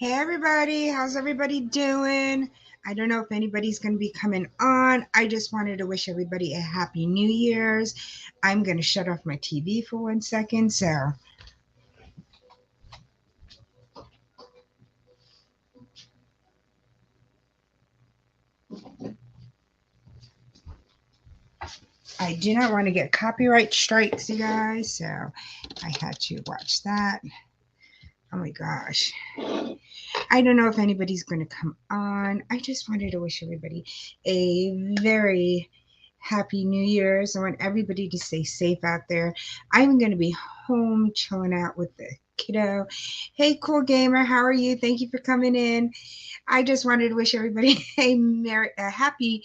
Hey everybody, how's everybody doing? I don't know if anybody's going to be coming on. I just wanted to wish everybody a happy New Year's. I'm going to shut off my TV for 1 second. So I do not want to get copyright strikes, you guys. So I had to watch that. Oh my gosh. I don't know if anybody's going to come on. I just wanted to wish everybody a very happy New Year's. I want everybody to stay safe out there. I'm going to be home chilling out with the kiddo. Hey, cool gamer, how are you? Thank you for coming in. I just wanted to wish everybody a happy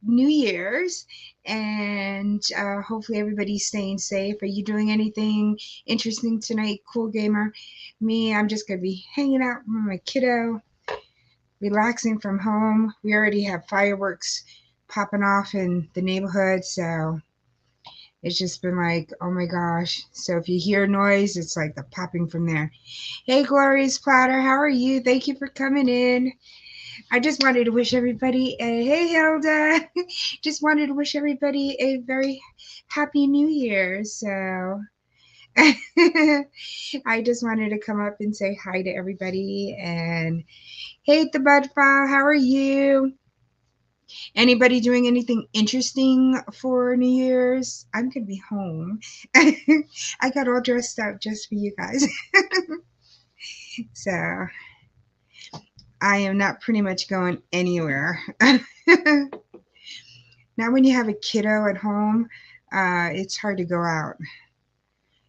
New Year's, and hopefully everybody's staying safe. Are you doing anything interesting tonight, cool gamer? Me, I'm just going to be hanging out with my kiddo, relaxing from home. We already have fireworks popping off in the neighborhood, so it's just been like, oh my gosh. So if you hear noise, it's like the popping from there. Hey, Glorious Platter, how are you? Thank you for coming in. I just wanted to wish everybody a hey, Hilda. Just wanted to wish everybody a very happy New Year. So I just wanted to come up and say hi to everybody. And hey, the Bud File, how are you? Anybody doing anything interesting for New Year's? I'm gonna be home. I got all dressed up just for you guys. So I am not pretty much going anywhere. Now, when you have a kiddo at home, it's hard to go out.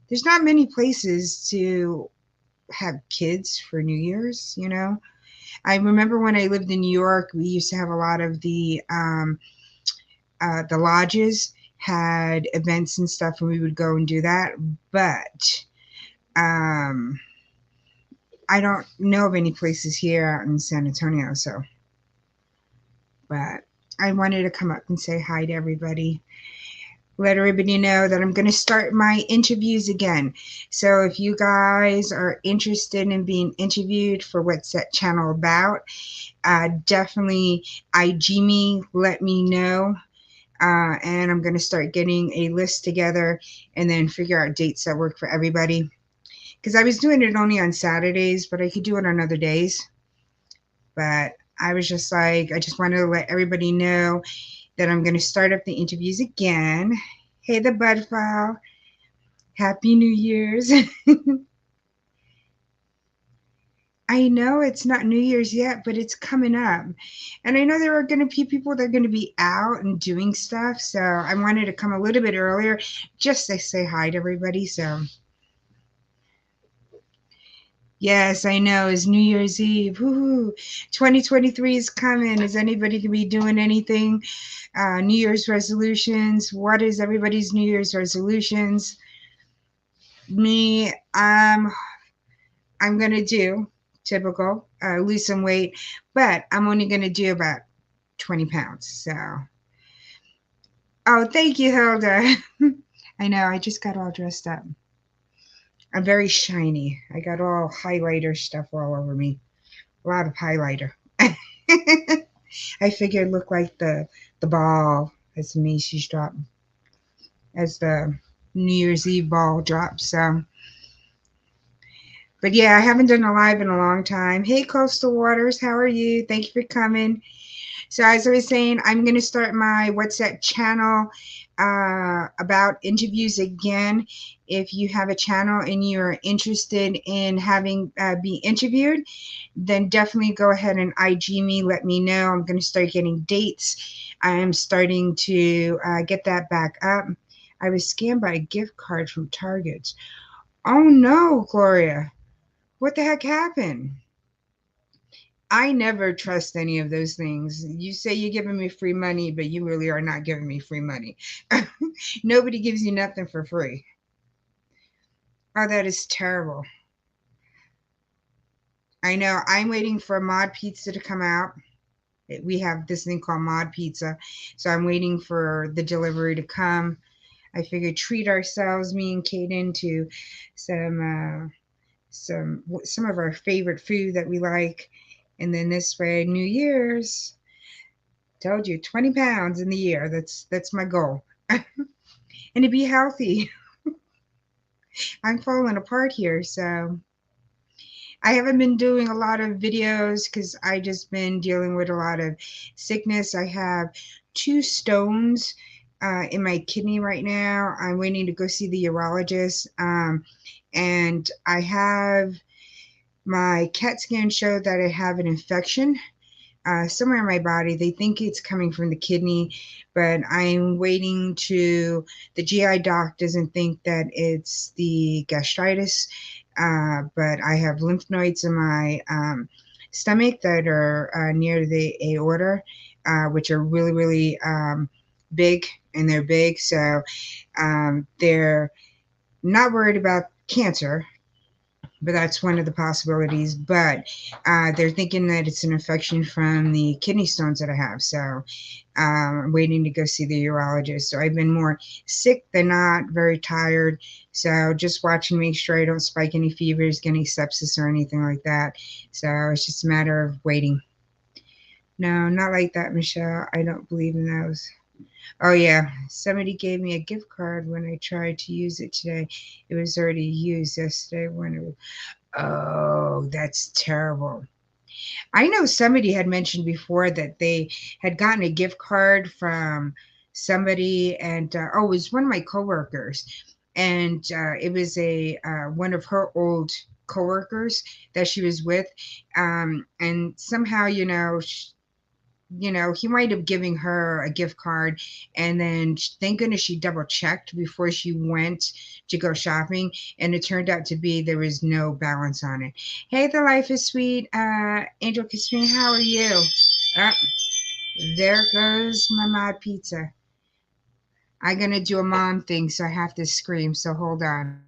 There's not many places to have kids for New Year's. I remember when I lived in New York, we used to have a lot of the lodges had events and stuff, and we would go and do that. But um, I don't know of any places here out in San Antonio. So, but I wanted to come up and say hi to everybody. Let everybody know that I'm going to start my interviews again. So if you guys are interested in being interviewed for What's That Channel About, definitely IG me, let me know. And I'm going to start getting a list together and then figure out dates that work for everybody. Because I was doing it only on Saturdays, but I could do it on other days. But I was just like, I just wanted to let everybody know that I'm going to start up the interviews again. Hey, the Bud File. Happy New Year's. I know it's not New Year's yet, but it's coming up. And I know there are going to be people that are going to be out and doing stuff. So I wanted to come a little bit earlier just to say hi to everybody. So, yes, I know it's New Year's Eve. Woohoo. 2023 is coming. Is anybody going to be doing anything? New Year's resolutions. What is everybody's New Year's resolutions? Me, I'm gonna do typical, lose some weight, but I'm only gonna do about 20 pounds. So, oh, thank you, Hilda. I know, I just got all dressed up. I'm very shiny. I got all highlighter stuff all over me. A lot of highlighter. I figured look like the ball as Macy's drop, as the New Year's Eve ball drops. So, but yeah, I haven't done a live in a long time. Hey, Coastal Waters, how are you? Thank you for coming. So as I was saying, I'm going to start my What's That channel about interviews again. If you have a channel and you're interested in having be interviewed, then definitely go ahead and IG me. Let me know. I'm going to start getting dates. I am starting to get that back up. I was scammed by a gift card from Target. Oh no, Gloria. What the heck happened? I never trust any of those things. You say you're giving me free money, but you really are not giving me free money. Nobody gives you nothing for free. Oh, that is terrible. I know. I'm waiting for Mod Pizza to come out. We have this thing called Mod Pizza. So I'm waiting for the delivery to come. I figured treat ourselves, me and Kaden, to some some of our favorite food that we like. And then this way, New Year's, told you 20 pounds in the year. That's my goal. And to be healthy. I'm falling apart here, so I haven't been doing a lot of videos because I just been dealing with a lot of sickness. I have 2 stones in my kidney right now. I'm waiting to go see the urologist. And I have my CAT scan showed that I have an infection somewhere in my body. They think it's coming from the kidney, but I'm waiting to, the GI doc doesn't think that it's the gastritis, but I have lymph nodes in my stomach that are near the aorta, which are really, really big, and they're big. So they're not worried about cancer, but that's one of the possibilities. But they're thinking that it's an infection from the kidney stones that I have. So I'm waiting to go see the urologist. So I've been more sick than not, very tired. So just watching, make sure I don't spike any fevers, get any sepsis or anything like that. So it's just a matter of waiting. No, not like that, Michelle. I don't believe in those. Oh yeah, somebody gave me a gift card when I tried to use it today. It was already used yesterday when it was. Oh, that's terrible. I know somebody had mentioned before that they had gotten a gift card from somebody, and oh, it was one of my coworkers, and it was a one of her old coworkers that she was with, and somehow, he might have given her a gift card, and then thank goodness she double checked before she went to go shopping, and it turned out to be there was no balance on it. Hey, the life is sweet. Angel Katrina, how are you? Oh, there goes my mod pizza. I'm gonna do a mom thing, so I have to scream. So hold on.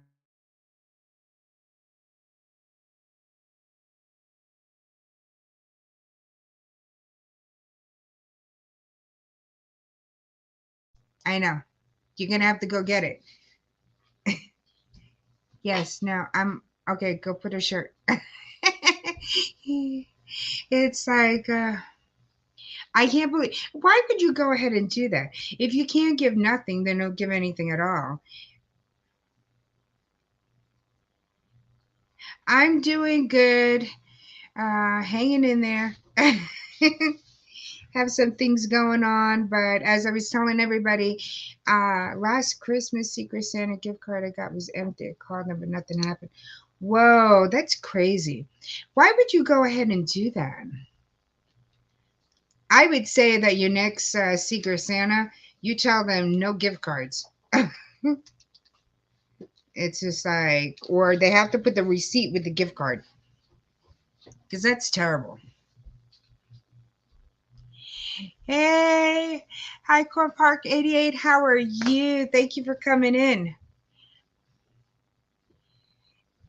I know you're gonna have to go get it. Yes. No. I'm okay. Go put a shirt. It's like I can't believe, why would you go ahead and do that? If you can't give nothing, then don't give anything at all. I'm doing good, hanging in there. Have some things going on, but as I was telling everybody, last Christmas Secret Santa gift card I got was empty. I called them, but nothing happened. Whoa, that's crazy. Why would you go ahead and do that? I would say that your next Secret Santa, you tell them no gift cards. It's just like, or they have to put the receipt with the gift card because that's terrible. Hey, High Court Park 88, how are you? Thank you for coming in.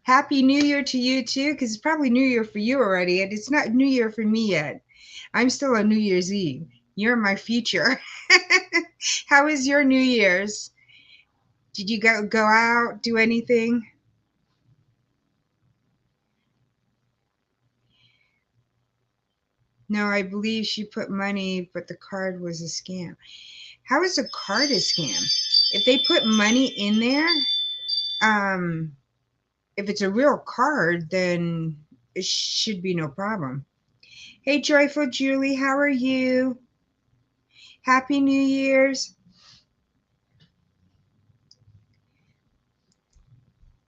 Happy New Year to you too, because it's probably New Year for you already, and it's not New Year for me yet. I'm still on New Year's Eve. You're my future. How is your New Year's? Did you go out, do anything? No, I believe she put money, but the card was a scam. How is a card a scam? If they put money in there, um, if it's a real card, then it should be no problem. Hey, Joyful Julie, how are you? Happy New Year's.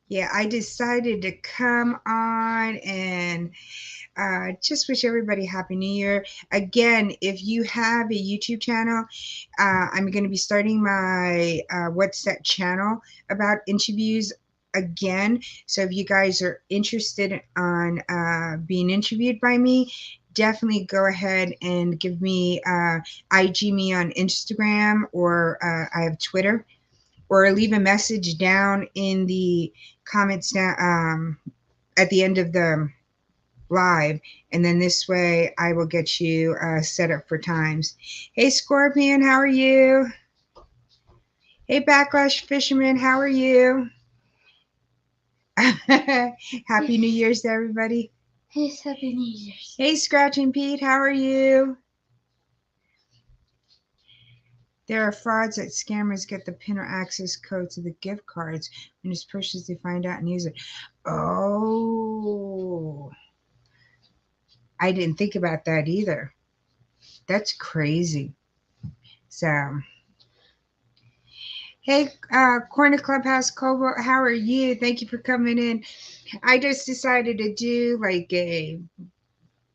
Yeah, I decided to come on and just wish everybody Happy New Year. Again, if you have a YouTube channel, I'm going to be starting my What's That channel about interviews again. So if you guys are interested on being interviewed by me, definitely go ahead and give me IG me on Instagram, or I have Twitter, or leave a message down in the comments down at the end of the live, and then this way I will get you set up for times. Hey, Scorpion, how are you? Hey, Backlash Fisherman, how are you? Happy New Year's to everybody. Yes, Happy New Year's. Hey, Scratching Pete, how are you? There are frauds that scammers get the PIN or access code to the gift cards. When it's pushes, they find out and use it. Oh, I didn't think about that either. That's crazy. So, hey, Corner Clubhouse Cobalt, how are you? Thank you for coming in. I just decided to do like a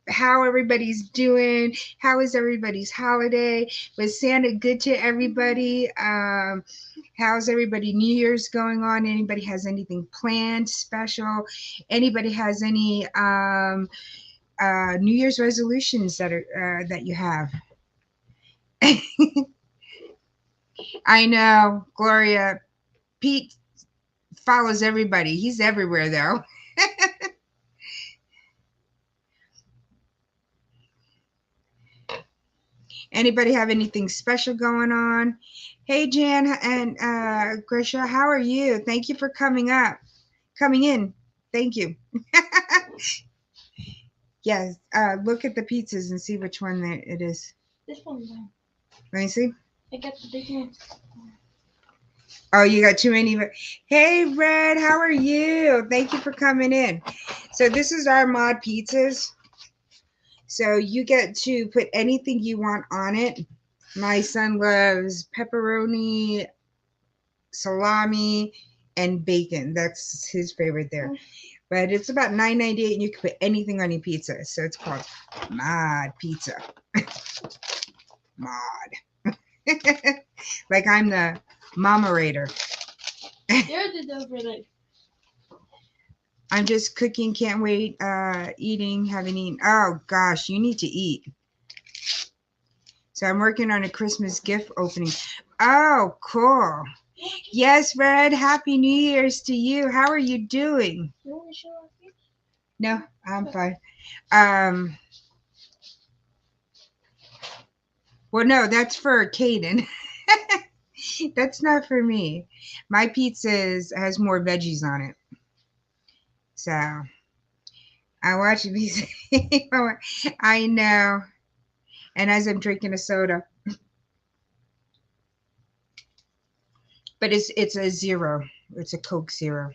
how everybody's doing. How is everybody's holiday? Was Santa good to everybody? How's everybody New Year's going on? Anybody has anything planned special? Anybody has any New Year's resolutions that are that you have? I know, Gloria. Pete follows everybody. He's everywhere though. Anybody have anything special going on? Hey, Jan and Grisha, how are you? Thank you for coming in. Thank you. Yes, look at the pizzas and see which one it is. This one's mine. Let me see. I got the big one. Oh, you got too many. Hey, Red, how are you? Thank you for coming in. So this is our mod pizzas. So you get to put anything you want on it. My son loves pepperoni, salami, and bacon. That's his favorite there. But it's about $9.98 and you can put anything on your pizza. So it's called Mod Pizza. Mod. Like I'm the momerator. There's it over there. I'm just cooking, can't wait, eating, haven't eaten. Oh gosh, you need to eat. So I'm working on a Christmas gift opening. Oh, cool. Yes, Red, Happy New Year's to you. How are you doing? You want to show off yours? No, I'm fine. Well, no, that's for Caden. That's not for me. My pizza has more veggies on it. So I watch a pizza. I know. And as I'm drinking a soda. But it's a zero. It's a Coke Zero.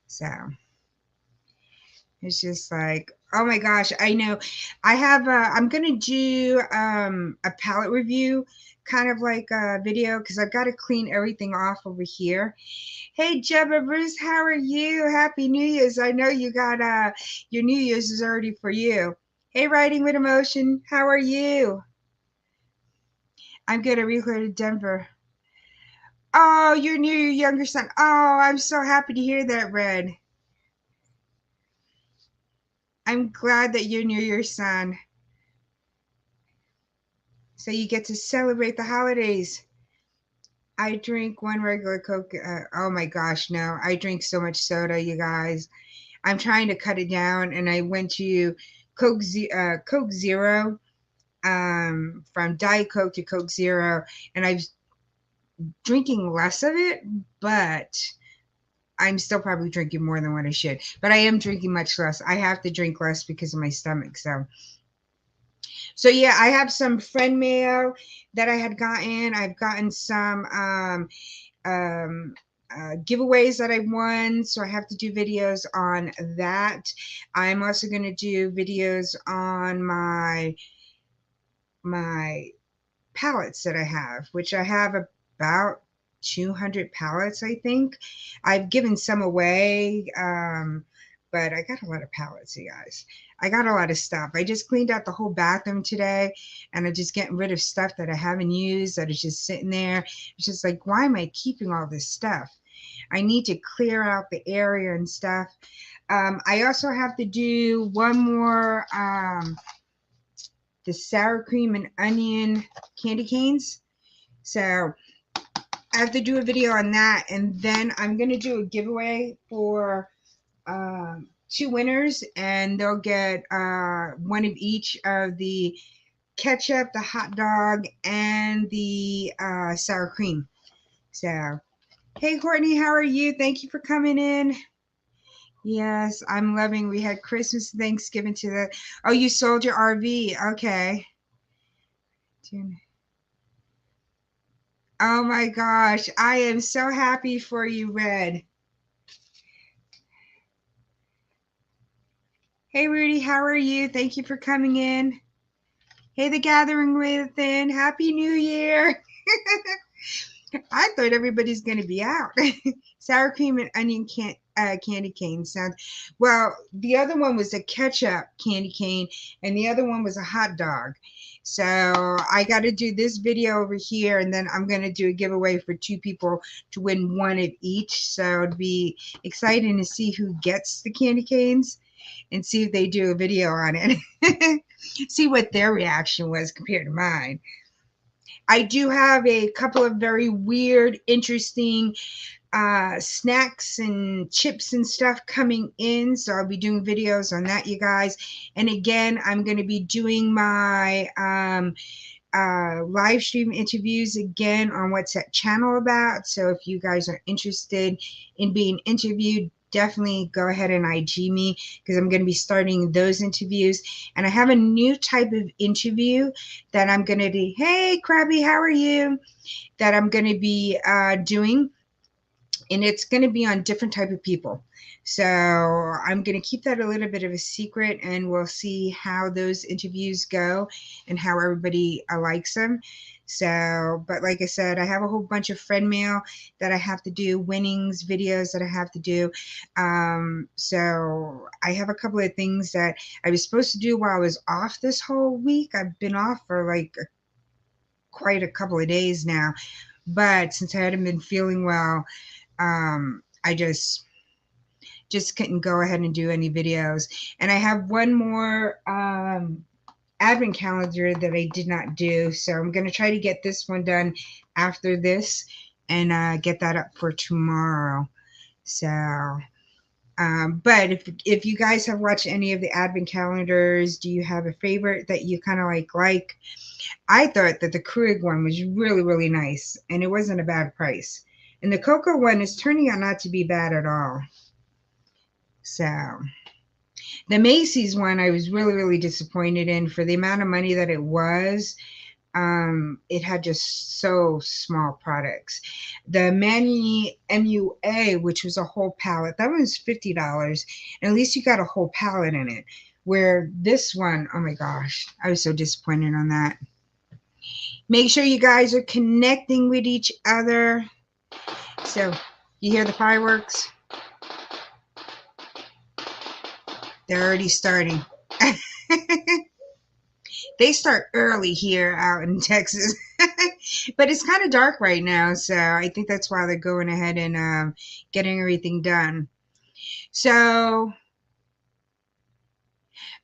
So it's just like, oh my gosh, I know. I'm gonna do a palette review, kind of like a video, because I've got to clean everything off over here. Hey Jebba Bruce, how are you? Happy New Year's. I know you got your New Year's is already for you. Hey Writing with Emotion, how are you? I'm good. I recorded Denver. Oh, you're near your younger son. Oh, I'm so happy to hear that, Red. I'm glad that you're near your son. So you get to celebrate the holidays. I drink one regular Coke. Oh my gosh, no. I drink so much soda, you guys. I'm trying to cut it down, and I went to Coke Zero, from Diet Coke to Coke Zero, and I'm drinking less of it, but I'm still probably drinking more than what I should. But I am drinking much less. I have to drink less because of my stomach. So yeah, I have some friend mail that I had gotten. I've gotten some giveaways that I won, so I have to do videos on that. I'm also going to do videos on my palettes that I have, which I have about 200 palettes, I think. I've given some away, but I got a lot of palettes, you guys. I got a lot of stuff. I just cleaned out the whole bathroom today, and I'm just getting rid of stuff that I haven't used that is just sitting there. It's just like, why am I keeping all this stuff? I need to clear out the area and stuff. I also have to do one more, the sour cream and onion candy canes. So I have to do a video on that, and then I'm gonna do a giveaway for two winners, and they'll get one of each of the ketchup, the hot dog, and the sour cream. So Hey, Courtney, how are you? Thank you for coming in. Yes, I'm loving. We had Christmas, Thanksgiving to the. Oh, you sold your RV. Okay. Oh my gosh, I am so happy for you, Red. Hey, Rudy, how are you? Thank you for coming in. Hey, the gathering within. Happy New Year. I thought everybody's going to be out. Sour cream and onion candy cane sounds. Well, the other one was a ketchup candy cane, and the other one was a hot dog. So I got to do this video over here, and then I'm going to do a giveaway for 2 people to win one of each. So it'd be exciting to see who gets the candy canes and see if they do a video on it. See what their reaction was compared to mine. I do have a couple of very weird, interesting snacks and chips and stuff coming in. So I'll be doing videos on that, you guys. And again, I'm going to be doing my live stream interviews again on what's that channel about. So if you guys are interested in being interviewed, definitely go ahead and IG me because I'm going to be starting those interviews. And I have a new type of interview that I'm going to do. Hey, Krabby, how are you? That I'm going to be doing, and it's going to be on different type of people. So I'm going to keep that a little bit of a secret, and we'll see how those interviews go and how everybody likes them. So, but like I said, I have a whole bunch of friend mail that I have to do, winnings videos that I have to do. So I have a couple of things that I was supposed to do while I was off this whole week. I've been off for like quite a couple of days now, but since I hadn't been feeling well, I just couldn't go ahead and do any videos. And I have one more advent calendar that I did not do, so I'm going to try to get this one done after this and get that up for tomorrow. So but if you guys have watched any of the advent calendars, do you have a favorite that you kind of like? I thought that the Keurig one was really, really nice, and it wasn't a bad price. And the cocoa one is turning out not to be bad at all. So the Macy's one, I was really, really disappointed in for the amount of money that it was. It had just so small products. The Manny MUA, which was a whole pallet, that one was $50, and at least you got a whole pallet in it. Where this one, oh my gosh, I was so disappointed on that. Make sure you guys are connecting with each other. So you hear the fireworks? They're already starting. They start early here out in Texas. But it's kind of dark right now, so I think that's why they're going ahead and getting everything done. So,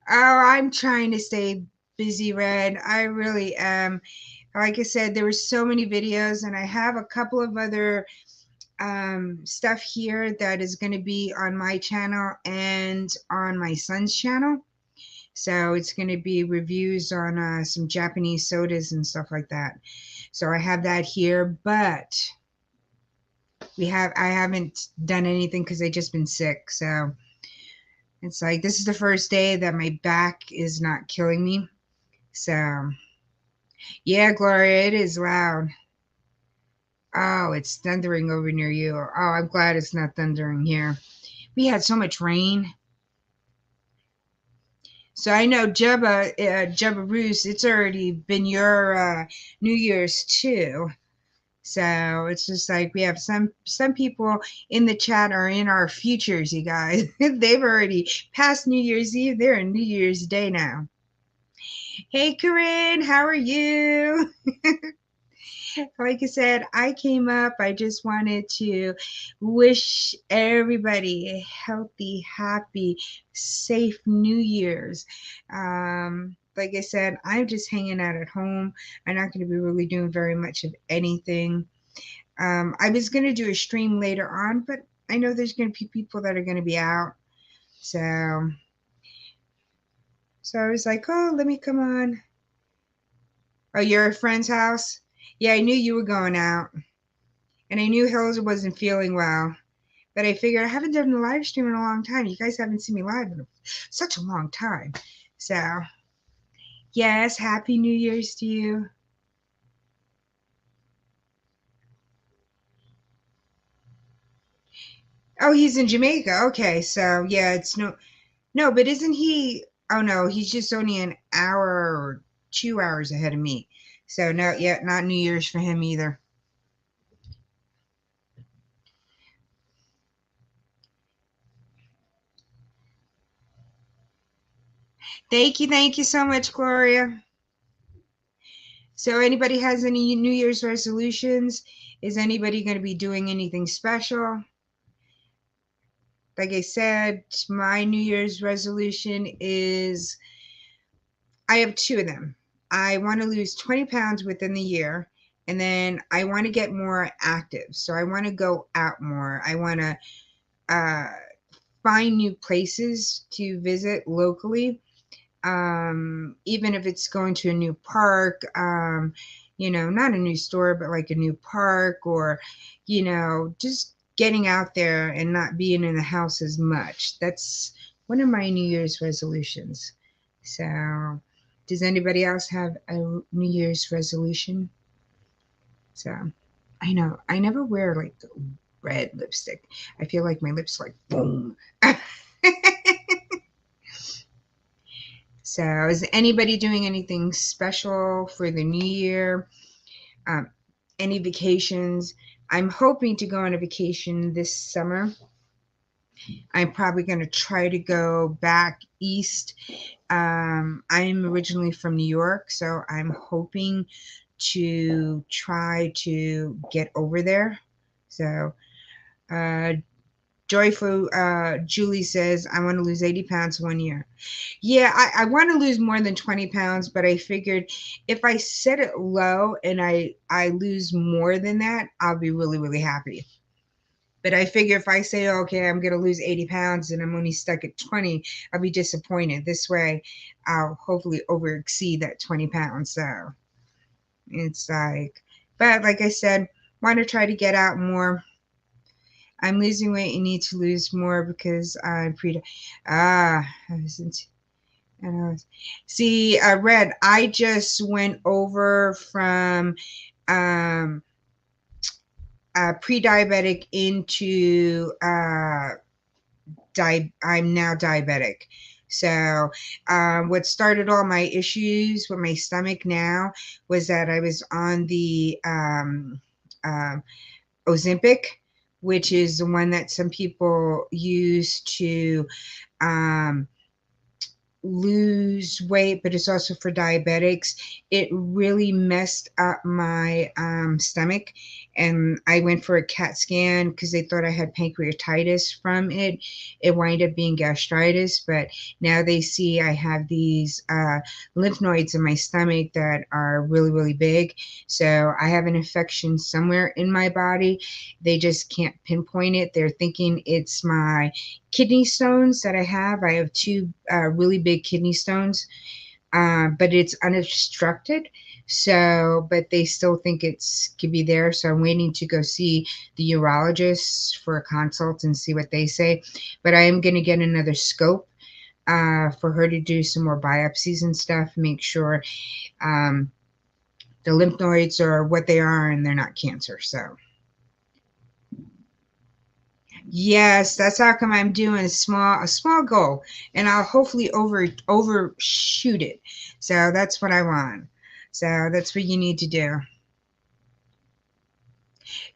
I'm trying to stay busy, Red. I really am. Like I said, there were so many videos, and I have a couple of other stuff here that is going to be on my channel and on my son's channel. So it's going to be reviews on some Japanese sodas and stuff like that. So I have that here, but I haven't done anything because I've just been sick. So it's like this is the first day that my back is not killing me. So yeah, Gloria, it is loud. Oh, it's thundering over near you. Oh, I'm glad it's not thundering here. We had so much rain. So I know Jubba Roos, it's already been your New Year's too. So it's just like we have some people in the chat are in our futures, you guys. They've already passed New Year's Eve. They're in New Year's Day now. Hey, Corinne, how are you? Like I said, I came up. I just wanted to wish everybody a healthy, happy, safe New Year's. Like I said, I'm just hanging out at home. I'm not going to be really doing very much of anything. I was going to do a stream later on, but I know there's going to be people that are going to be out. So I was like, oh, let me come on. Oh, you're a friend's house? Yeah, I knew you were going out. And I knew Hills wasn't feeling well. But I figured I haven't done a live stream in a long time. You guys haven't seen me live in such a long time. So, yes, Happy New Year's to you. Oh, he's in Jamaica. Okay, so yeah, it's no, but isn't he? Oh no, he's just only an hour or 2 hours ahead of me. So no, yeah, not New Year's for him either. Thank you so much, Gloria. So anybody has any New Year's resolutions? Is anybody going to be doing anything special? Like I said, my New Year's resolution is I have two of them. I want to lose 20 pounds within the year, and then I want to get more active. So I want to go out more. I want to uh, find new places to visit locally, even if it's going to a new park, not a new store, but like a new park, or, just getting out there and not being in the house as much. That's one of my New Year's resolutions. So, does anybody else have a New Year's resolution? So, I know I never wear like red lipstick. I feel like my lips like boom. So, is anybody doing anything special for the new year? Um, any vacations? I'm hoping to go on a vacation this summer. I'm probably going to try to go back east. I'm originally from New York, so I'm hoping to try to get over there. So, uh, Joyful Julie says, I want to lose 80 pounds 1 year. Yeah, I want to lose more than 20 pounds, but I figured if I set it low and I lose more than that, I'll be really, really happy. But I figure if I say, okay, I'm going to lose 80 pounds and I'm only stuck at 20, I'll be disappointed. This way, I'll hopefully over exceed that 20 pounds. So it's like, but like I said, want to try to get out more. I'm losing weight and need to lose more because I'm I wasn't. See, Red, I just went over from um, pre-diabetic into I'm now diabetic. So, what started all my issues with my stomach now was that I was on the Ozempic, which is the one that some people use to um, lose weight, but it's also for diabetics. It really messed up my stomach, and I went for a CAT scan because they thought I had pancreatitis from it. It wound up being gastritis, but now they see I have these lymph nodes in my stomach that are really, really big. So I have an infection somewhere in my body. They just can't pinpoint it. They're thinking it's my kidney stones that I have. I have two really big kidney stones, but it's unobstructed. So, but they still think it's could be there. So I'm waiting to go see the urologist for a consult and see what they say. But I am going to get another scope for her to do some more biopsies and stuff, make sure the lymph nodes are what they are and they're not cancer. So. Yes, that's how come I'm doing a small goal, and I'll hopefully overshoot it. So that's what I want. So that's what you need to do.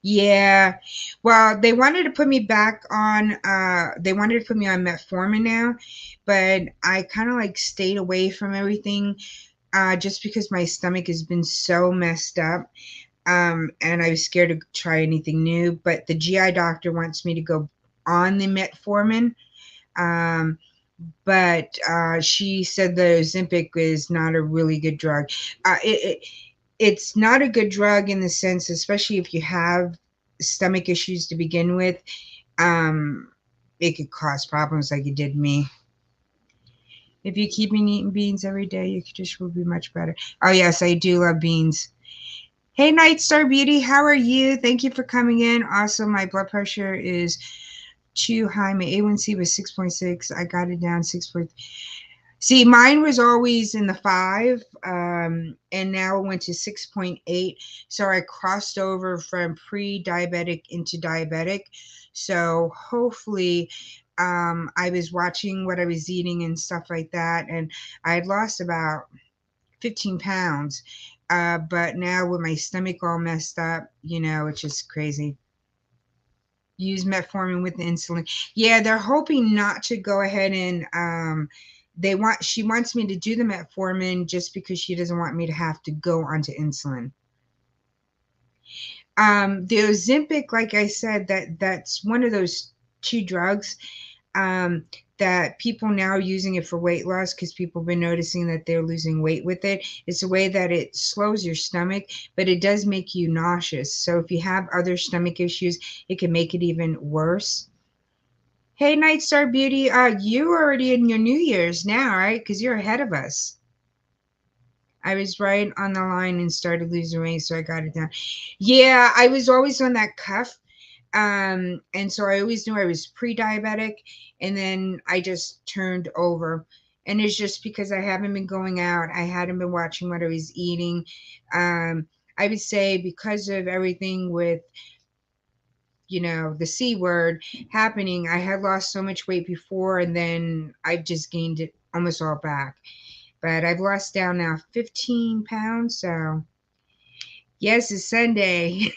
Yeah. Well, they wanted to put me back on they wanted to put me on metformin now, but I kind of like stayed away from everything just because my stomach has been so messed up. And I was scared to try anything new. But the GI doctor wants me to go on the metformin, um, but she said the Ozempic is not a really good drug. It's not a good drug in the sense, especially if you have stomach issues to begin with. Um, it could cause problems like it did me. If you keep eating beans every day, your condition will be much better. Oh yes, I do love beans. Hey, Night Star Beauty, how are you? Thank you for coming in. Also, my blood pressure is too high. My A1C was 6.6. I got it down 6. See, mine was always in the 5, and now it went to 6.8. So I crossed over from pre-diabetic into diabetic. So hopefully, I was watching what I was eating and stuff like that, and I had lost about 15 pounds. But now with my stomach all messed up, it's just crazy. Use metformin with the insulin. Yeah, they're hoping not to go ahead and she wants me to do the metformin just because she doesn't want me to have to go onto insulin. The Ozempic, like I said, that's one of those two drugs um, that people now are using it for weight loss because people have been noticing that they're losing weight with it. It's a way that it slows your stomach, but it does make you nauseous. So if you have other stomach issues, it can make it even worse. Hey, Night Star Beauty, you already in your New Year's now, right? Because you're ahead of us. I was right on the line and started losing weight, so I got it down. Yeah, I was always on that cuff. And so I always knew I was pre-diabetic, and then I just turned over. And it's just because I haven't been going out. I hadn't been watching what I was eating. I would say because of everything with the C word happening, I had lost so much weight before, and then I've just gained it almost all back. But I've lost down now 15 pounds. So, yes, it's Sunday.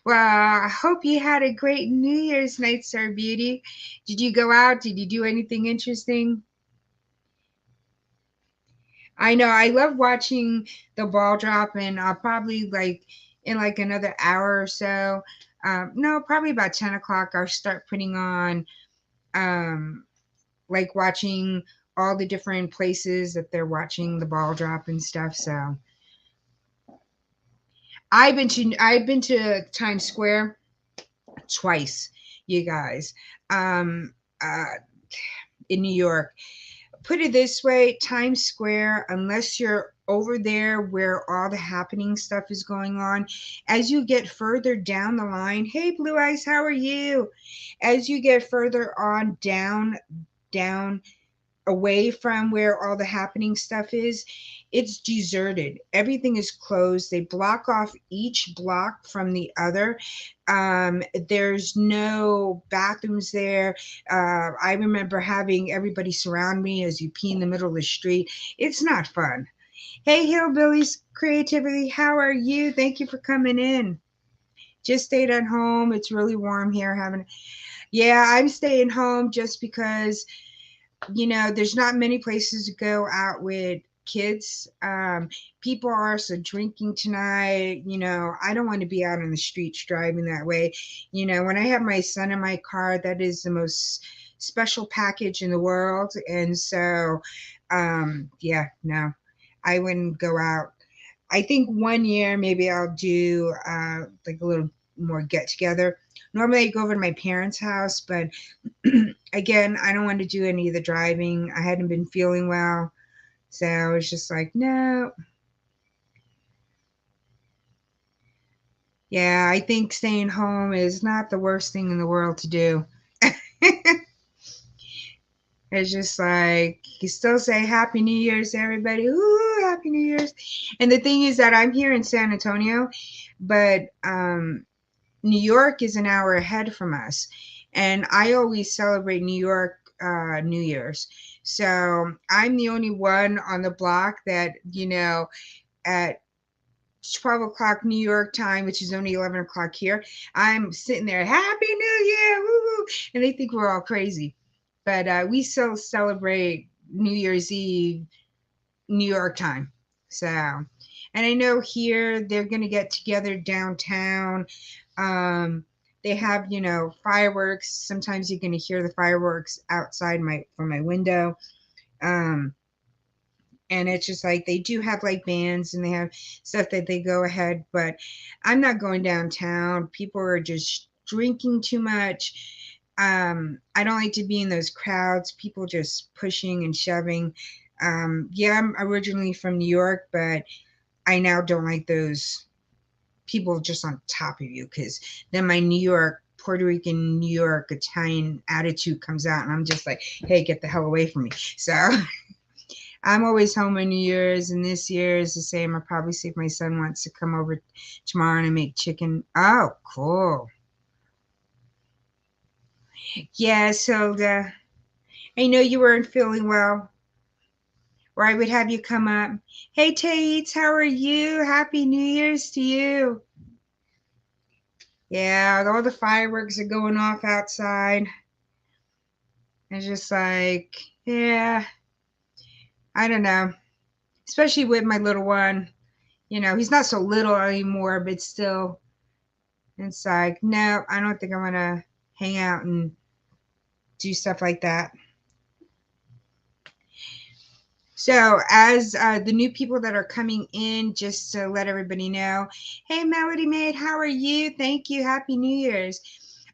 Well, I hope you had a great New Year's night, Sir Beauty. Did you go out? Did you do anything interesting? I know I love watching the ball drop, and I'll probably like in like another hour or so. No, probably about 10 o'clock. I'll start putting on um, like watching all the different places that they're watching the ball drop and stuff. So I've been to Times Square twice, you guys. Um, uh, in New York. Put it this way, Times Square, unless you're over there where all the happening stuff is going on, as you get further down the line, hey Blue Eyes, how are you? As you get further on down away from where all the happening stuff is, it's deserted. Everything is closed. They block off each block from the other. There's no bathrooms there. I remember having everybody surround me as you pee in the middle of the street. It's not fun. Hey, Hillbillies Creativity, how are you? Thank you for coming in. Just stayed at home. It's really warm here. Yeah, I'm staying home just because there's not many places to go out with kids. People are also drinking tonight. I don't want to be out on the streets driving that way. When I have my son in my car, that is the most special package in the world. And so, yeah, no, I wouldn't go out. I think one year maybe I'll do like a little more get together. Normally I go over to my parents' house, but again, I don't want to do any of the driving. I hadn't been feeling well. So I was just like, no. Yeah, I think staying home is not the worst thing in the world to do. It's just like you still say Happy New Year's to everybody. Ooh, Happy New Year's. And the thing is that I'm here in San Antonio, but New York is an hour ahead from us. And I always celebrate New York New Year's. So I'm the only one on the block that, at 12 o'clock New York time, which is only 11 o'clock here, I'm sitting there, Happy New Year, woo! And they think we're all crazy. But we still celebrate New Year's Eve, New York time. So, and I know here they're going to get together downtown. They have, fireworks. Sometimes you're going to hear the fireworks outside from my window. Um, and it's just like they do have like bands and they have stuff that they go ahead, but I'm not going downtown. People are just drinking too much. I don't like to be in those crowds, people just pushing and shoving. Yeah, I'm originally from New York, but I now don't like those. people just on top of you, because then my New York, Puerto Rican, New York, Italian attitude comes out, and I'm just like, hey, get the hell away from me. So I'm always home on New Year's, and this year is the same. I'll probably see if my son wants to come over tomorrow and make chicken. Oh, cool. Yeah, so I know you weren't feeling well, or I would have you come up. Hey, Tate, how are you? Happy New Year's to you. Yeah, all the fireworks are going off outside. It's just like, yeah, I don't know. Especially with my little one. You know, he's not so little anymore, but still, it's like, no, I don't think I'm going to hang out and do stuff like that. So, as the new people that are coming in, just to let everybody know, hey, Melody Maid, how are you? Thank you. Happy New Year's.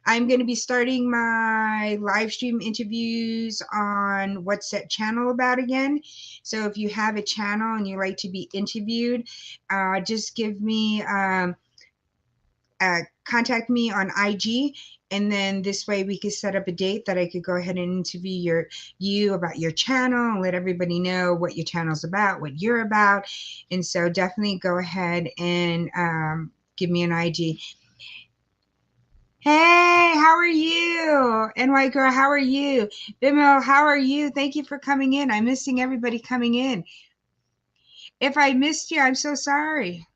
I'm going to be starting my live stream interviews on What's That Channel About again. So, if you have a channel and you like to be interviewed, just give me, contact me on IG. And then this way we could set up a date that I could go ahead and interview you about your channel and let everybody know what your channel's about, what you're about. And so definitely go ahead and give me an IG. Hey, how are you? NY girl, how are you? Bimel, how are you? Thank you for coming in. I'm missing everybody coming in. If I missed you, I'm so sorry.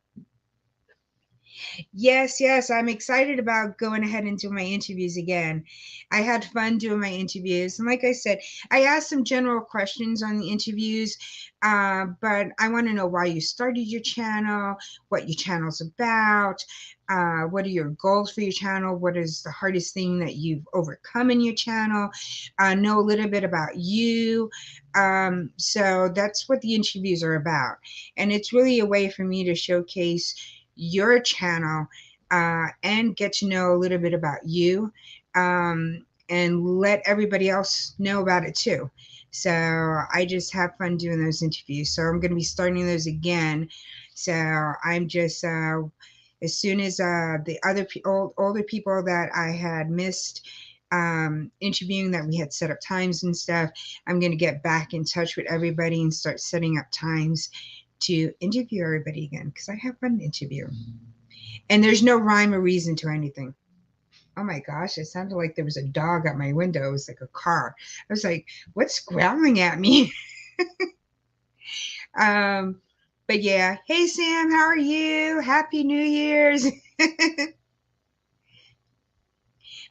Yes, I'm excited about going ahead and doing my interviews again. I had fun doing my interviews. And like I said, I asked some general questions on the interviews, but I want to know why you started your channel, what your channel's about, what are your goals for your channel, what is the hardest thing that you've overcome in your channel, know a little bit about you. So that's what the interviews are about. And it's really a way for me to showcase your channel and get to know a little bit about you, and let everybody else know about it too. So I just have fun doing those interviews. So I'm going to be starting those again. So I'm just as soon as the other older people that I had missed interviewing, that we had set up times and stuff, I'm going to get back in touch with everybody and start setting up times to interview everybody again, because I have fun interviewing. And there's no rhyme or reason to anything. Oh my gosh, it sounded like there was a dog at my window. It was like a car. I was like, what's growling at me? um, but yeah, hey Sam, how are you? Happy New Year's.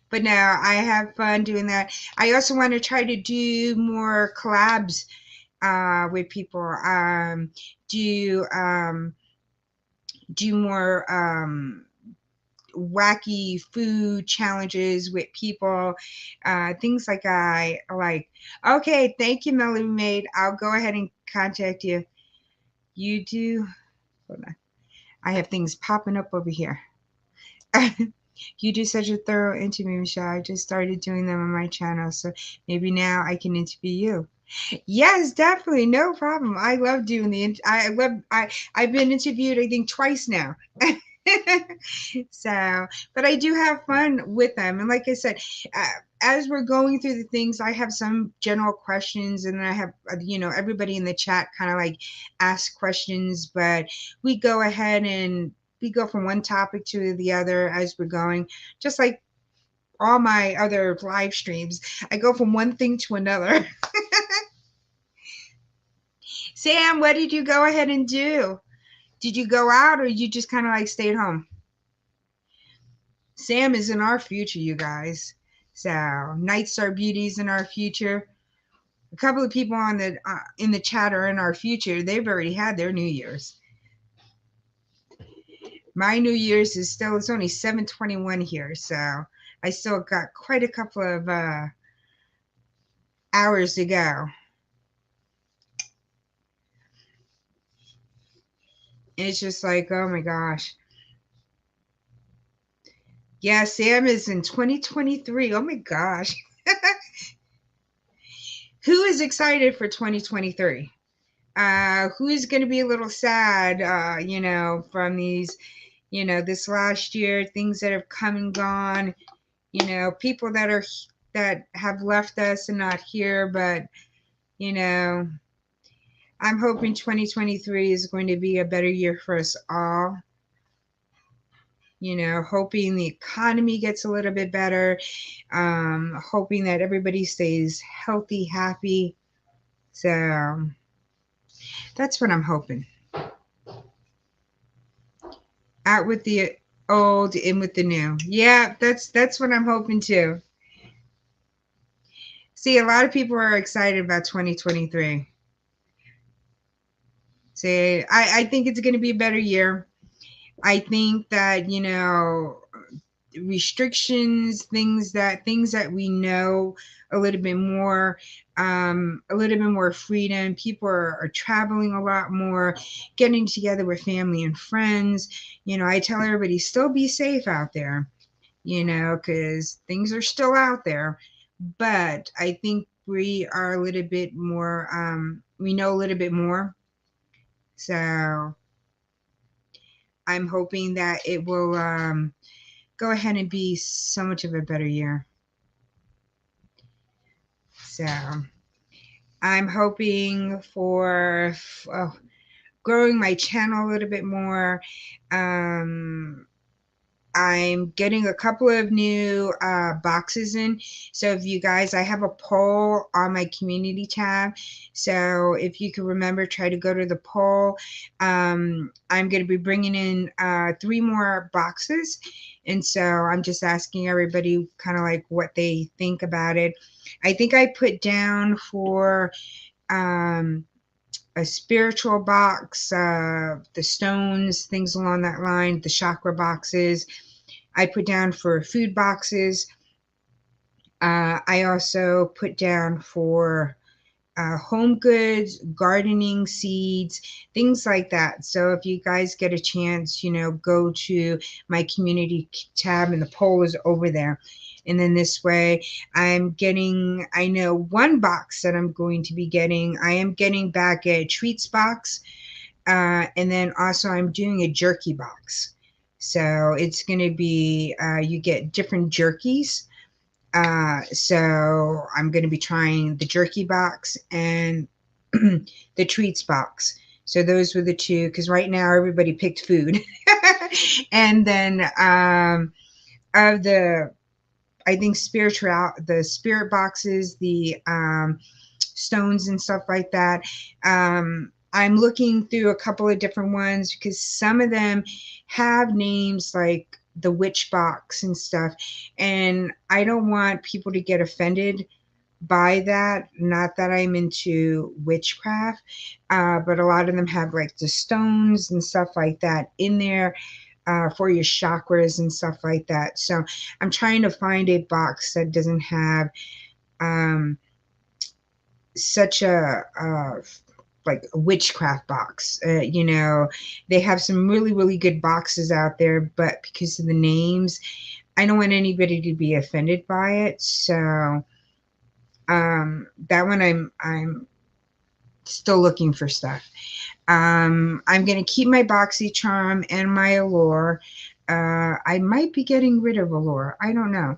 But now I have fun doing that. I also want to try to do more collabs with people. Do more wacky food challenges with people, things like I like. Okay, thank you, Melody Maid. I'll go ahead and contact you. You do. Hold on. I have things popping up over here. You do such a thorough interview, Michelle. I just started doing them on my channel, so maybe now I can interview you. Yes, definitely, no problem. I love doing I've been interviewed, I think, twice now. So, but I do have fun with them. And like I said, as we're going through the things, I have some general questions, and I have, everybody in the chat kind of like ask questions, but we go ahead and we go from one topic to the other as we're going, just like all my other live streams. I go from one thing to another. Sam, what did you go ahead and do? Did you go out, or you just kind of like stayed home? Sam is in our future, you guys. So Night Star Beauty's in our future. A couple of people on the in the chat are in our future. They've already had their New Year's. My New Year's is still, it's only 7:21 here, so I still got quite a couple of hours to go. And it's just like, oh my gosh. Yeah, Sam is in 2023. Oh my gosh. Who is excited for 2023? Who's going to be a little sad, from these, you know, this last year, things that have come and gone, you know, people that have left us and not here, but you know, I'm hoping 2023 is going to be a better year for us all. You know, hoping the economy gets a little bit better, hoping that everybody stays healthy, happy. So that's what I'm hoping. Out with the old, in with the new. Yeah, that's what I'm hoping too. See, a lot of people are excited about 2023. See, I think it's going to be a better year. I think that, you know, restrictions, things that we know a little bit more freedom. People are traveling a lot more, getting together with family and friends. You know, I tell everybody still be safe out there, you know, because things are still out there. But I think we are a little bit more, we know a little bit more. So I'm hoping that it will go ahead and be so much of a better year. So I'm hoping for growing my channel a little bit more. Um, I'm getting a couple of new boxes in. So if you guys, I have a poll on my community tab. So if you can remember, try to go to the poll. I'm going to be bringing in 3 more boxes. And so I'm just asking everybody kind of like what they think about it. I think I put down for um, a spiritual box, the stones, things along that line, the chakra boxes. I put down for food boxes. I also put down for home goods, gardening seeds, things like that. So if you guys get a chance, you know, go to my community tab and the poll is over there. And then this way, I know one box that I'm going to be getting. I am getting back a treats box. And then also, I'm doing a jerky box. So it's going to be, you get different jerkies. So I'm going to be trying the jerky box and the treats box. So those were the two, because right now everybody picked food. And then of the, I think the spirit boxes, the stones and stuff like that. I'm looking through a couple of different ones because some of them have names like the witch box and stuff. And I don't want people to get offended by that. Not that I'm into witchcraft, but a lot of them have like the stones and stuff like that in there. For your chakras and stuff like that. So I'm trying to find a box that doesn't have um, such a like a witchcraft box. You know, they have some really, really good boxes out there, but because of the names, I don't want anybody to be offended by it. So that one I'm still looking for stuff. I'm gonna keep my BoxyCharm and my Allure. I might be getting rid of Allure. I don't know,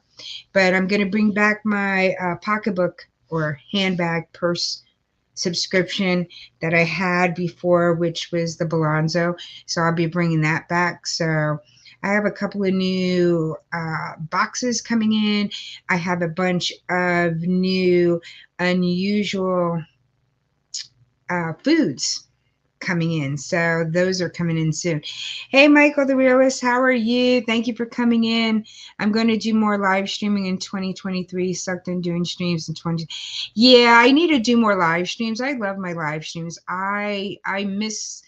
but I'm gonna bring back my pocketbook or handbag purse subscription that I had before, which was the Balonzo. So I'll be bringing that back. So I have a couple of new boxes coming in. I have a bunch of new, unusual foods coming in. So those are coming in soon. Hey, Michael the Realist, how are you? Thank you for coming in. I'm going to do more live streaming in 2023. Sucked in doing streams in 20. Yeah, I need to do more live streams. I love my live streams. I miss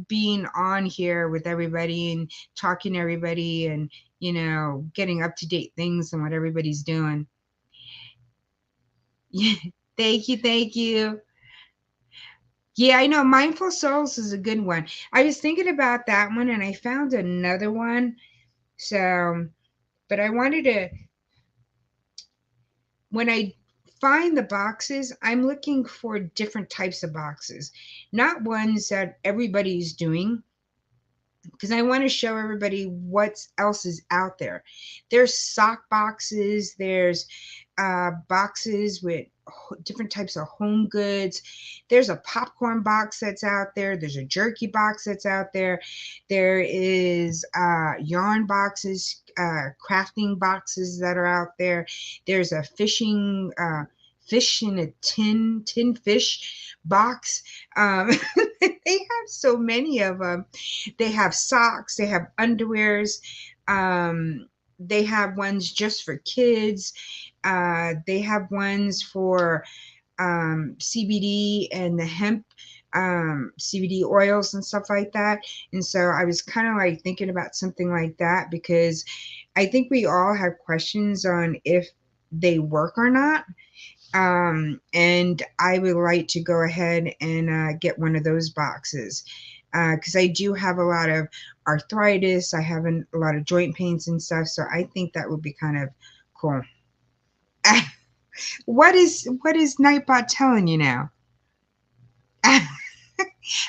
being on here with everybody and talking to everybody and, you know, getting up to date things and what everybody's doing. Yeah, thank you, thank you. Yeah, I know. Mindful Souls is a good one. I was thinking about that one and I found another one. So, but I wanted to, when I find the boxes, I'm looking for different types of boxes, not ones that everybody's doing. because I want to show everybody what else is out there. There's sock boxes. There's boxes with different types of home goods. There's a popcorn box that's out there. There's a jerky box that's out there. There is yarn boxes, crafting boxes that are out there. There's a fish in a tin fish box. They have so many of them. They have socks. They have underwears. They have ones just for kids. They have ones for CBD and the hemp CBD oils and stuff like that. And so I was kind of like thinking about something like that because I think we all have questions on if they work or not. And I would like to go ahead and get one of those boxes because I do have a lot of arthritis. I have a lot of joint pains and stuff. So I think that would be kind of cool. What is Nightbot telling you now?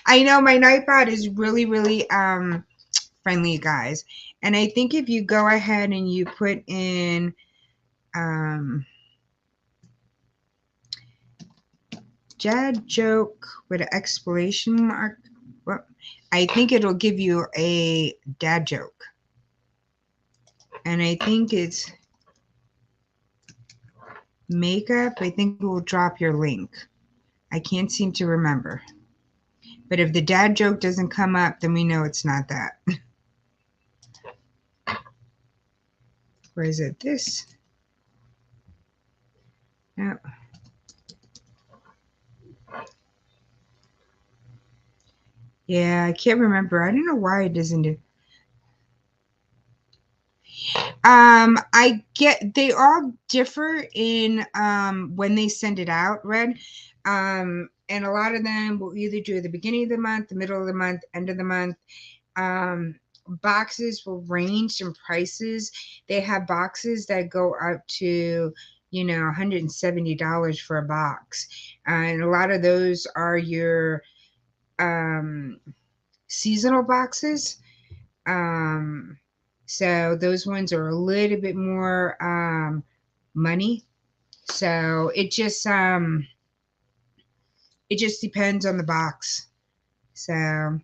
I know my Nightbot is really, really friendly, guys. And I think if you go ahead and you put in dad joke with an exclamation mark, well, I think it'll give you a dad joke. And I think it's makeup. I think it will drop your link. I can't seem to remember. But if the dad joke doesn't come up, then we know it's not that. Or is it this? No. Yeah, I can't remember. I don't know why it doesn't do. I get they all differ in when they send it out, Red. And a lot of them will either do at the beginning of the month, the middle of the month, end of the month. Boxes will range in prices. They have boxes that go up to, $170 for a box. And a lot of those are your seasonal boxes. So those ones are a little bit more money. So it just depends on the box. So,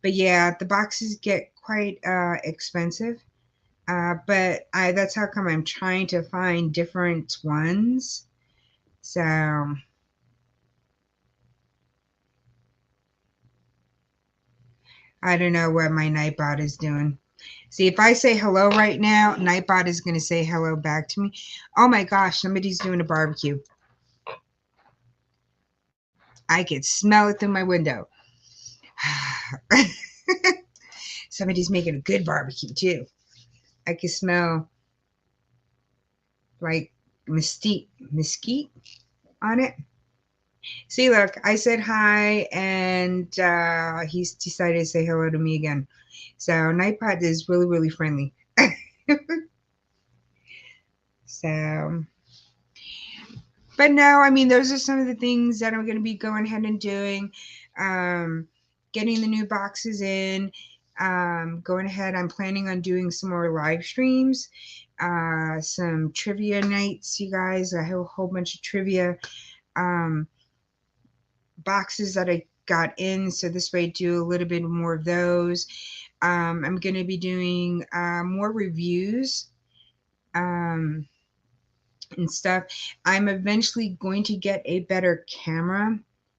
but yeah, the boxes get quite expensive. But that's how come I'm trying to find different ones. So I don't know what my Nightbot is doing. See, if I say hello right now, Nightbot is going to say hello back to me. Oh my gosh, somebody's doing a barbecue. I could smell it through my window. Somebody's making a good barbecue too. I can smell like mesquite on it. See, look, I said hi, and he's decided to say hello to me again. So Nightbot is really, really friendly. So, but no, I mean, those are some of the things that I'm going to be going ahead and doing. Getting the new boxes in. Going ahead, I'm planning on doing some more live streams. Some trivia nights, you guys. I have a whole bunch of trivia boxes that I got in, so this way I do a little bit more of those. I'm going to be doing more reviews and stuff. I'm eventually going to get a better camera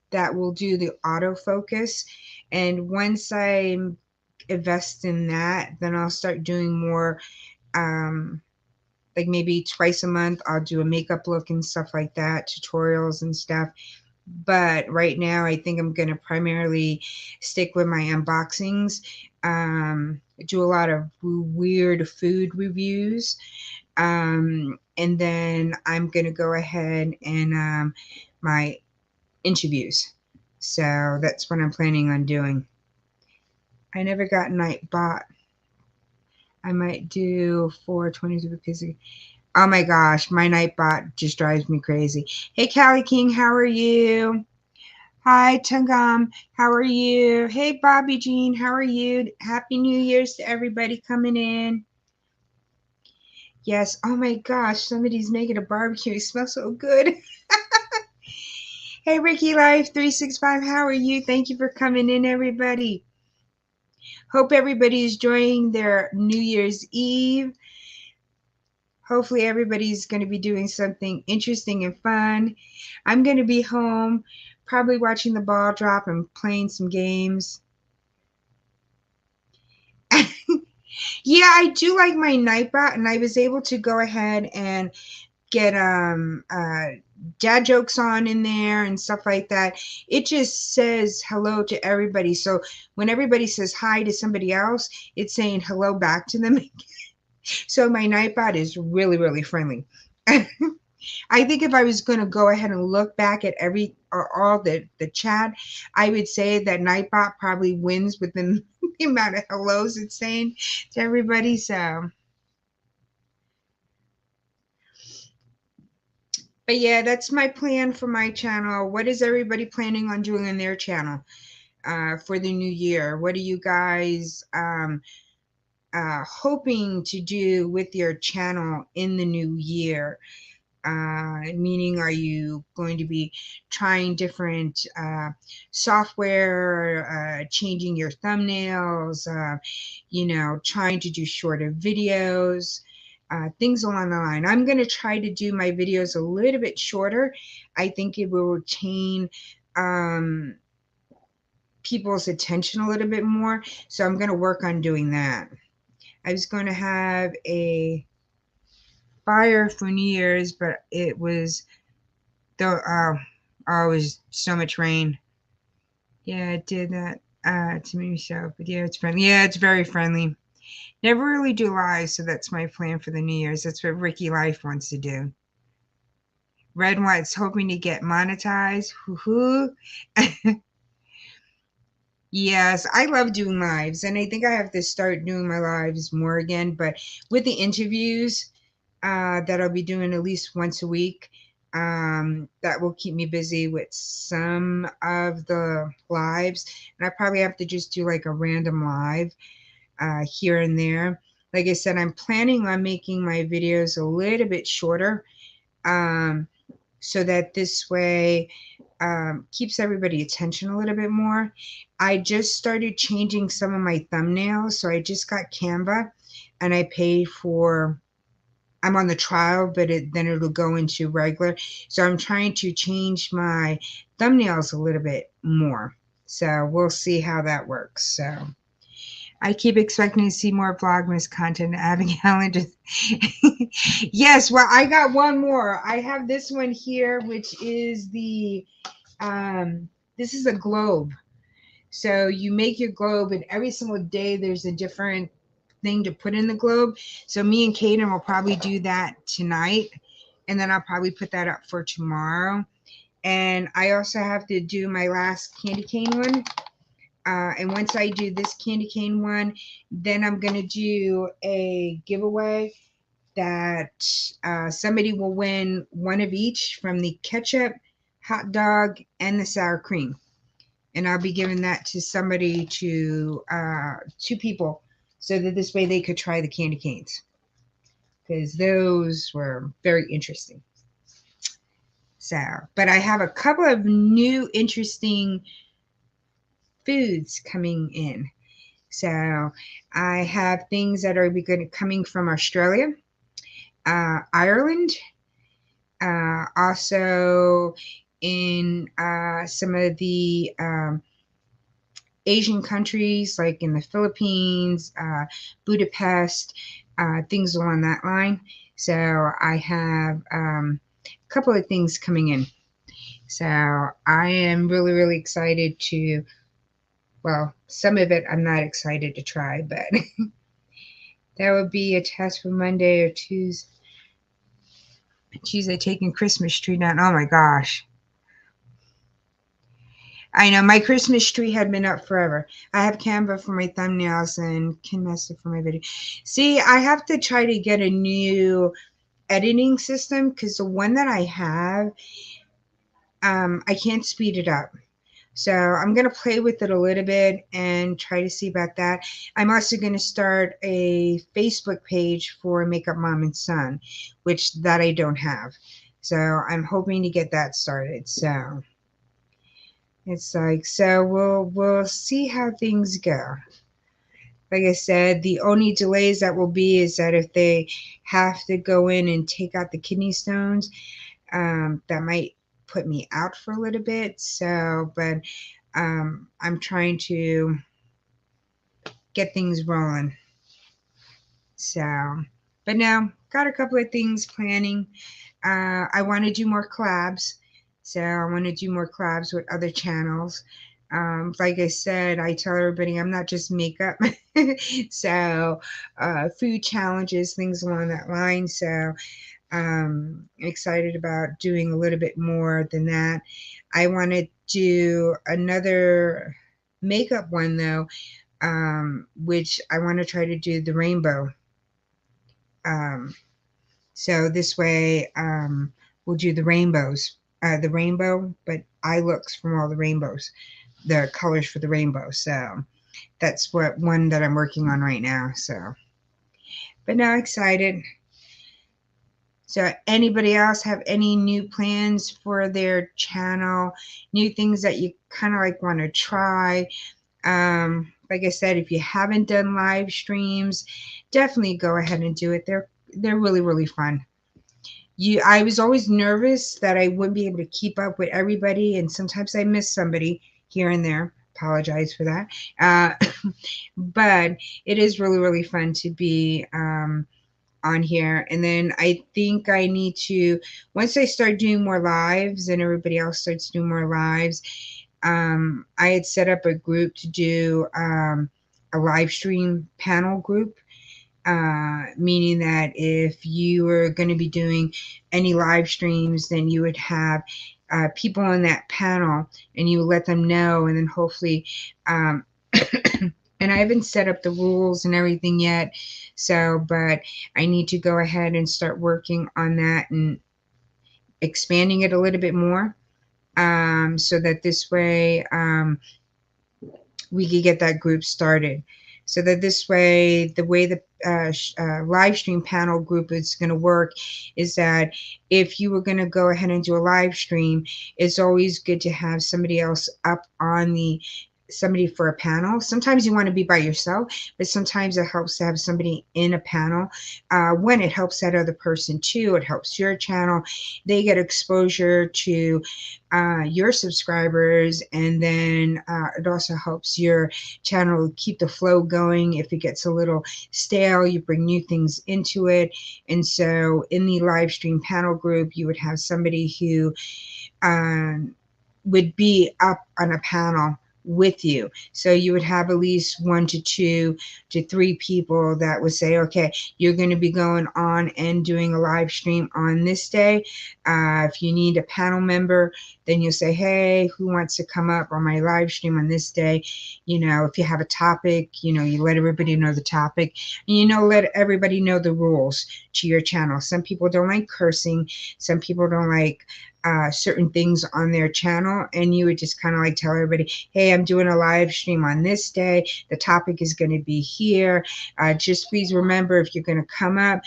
that will do the autofocus, and once I invest in that, then I'll start doing more like maybe twice a month I'll do a makeup look and stuff like that, tutorials and stuff. But right now I think I'm going to primarily stick with my unboxings, do a lot of weird food reviews, and then I'm going to go ahead and my interviews. So that's what I'm planning on doing. I never got Nightbot. I might do 422 because oh my gosh, my Nightbot just drives me crazy. Hey, Callie King, how are you? Hi, Tangam. How are you? Hey, Bobby Jean. How are you? Happy New Year's to everybody coming in. Yes. Oh my gosh, somebody's making a barbecue. It smells so good. Hey, Ricky Life 365. How are you? Thank you for coming in, everybody. Hope everybody's enjoying their New Year's Eve. Hopefully, everybody's going to be doing something interesting and fun. I'm going to be home, probably watching the ball drop and playing some games. Yeah, I do like my Nightbot, and I was able to go ahead and get dad jokes on in there and stuff like that. It just says hello to everybody. So when everybody says hi to somebody else, it's saying hello back to them. So my Nightbot is really, really friendly. I think if I was going to go ahead and look back at every or all the chat, I would say that Nightbot probably wins within the amount of hellos it's saying to everybody. So, but yeah, that's my plan for my channel. What is everybody planning on doing on their channel for the new year? What are you guys hoping to do with your channel in the new year? Meaning, are you going to be trying different software, changing your thumbnails, trying to do shorter videos, things along the line? I'm going to try to do my videos a little bit shorter. I think it will retain um, people's attention a little bit more. So I'm going to work on doing that. I was going to have a fire for New Year's, but it was though oh, it was so much rain. Yeah, it did that to me so. But yeah, it's friendly. Yeah, it's very friendly. Never really do live, so that's my plan for the New Year's. That's what Ricky Life wants to do. Red and White's hoping to get monetized. Hoo-hoo. Yes, I love doing lives, and I think I have to start doing my lives more again. But with the interviews that I'll be doing at least once a week, that will keep me busy with some of the lives. And I probably have to just do like a random live here and there. Like I said, I'm planning on making my videos a little bit shorter, um, so that this way keeps everybody attention a little bit more. I just started changing some of my thumbnails. So I just got Canva, and I paid for, I'm on the trial, but then it'll go into regular. So I'm trying to change my thumbnails a little bit more. So we'll see how that works. So I keep expecting to see more Vlogmas content. Abigail just yes. Well, I got one more. I have this one here, which is the this is a globe. So you make your globe, and every single day there's a different thing to put in the globe. So me and Kaden will probably do that tonight, and then I'll probably put that up for tomorrow. And I also have to do my last candy cane one. And once I do this candy cane one, then I'm going to do a giveaway that somebody will win one of each from the ketchup, hot dog, and the sour cream. And I'll be giving that to somebody, to two people, so that this way they could try the candy canes, because those were very interesting. So, but I have a couple of new interesting foods coming in. So I have things that are coming from Australia, Ireland, also in some of the Asian countries, like in the Philippines, Budapest, things along that line. So I have a couple of things coming in. So I am really, really excited to, well, some of it I'm not excited to try, but that would be a test for Monday or Tuesday. Tuesday, taking Christmas tree down. Oh my gosh. I know my Christmas tree had been up forever. I have Canva for my thumbnails and KineMaster for my video. See, I have to try to get a new editing system, because the one that I have, I can't speed it up. So I'm going to play with it a little bit and try to see about that. I'm also going to start a Facebook page for Makeup Mom and Son, which that I don't have. So I'm hoping to get that started. So it's like, so we'll see how things go. Like I said, the only delays that will be is that if they have to go in and take out the kidney stones, that might put me out for a little bit. So, but I'm trying to get things rolling. So, but now got a couple of things planning. I want to do more collabs. So I want to do more collabs with other channels. Like I said, I tell everybody I'm not just makeup. So food challenges, things along that line. So excited about doing a little bit more than that. I want to do another makeup one though, which I want to try to do the rainbow. Um, so this way, we'll do the rainbows, the rainbow, but eye looks from all the rainbows, the colors for the rainbow. So that's what one that I'm working on right now. So, but now excited. So anybody else have any new plans for their channel, new things that you kind of like want to try? Like I said, if you haven't done live streams, definitely go ahead and do it. They're really, really fun. I was always nervous that I wouldn't be able to keep up with everybody, and sometimes I miss somebody here and there. Apologize for that. But it is really, really fun to be on here. And then I think I need to, once I start doing more lives and everybody else starts doing more lives, I had set up a group to do a live stream panel group, meaning that if you were going to be doing any live streams, then you would have people on that panel and you would let them know, and then hopefully um, and I haven't set up the rules and everything yet. So, but I need to go ahead and start working on that and expanding it a little bit more, so that this way we could get that group started. So that this way, the way the live stream panel group is going to work is that if you were going to go ahead and do a live stream, it's always good to have somebody else up on the somebody for a panel. Sometimes you want to be by yourself, but sometimes it helps to have somebody in a panel. When it helps that other person too, it helps your channel. They get exposure to your subscribers, and then it also helps your channel keep the flow going. If it gets a little stale, you bring new things into it. And so in the live stream panel group, you would have somebody who would be up on a panel with you. So you would have at least 1 to 2 to 3 people that would say, okay, you're going to be going on and doing a live stream on this day. If you need a panel member, then you'll say, hey, who wants to come up on my live stream on this day? You know, if you have a topic, you know, you let everybody know the topic, and, you know, let everybody know the rules to your channel. Some people don't like cursing. Some people don't like certain things on their channel, and you would just kind of like tell everybody, hey, I'm doing a live stream on this day. The topic is going to be here. Just please remember, if you're going to come up,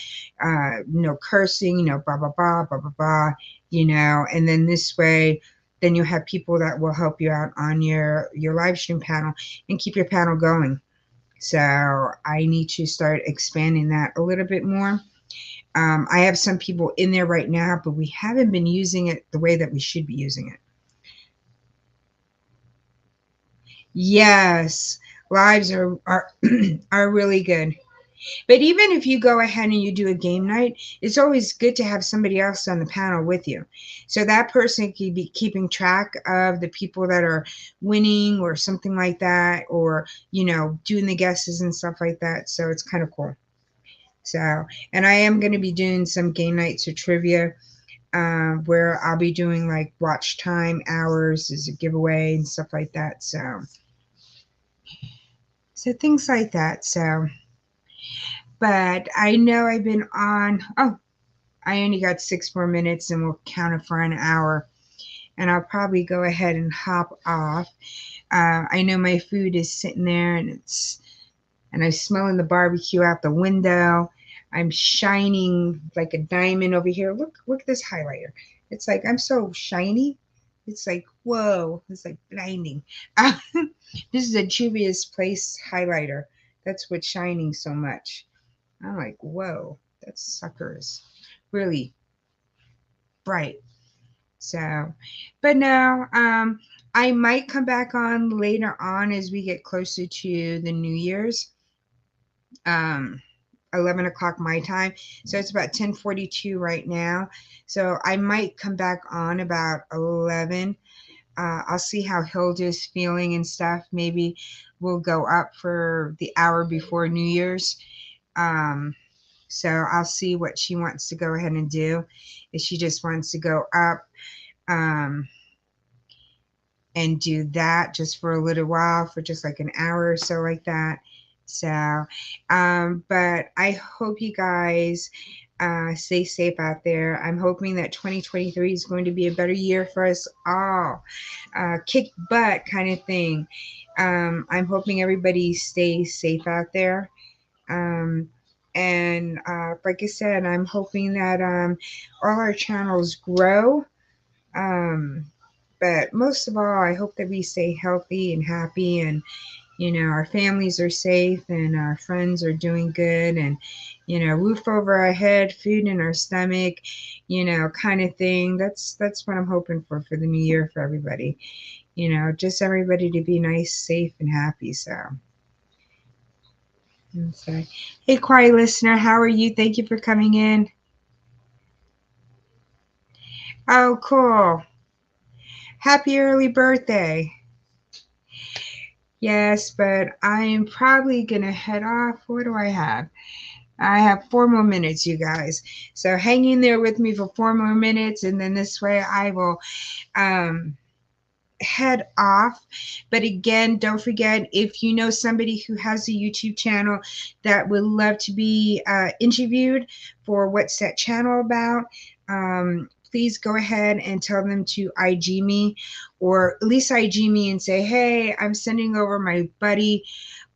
no cursing, you know, blah, blah, blah, blah, blah, blah, you know, and then this way, then you have people that will help you out on your live stream panel and keep your panel going. So I need to start expanding that a little bit more. I have some people in there right now, but we haven't been using it the way that we should be using it. Yes, lives are are really good. But even if you go ahead and you do a game night, it's always good to have somebody else on the panel with you. So that person can be keeping track of the people that are winning or something like that, or, you know, doing the guesses and stuff like that. So it's kind of cool. So, and I am going to be doing some game nights or trivia, where I'll be doing like watch time hours as a giveaway and stuff like that. So things like that. So, but I know I've been on, oh, I only got 6 more minutes and we'll count it for an hour. and I'll probably go ahead and hop off. I know my food is sitting there, and I'm smelling the barbecue out the window. I'm shining like a diamond over here. Look at this highlighter. It's like I'm so shiny. It's like, whoa, it's like blinding. This is a Juvia's Place highlighter. That's what's shining so much. I'm like, whoa, that sucker's really bright. So, but no, I might come back on later on as we get closer to the New Year's. Um, 11 o'clock my time, so it's about 10:42 right now, so I might come back on about 11. I'll see how Hilda's feeling and stuff. Maybe we'll go up for the hour before New Year's. um, so I'll see what she wants to go ahead and do, if she just wants to go up um, and do that just for a little while, for just like an hour or so, like that. So, but I hope you guys stay safe out there. I'm hoping that 2023 is going to be a better year for us all. Kick butt kind of thing. I'm hoping everybody stays safe out there. Um, and like I said, I'm hoping that all our channels grow. Um, but most of all, I hope that we stay healthy and happy, and our families are safe, and our friends are doing good, and roof over our head, food in our stomach, kind of thing. That's what I'm hoping for the new year for everybody. Just everybody to be nice, safe, and happy. So, hey, quiet listener, how are you? Thank you for coming in. Oh, cool. Happy early birthday. Yes, but I'm probably going to head off. What do I have? I have 4 more minutes, you guys. So hang in there with me for 4 more minutes, and then this way I will um, head off. But again, don't forget, if you know somebody who has a YouTube channel that would love to be interviewed for What's That Channel About, please go ahead and tell them to IG me, or at least IG me and say, hey, I'm sending over my buddy,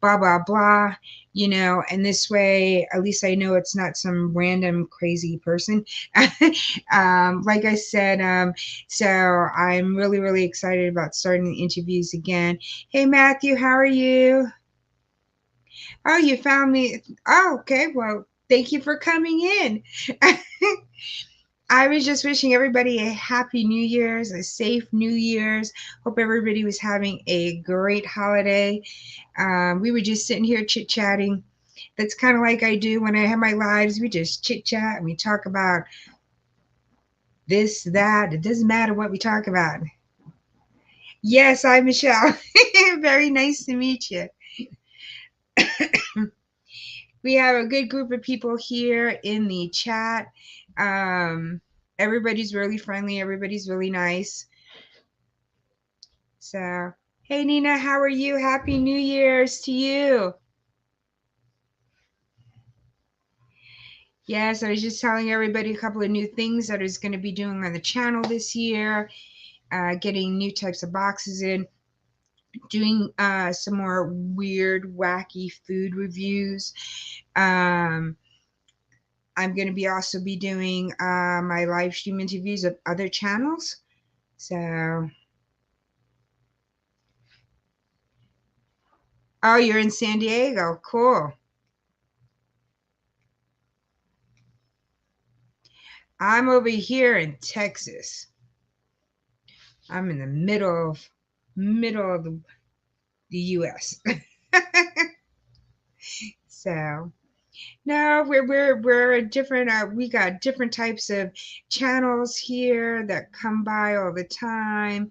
blah, blah, blah. And this way, at least I know it's not some random crazy person. Like I said, so I'm really, really excited about starting the interviews again. Hey, Matthew, how are you? Oh, you found me. Oh, okay. Well, thank you for coming in. I was just wishing everybody a happy New Year's, a safe New Year's. Hope everybody was having a great holiday. We were just sitting here chit chatting. That's kind of like I do when I have my lives. We just chit chat and we talk about this, that. It doesn't matter what we talk about. Yes, I'm Michelle. Very nice to meet you. We have a good group of people here in the chat. Um, Everybody's really friendly. Everybody's really nice. So, hey, Nina, how are you? Happy New Year's to you. Yes, I was just telling everybody a couple of new things that I was going to be doing on the channel this year, getting new types of boxes in, doing some more weird, wacky food reviews. I'm going to be also be doing my live stream interviews of other channels. So, oh, you're in San Diego. Cool. I'm over here in Texas. I'm in the middle of the US. So, no, we're a different. We got different types of channels here that come by all the time.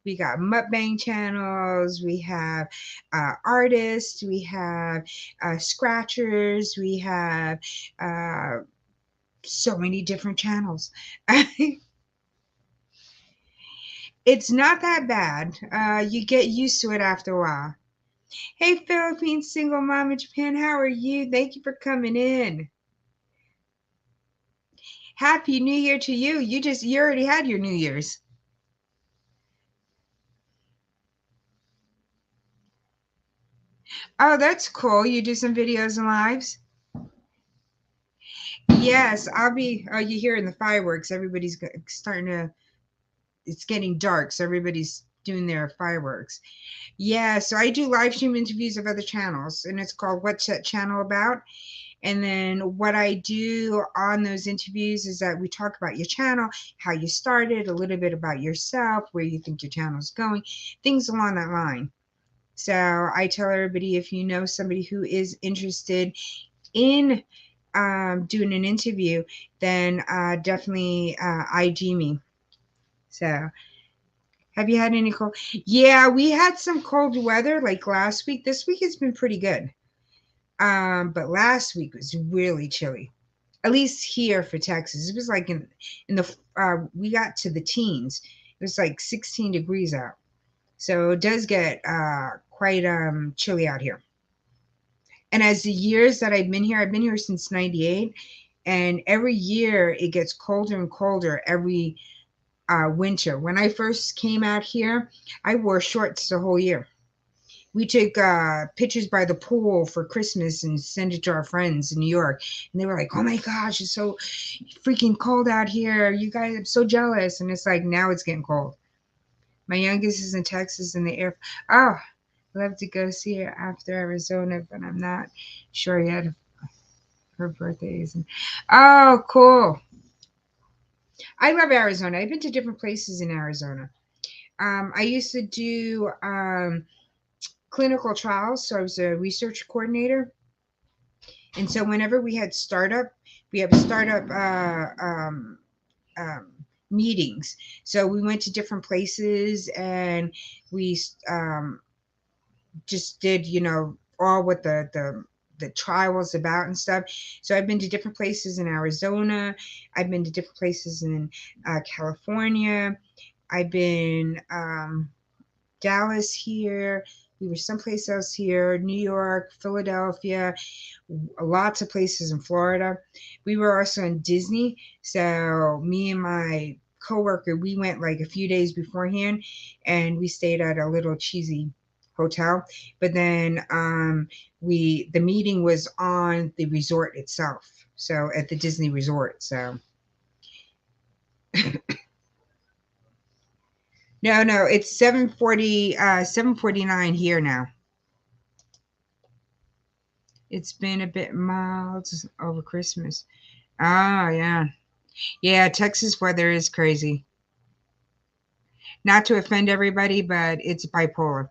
We got mukbang channels. We have artists. We have scratchers. We have so many different channels. It's not that bad. You get used to it after a while. Hey, Philippine single mom in Japan, how are you? Thank you for coming in. Happy New Year to you. You already had your New Year's. Oh, that's cool. You do some videos and lives? Yes, I'll be. Oh, you hearing the fireworks. Starting to, it's getting dark, so everybody's doing their fireworks. Yeah, so I do live stream interviews of other channels, and it's called What's That Channel About? And then what I do on those interviews is that we talk about your channel, how you started, a little bit about yourself, where you think your channel is going, things along that line. So I tell everybody, if you know somebody who is interested in doing an interview, then definitely IG me. So have you had any cold? Yeah, we had some cold weather like last week. This week has been pretty good. But last week was really chilly. At least here for Texas. It was like in the we got to the teens. It was like 16 degrees out. So it does get quite chilly out here. And as the years that I've been here since 98, and every year it gets colder and colder every winter. When I first came out here, I wore shorts the whole year. We took pictures by the pool for Christmas and sent it to our friends in New York. And they were like, oh my gosh, it's so freaking cold out here. You guys, I'm so jealous. And it's like, now it's getting cold. My youngest is in Texas in the air. Oh, I'd love to go see her after Arizona, but I'm not sure yet. Her birthday isn't. Oh, cool. I love Arizona. I've been to different places in Arizona. I used to do clinical trials, so I was a research coordinator. And so whenever we have startup um, meetings. So we went to different places and we just did, all what the trial was about and stuff. So I've been to different places in Arizona. I've been to different places in California. I've been Dallas here. We were someplace else here, New York, Philadelphia, lots of places in Florida. We were also in Disney. So me and my coworker, we went like a few days beforehand and we stayed at a little cheesy hotel. But then the meeting was on the resort itself. So at the Disney resort. So no, it's 7:49 here now. It's been a bit mild over Christmas. Oh, yeah. Yeah, Texas weather is crazy. Not to offend everybody, but it's bipolar.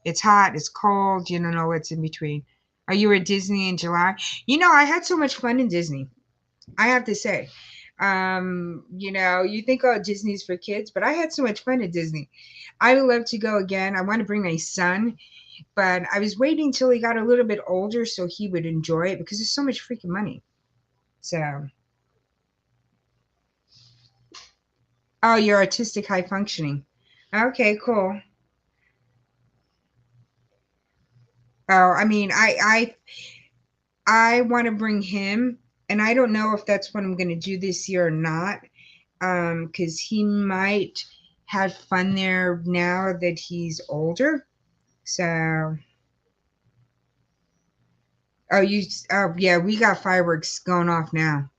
It's hot, it's cold, you don't know what's in between. Are you at Disney in July? I had so much fun in Disney. I have to say. You think, oh, Disney's for kids, but I had so much fun at Disney. I would love to go again. I want to bring my son, but I was waiting till he got a little bit older so he would enjoy it because there's so much freaking money. So, oh, you're artistic high functioning. Okay, cool. Oh, I mean, I want to bring him, and I don't know if that's what I'm going to do this year or not, because he might have fun there now that he's older. So, oh yeah, we got fireworks going off now.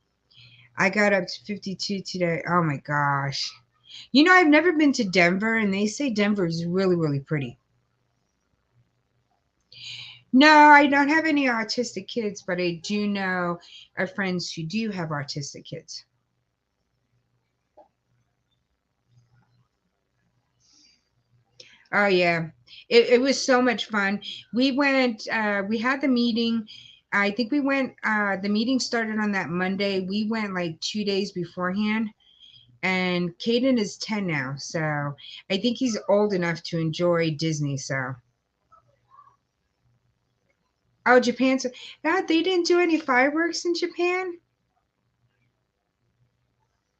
I got up to 52 today. Oh my gosh. I've never been to Denver, and they say Denver is really, really pretty. No, I don't have any autistic kids, but I do know of friends who do have autistic kids. Oh yeah, it was so much fun. We went. We had the meeting. I think we went. The meeting started on that Monday. We went like 2 days beforehand, and Caden is 10 now, so I think he's old enough to enjoy Disney. So, oh, Japan. So, no, they didn't do any fireworks in Japan.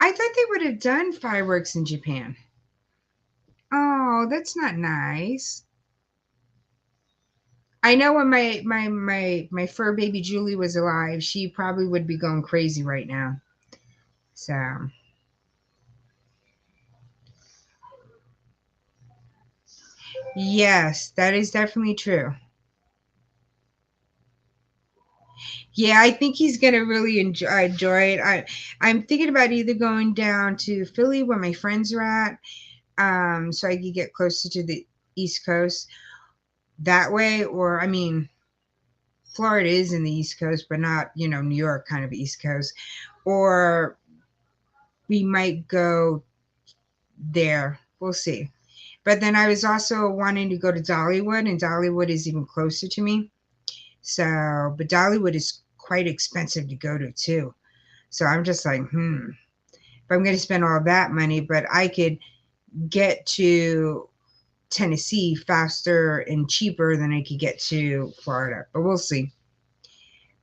I thought they would have done fireworks in Japan. Oh, that's not nice. I know when my fur baby Julie was alive, she probably would be going crazy right now. So, yes, that is definitely true. Yeah, I think he's gonna really enjoy it. I'm thinking about either going down to Philly where my friends are at, so I could get closer to the East Coast that way, or I mean, Florida is in the East Coast, but not, New York kind of East Coast. Or we might go there. We'll see. But then I was also wanting to go to Dollywood, and Dollywood is even closer to me. So, but Dollywood is quite expensive to go to too. So I'm just like, if I'm going to spend all that money, but I could get to Tennessee faster and cheaper than I could get to Florida. But we'll see.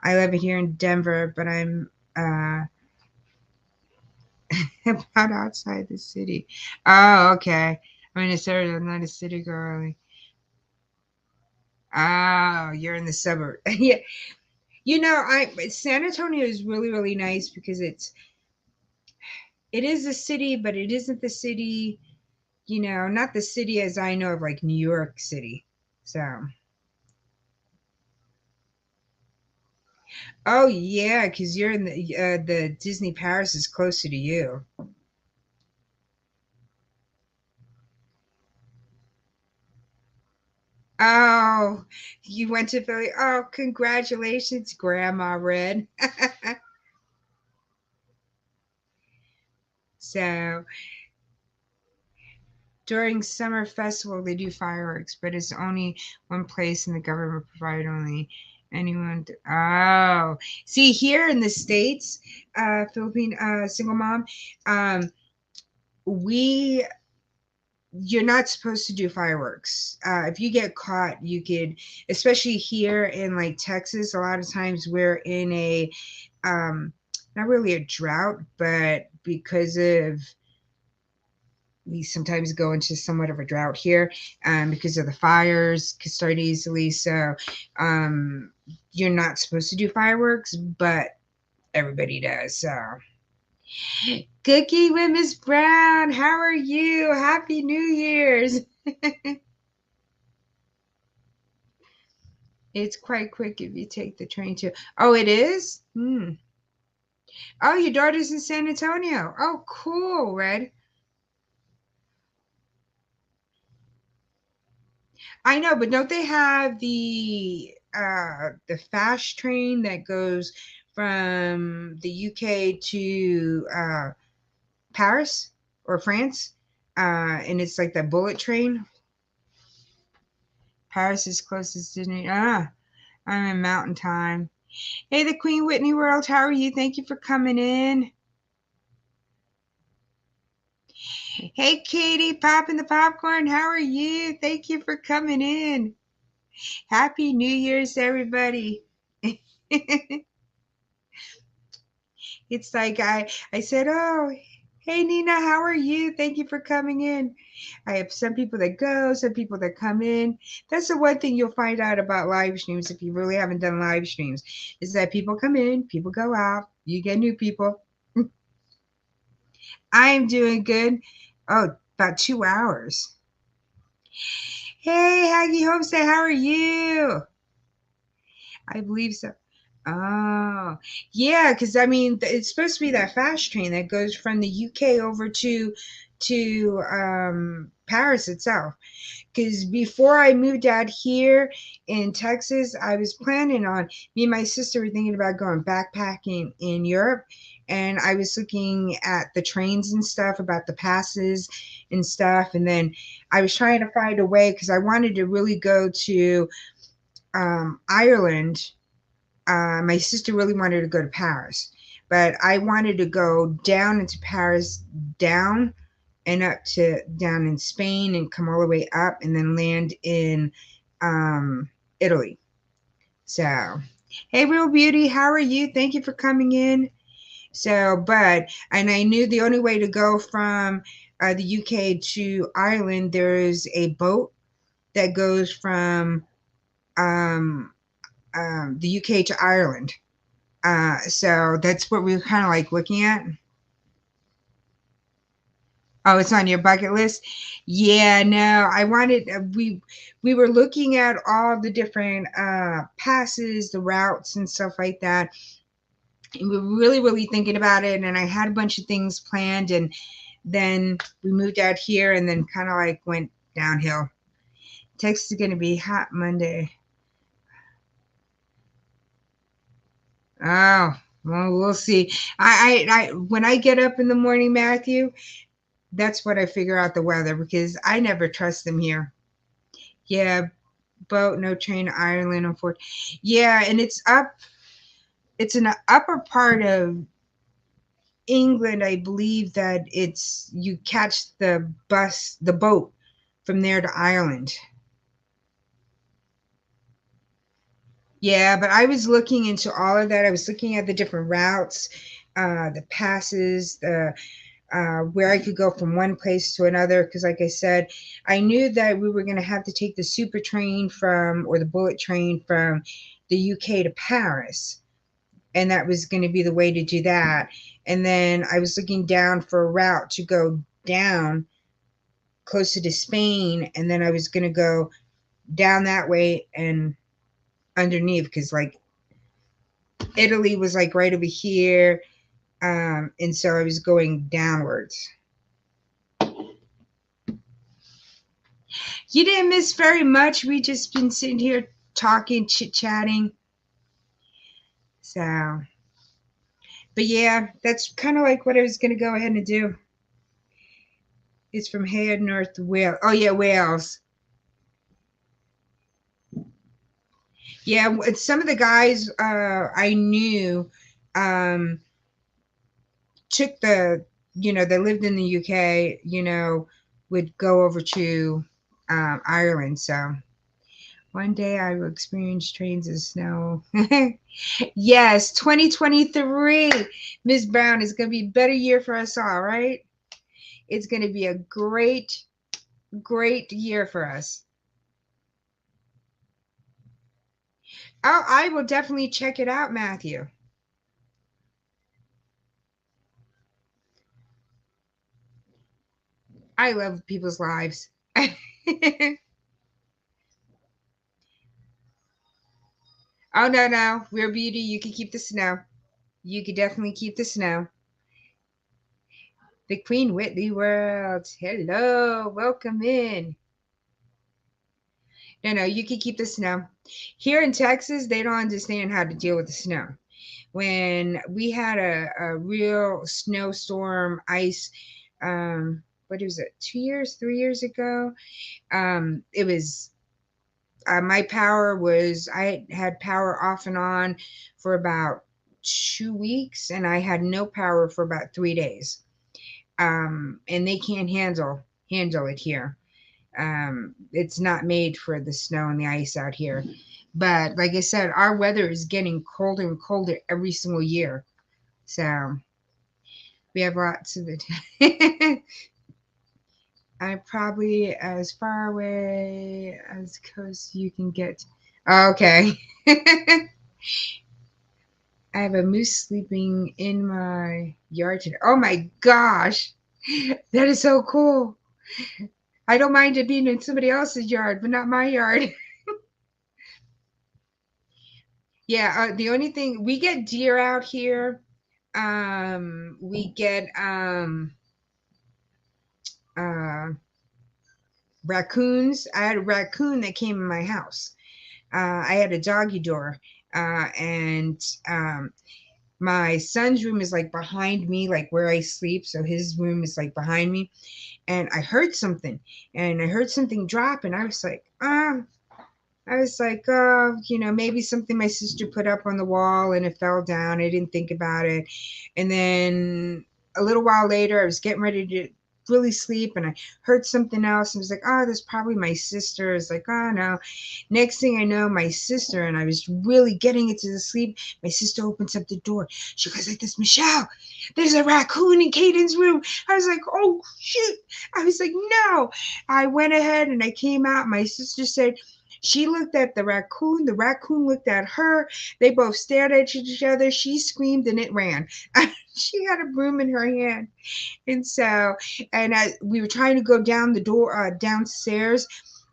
I live here in Denver, but I'm about outside the city. Oh, okay. I'm in a city. I'm not a city girl. Oh, you're in the suburb. Yeah. I San Antonio is really, really nice because it is a city, but it isn't the city, not the city as I know of like New York City. So, oh yeah, because you're in the Disney Paris is closer to you. Oh, you went to Philly. Oh, congratulations, Grandma Red. So during summer festival, they do fireworks, but it's only one place, and the government provide only anyone. Oh, see here in the states, Philippine single mom, um, we you're not supposed to do fireworks. If you get caught, you could, especially here in like Texas. A lot of times we're in a um, not really a drought, but because of we sometimes go into somewhat of a drought here because of the fires can start easily. So um, you're not supposed to do fireworks, but everybody does. So Cookie with Miss Brown, how are you? Happy New Year's. It's quite quick if you take the train too. Oh, it is? Hmm. Oh, your daughter's in San Antonio. Oh, cool, Red. I know, but don't they have the fast train that goes from the UK to Paris or France? And it's like the bullet train. Paris is closest to Disney. I'm in Mountain Time. Hey, the Queen Whitney World. How are you? Thank you for coming in. Hey, Katie, popping the popcorn. How are you? Thank you for coming in. Happy New Year's, everybody. It's like I said, oh, hey Nina, how are you? Thank you for coming in. I have some people that go, some people that come in. That's the one thing you'll find out about live streams if you really haven't done live streams, is that people come in, people go out, you get new people. I am doing good. Oh, about 2 hours. Hey, Haggy Homestead, how are you? I believe so. Oh, yeah, because I mean, it's supposed to be that fast train that goes from the UK over to Paris itself. Because before I moved out here in Texas, I was planning on me and my sister were thinking about going backpacking in Europe, and I was looking at the trains and stuff about the passes and stuff, and then I was trying to find a way because I wanted to really go to Ireland. My sister really wanted to go to Paris, but I wanted to go down into Paris, down and up to down in Spain and come all the way up and then land in Italy. So, hey, Real Beauty, how are you? Thank you for coming in. So, and I knew the only way to go from the UK to Ireland, there's a boat that goes from um, the UK to Ireland. So that's what we were kind of like looking at. Oh, it's on your bucket list. Yeah, no, I wanted. We were looking at all the different passes, the routes, and stuff like that. And we were really, really thinking about it. And I had a bunch of things planned, and then we moved out here, and then kind of like went downhill. Texas is going to be hot Monday. Oh, well, we'll see. When I get up in the morning, Matthew, that's what I figure out the weather because I never trust them here. Yeah, boat, no train to Ireland, unfortunately. Yeah, and it's up. It's in the upper part of England, I believe that it's you catch the boat from there to Ireland. Yeah, but I was looking into all of that. I was looking at the different routes, the passes, the where I could go from one place to another. Because, like I said, I knew that we were going to have to take the super train or the bullet train from the UK to Paris. And that was going to be the way to do that. And then I was looking down for a route to go down closer to Spain. And then I was going to go down that way and underneath because, like, Italy was like right over here. And so I was going downwards. You didn't miss very much. We just been sitting here talking, chit chatting. So, but yeah, that's kind of like what I was going to go ahead and do. It's from Head North Wales. Oh yeah, Wales. Yeah, some of the guys I knew um, took they lived in the UK. Would go over to Ireland. So one day I will experience trains of snow. Yes, 2023, Miss Brown, is going to be a better year for us all, right? It's going to be a great, great year for us. Oh, I will definitely check it out, Matthew. I love people's lives. Oh, no, no. We're beauty. You can keep the snow. You could definitely keep the snow. The Queen Whitley World. Hello. Welcome in. No, no, you can keep the snow. Here in Texas, they don't understand how to deal with the snow. When we had a real snowstorm, ice, what was it, 2 years, 3 years ago? It was my power was I had power off and on for about 2 weeks, and I had no power for about 3 days. And they can't handle it here. It's not made for the snow and the ice out here. But like I said, our weather is getting colder and colder every single year. So we have lots of it. I'm probably as far away as close you can get. Okay. I have a moose sleeping in my yard today. Oh my gosh. That is so cool. I don't mind it being in somebody else's yard, but not my yard. Yeah, the only thing we get deer out here. We get uh raccoons. I had a raccoon that came in my house. I had a doggy door, and my son's room is like behind me, like where I sleep. So his room is like behind me, and I heard something, drop, and I was like, oh, maybe something my sister put up on the wall and it fell down. I didn't think about it. And then a little while later, I was getting ready to really sleep and I heard something else and was like, oh, that's probably my sister. It's like, oh, no. Next thing I know, my sister, and I was really getting into the sleep. My sister opens up the door. She goes like this, Michelle, there's a raccoon in Caden's room. I was like, oh, shoot. I was like, no. I went ahead and I came out. My sister said, She looked at the raccoon looked at her. They both stared at each other. She screamed and it ran. She had a broom in her hand. And so, we were trying to go down the door, downstairs,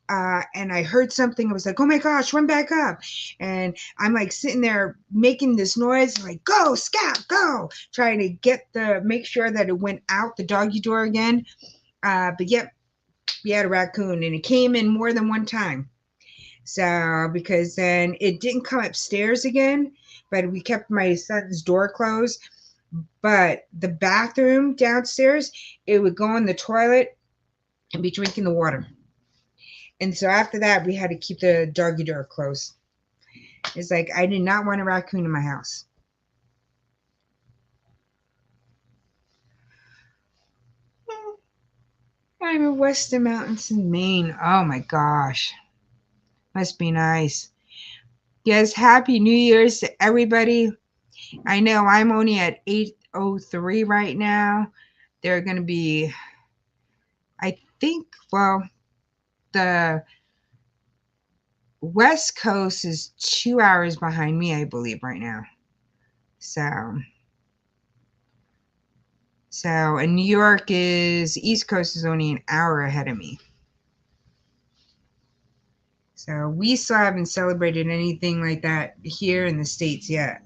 and I heard something. I was like, oh my gosh, run back up. And I'm like sitting there making this noise, like, go, Scout, go, trying to make sure that it went out the doggy door again. But yep, we had a raccoon and it came in more than one time. So, because then it didn't come upstairs again, but we kept my son's door closed. But the bathroom downstairs, it would go in the toilet and be drinking the water. And so after that, we had to keep the doggy door closed. It's like I did not want a raccoon in my house. I'm in Western Mountains in Maine. Oh my gosh. Must be nice. Yes, Happy New Year's to everybody. I know I'm only at 8:03 right now. They're going to be, I think, well, the West Coast is 2 hours behind me, I believe, right now. So, and New York East Coast is only an hour ahead of me. So we still haven't celebrated anything like that here in the States yet.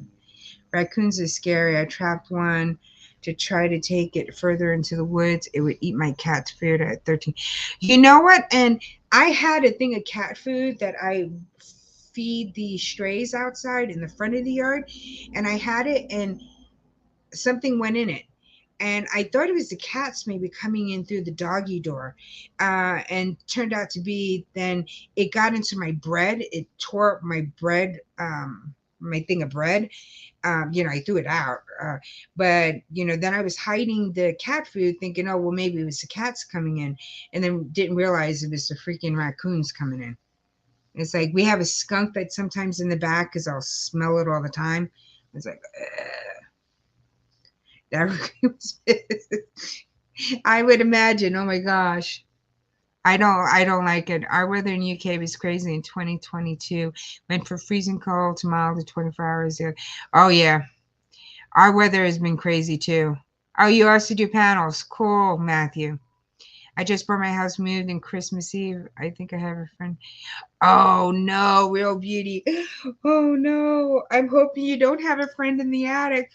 Raccoons are scary. I trapped one to try to take it further into the woods. It would eat my cat's food at 13. You know what? And I had a thing of cat food that I feed the strays outside in the front of the yard. And I had it and something went in it. And I thought it was the cats maybe coming in through the doggy door. And turned out to be then it got into my bread. It tore up my bread, my thing of bread. I threw it out. But, then I was hiding the cat food thinking, oh, well, maybe it was the cats coming in. And then didn't realize it was the freaking raccoons coming in. It's like we have a skunk that's sometimes in the back because I'll smell it all the time. It's like, that was I would imagine. Oh my gosh. I don't like it. Our weather in UK was crazy in 2022. Went from freezing cold to mild to 24 hours. Oh yeah. Our weather has been crazy too. Oh, you also do panels. Cool, Matthew. I just bought my house moved in Christmas Eve. I think I have a friend. Oh no, real beauty. Oh no. I'm hoping you don't have a friend in the attic.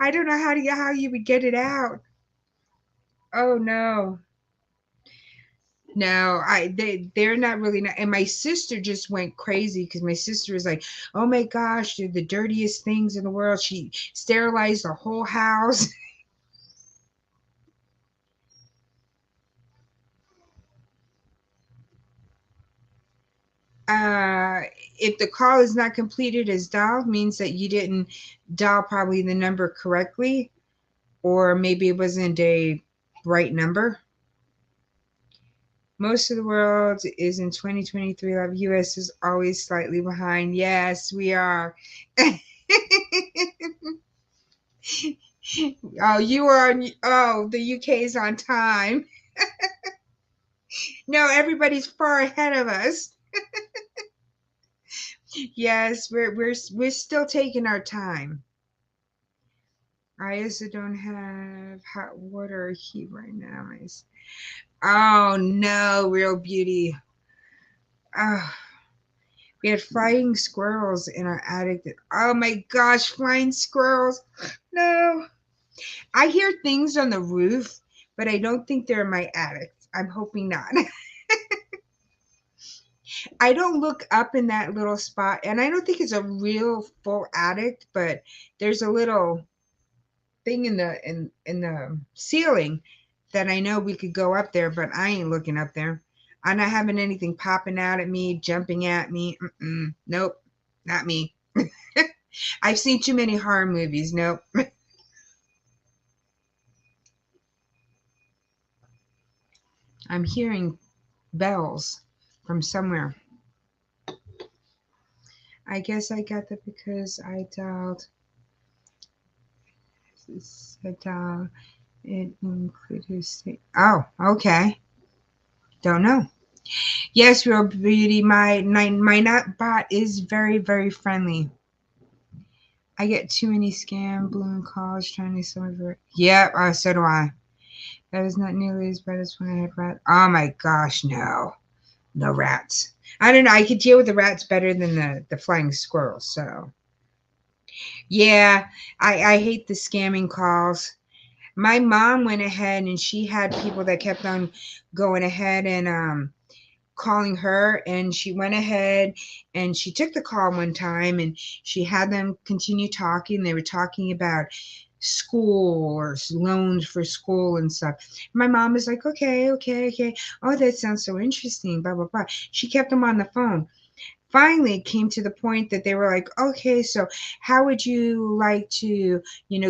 I don't know how you would get it out. Oh no. No, they're not really not. And my sister just went crazy because my sister was like, "Oh my gosh, they're the dirtiest things in the world." She sterilized the whole house. uh if the call is not completed as dialed, means that you didn't dial probably the number correctly, or maybe it wasn't a right number. Most of the world is in 2023. The US is always slightly behind. Yes, we are. Oh, you are on. Oh, the UK is on time. No, everybody's far ahead of us. Yes, we're still taking our time. I also don't have hot water or heat right now. Oh no, real beauty. Oh, we had flying squirrels in our attic. Oh my gosh, flying squirrels. No. I hear things on the roof, but I don't think they're in my attic. I'm hoping not. I don't look up in that little spot, and I don't think it's a real full attic, but there's a little thing in the ceiling that I know we could go up there, but I ain't looking up there. I'm not having anything popping out at me, jumping at me. Nope, not me. I've seen too many horror movies. Nope. I'm hearing bells from somewhere. I guess I got that because I dialed. It included state. Oh, okay. Don't know. Yes, Real Beauty, my not bot is very, very friendly. I get too many scam balloon calls trying to sell me. Yep, so do I. That is not nearly as bad as when I had rats. Oh my gosh, no. No rats. I don't know. I could deal with the rats better than the flying squirrels. So, yeah, I hate the scamming calls. My mom went ahead and she had people that kept on going ahead and calling her, and she went ahead and she took the call one time and she had them continue talking. They were talking about school or loans for school and stuff. My mom was like, okay. Oh, that sounds so interesting, blah blah blah. She kept them on the phone. Finally it came to the point that they were like, okay, so how would you like to,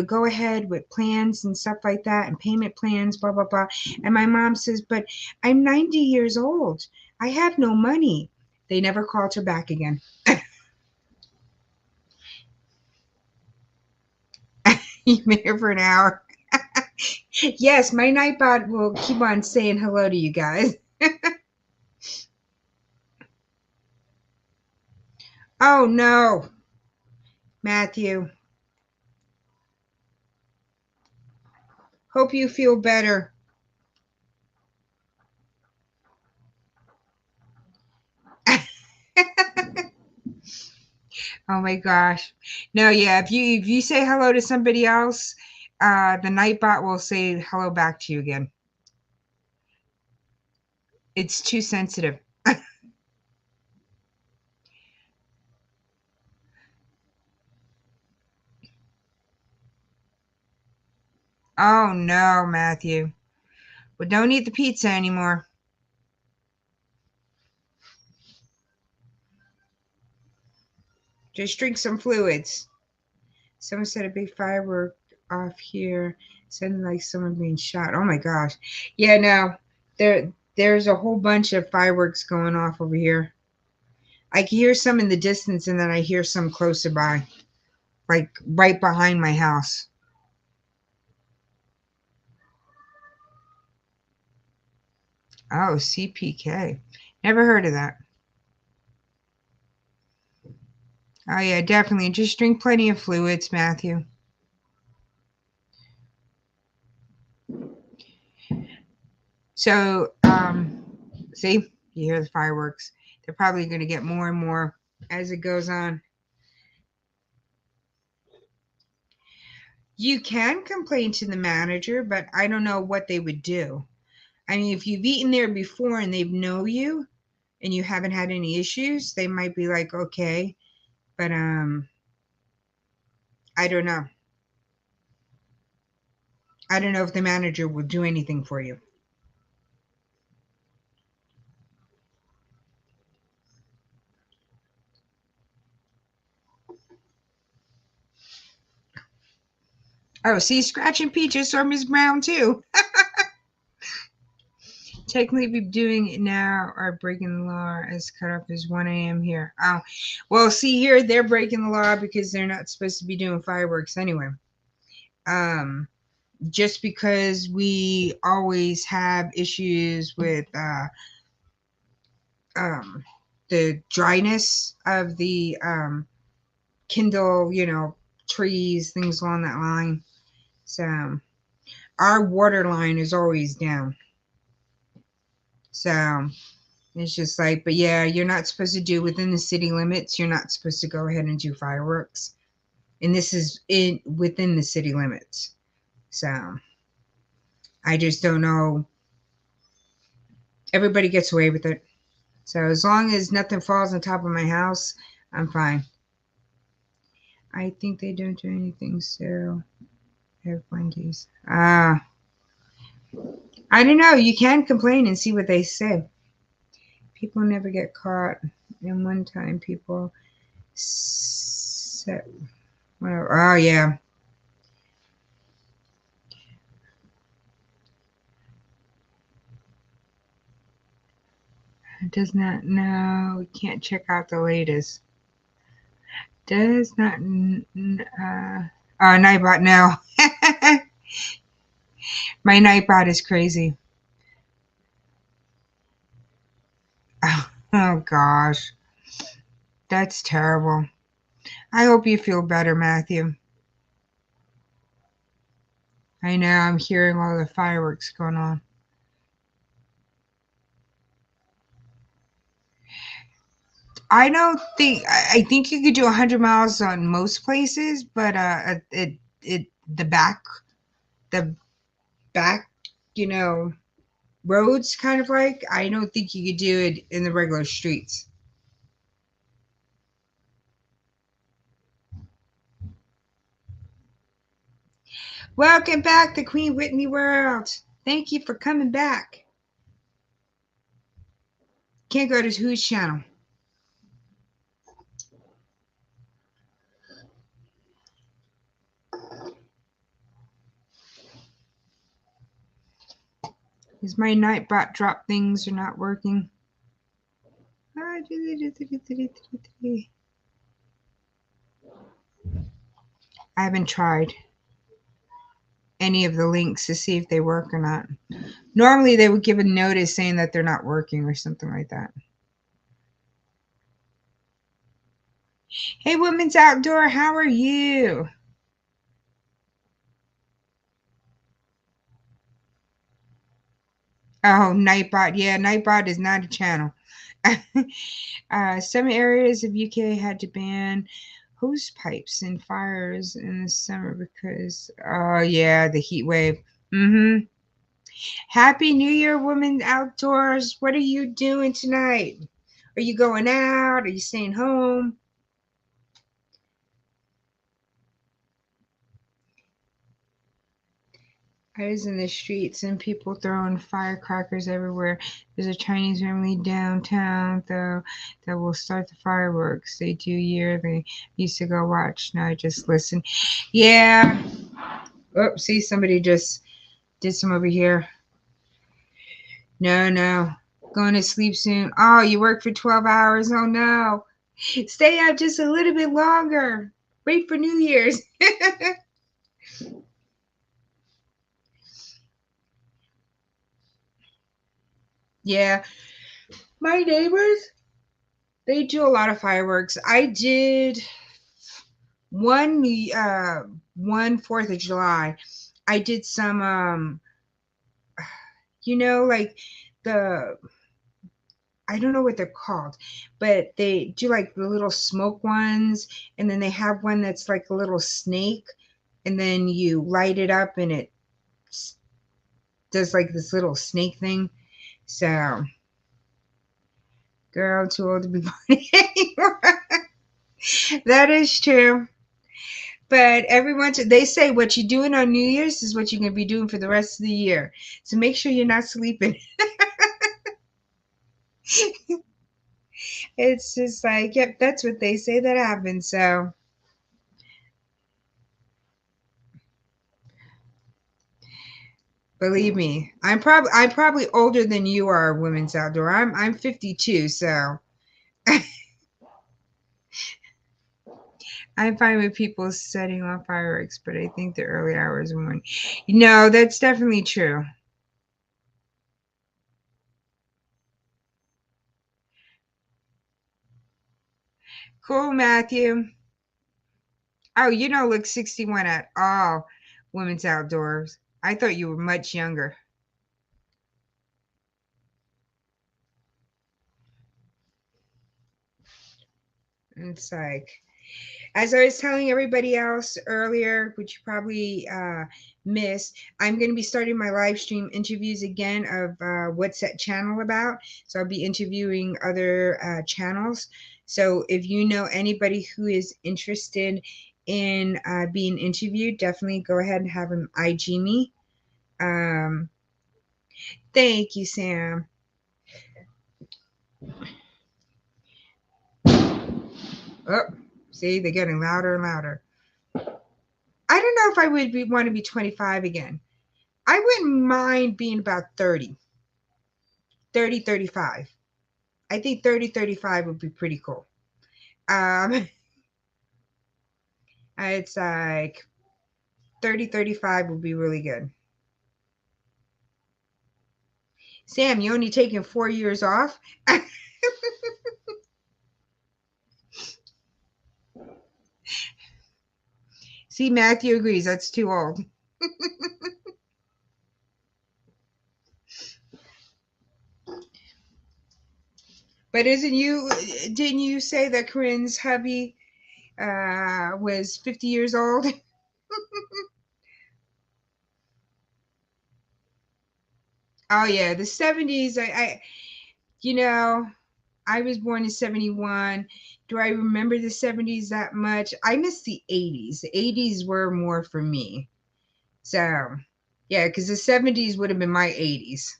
go ahead with plans and stuff like that and payment plans, blah blah blah. And my mom says, but I'm 90 years old, I have no money. They never called her back again. You've been here for an hour. Yes, my nightbot will keep on saying hello to you guys. Oh no, Matthew, hope you feel better. Oh my gosh. No, yeah, if you say hello to somebody else, the Nightbot will say hello back to you again. It's too sensitive. Oh no, Matthew. Well, don't eat the pizza anymore. Just drink some fluids. Someone said a big firework off here, sounding like someone being shot. Oh my gosh. Yeah, no. There's a whole bunch of fireworks going off over here. I can hear some in the distance and then I hear some closer by, like right behind my house. Oh, CPK. Never heard of that. Oh, yeah, definitely. Just drink plenty of fluids, Matthew. So, see, you hear the fireworks. They're probably going to get more and more as it goes on. You can complain to the manager, but I don't know what they would do. I mean, if you've eaten there before and they know you and you haven't had any issues, they might be like, okay, but I don't know. I don't know if the manager will do anything for you. Oh, see, Scratching Peaches or Miss Brown too. Technically, be doing it now or breaking the law as cut off is 1 a.m. here. Oh, well, see here, they're breaking the law because they're not supposed to be doing fireworks anyway. Um, just because we always have issues with um, the dryness of the Kindle, trees, things along that line. So our water line is always down. So it's just like, but yeah, you're not supposed to do within the city limits. You're not supposed to go ahead and do fireworks. And this is within the city limits. So I just don't know. Everybody gets away with it. So as long as nothing falls on top of my house, I'm fine. I think they don't do anything, so have Wendy's. I don't know. You can complain and see what they say. People never get caught. And one time people said, well, oh yeah. Does not know. We can't check out the latest. Does not. Nightbot. No. My Nightbot is crazy. Oh gosh, that's terrible. I hope you feel better, Matthew. I know I'm hearing all the fireworks going on. I don't think I think you could do 100 miles on most places, but it the back, you know, roads kind of like I don't think you could do it in the regular streets. Welcome back to Queen Whitney World. Thank you for coming back. Can't go to whose channel? Is my Nightbot drop things are not working? I haven't tried any of the links to see if they work or not. Normally they would give a notice saying that they're not working or something like that. Hey, Women's Outdoor, how are you? Oh, Nightbot. Yeah, Nightbot is not a channel. Some areas of UK had to ban hose pipes and fires in the summer because, oh yeah, the heat wave. Mm-hmm. Happy New Year, Women Outdoors. What are you doing tonight? Are you going out? Are you staying home? I was in the streets and people throwing firecrackers everywhere. There's a Chinese family downtown, though, that will start the fireworks. They do yearly. Used to go watch. Now I just listen. Yeah. Oh, see, somebody just did some over here. No, no. Going to sleep soon. Oh, you work for 12 hours. Oh, no. Stay out just a little bit longer. Wait for New Year's. Yeah. My neighbors, they do a lot of fireworks. I did one uh one 4th of July. I did some like the I don't know what they're called, but they do like the little smoke ones, and then they have one that's like a little snake, and then you light it up and it does like this little snake thing. So, girl, too old to be born anymore. That is true. But they say what you're doing on New Year's is what you're going to be doing for the rest of the year. So make sure you're not sleeping. It's just like, yep, that's what they say that happens. So believe me, I'm probably older than you are, Women's Outdoor. I'm 52, so I'm fine with people setting off fireworks, but I think the early hours of morning. No, that's definitely true. Cool, Matthew. Oh, you don't look 61 at all, Women's Outdoors. I thought you were much younger. It's like, as I was telling everybody else earlier, which you probably missed, I'm going to be starting my live stream interviews again of what's that channel about. So I'll be interviewing other channels. So if you know anybody who is interested in being interviewed, definitely go ahead and have them IG me. Um, Thank you, Sam. Oh, see, they're getting louder and louder. I don't know if I would want to be 25 again. I wouldn't mind being about 30, 30, 35. I think 30, 35 would be pretty cool. Um, it's like 30, 35 would be really good. Sam, you only taking 4 years off? See, Matthew agrees. That's too old. But didn't you say that Corinne's hubby was 50 years old? Oh yeah, the 70s. You know, I was born in 71. Do I remember the 70s that much? I miss the 80s. The 80s were more for me. So, yeah, because the 70s would have been my 80s.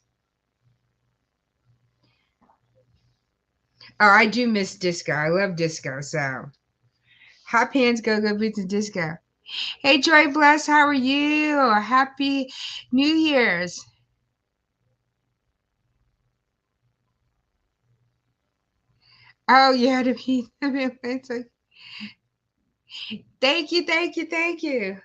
Oh, I do miss disco. I love disco. So, hot pants, go go boots, and disco. Hey, Joy Bless, how are you? Happy New Year's. Oh, yeah, to be. It's like, thank you, thank you, thank you.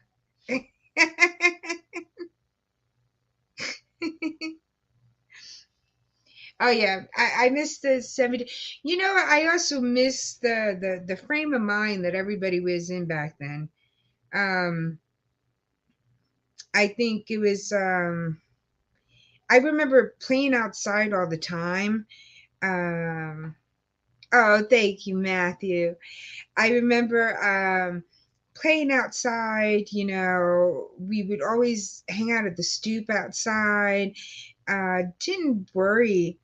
Oh yeah, I miss the 70. You know, I also miss the frame of mind that everybody was in back then. Um, I think it was. I remember playing outside all the time. Um, oh, thank you, Matthew. I remember playing outside. You know, we would always hang out at the stoop outside. Didn't worry,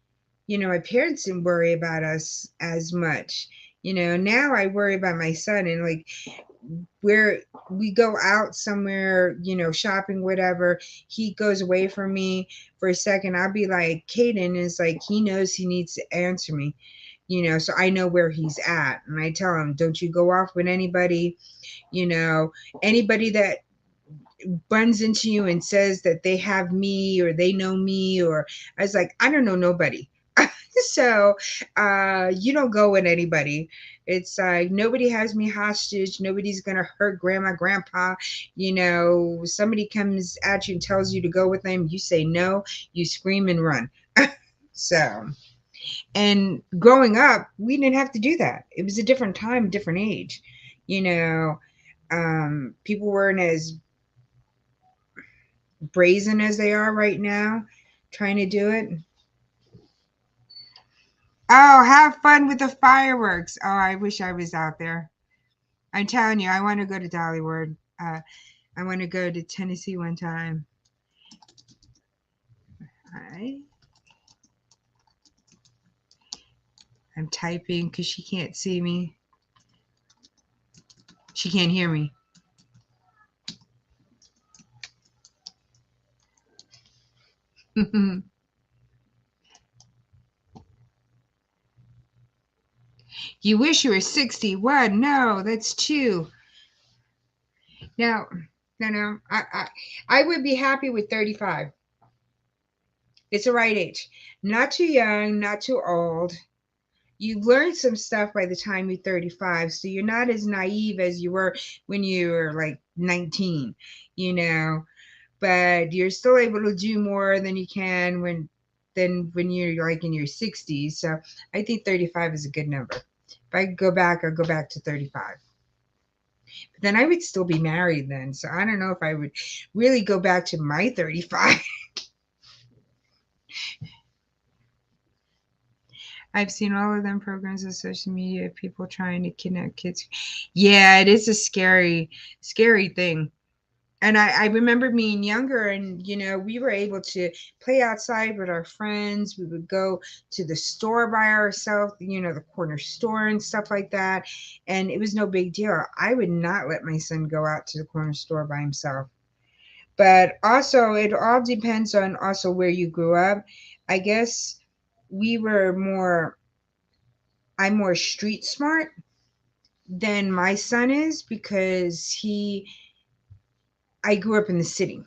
you know, my parents didn't worry about us as much. You know, now I worry about my son, and like where we go out somewhere, you know, shopping, whatever, he goes away from me for a second. I'll be like, Caden is like, he knows he needs to answer me, you know, so I know where he's at. And I tell him, don't you go off with anybody, you know, anybody that runs into you and says that they have me or they know me, or I was like, I don't know nobody. So you don't go with anybody. It's like nobody has me hostage. Nobody's gonna hurt grandma, grandpa. You know, somebody comes at you and tells you to go with them, you say no, you scream and run. So, and growing up, we didn't have to do that. It was a different time, different age. You know, people weren't as brazen as they are right now trying to do it. Oh, have fun with the fireworks. Oh, I wish I was out there. I'm telling you, I want to go to Dollywood. I want to go to Tennessee one time. All right. I'm typing because she can't see me. She can't hear me. You wish you were 61. No, that's two. No, no, no. I would be happy with 35. It's the right age. Not too young, not too old. You learn some stuff by the time you're 35, so you're not as naive as you were when you were like 19, you know, but you're still able to do more than you can when you're like in your 60s. So I think 35 is a good number. If I could go back, I'll go back to 35. But then I would still be married then, so I don't know if I would really go back to my 35. I've seen all of them programs on social media, people trying to kidnap kids. Yeah, it is a scary, scary thing. And I remember being younger, and you know, we were able to play outside with our friends. We would go to the store by ourselves, you know, the corner store and stuff like that. And it was no big deal. I would not let my son go out to the corner store by himself. But also, it all depends on also where you grew up. I guess we were more, I'm more street smart than my son is because I grew up in the city.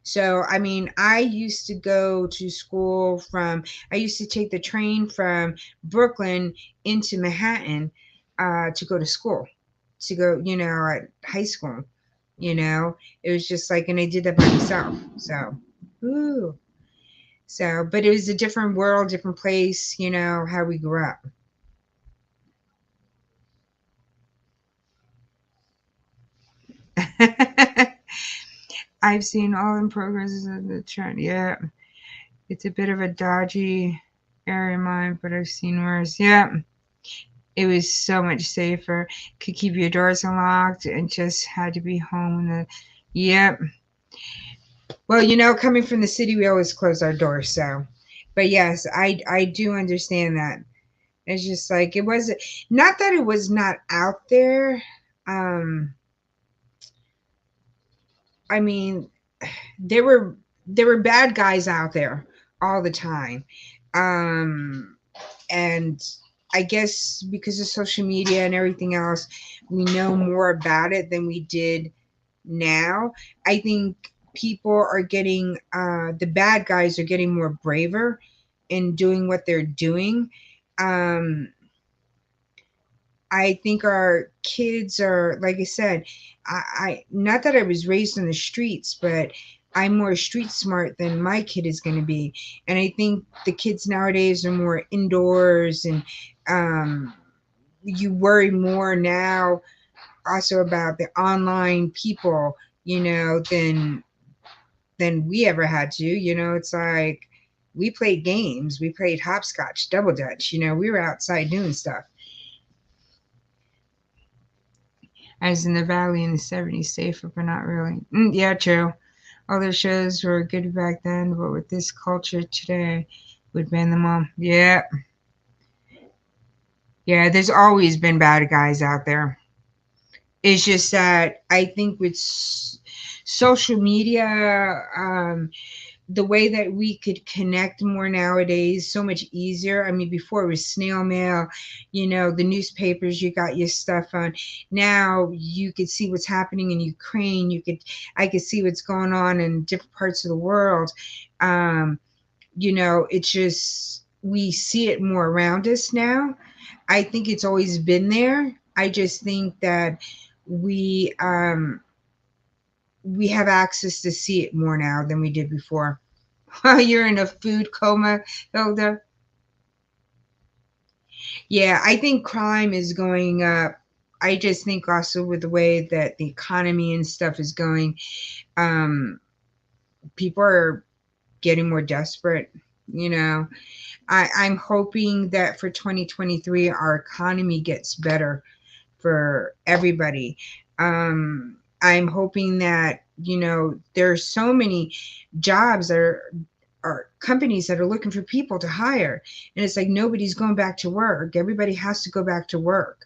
So, I mean, I used to go to school I used to take the train from Brooklyn into Manhattan to go to school, to go, you know, at high school. You know, it was just like, and I did that by myself. So, ooh. So, but it was a different world, different place, you know, how we grew up. I've seen all in progress of the trend. Yeah, it's a bit of a dodgy area of mine, but I've seen worse. Yeah, it was so much safer. Could keep your doors unlocked and just had to be home. Yep. Well, you know, coming from the city, we always close our doors. So, but yes, I do understand that. It's just like it was not that it was not out there. Um, I mean, there were bad guys out there all the time. Um, and I guess because of social media and everything else, we know more about it than we did now. I think people are getting the bad guys are getting more braver in doing what they're doing. Um, I think our kids are, like I said, I not that I was raised on the streets, but I'm more street smart than my kid is going to be. And I think the kids nowadays are more indoors, and um, you worry more now also about the online people, you know, than we ever had to. You know, it's like we played games, we played hopscotch, double dutch, you know, we were outside doing stuff. I was in the valley in the 70s, safer, but not really. Yeah, true. Other shows were good back then, but with this culture today, would ban them all. Yeah, yeah. There's always been bad guys out there. It's just that I think with social media, the way that we could connect more nowadays so much easier. I mean, before it was snail mail, you know, the newspapers, you got your stuff on. Now you could see what's happening in Ukraine. I could see what's going on in different parts of the world. um you know, it's just we see it more around us now. I think it's always been there. I just think that we um we have access to see it more now than we did before. You're in a food coma, Hilda. Yeah, I think crime is going up. I just think also with the way that the economy and stuff is going, um, people are getting more desperate. You know, I'm hoping that for 2023, our economy gets better for everybody. I'm hoping that, you know, there's so many jobs that are companies that are looking for people to hire, and it's like nobody's going back to work. Everybody has to go back to work.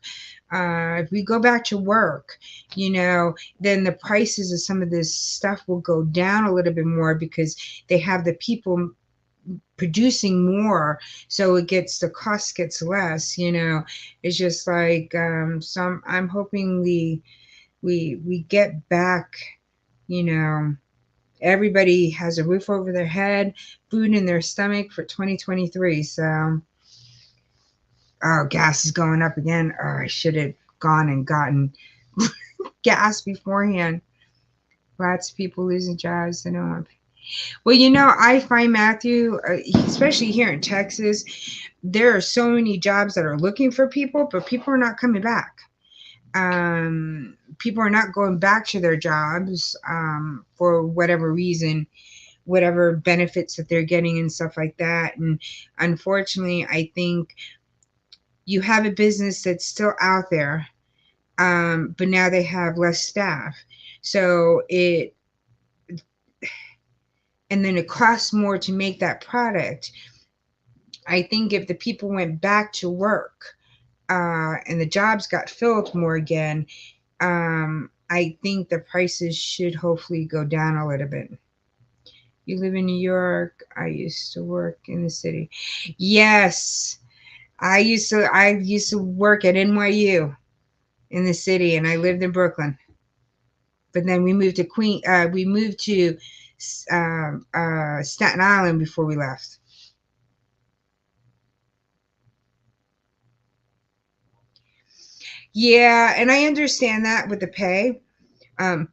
If we go back to work, you know, then the prices of some of this stuff will go down a little bit more because they have the people producing more, so it gets the cost gets less. You know, it's just like some. I'm hoping we get back. You know, everybody has a roof over their head, food in their stomach for 2023. So, oh, gas is going up again. Oh, I should have gone and gotten gas beforehand. Lots of people losing jobs. They don't want. Well, you know, I find Matthew, especially here in Texas, there are so many jobs that are looking for people, but people are not coming back. People are not going back to their jobs for whatever reason, whatever benefits that they're getting and stuff like that. And unfortunately, I think you have a business that's still out there, but now they have less staff. So and then it costs more to make that product. I think if the people went back to work and the jobs got filled more again, I think the prices should hopefully go down a little bit. You live in New York. I used to work in the city. Yes, I used to work at NYU in the city, and I lived in Brooklyn. But then we moved to Staten Island before we left. Yeah, and I understand that with the pay. Um,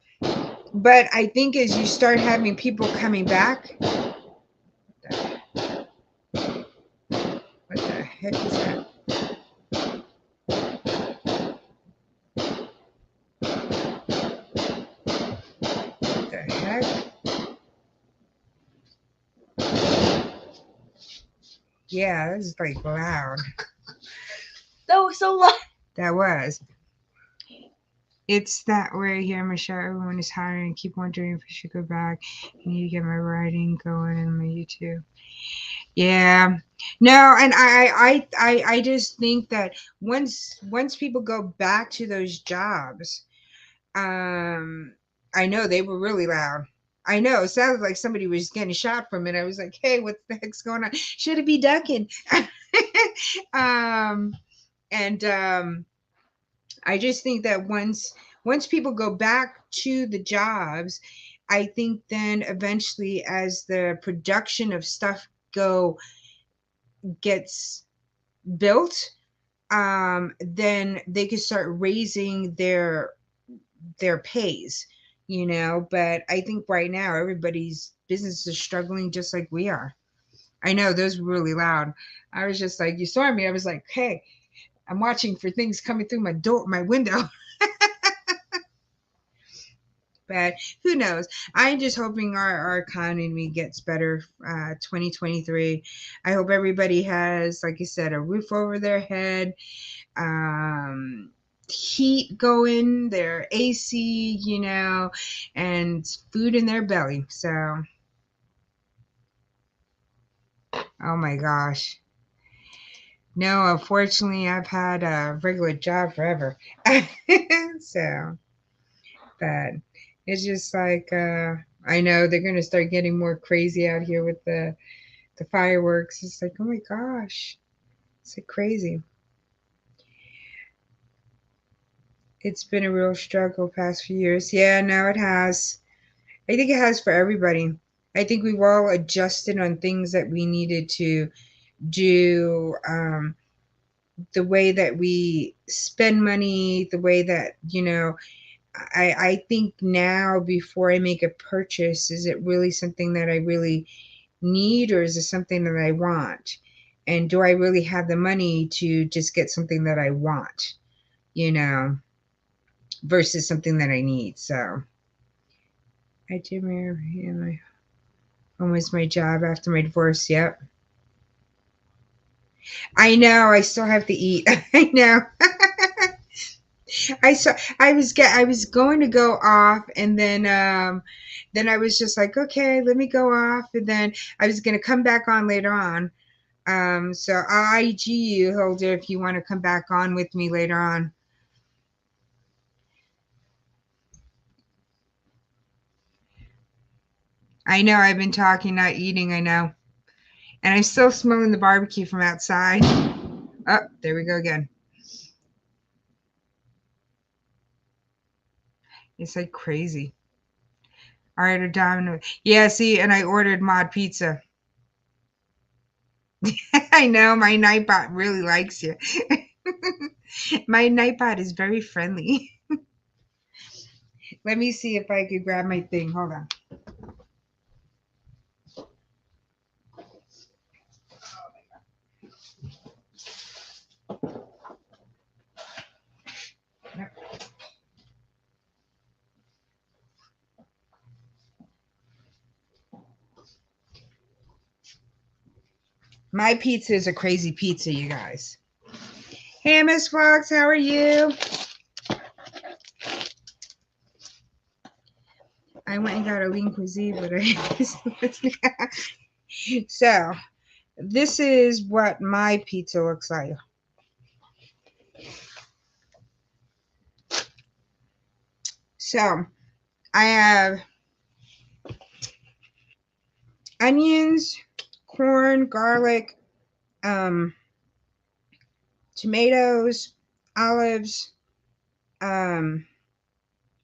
but I think as you start having people coming back, heck is that? What the heck? Yeah, this is like loud. That was so loud. That was. It's that way here, Michelle. Everyone is hiring. Keep wondering if I should go back. I need to get my writing going in my YouTube. Yeah. No, and I just think that once people go back to those jobs, I know they were really loud. I know it sounded like somebody was getting shot from it. I was like, hey, what the heck's going on? Should it be ducking? um and I just think that once people go back to the jobs, I think then eventually as the production of stuff go gets built, then they can start raising their pays, you know. But I think right now everybody's business is struggling just like we are. I know those were really loud. I was just like, you saw me. I was like, hey, I'm watching for things coming through my window. But who knows? I'm just hoping our economy gets better 2023. I hope everybody has, like I said, a roof over their head, heat going, their AC, you know, and food in their belly. So, oh my gosh. No, unfortunately, I've had a regular job forever. So, but it's just like, I know they're going to start getting more crazy out here with the fireworks. It's like, oh my gosh, it's like crazy. It's been a real struggle past few years. Yeah, no, it has. I think it has for everybody. I think we've all adjusted on things that we needed to do. The way that we spend money, the way that, you know, I think now before I make a purchase, is it really something that I really need, or is it something that I want? And do I really have the money to just get something that I want, you know, versus something that I need? So I did marry my home was my job after my divorce. Yep. I know. I still have to eat. I know. I was going to go off, and then I was just like, okay, let me go off, and then I was going to come back on later on. So I'll IG you, Holder, if you want to come back on with me later on. I know I've been talking, not eating. I know, and I'm still smelling the barbecue from outside. Oh, there we go again. It's like crazy. All right, a domino. Yeah, see, and I ordered mod pizza. I know my Nightbot really likes you. My Nightbot is very friendly. Let me see if I could grab my thing. Hold on. My pizza is a crazy pizza, you guys. Hey, Miss Fox, how are you? I went and got a lean cuisine, but I so this is what my pizza looks like. So I have onions, corn, garlic, um, tomatoes, olives, um,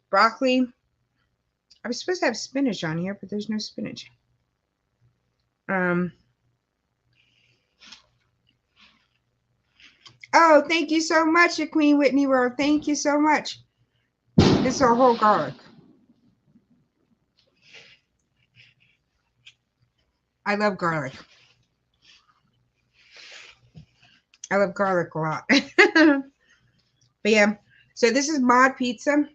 broccoli. I was supposed to have spinach on here, but there's no spinach. Um, oh, thank you so much, Queen Whitney World. Thank you so much. It's a whole garlic. I love garlic. I love garlic a lot. But yeah, so this is Mod Pizza.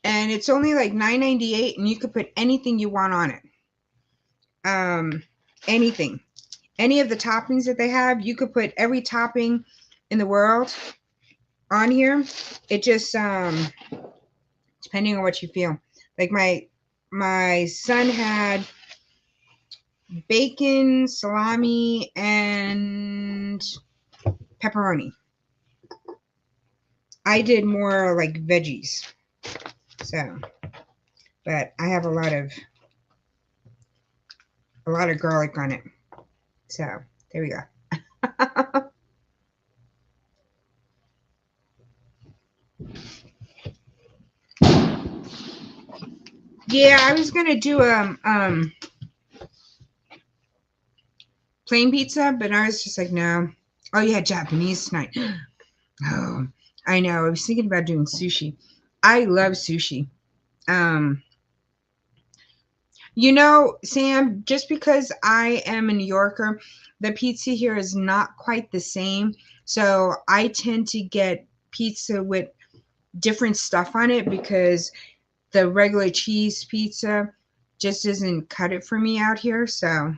And it's only like $9.98, and you could put anything you want on it. Anything. Any of the toppings that they have, you could put every topping in the world on here. It just depending on what you feel. Like my son had bacon, salami, and pepperoni. I did more like veggies. So, but I have a lot of garlic on it. So, there we go. Yeah, I was gonna do plain pizza, but I was just like, no. Oh, you had Japanese tonight. Oh, I know. I was thinking about doing sushi. I love sushi. You know, Sam, just because I am a New Yorker, the pizza here is not quite the same. So I tend to get pizza with different stuff on it because the regular cheese pizza just doesn't cut it for me out here. So,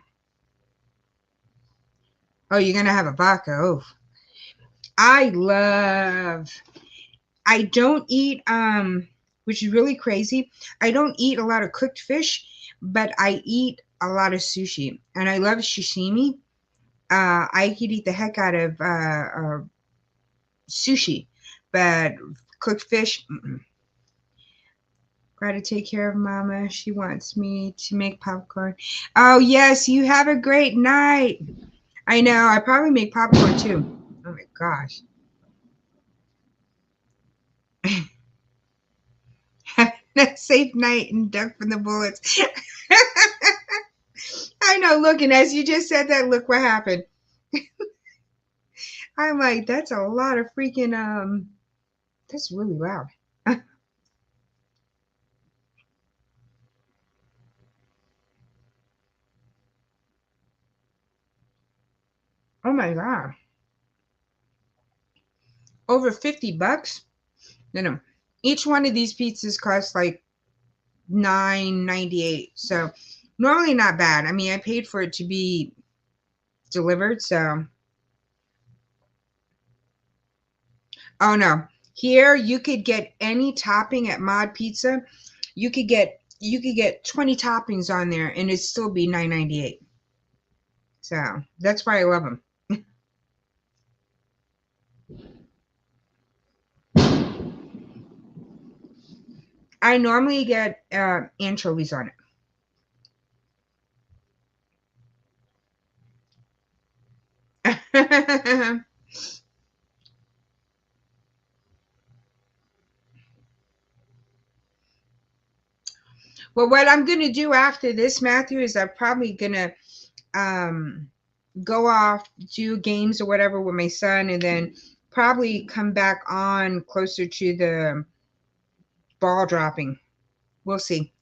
oh, you're gonna have a vodka. Oh, I don't eat which is really crazy. I don't eat a lot of cooked fish, but I eat a lot of sushi, and I love sashimi. I could eat the heck out of sushi, but cooked fish. Gotta take care of Mama. She wants me to make popcorn. Oh yes, you have a great night. I know. I probably make popcorn too. Oh my gosh. Have a safe night and duck from the bullets. I know. Look, and as you just said that, look what happened. I'm like, that's a lot of freaking that's really loud. Oh my god. Over $50? No. Each one of these pizzas costs like $9.98. So normally not bad. I mean, I paid for it to be delivered, so oh no. Here you could get any topping at Mod Pizza. You could get 20 toppings on there and it'd still be $9.98. So that's why I love them. I normally get anchovies on it. Well, what I'm gonna do after this, Matthew, is I'm probably gonna um, go off, do games or whatever with my son, and then probably come back on closer to the ball dropping. We'll see.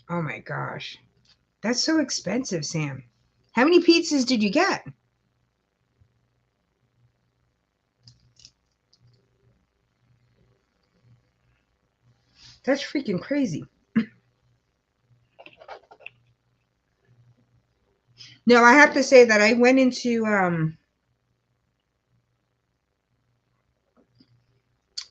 Oh my gosh. That's so expensive, Sam. How many pizzas did you get? That's freaking crazy. No, I have to say that I went into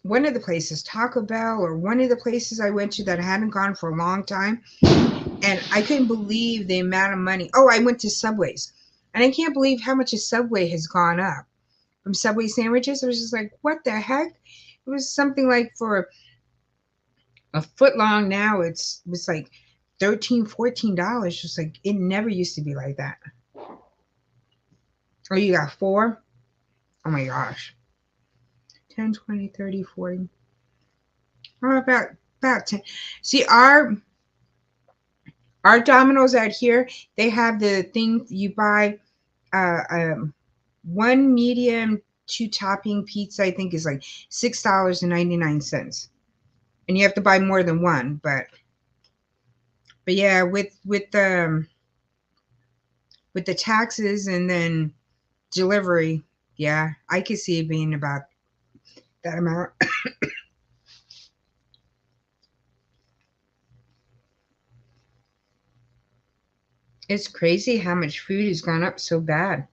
one of the places, Taco Bell, or one of the places I went to that I hadn't gone for a long time, and I couldn't believe the amount of money. Oh, I went to Subway's, and I can't believe how much a Subway has gone up from Subway sandwiches. I was just like, what the heck? It was something like for a foot long now. It's like $13, $14. Just like it never used to be like that. Oh, you got four? Oh my gosh. 10, 20, 30, 40. Oh, about 10. See, our Domino's out here, they have the thing you buy one medium two topping pizza, I think, is like $6.99. And you have to buy more than one, but yeah, with the taxes and then delivery, yeah, I could see it being about that amount. It's crazy how much food has gone up so bad.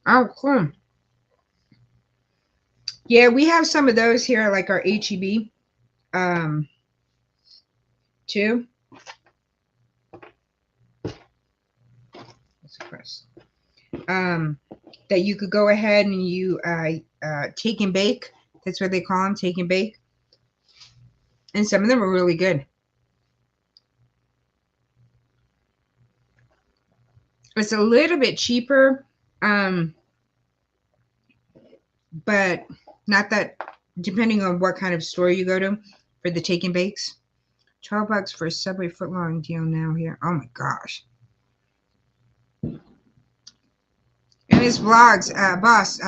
Oh, cool. Yeah, we have some of those here, like our HEB, too. What's the press? That you could go ahead and you take and bake. That's what they call them, take and bake. And some of them are really good. It's a little bit cheaper, but not that, depending on what kind of store you go to for the take and bakes. $12 for a Subway footlong deal now here. Oh my gosh. And his vlogs, boss,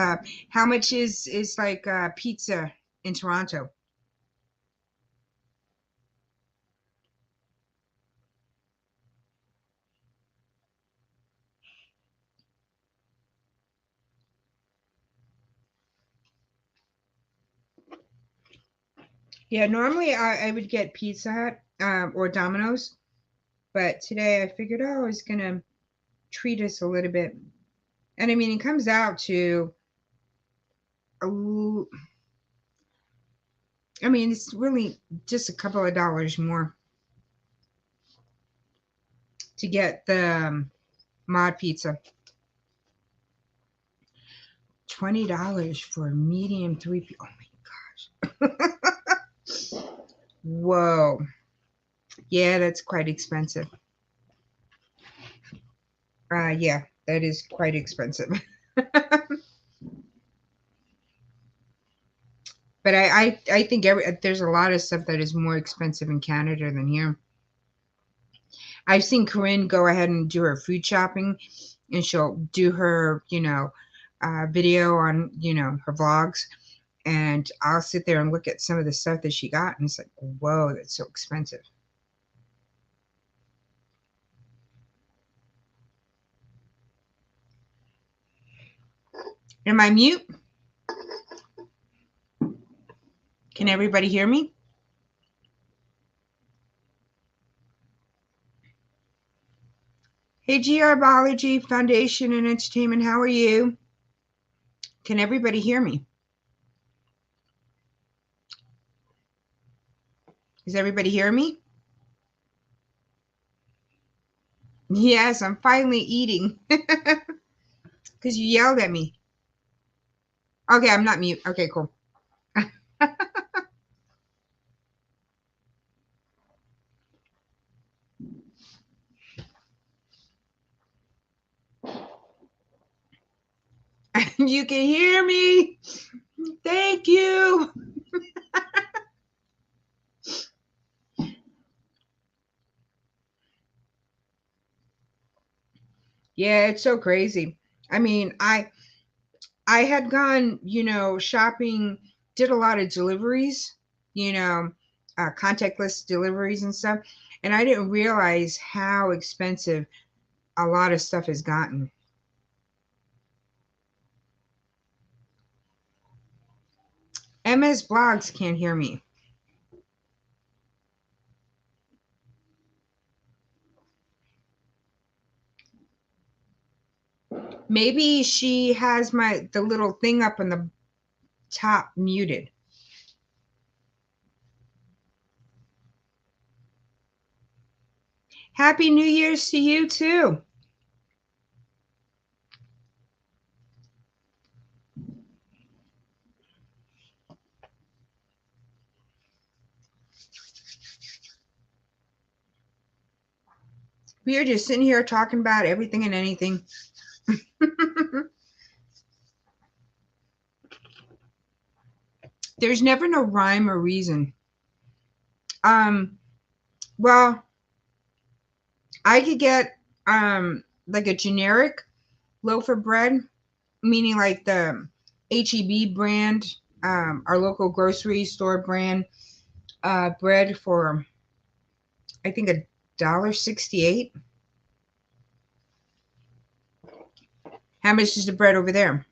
how much is like pizza in Toronto? Yeah, normally I would get Pizza Hut or Domino's, but today I figured, oh, I was gonna treat us a little bit. And I mean, it comes out to, oh, I mean, it's really just a couple of dollars more to get the mod pizza. $20 for a medium three. Oh my gosh. Whoa. Yeah, that's quite expensive. Yeah, that is quite expensive. But I think there's a lot of stuff that is more expensive in Canada than here. I've seen Corinne go ahead and do her food shopping, and she'll do her, video on, her vlogs. And I'll sit there and look at some of the stuff that she got, and it's like, whoa, that's so expensive. Am I mute? Can everybody hear me? Hey, GR Biology Foundation and Entertainment, how are you? Can everybody hear me? Is everybody hear me? Yes, I'm finally eating because you yelled at me. Okay, I'm not mute. Okay, cool. You can hear me. Thank you. Yeah, it's so crazy. I mean, I had gone, shopping, did a lot of deliveries, contactless deliveries and stuff, and I didn't realize how expensive a lot of stuff has gotten. MS Blogs can't hear me. Maybe she has the little thing up on the top muted. Happy New Year's to you too. We are just sitting here talking about everything and anything. There's never no rhyme or reason Well, I could get like a generic loaf of bread, meaning like the HEB brand, our local grocery store brand bread for I think $1.68. How much is the bread over there?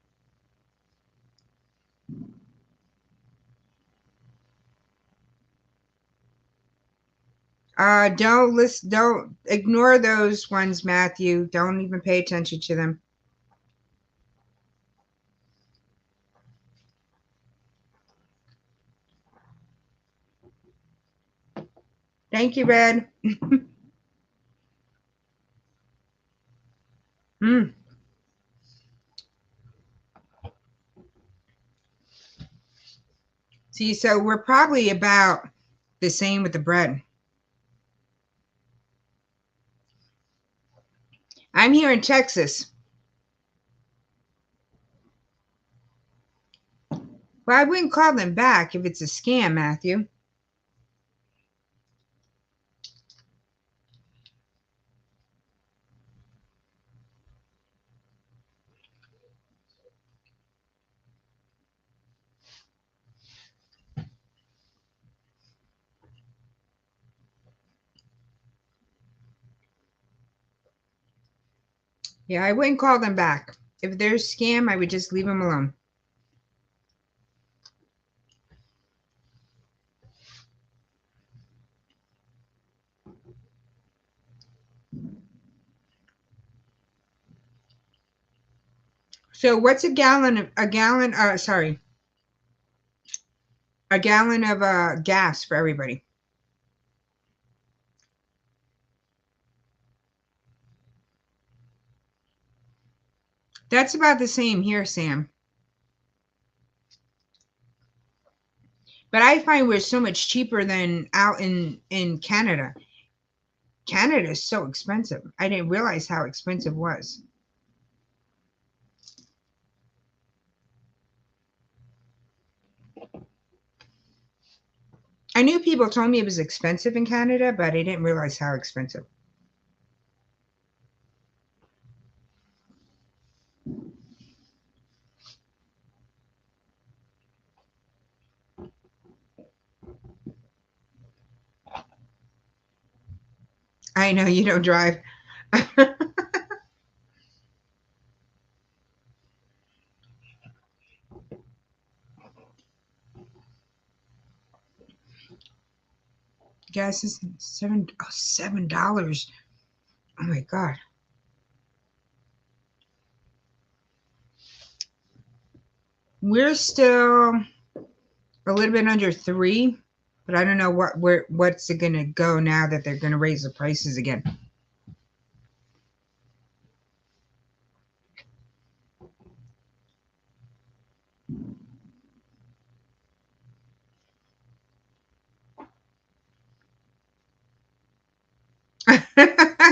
Don't ignore those ones, Matthew. Don't even pay attention to them. Thank you, Red. Mm. See, so we're probably about the same with the bread. I'm here in Texas. Well, I wouldn't call them back if it's a scam, Matthew. Yeah, I wouldn't call them back. If they're a scam, I would just leave them alone. So what's a gallon of a gallon of gas for everybody? That's about the same here, Sam. But I find we're so much cheaper than out in Canada. Canada is so expensive. I didn't realize how expensive it was. I knew people told me it was expensive in Canada, but I didn't realize how expensive. I know you don't drive. Gas is $7. Oh my God. We're still a little bit under 3, but I don't know what's it gonna go now that they're gonna raise the prices again.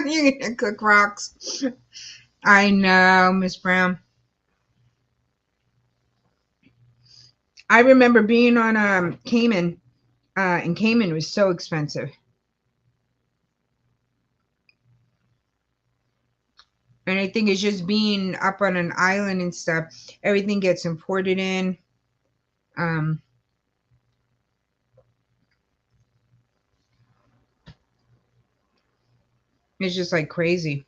You're gonna cook rocks. I know, Miss Brown. I remember being on Cayman, and Cayman was so expensive. And I think it's just being up on an island and stuff. Everything gets imported in. Um, it's just like crazy.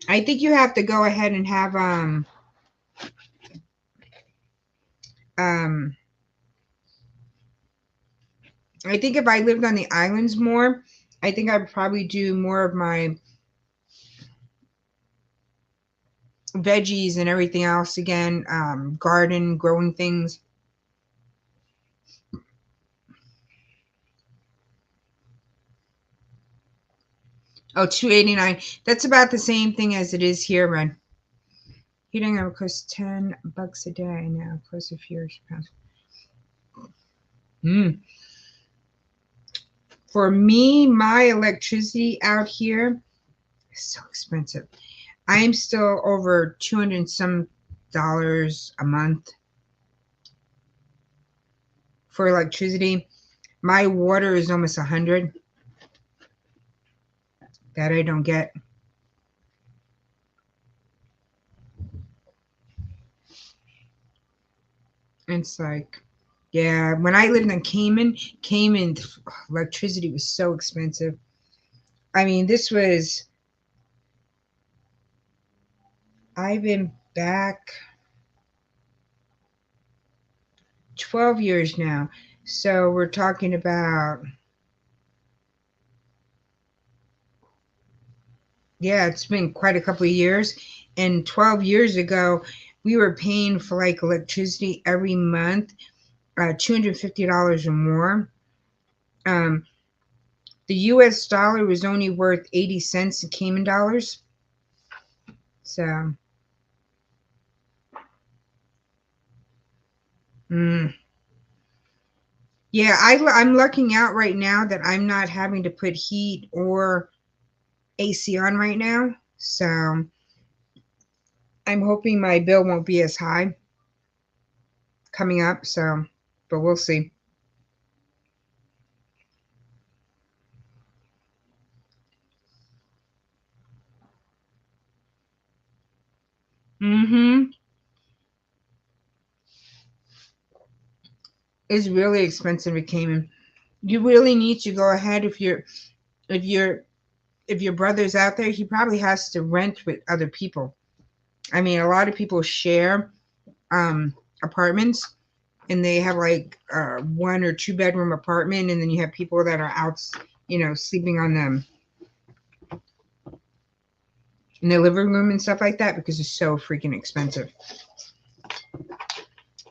I think you have to go ahead and have um I think if I lived on the islands more, I think I'd probably do more of my veggies and everything else again, garden, growing things. Oh, 289. That's about the same thing as it is here, Ren. Heating will cost $10 a day now, plus a few pounds. For me, my electricity out here is so expensive. I am still over 200 and some dollars a month. for electricity. My water is almost 100. That I don't get. It's like, yeah, when I lived in Cayman, electricity was so expensive. I mean, I've been back 12 years now. So we're talking about, yeah, it's been quite a couple of years. And 12 years ago, we were paying for like electricity every month, $250 or more. Um, the US dollar was only worth 80 cents in Cayman dollars. So, mm, yeah, I'm lucking out right now that I'm not having to put heat or AC on right now. So I'm hoping my bill won't be as high coming up. So, but we'll see. Mm-hmm. It's really expensive in Cayman. You really need to go ahead if you're if your brother's out there, he probably has to rent with other people. I mean, a lot of people share apartments, and they have like one or two bedroom apartment, and then you have people that are out, sleeping on them in the living room and stuff like that because it's so freaking expensive.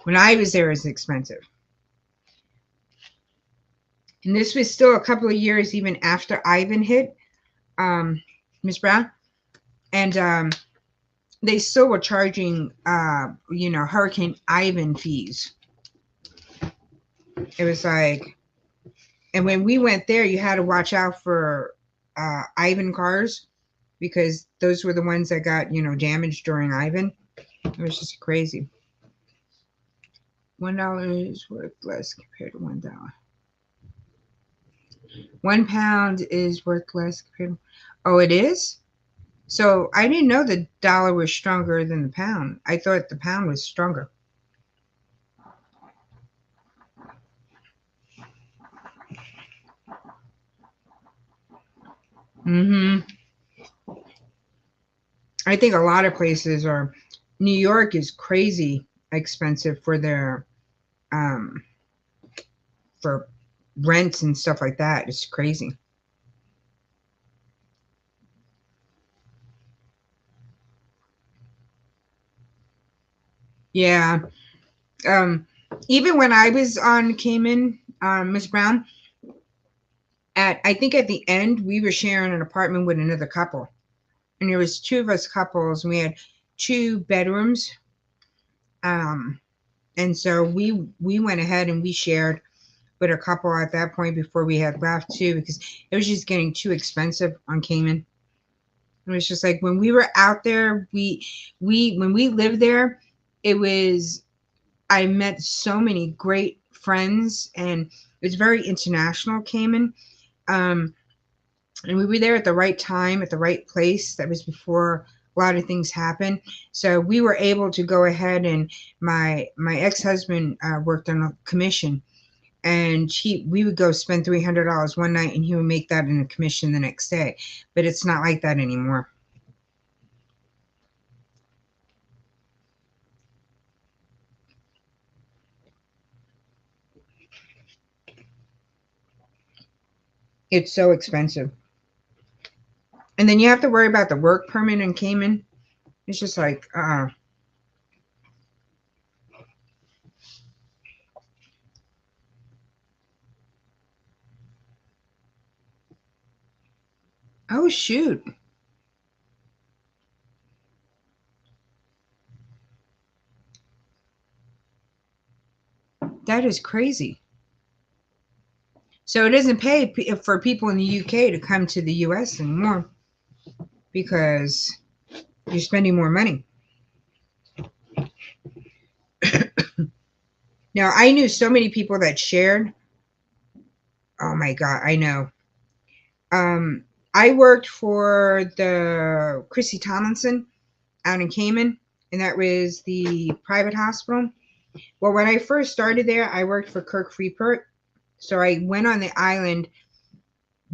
When I was there, it was expensive. And this was still a couple of years even after Ivan hit, Miss Brown. And they still were charging, Hurricane Ivan fees. It was like, and when we went there, you had to watch out for Ivan cars because those were the ones that got, damaged during Ivan. It was just crazy. $1 is worth less compared to $1. £1 is worth less compared to. Oh, it is? So I didn't know the dollar was stronger than the pound. I thought the pound was stronger. Mm-hmm. I think a lot of places are. New York is crazy expensive for their um for rents and stuff like that. It's crazy. Yeah. Um Even when I was on Cayman, Miss Brown, I think at the end we were sharing an apartment with another couple. And there was two of us couples and we had two bedrooms. Um and so we went ahead and we shared with a couple at that point before we had left too because it was just getting too expensive on Cayman. It was just like when we were out there, we when we lived there, it was I met so many great friends and it was very international Cayman. Um, and we were there at the right time, at the right place. That was before a lot of things happened. So we were able to go ahead and my ex-husband worked on a commission and we would go spend $300 one night and he would make that in a commission the next day. But it's not like that anymore. It's so expensive. And then you have to worry about the work permit in Cayman. It's just like, oh shoot, that is crazy. So it doesn't pay for people in the UK to come to the US anymore because you're spending more money. Now, I knew so many people that shared. Oh my God, I know. Um, I worked for the Chrissy Tomlinson out in Cayman, and that was the private hospital. Well, when I first started there, I worked for Kirk Freeport. So I went on the island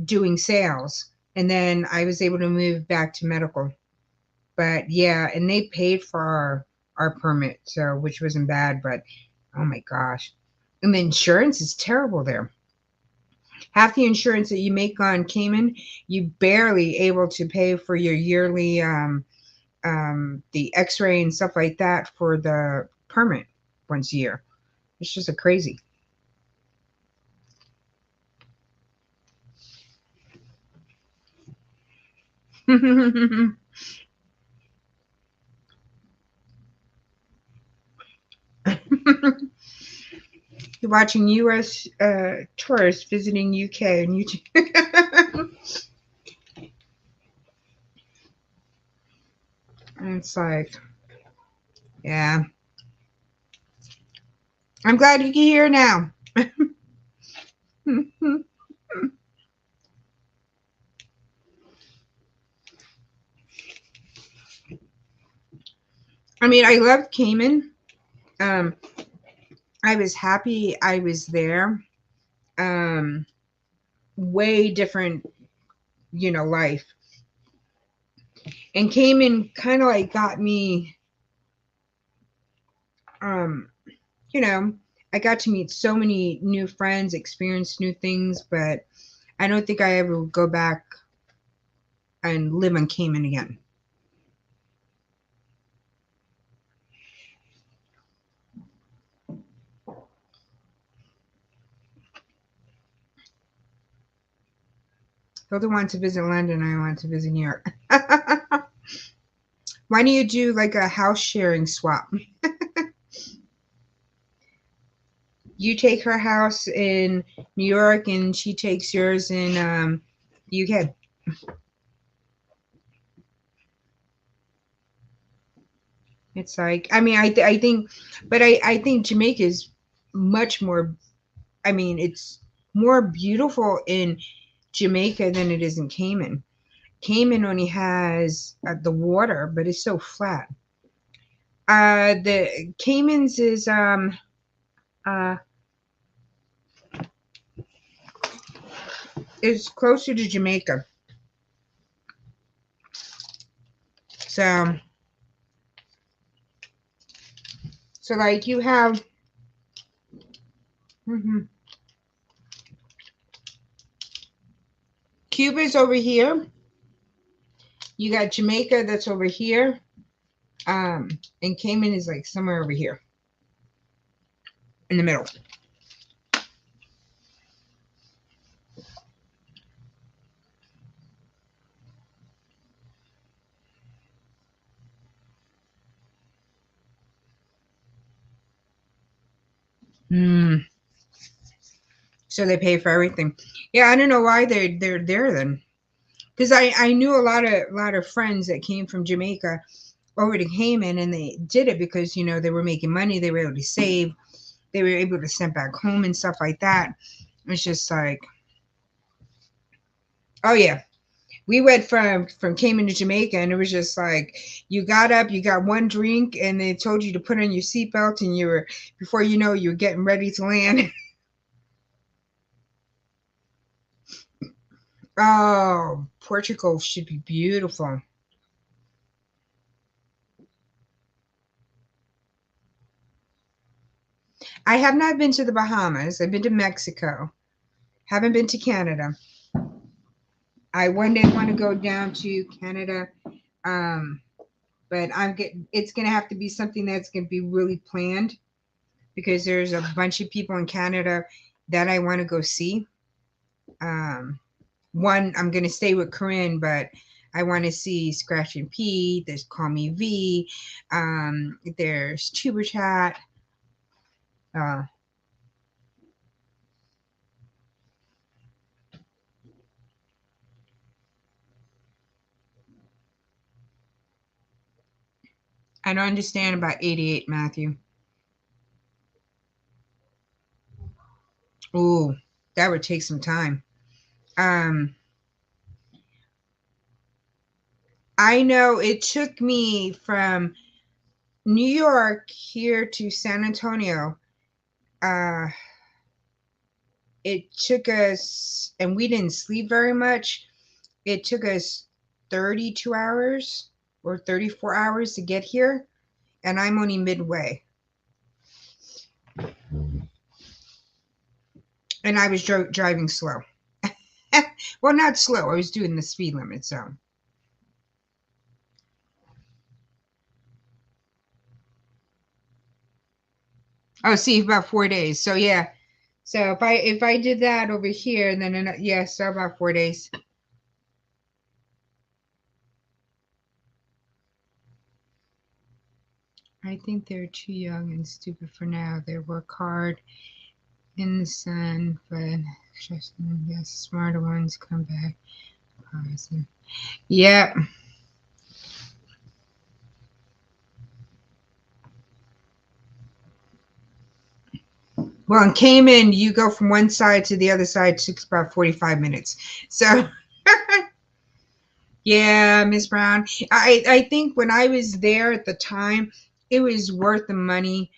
doing sales, and then I was able to move back to medical. But yeah, and they paid for our permit, so which wasn't bad, but oh my gosh. And the insurance is terrible there. Half the insurance that you make on Cayman, you barely able to pay for your yearly the x-ray and stuff like that for the permit once a year. It's just a crazy. You're watching US tourists visiting UK and YouTube. And it's like, yeah. I'm glad you can hear now. I mean, I loved Cayman. Um, I was happy I was there. Um, way different, life. And Cayman kind of like got me, um, you know, I got to meet so many new friends, experience new things, but I don't think I ever would go back and live on Cayman again. Hilda wanted to visit London. I want to visit New York. Why don't you do like a house sharing swap? You take her house in New York and she takes yours in UK. It's like, I mean, I think, but I think Jamaica is much more, I mean, it's more beautiful in Jamaica than it is in Cayman. Cayman only has the water, but it's so flat. The Caymans uh, is closer to Jamaica. So, so like you have, mhm. Cuba's over here. You got Jamaica that's over here. And Cayman is like somewhere over here in the middle. Mm. So they pay for everything. Yeah, I don't know why they're there then. Because I knew a lot of friends that came from Jamaica over to Cayman, and they did it because they were making money, they were able to save, they were able to send back home and stuff like that. It's just like, oh yeah, we went from Cayman to Jamaica, and it was just like you got up, you got one drink, and they told you to put on your seatbelt, and you were before you know you were getting ready to land. Oh, Portugal should be beautiful. I have not been to the Bahamas. I've been to Mexico. Haven't been to Canada. I one day want to go down to Canada, um, but it's gonna have to be something that's gonna be really planned because there's a bunch of people in Canada that I want to go see. Um, One, I'm gonna stay with Corinne, but I want to see Scratch and Pete. There's Call Me V. There's Tuber Chat. Uh, I don't understand about 88, Matthew. Ooh, that would take some time. Um, I know it took me from New York here to San Antonio. Uh, it took us, and we didn't sleep very much. It took us 32 hours or 34 hours to get here, and I'm only midway. And I was driving slow. Well, not slow. I was doing the speed limit zone. Oh, see, about 4 days. So yeah. So if I did that over here, then yeah, so about 4 days. I think they're too young and stupid for now. They work hard in the sun, but just yes, smarter ones come back. Awesome. Yep. Well, in Cayman, you go from one side to the other side. It takes about 45 minutes. So yeah, Miss Brown. I think when I was there at the time, it was worth the money,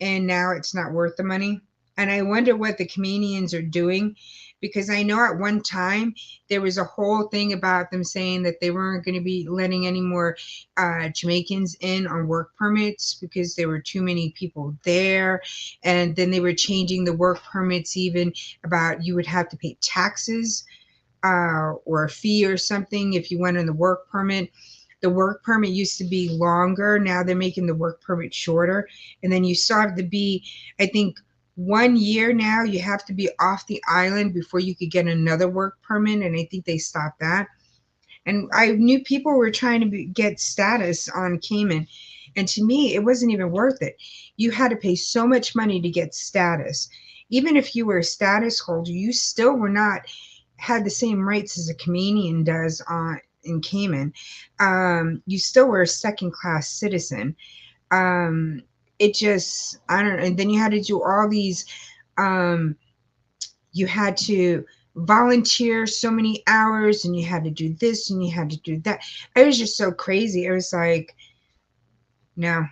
and now it's not worth the money. And I wonder what the comedians are doing, because I know at one time there was a whole thing about them saying that they weren't going to be letting any more Jamaicans in on work permits because there were too many people there, and then they were changing the work permits even about you would have to pay taxes or a fee or something if you went on the work permit. The work permit used to be longer. Now they're making the work permit shorter. And then you still have to be, I think, 1 year now, you have to be off the island before you could get another work permit. And I think they stopped that. And I knew people were trying to get status on Cayman. And to me, it wasn't even worth it. You had to pay so much money to get status. Even if you were a status holder, you still were not had the same rights as a Canadian does on in Cayman. You still were a second class citizen. It just I don't know. And then you had to do all these. Um, you had to volunteer so many hours, and you had to do this, and you had to do that. It was just so crazy. It was like, no,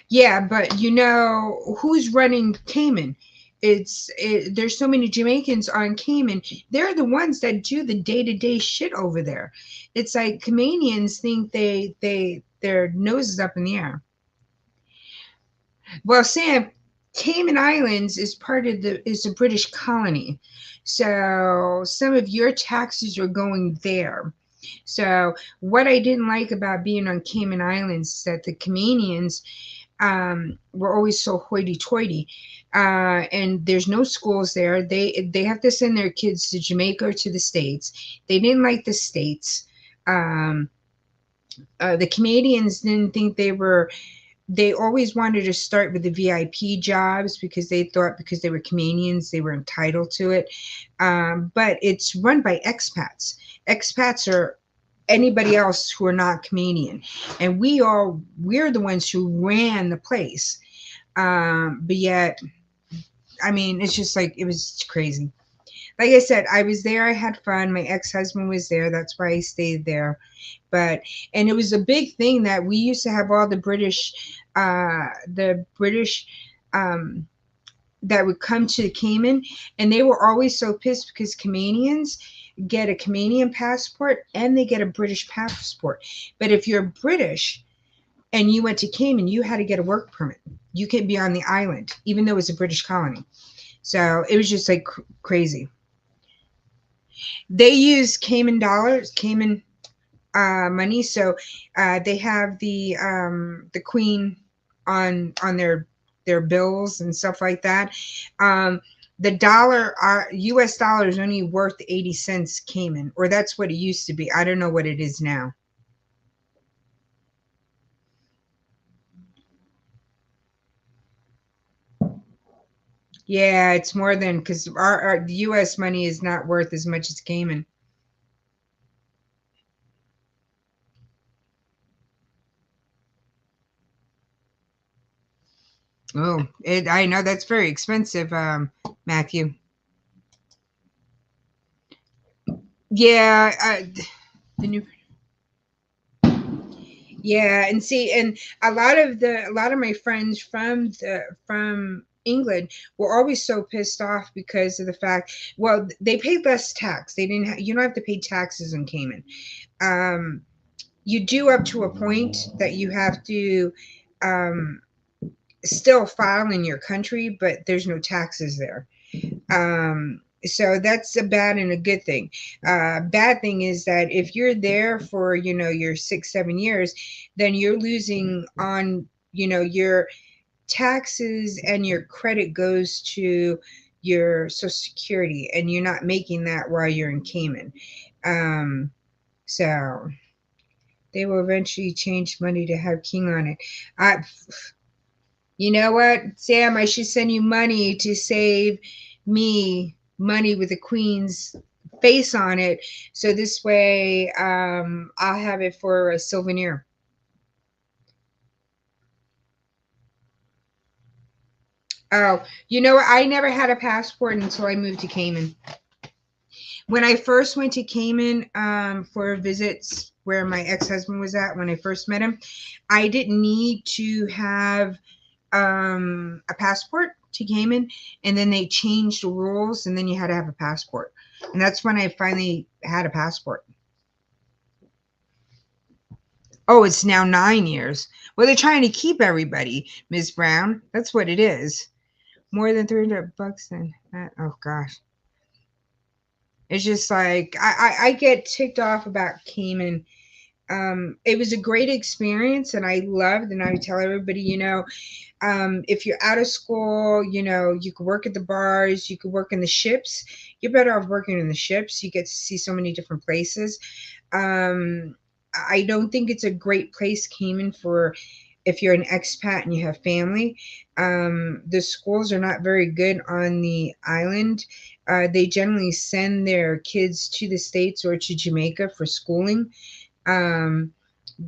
yeah, but who's running Cayman? There's so many Jamaicans on Cayman. They're the ones that do the day-to-day shit over there. It's like Caymanians think their noses up in the air. Well, Sam, Cayman Islands is part of the is a British colony. So some of your taxes are going there. So what I didn't like about being on Cayman Islands is that the Caymanians were always so hoity-toity, and there's no schools there. They have to send their kids to Jamaica or to the States. They didn't like the States. Um, the Canadians didn't think they always wanted to start with the VIP jobs because they thought because they were Canadians they were entitled to it. But it's run by expats. Expats are anybody else who are not Canadian, and we're the ones who ran the place. But yet, I mean, it's just like it was crazy. Like I said, I was there. I had fun. My ex-husband was there. That's why I stayed there. But and it was a big thing that we used to have all the British um, that would come to Cayman, and they were always so pissed because Caymanians get a Canadian passport and they get a British passport. But if you're British and you went to Cayman, you had to get a work permit. You could be on the island, even though it's a British colony. So it was just like crazy. They use Cayman dollars, Cayman money. So they have the Queen on their bills and stuff like that. The dollar, our U.S. dollar, is only worth 80 cents Cayman, or that's what it used to be. I don't know what it is now. Yeah, it's more than because our the U.S. money is not worth as much as Cayman. Oh, I know that's very expensive, Matthew. Yeah, the new. Yeah, and see, and a lot of my friends from England were always so pissed off because of the fact, well, they paid less tax. They didn't. You don't have to pay taxes in Cayman. Um, you do up to a point that you have to um, still file in your country, but there's no taxes there. So that's a bad and a good thing. Bad thing is that if you're there for, your 6 7 years, then you're losing on, your taxes, and your credit goes to your social security, and you're not making that while you're in Cayman. So they will eventually change money to have king on it. I You know what, Sam? I should send you money to save me money with the Queen's face on it. So this way, I'll have it for a souvenir. Oh, you know what? I never had a passport until I moved to Cayman. When I first went to Cayman for visits where my ex-husband was at when I first met him, I didn't need to have a passport to Cayman, and then they changed the rules, and then you had to have a passport, and that's when I finally had a passport. Oh, it's now 9 years. Well, they're trying to keep everybody, Ms. Brown. That's what it is. More than $300 then. Oh gosh, it's just like I get ticked off about Cayman. It was a great experience, and I loved, and I would tell everybody, if you're out of school, you could work at the bars, you could work in the ships. You're better off working in the ships. You get to see so many different places. Um, I don't think it's a great place, Cayman, for if you're an expat and you have family. The schools are not very good on the island. They generally send their kids to the States or to Jamaica for schooling. Um,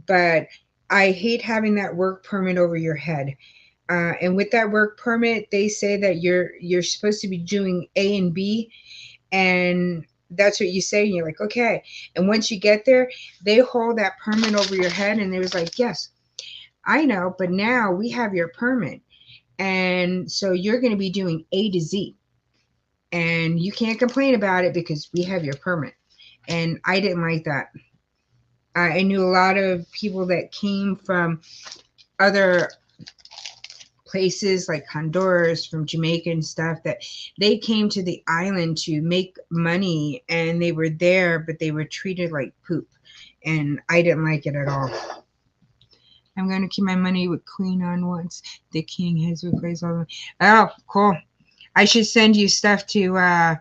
but I hate having that work permit over your head. And with that work permit, they say that you're supposed to be doing A and B, and that's what you say. And you're like, okay. And once you get there, they hold that permit over your head, and they was like, yes, I know, but now we have your permit, and so you're going to be doing A to Z, and you can't complain about it because we have your permit. And I didn't like that. I knew a lot of people that came from other places like Honduras, from Jamaica and stuff, that they came to the island to make money, and they were there, but they were treated like poop. And I didn't like it at all. I'm going to keep my money with Queen on once the king has replaced all the. Oh, cool. I should send you stuff to, I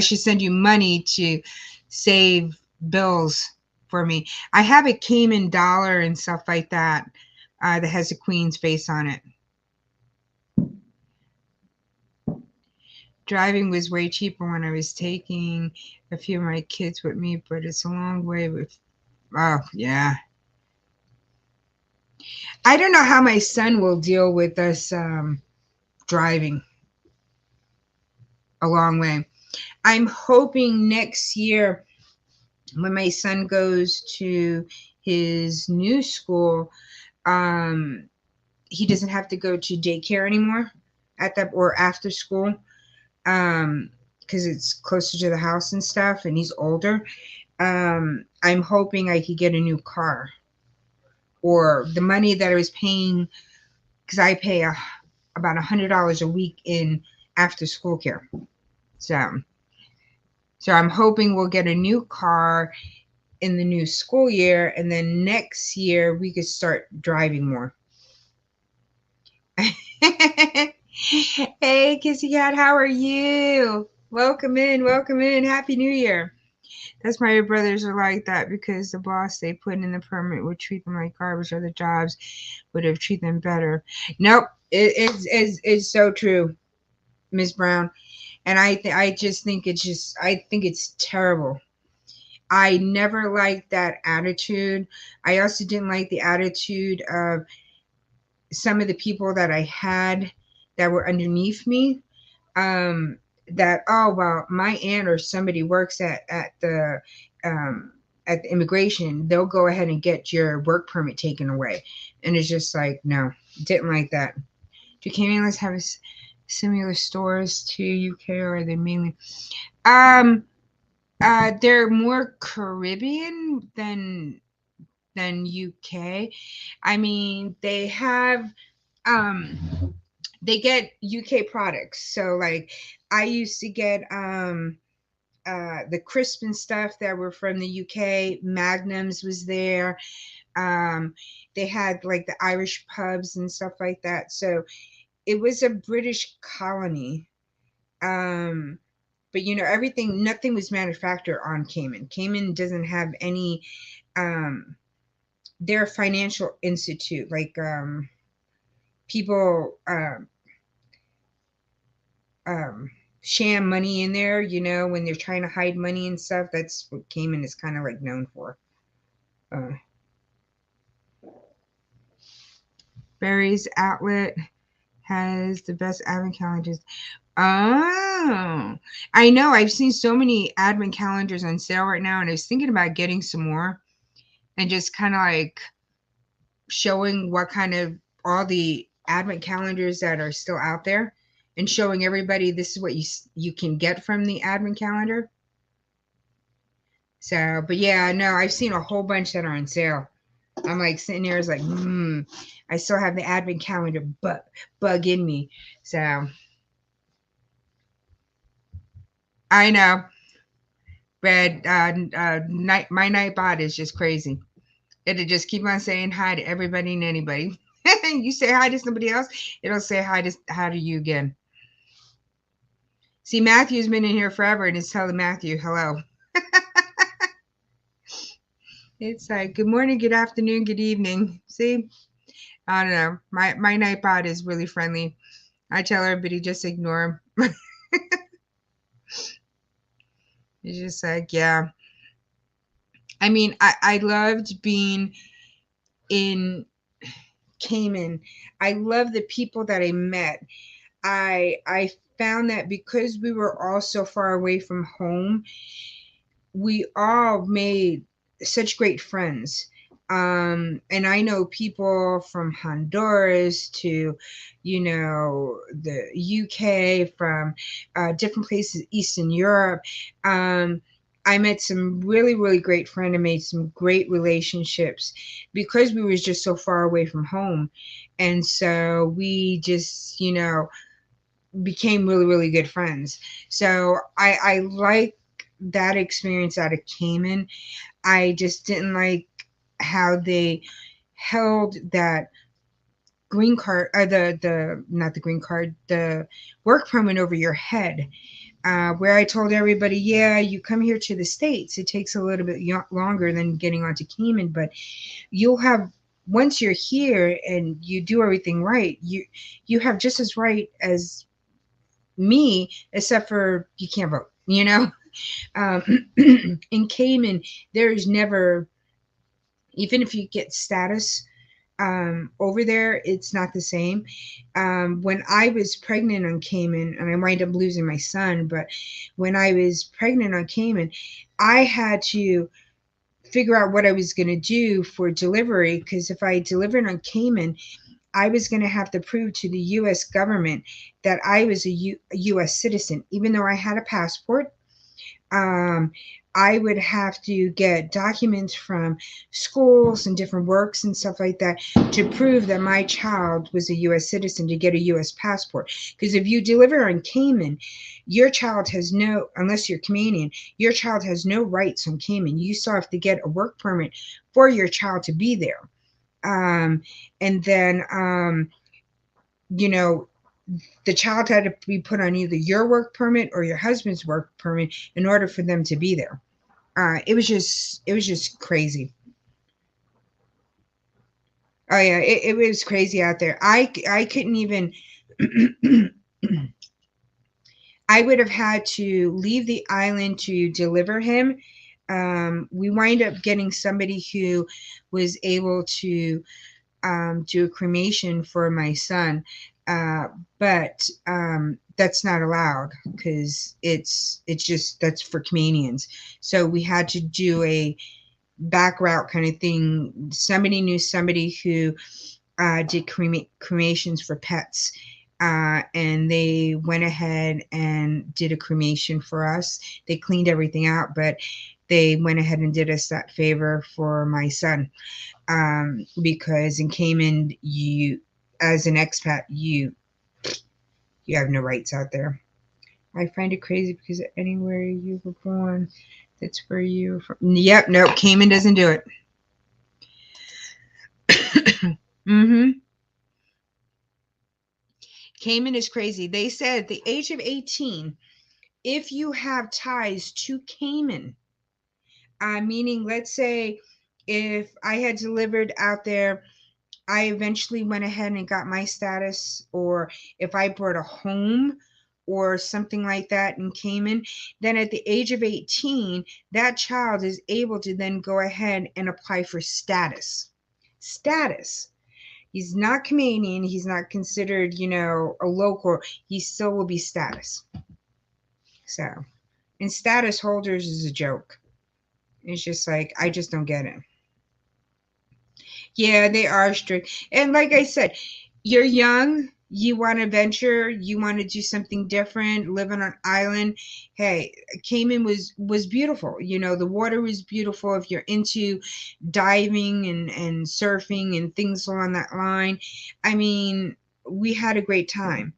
should send you money to save bills for me. I have a Cayman dollar and stuff like that that has a queen's face on it. Driving was way cheaper when I was taking a few of my kids with me, but it's a long way with. Oh, yeah. I don't know how my son will deal with us driving a long way. I'm hoping next year when my son goes to his new school, um, he doesn't have to go to daycare anymore at that or after school, because it's closer to the house and stuff, and he's older. I'm hoping I could get a new car, or the money that I was paying, because I pay about $100 a week in after school care. So I'm hoping we'll get a new car in the new school year, and then next year we could start driving more. Hey, Kissy Cat, how are you? Welcome in, welcome in. Happy New Year. That's why your brothers are like that, because the boss they put in the permit would treat them like garbage. Other jobs would have treated them better. Nope, it's so true, Ms. Brown. And I just think I think it's terrible. I never liked that attitude. I also didn't like the attitude of some of the people that I had that were underneath me, that, oh well, my aunt or somebody works um, at the immigration, they'll go ahead and get your work permit taken away. And it's just like, no, didn't like that. Do Canadians have similar stores to UK, or are they mainly um they're more Caribbean than UK. I mean, um they get UK products. So like I used to get the crisp and stuff that were from the UK. Magnums was there. Um they had like the Irish pubs and stuff like that. So it was a British colony. Um but everything, nothing was manufactured on Cayman. Cayman doesn't have any their financial institute, like people um sham money in there, when they're trying to hide money and stuff. That's what Cayman is kind of like known for. uh Barry's Outlet has the best advent calendars. Oh, I know. I've seen so many advent calendars on sale right now, and I was thinking about getting some more and just kind of like showing what kind of all the advent calendars that are still out there, and showing everybody this is what you can get from the advent calendar. So, but yeah, no, I've seen a whole bunch that are on sale. I'm like sitting there, it's like, I still have the advent calendar bug in me. So I know, but my Nightbot is just crazy. It'll just keep on saying hi to everybody and anybody. You say hi to somebody else, it'll say hi to you again. See, Matthew's been in here forever, and it's telling Matthew hello. It's like good morning, good afternoon, good evening. See, I don't know. My Nightbot is really friendly. I tell everybody just ignore him. It's just like, yeah. I mean, I loved being in Cayman. I love the people that I met. I found that because we were all so far away from home, we all made such great friends. And I know people from Honduras to, the UK, from different places, Eastern Europe. I met some really, really great friends and made some great relationships because we was just so far away from home. And so we just, became really, really good friends. So I like that experience out of Cayman. I just didn't like how they held that green card, or the not the green card, the work permit over your head. Where I told everybody, yeah, you come here to the States, it takes a little bit longer than getting onto Cayman, but you'll have, once you're here and you do everything right, you have just as right as me, except for you can't vote. In Cayman, there's never, even if you get status over there, it's not the same. When I was pregnant on Cayman, and I wind up losing my son, but when I was pregnant on Cayman, I had to figure out what I was going to do for delivery, because if I delivered on Cayman, I was going to have to prove to the US government that I was a US citizen, even though I had a passport. um, I would have to get documents from schools and different works and stuff like that to prove that my child was a US citizen to get a US passport. Because if you deliver on Cayman, your child has no, unless you're Canadian, your child has no rights on Cayman. You still have to get a work permit for your child to be there. And then, you know, the child had to be put on either your work permit or your husband's work permit in order for them to be there. It was just crazy. Oh yeah, it was crazy out there. I couldn't even. I would have had to leave the island to deliver him. We wind up getting somebody who was able to do a cremation for my son, but that's not allowed because it's just that's for Canadians. So we had to do a back route kind of thing. Somebody knew somebody who did cremations for pets. And they went ahead and did a cremation for us. They cleaned everything out, but they went ahead and did us that favor for my son. Because in Cayman, you, as an expat, you have no rights out there. I find it crazy because anywhere you were born, that's where you're from. Yep, nope, Cayman doesn't do it. Mm-hmm. Cayman is crazy. They said at the age of 18, if you have ties to Cayman, meaning, let's say, if I had delivered out there, I eventually went ahead and got my status, or if I bought a home or something like that in Cayman, then at the age of 18, that child is able to then go ahead and apply for status. Status. He's not Canadian. He's not considered, a local. He still will be status. So, and status holders is a joke. It's just like, I just don't get it. Yeah, they are strict. And like I said, you're young, you want to venture, you want to do something different, live on an island. Hey, Cayman was beautiful. The water was beautiful if you're into diving and surfing and things along that line. I mean, we had a great time.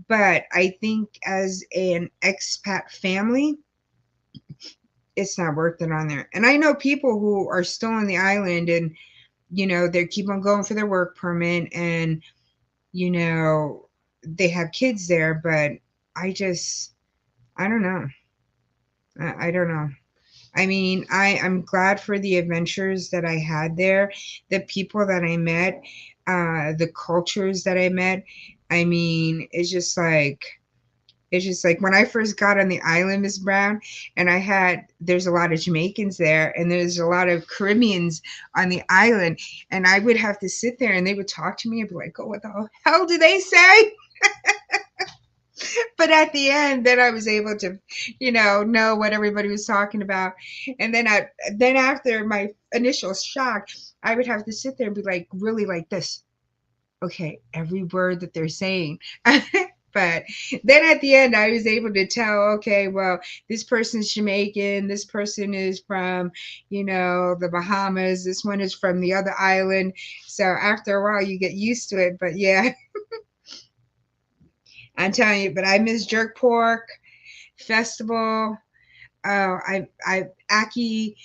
But I think as an expat family, it's not worth it on there. And I know people who are still on the island and they keep on going for their work permit and they have kids there, but I don't know. I don't know. I mean, I'm glad for the adventures that I had there, the people that I met, the cultures that I met. I mean, it's just like when I first got on the island, Miss Brown, and there's a lot of Jamaicans there and there's a lot of Caribbeans on the island. And I would have to sit there and they would talk to me and be like, oh, what the hell do they say? But at the end, then I was able to, know what everybody was talking about. And then after my initial shock, I would have to sit there and be like, really like this. Okay, every word that they're saying. But then at the end, I was able to tell, okay, well, this person's Jamaican, this person is from, the Bahamas, this one is from the other island. So after a while, you get used to it. But yeah, I'm telling you, but I miss jerk pork festival. I ackee,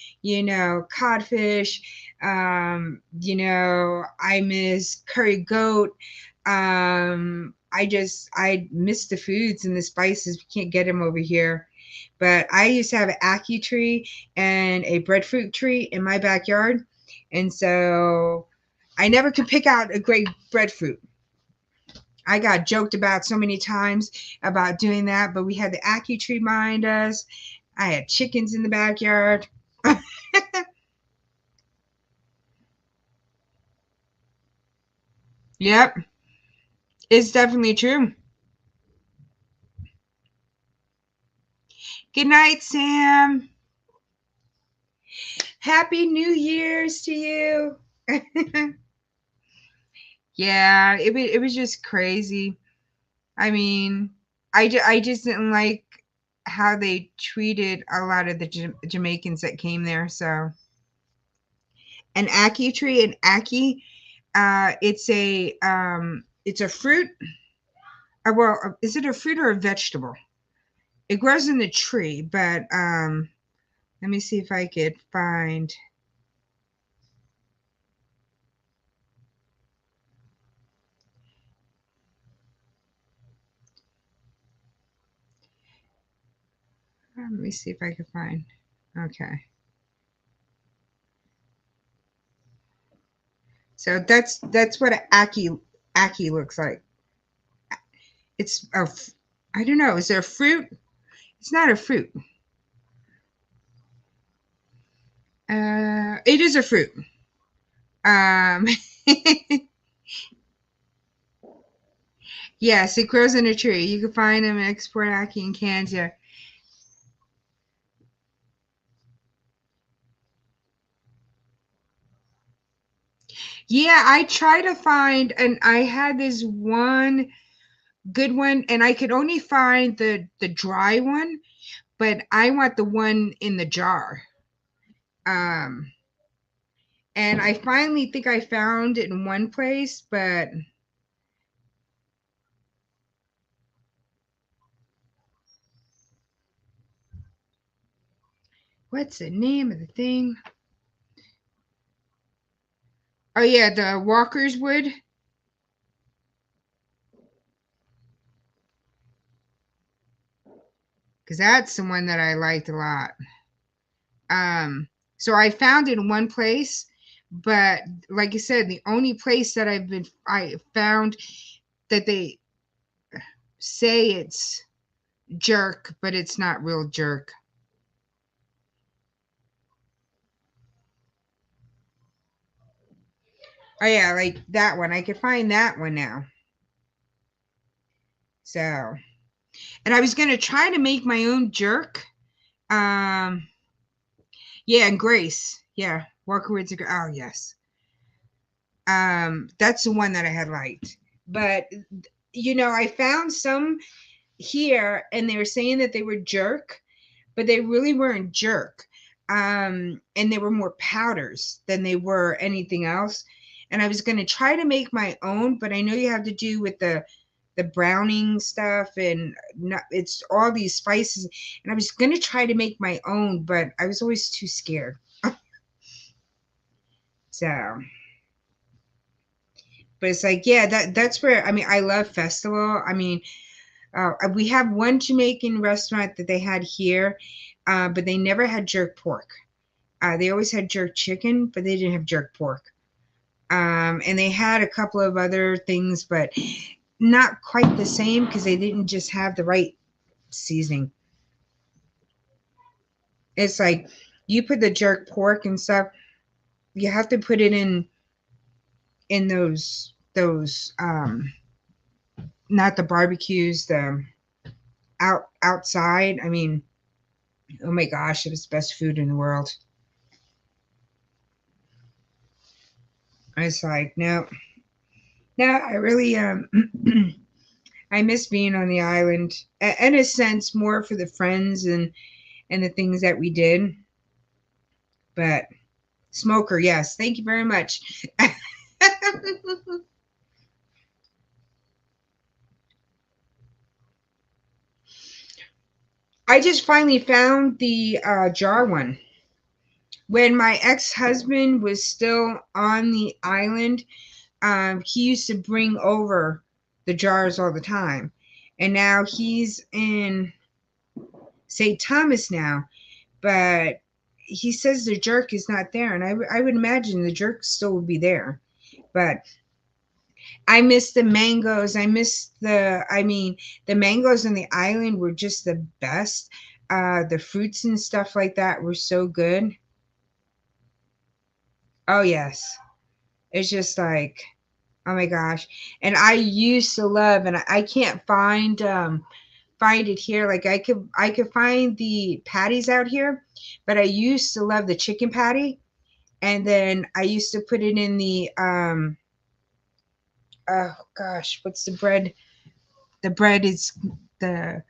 codfish. I miss curry goat. I miss the foods and the spices. We can't get them over here. But I used to have an ackee tree and a breadfruit tree in my backyard. And so I never could pick out a great breadfruit. I got joked about so many times about doing that, but we had the ackee tree behind us. I had chickens in the backyard. Yep, it's definitely true. Good night, Sam. Happy New Year's to you. Yeah, it was just crazy. I mean, I just didn't like how they treated a lot of the Jamaicans that came there. So, an ackee tree, an ackee, it's a fruit. Well, is it a fruit or a vegetable? It grows in the tree, but let me see if I could find. Let me see if I can find. Okay. So that's what an ackee looks like. It's I don't know. Is there a fruit? It's not a fruit. It is a fruit. Um, Yes, it grows in a tree. You can find them in export Aki in cans. Yeah. Yeah, I try to find, and I had this one good one, and I could only find the dry one, but I want the one in the jar. Um, and I finally think I found it in one place, but what's the name of the thing? Oh yeah, the Walker's Wood, because that's the one that I liked a lot. So I found it in one place, but like I said, the only place that I found that they say it's jerk, but it's not real jerk. Oh yeah, like that one. I could find that one now. So, and I was gonna try to make my own jerk. Um, yeah, and Grace. Yeah, Walker Woods. Oh yes. That's the one that I had liked. But I found some here, and they were saying that they were jerk, but they really weren't jerk. And they were more powders than they were anything else. And I was going to try to make my own, but I know you have to do with the browning stuff, and not, it's all these spices. And I was going to try to make my own, but I was always too scared. So, but it's like, yeah, that's where, I mean, I love festival. I mean, we have one Jamaican restaurant that they had here, but they never had jerk pork. They always had jerk chicken, but they didn't have jerk pork. And they had a couple of other things, but not quite the same because they didn't just have the right seasoning. It's like you put the jerk pork and stuff, you have to put it in those not the barbecues, the outside. I mean, oh my gosh, it was the best food in the world. It's like, no, no, I really I miss being on the island. In a sense, more for the friends and the things that we did. But smoker, yes, thank you very much. I just finally found the jar one. When my ex-husband was still on the island, he used to bring over the jars all the time. And now he's in St. Thomas now, but he says the jerk is not there. And I would imagine the jerk still would be there. But I miss the mangoes. I mean, the mangoes on the island were just the best. The fruits and stuff like that were so good. Oh, yes. It's just like, oh my gosh. And I used to love, and I can't find it here. Like I could find the patties out here, but I used to love the chicken patty. And then I used to put it in the oh gosh, what's the bread? The bread is the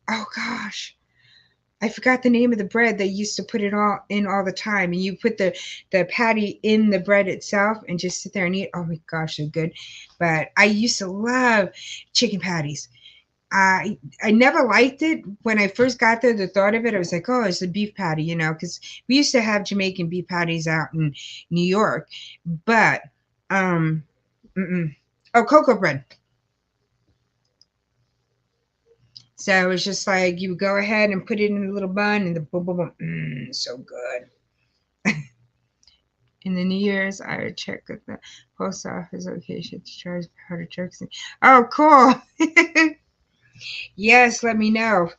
oh gosh, I forgot the name of the bread. They used to put it all in all the time, and you put the patty in the bread itself and just sit there and eat. Oh my gosh, they're good. But I used to love chicken patties. I never liked it when I first got there. The thought of it, I was like, oh, it's a beef patty, because we used to have Jamaican beef patties out in New York, but um, oh, cocoa bread. So it's just like you go ahead and put it in a little bun, and the boom, boom, boom, so good. In the New Year's, I would check with the post office location to charge powder jerks. Oh, cool. Yes, let me know.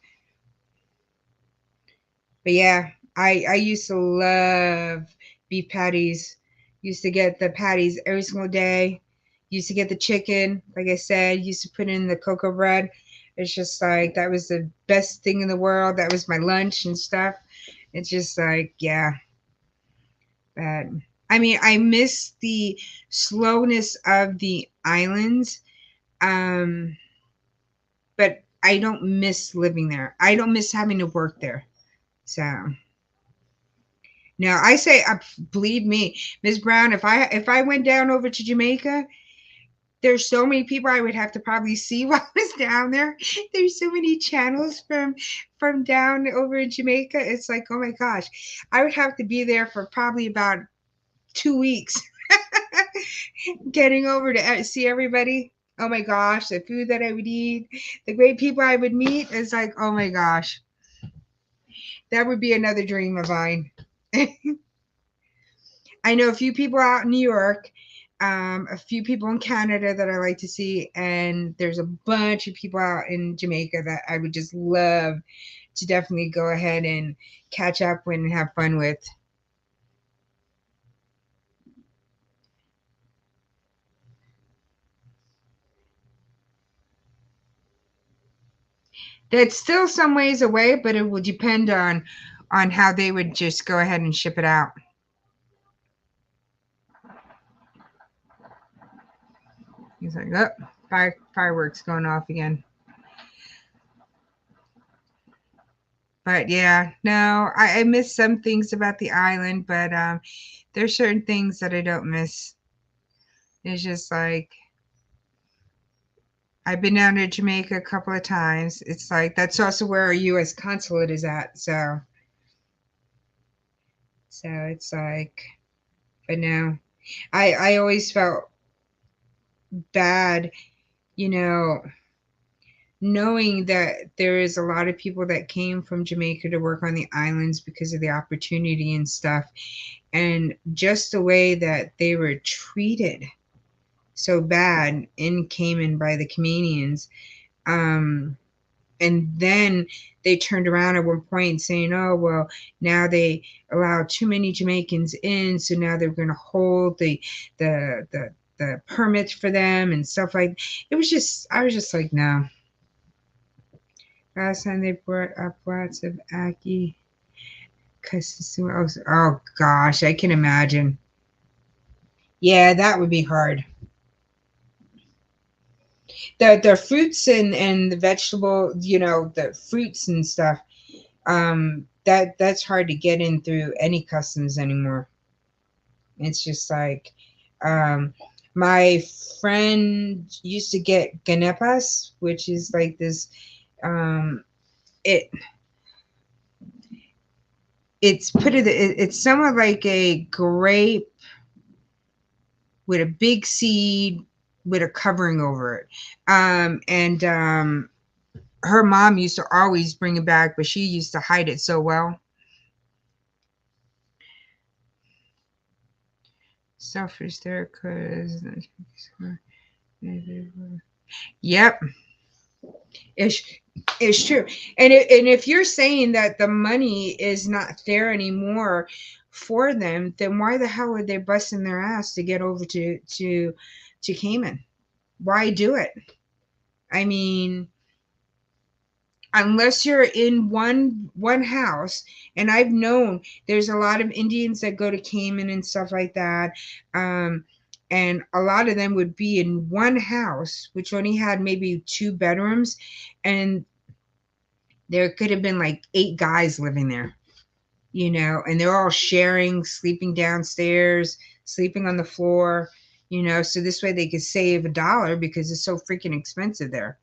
But yeah, I used to love beef patties. Used to get the patties every single day. Used to get the chicken, like I said. Used to put in the cocoa bread. It's just like that was the best thing in the world. That was my lunch and stuff. It's just like, yeah. But I mean, I miss the slowness of the islands. Um, but I don't miss living there. I don't miss having to work there. So no, I say, believe me, Ms. Brown, if I went down over to Jamaica, there's so many people I would have to probably see while I was down there. There's so many channels from down over in Jamaica. It's like, oh my gosh, I would have to be there for probably about 2 weeks getting over to see everybody. Oh my gosh, the food that I would eat, the great people I would meet. It's like, oh my gosh, that would be another dream of mine. I know a few people out in New York, a few people in Canada that I like to see, and there's a bunch of people out in Jamaica that I would just love to definitely go ahead and catch up with and have fun with. That's still some ways away, but it will depend on how they would just go ahead and ship it out. He's like, oh, fireworks going off again. But yeah, no, I miss some things about the island, but there's certain things that I don't miss. It's just like I've been down to Jamaica a couple of times. It's like that's also where our U.S. consulate is at. So it's like, but no, I always felt bad, you know, knowing that there is a lot of people that came from Jamaica to work on the islands because of the opportunity and stuff, and just the way that they were treated so bad in Cayman by the Caymanians. Um, and then they turned around at one point saying, "Oh well, now they allow too many Jamaicans in, so now they're going to hold the permits for them and stuff like." It was just, I was just like, no. Last time they brought up lots of Aki. Oh gosh, I can imagine. Yeah, that would be hard. The fruits and the vegetable, the fruits and stuff, that's hard to get in through any customs anymore. It's just like, my friend used to get ganepas, which is like this, it it's somewhat like a grape with a big seed with a covering over it. And her mom used to always bring it back, but she used to hide it so well. Selfish there, cause yep, it's it's true. And if you're saying that the money is not there anymore for them, then why the hell are they busting their ass to get over to Cayman? Why do it? I mean, unless you're in one house, and I've known there's a lot of Indians that go to Cayman and stuff like that, and a lot of them would be in one house which only had maybe 2 bedrooms, and there could have been like 8 guys living there, and they're all sharing, sleeping downstairs, sleeping on the floor, so this way they could save $1 because it's so freaking expensive there.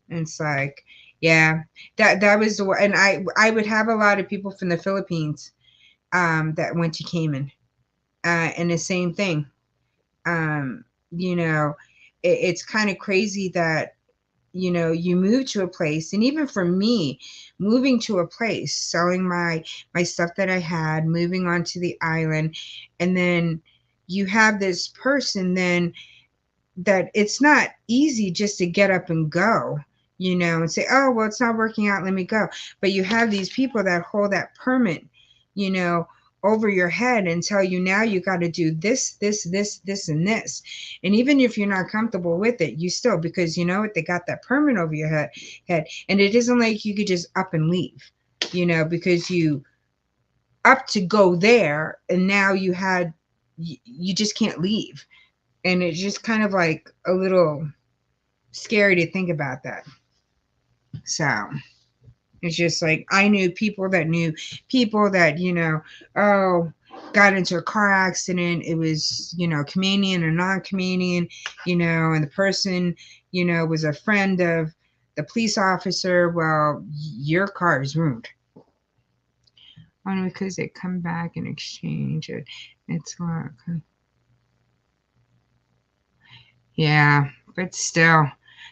And it's like, yeah, that was the one. And I would have a lot of people from the Philippines that went to Cayman, and the same thing. Um, you know, it's kind of crazy that you move to a place, and even for me, moving to a place, selling my stuff that I had, moving onto the island, and then you have this person then that it's not easy just to get up and go, and say, oh, well, it's not working out, let me go. But you have these people that hold that permit, you know, over your head and tell you now you got to do this, and this. And even if you're not comfortable with it, you still, because you know what, they got that permit over your head. And it isn't like you could just up and leave, because you up to go there and now you just can't leave. And it's just kind of like a little scary to think about that. So it's just like I knew people that, oh, got into a car accident. It was, Canadian or non-Canadian, and the person, was a friend of the police officer. Well, your car is ruined. Only because they come back and exchange it. It's like, yeah, but still,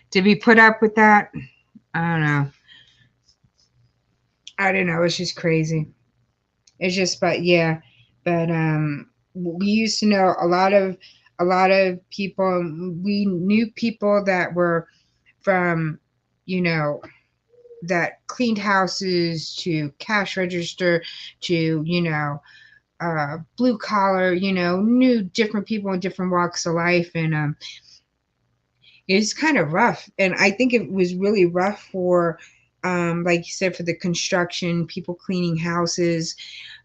to be put up with that, I don't know. I don't know. It's just crazy. It's just, but yeah, but we used to know a lot of people. We knew people that were from, you know, that cleaned houses to cash register to, blue collar. Knew different people in different walks of life, and it's kind of rough. And I think it was really rough for, like you said, for the construction people cleaning houses.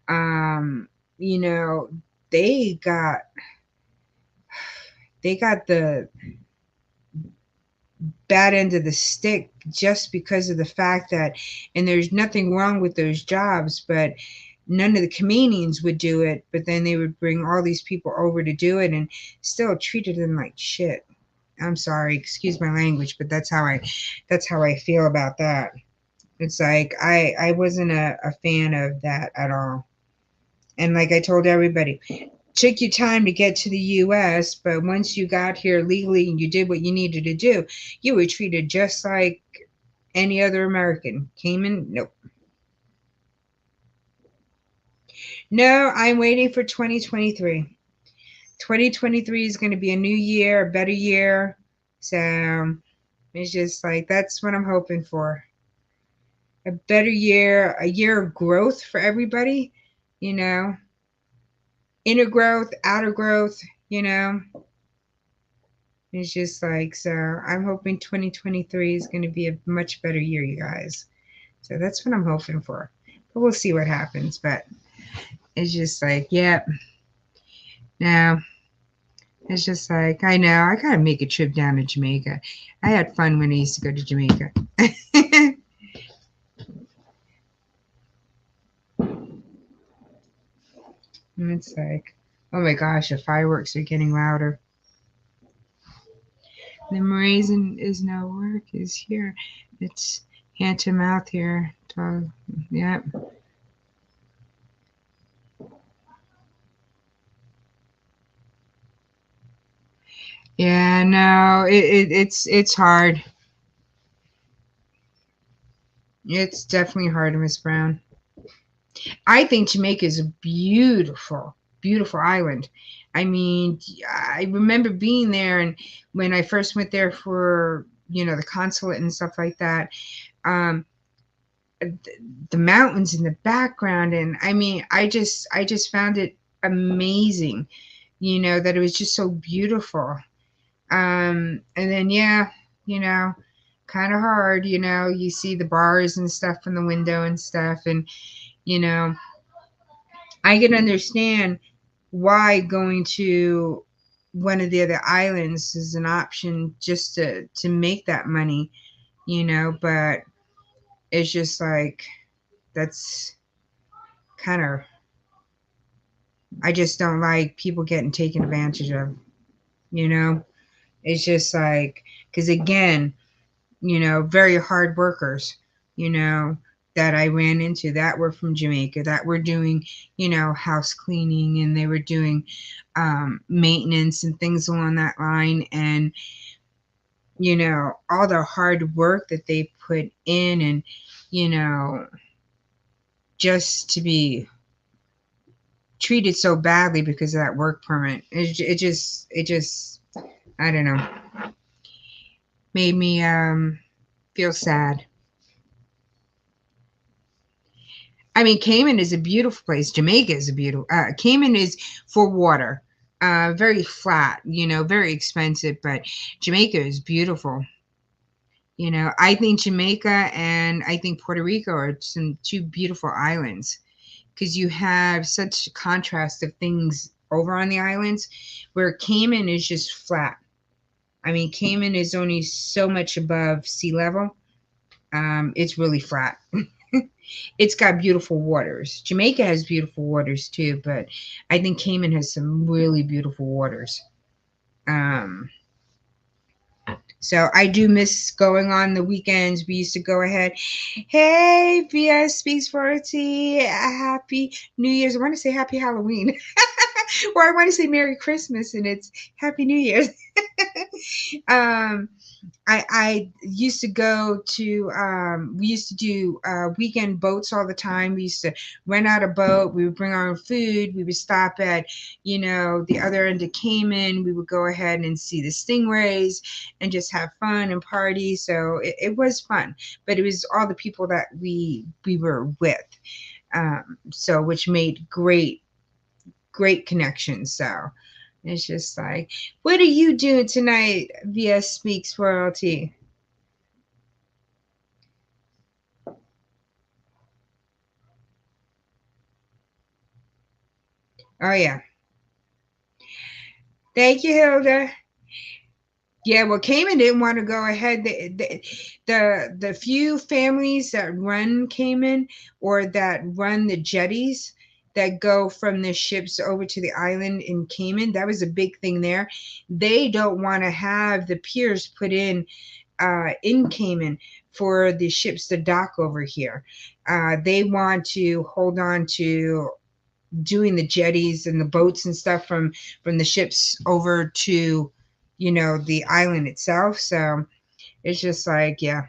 um you know they got the bad end of the stick just because of the fact that, and there's nothing wrong with those jobs, but none of the Canadians would do it, but then they would bring all these people over to do it and still treated them like shit. I'm sorry, excuse my language, but that's how I feel about that. It's like I wasn't a fan of that at all. And like I told everybody, took you time to get to the US, but once you got here legally and you did what you needed to do, you were treated just like any other American. Came in, nope. No, I'm waiting for 2023. 2023 is going to be a new year, a better year. So it's just like that's what I'm hoping for. A better year, a year of growth for everybody, you know, inner growth, outer growth, you know. It's just like, so I'm hoping 2023 is going to be a much better year, you guys. So that's what I'm hoping for. But we'll see what happens. But it's just like, yeah, no, it's just like, I know, I got to make a trip down to Jamaica. I had fun when I used to go to Jamaica. And it's like, oh my gosh, the fireworks are getting louder. The reason is no work is here. It's hand to mouth here. So, yeah. Yeah, no, it's hard. It's definitely hard, Miss Brown. I think Jamaica is a beautiful, beautiful island. I mean, I remember being there, and when I first went there for, the consulate and stuff like that, um, the mountains in the background, and I mean, I just found it amazing, that it was just so beautiful. And then yeah, you know, kind of hard, you see the bars and stuff from the window and stuff, and you know, I can understand why going to one of the other islands is an option just to make that money, but it's just like that's kind of, I just don't like people getting taken advantage of, you know. It's just like, because again, very hard workers, you know, that I ran into that were from Jamaica that were doing, house cleaning, and they were doing maintenance and things along that line. And, all the hard work that they put in, and, you know, just to be treated so badly because of that work permit. It just, I don't know, made me feel sad. I mean, Cayman is a beautiful place. Jamaica is a beautiful. Cayman is for water, very flat. Very expensive, but Jamaica is beautiful. I think Jamaica and I think Puerto Rico are some two beautiful islands because you have such a contrast of things over on the islands, where Cayman is just flat. I mean, Cayman is only so much above sea level. It's really flat. It's got beautiful waters. Jamaica has beautiful waters too, but I think Cayman has some really beautiful waters. Um, so I do miss going on the weekends. We used to go ahead. Hey, VS Speaks for T. Happy New Year's. I want to say Happy Halloween. Or I want to say Merry Christmas, and it's Happy New Year's. um, I used to go to, we used to do weekend boats all the time. We used to rent out a boat. We would bring our own food. We would stop at, the other end of Cayman. We would go ahead and see the stingrays and just have fun and party. So it was fun, but it was all the people that we were with. So which made great connections. So it's just like, what are you doing tonight? VS Speaks Royalty. Oh yeah. Thank you, Hilda. Yeah, well, Cayman didn't want to go ahead. The few families that run Cayman or that run the jetties that go from the ships over to the island in Cayman, that was a big thing there. They don't want to have the piers put in Cayman for the ships to dock over here. They want to hold on to doing the jetties and the boats and stuff from the ships over to the island itself. So it's just like, yeah,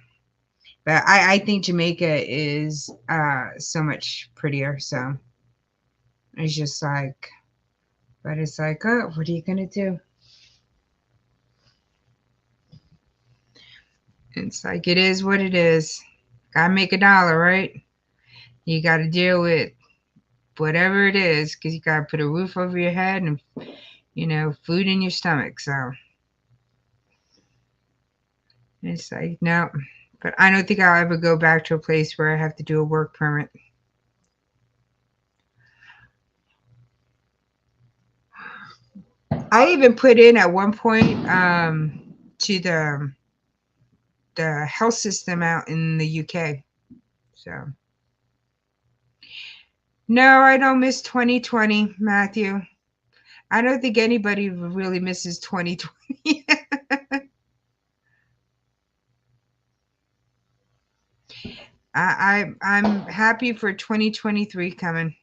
but I think Jamaica is so much prettier. So it's just like, but it's like, oh, what are you gonna do? It's like, it is what it is. Gotta make $1, right? You gotta deal with whatever it is, because you gotta put a roof over your head and food in your stomach. So it's like, no. But I don't think I'll ever go back to a place where I have to do a work permit. I even put in at one point to the health system out in the UK. So no, I don't miss 2020, Matthew. I don't think anybody really misses 2020. I'm happy for 2023 coming.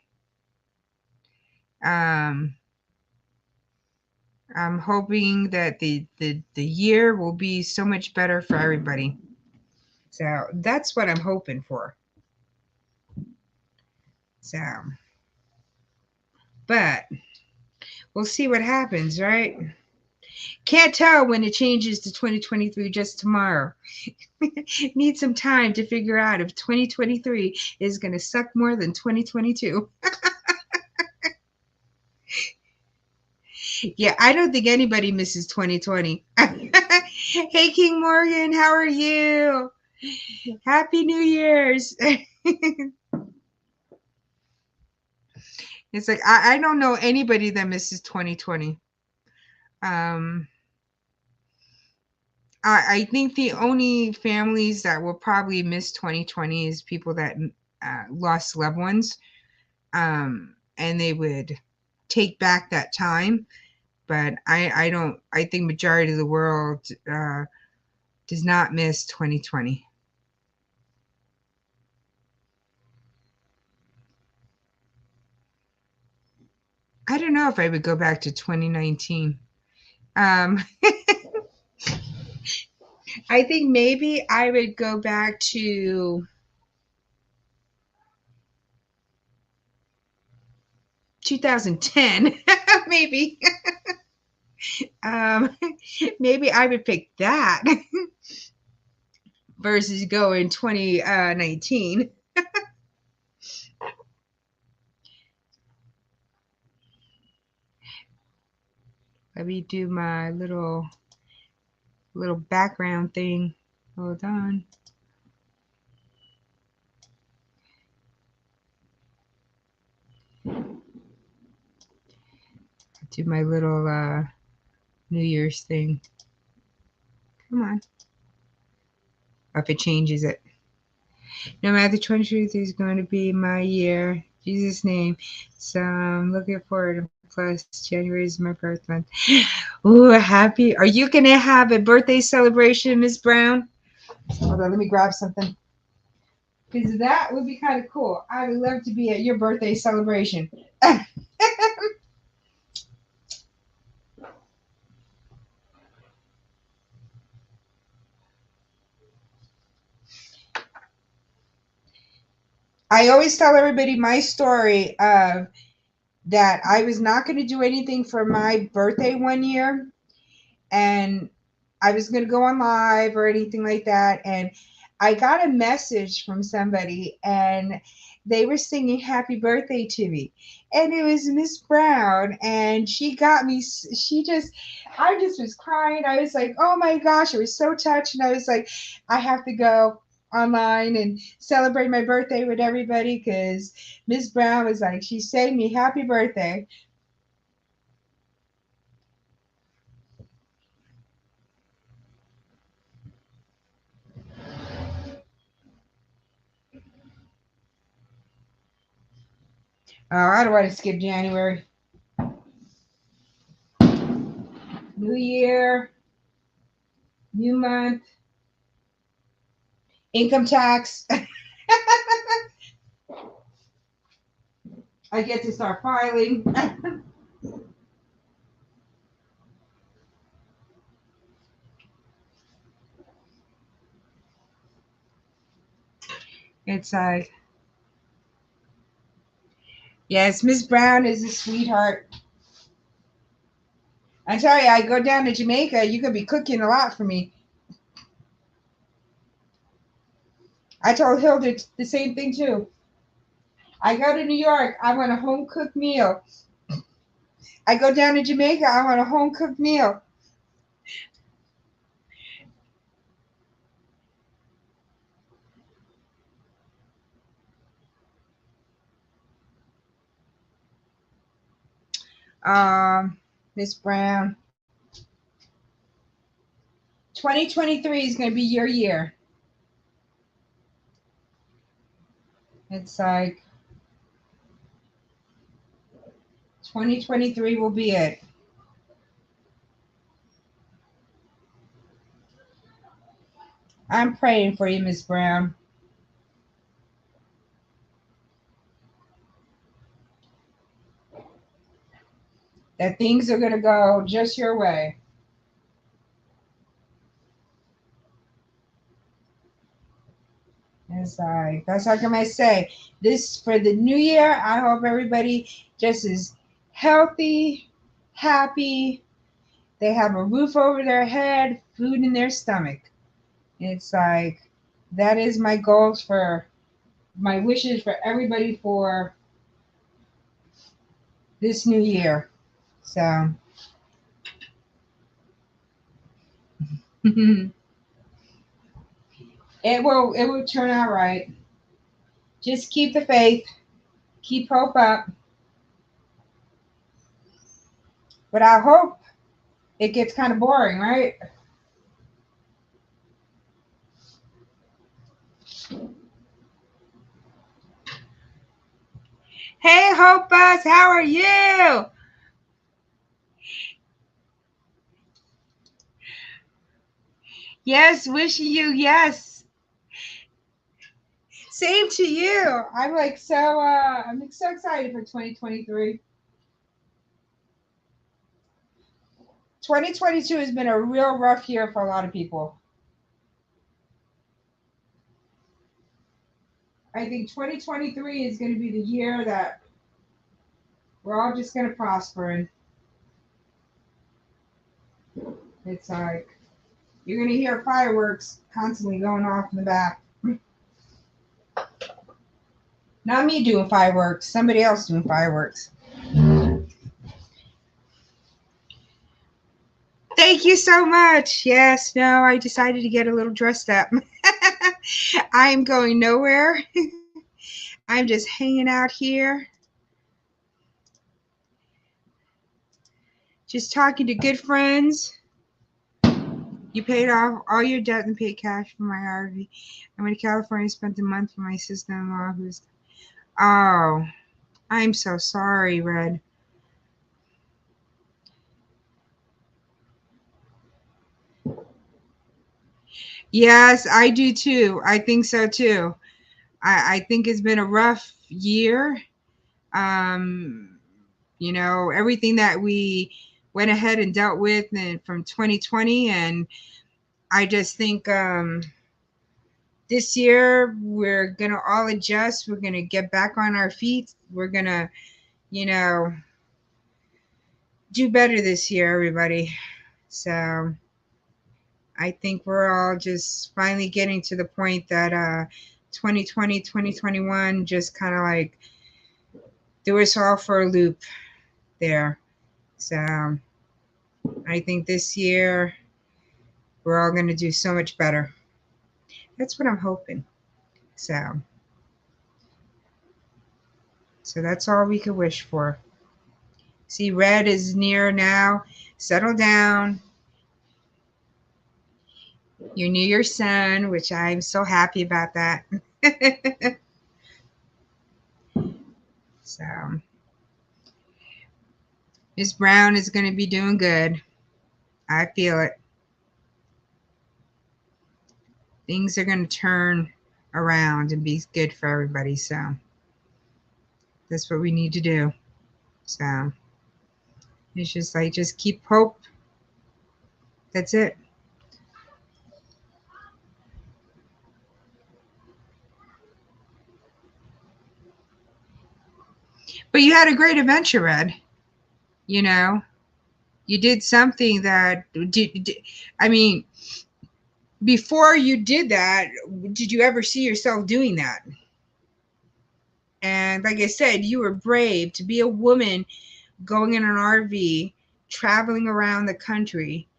I'm hoping that the year will be so much better for everybody. So that's what I'm hoping for. So, but we'll see what happens, right? Can't tell when it changes to 2023 just tomorrow. Need some time to figure out if 2023 is going to suck more than 2022. Yeah, I don't think anybody misses 2020. Hey, King Morgan, how are you? Happy New Year's. It's like, I don't know anybody that misses 2020. I think the only families that will probably miss 2020 is people that lost loved ones. And they would take back that time. But I don't, I think majority of the world does not miss 2020. I don't know if I would go back to 2019. I think maybe I would go back to 2010, maybe. Maybe I would pick that versus going 2019. Let me do my little background thing. Hold on. Do my little New Year's thing. Come on. If it changes it. No matter 20th is going to be my year. Jesus' name. So I'm looking forward to plus January is my birth month. Ooh, happy. Are you going to have a birthday celebration, Miss Brown? Hold on, let me grab something. Because that would be kind of cool. I would love to be at your birthday celebration. I always tell everybody my story of that I was not going to do anything for my birthday one year. And I was going to go on live or anything like that. And I got a message from somebody and they were singing happy birthday to me. And it was Miss Brown. And she got me, I just was crying. I was like, oh my gosh, I was so touched. And I was like, I have to go online and celebrate my birthday with everybody because Miss Brown was like, she sang me happy birthday. Oh, I don't want to skip January. New year, new month, income tax. I get to start filing. It's like, yes, Miss Brown is a sweetheart. I tell you, I go down to Jamaica, you could be cooking a lot for me. I told Hilda the same thing too. I go to New York, I want a home cooked meal. I go down to Jamaica, I want a home cooked meal. Miss Brown, 2023 is going to be your year. It's like 2023 will be it. I'm praying for you, Miss Brown. That things are going to go just your way. It's like, that's how can I say this for the new year. I hope everybody just is healthy, happy. They have a roof over their head, food in their stomach. It's like, that is my goals for my wishes for everybody for this new year. So, it will turn out right. Just keep the faith, keep hope up. But I hope it gets kind of boring, right? Hey, Hope Bus, how are you? Yes, wishing you yes. Same to you. I'm like I'm so excited for 2023. 2022 has been a real rough year for a lot of people. I think 2023 is going to be the year that we're all just going to prosper in. It's like you're going to hear fireworks constantly going off in the back. Not me doing fireworks, somebody else doing fireworks. Thank you so much. Yes, no, I decided to get a little dressed up. I am going nowhere. I'm just hanging out here, just talking to good friends. You paid off all your debt and paid cash for my RV. I went to California and spent a month with my sister-in-law who's... Oh, I'm so sorry, Red. Yes, I do too. I think so too. I think it's been a rough year. Um, you know, everything that we went ahead and dealt with from 2020. And I just think this year we're going to all adjust. We're going to get back on our feet. We're going to, you know, do better this year, everybody. So I think we're all just finally getting to the point that 2020, 2021 just kind of like threw us all for a loop there. So I think this year we're all going to do so much better. That's what I'm hoping. So that's all we could wish for. See, Red is near now. Settle down. You're near your son, which I'm so happy about that. So Miss Brown is going to be doing good. I feel it. Things are going to turn around and be good for everybody. So that's what we need to do. So it's just like, just keep hope. That's it. But you had a great adventure, Red. You know, you did something that I mean, before you did that, did you ever see yourself doing that? And like I said, you were brave to be a woman going in an RV, traveling around the country.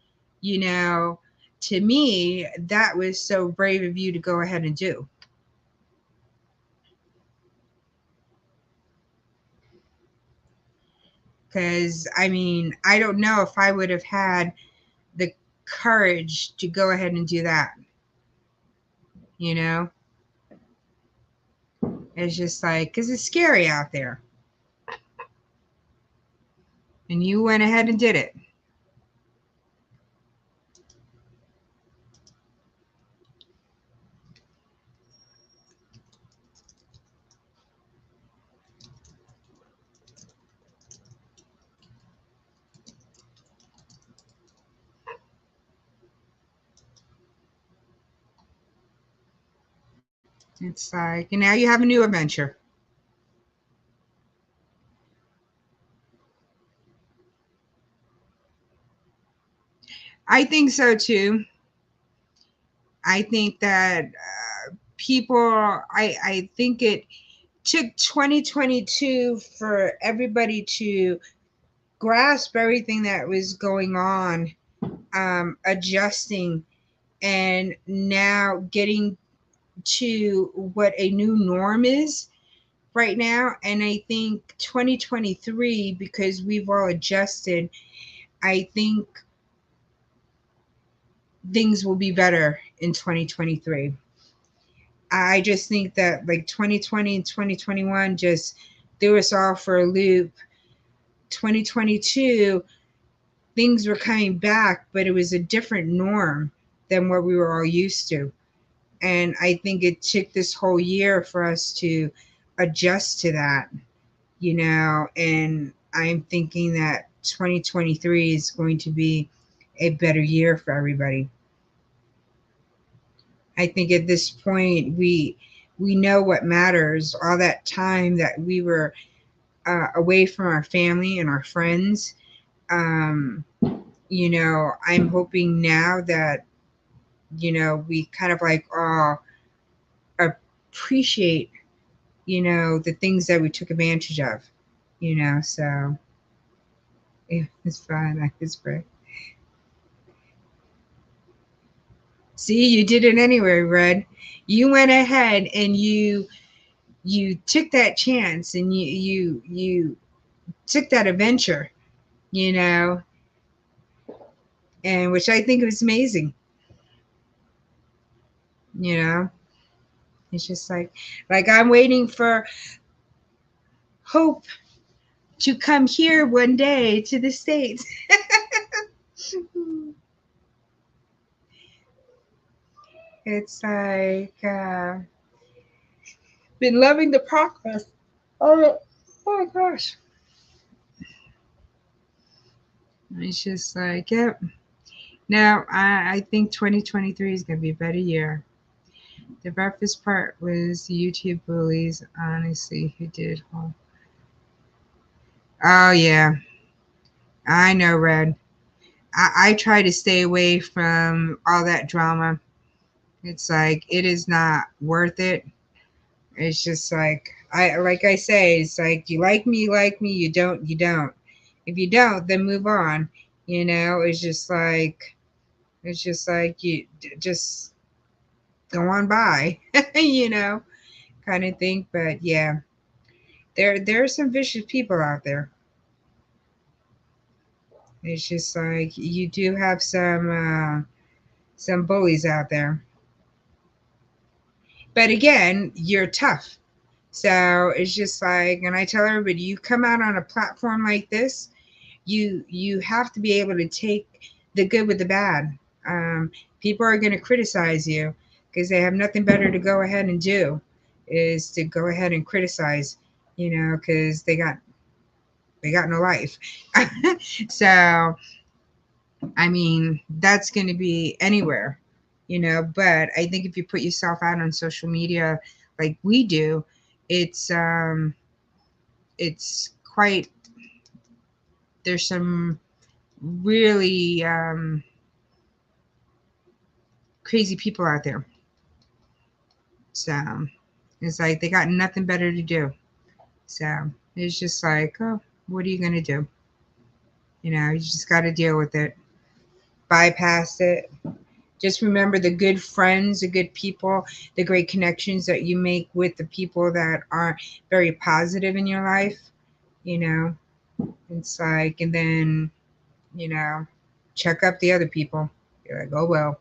You know, to me, that was so brave of you to go ahead and do. Because, I mean, I don't know if I would have had the courage to go ahead and do that. You know, it's just like, because it's scary out there. And you went ahead and did it. It's like, and now you have a new adventure. I think so too. I think that people, I think it took 2022 for everybody to grasp everything that was going on, adjusting, and now getting to what a new norm is right now. And I think 2023, because we've all adjusted, I think things will be better in 2023. I just think that like 2020 and 2021 just threw us all for a loop. 2022, things were coming back, but it was a different norm than what we were all used to. And I think it took this whole year for us to adjust to that, you know, and I'm thinking that 2023 is going to be a better year for everybody. I think at this point we know what matters. All that time that we were away from our family and our friends, um, you know, I'm hoping now that, you know, we kind of like appreciate, you know, the things that we took advantage of, you know. So yeah, it's fun. It's great. See, you did it anyway, Red. You went ahead and you took that chance and you took that adventure, you know, and which I think was amazing, you know. It's just like I'm waiting for Hope to come here one day to the States. It's like been loving the progress. Oh, oh my gosh. It's just like, yep. Now, I think 2023 is going to be a better year. The roughest part was the YouTube bullies, honestly, who did. Oh, yeah. I know, Red. I try to stay away from all that drama. It's like, it is not worth it. It's just like I say, it's like, you like me, you don't, you don't. If you don't, then move on. You know, it's just like you just go on by, you know, kind of thing. But yeah, there are some vicious people out there. It's just like you do have some bullies out there. But again, you're tough. So it's just like, and I tell everybody, you come out on a platform like this, you have to be able to take the good with the bad. People are going to criticize you because they have nothing better to go ahead and do is to go ahead and criticize, you know, because they got no life. So I mean, that's going to be anywhere, you know. But I think if you put yourself out on social media like we do, it's um, it's quite. There's some really crazy people out there. So it's like they got nothing better to do. So it's just like, oh, what are you gonna do? You know, you just got to deal with it, bypass it. Just remember the good friends, the good people, the great connections that you make with the people that are very positive in your life. You know, it's like, and then, you know, check up the other people. You're like, oh, well,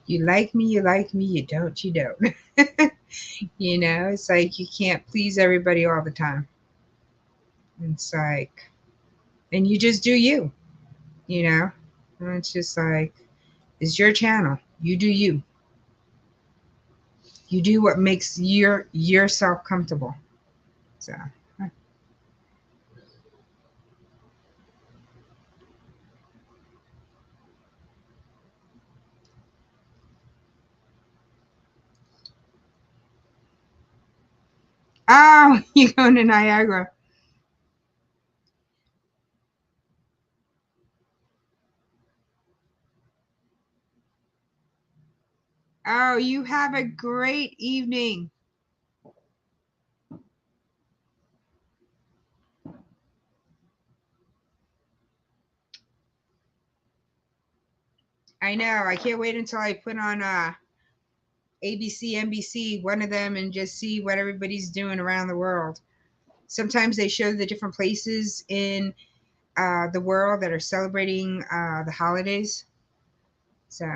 you like me, you don't, you don't. You know, it's like you can't please everybody all the time. It's like, and you just do you, you know, and it's just like, it's your channel. You do you. You do what makes yourself comfortable. So, oh, you're going to Niagara. Oh, you have a great evening. I know. I can't wait until I put on ABC, NBC, one of them, and just see what everybody's doing around the world. Sometimes they show the different places in the world that are celebrating the holidays. So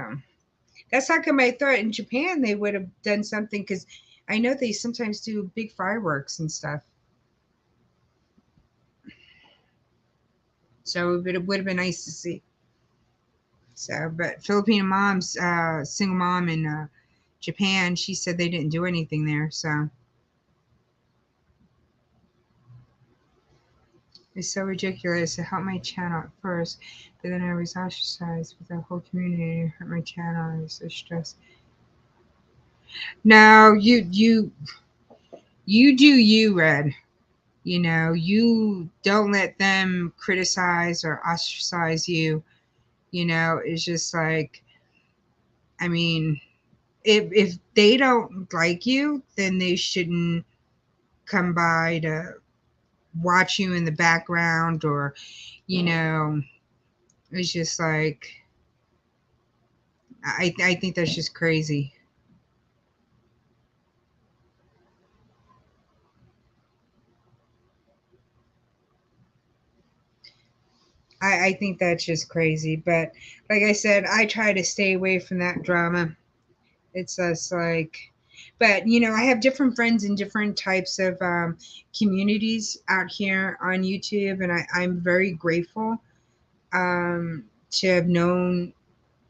that's how come I thought in Japan they would have done something because I know they sometimes do big fireworks and stuff. So it would have been nice to see. So, but Filipino mom's single mom in Japan, she said they didn't do anything there. So it's so ridiculous. It helped my channel at first, but then I was ostracized with the whole community. It hurt my channel. I was so stressed. No, you do you, Red. You know, you don't let them criticize or ostracize you. You know, it's just like, I mean, if they don't like you, then they shouldn't come by to watch you in the background or, you know, it's just like, I think that's just crazy. I think that's just crazy. But like I said, I try to stay away from that drama. It's just like, but I have different friends in different types of communities out here on YouTube, and I'm very grateful to have known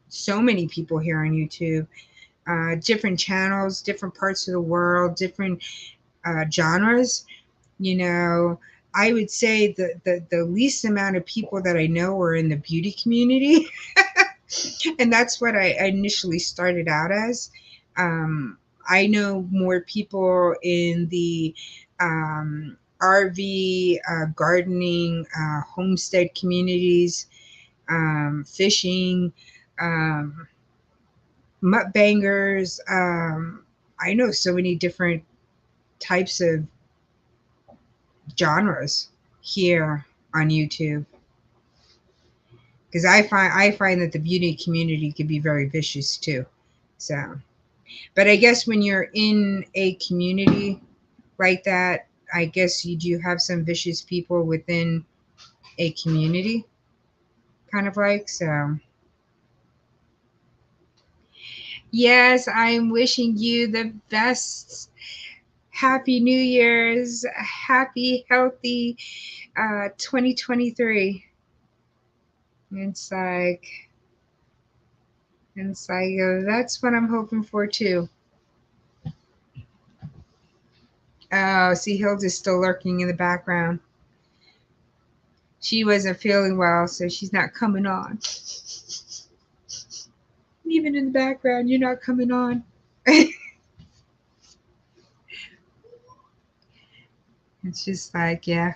so many people here on YouTube, different channels, different parts of the world, different genres. You know, I would say the least amount of people that I know are in the beauty community. And that's what I initially started out as. I know more people in the RV, gardening, homestead communities, fishing, um, mukbangers. I know so many different types of genres here on YouTube, because I find that the beauty community can be very vicious too. So, but I guess when you're in a community like that, I guess you do have some vicious people within a community, kind of like. So, yes, I'm wishing you the best. Happy New Year's, happy, healthy 2023. It's like, that's what I'm hoping for too. Oh, see, Hilda's still lurking in the background. She wasn't feeling well, so she's not coming on. Even in the background, you're not coming on. It's just like, yeah.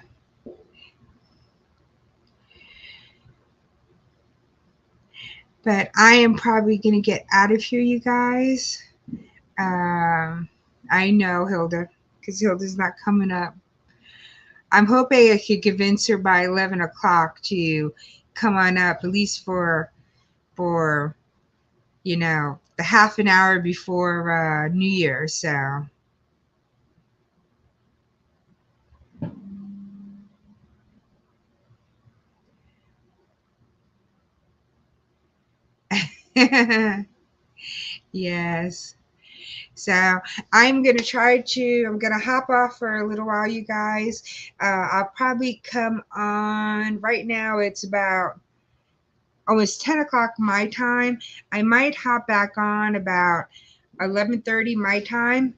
But I am probably going to get out of here, you guys. Um, I know Hilda, because Hilda's not coming up. I'm hoping I could convince her by 11 o'clock to come on up, at least for the half an hour before New Year. So, yes. So I'm gonna hop off for a little while, you guys. I'll probably come on right now. It's about almost 10 o'clock my time. I might hop back on about 11:30 my time.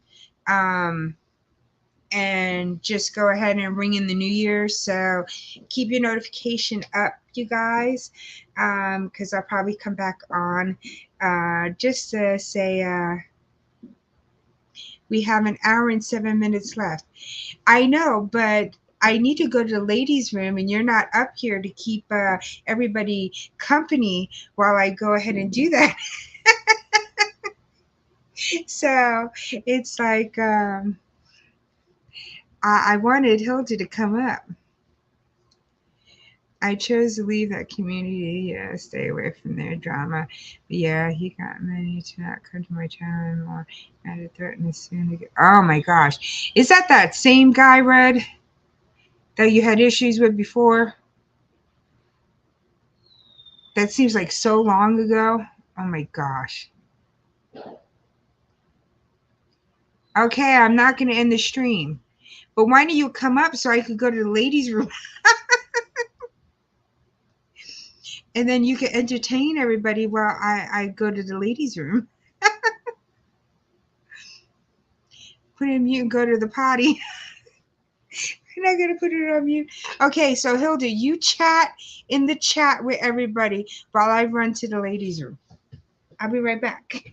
Um, and just go ahead and ring in the new year. So keep your notification up, you guys, because I'll probably come back on just to say we have an hour and 7 minutes left. I know, but I need to go to the ladies' room, and you're not up here to keep everybody company while I go ahead and do that. So it's like I wanted Hilda to come up. I chose to leave that community. Yeah, stay away from their drama. But yeah, he got many to not come to my channel anymore. And to threaten us soon to get. Oh my gosh. Is that same guy, Red, that you had issues with before? That seems like so long ago. Oh my gosh. Okay, I'm not going to end the stream. But why don't you come up so I could go to the ladies' room and then you can entertain everybody while I go to the ladies' room. Put it in mute and go to the potty. I'm not going to put it on mute. Okay, so Hilda, you chat in the chat with everybody while I run to the ladies' room. I'll be right back.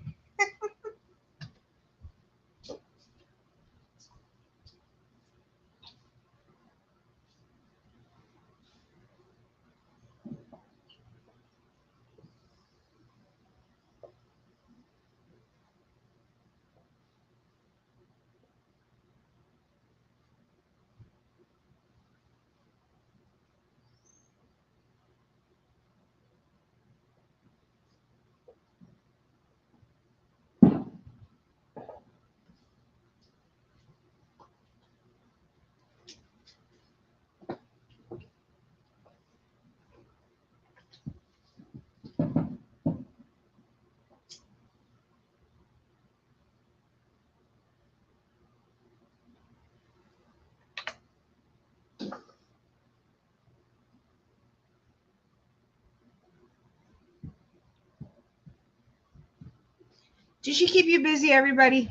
Did she keep you busy, everybody?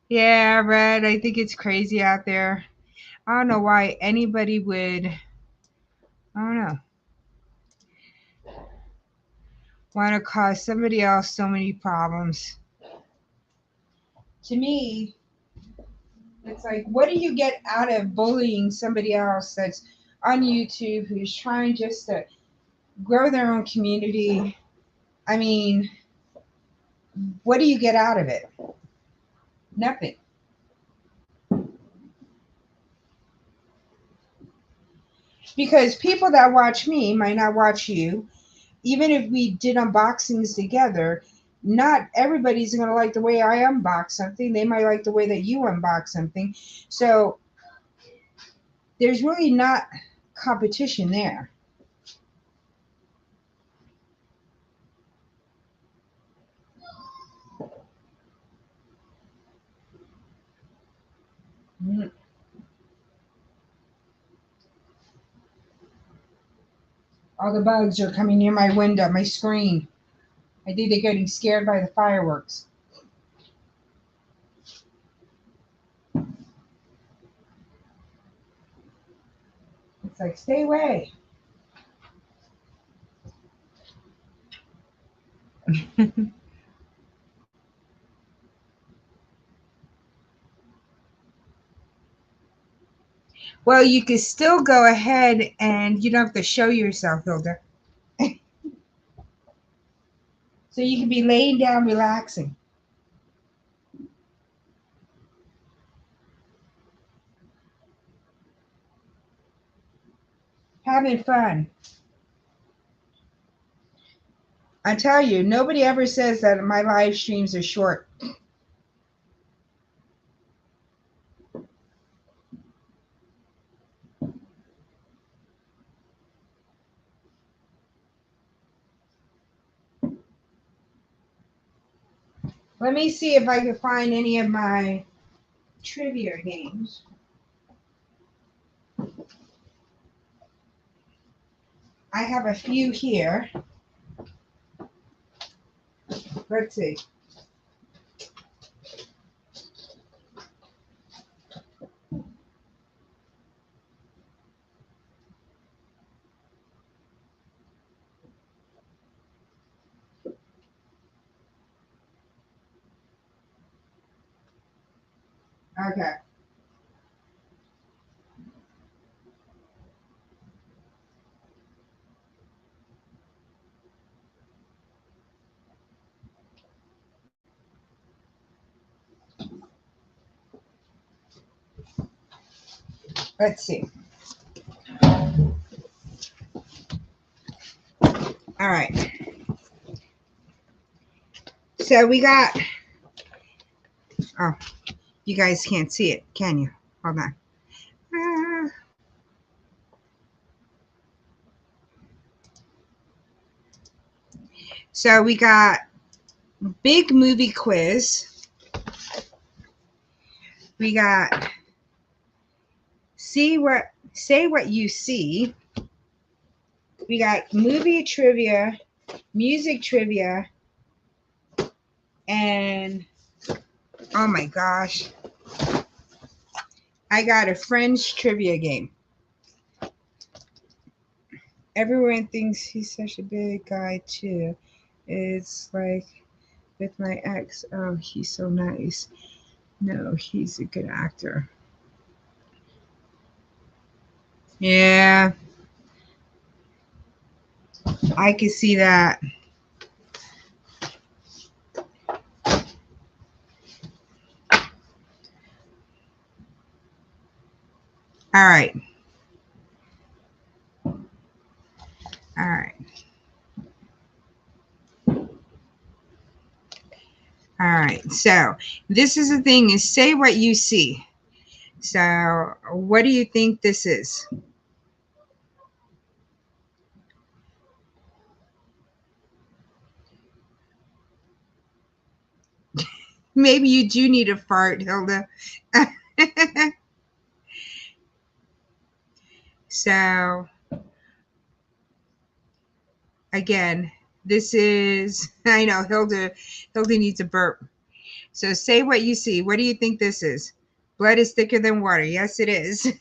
Yeah, Red, I think it's crazy out there. I don't know why anybody would, I don't know, want to cause somebody else so many problems. To me, it's like, what do you get out of bullying somebody else that's on YouTube who's trying just to grow their own community? I mean, what do you get out of it? Nothing. Because people that watch me might not watch you. Even if we did unboxings together, not everybody's going to like the way I unbox something. They might like the way that you unbox something. So there's really not competition there. Mm. All the bugs are coming near my window, my screen. I think they're getting scared by the fireworks. It's like, stay away. Well, you can still go ahead and you don't have to show yourself, Hilda. So you can be laying down relaxing. Having fun. I tell you, nobody ever says that my live streams are short. Let me see if I can find any of my trivia games. I have a few here. Let's see. Okay. Let's see. All right. So we got, oh, you guys can't see it, can you? Hold on. Ah. So we got big movie quiz. We got say what you see. We got movie trivia, music trivia, and oh my gosh, I got a French trivia game. Everyone thinks he's such a big guy too. It's like with my ex, oh, he's so nice. No, he's a good actor. Yeah, I can see that. All right. All right. All right. So this is the thing is say what you see. So what do you think this is? Maybe you do need a fart, Hilda. So again, this is, I know Hilda needs a burp. So say what you see. What do you think this is? Blood is thicker than water. Yes, it is.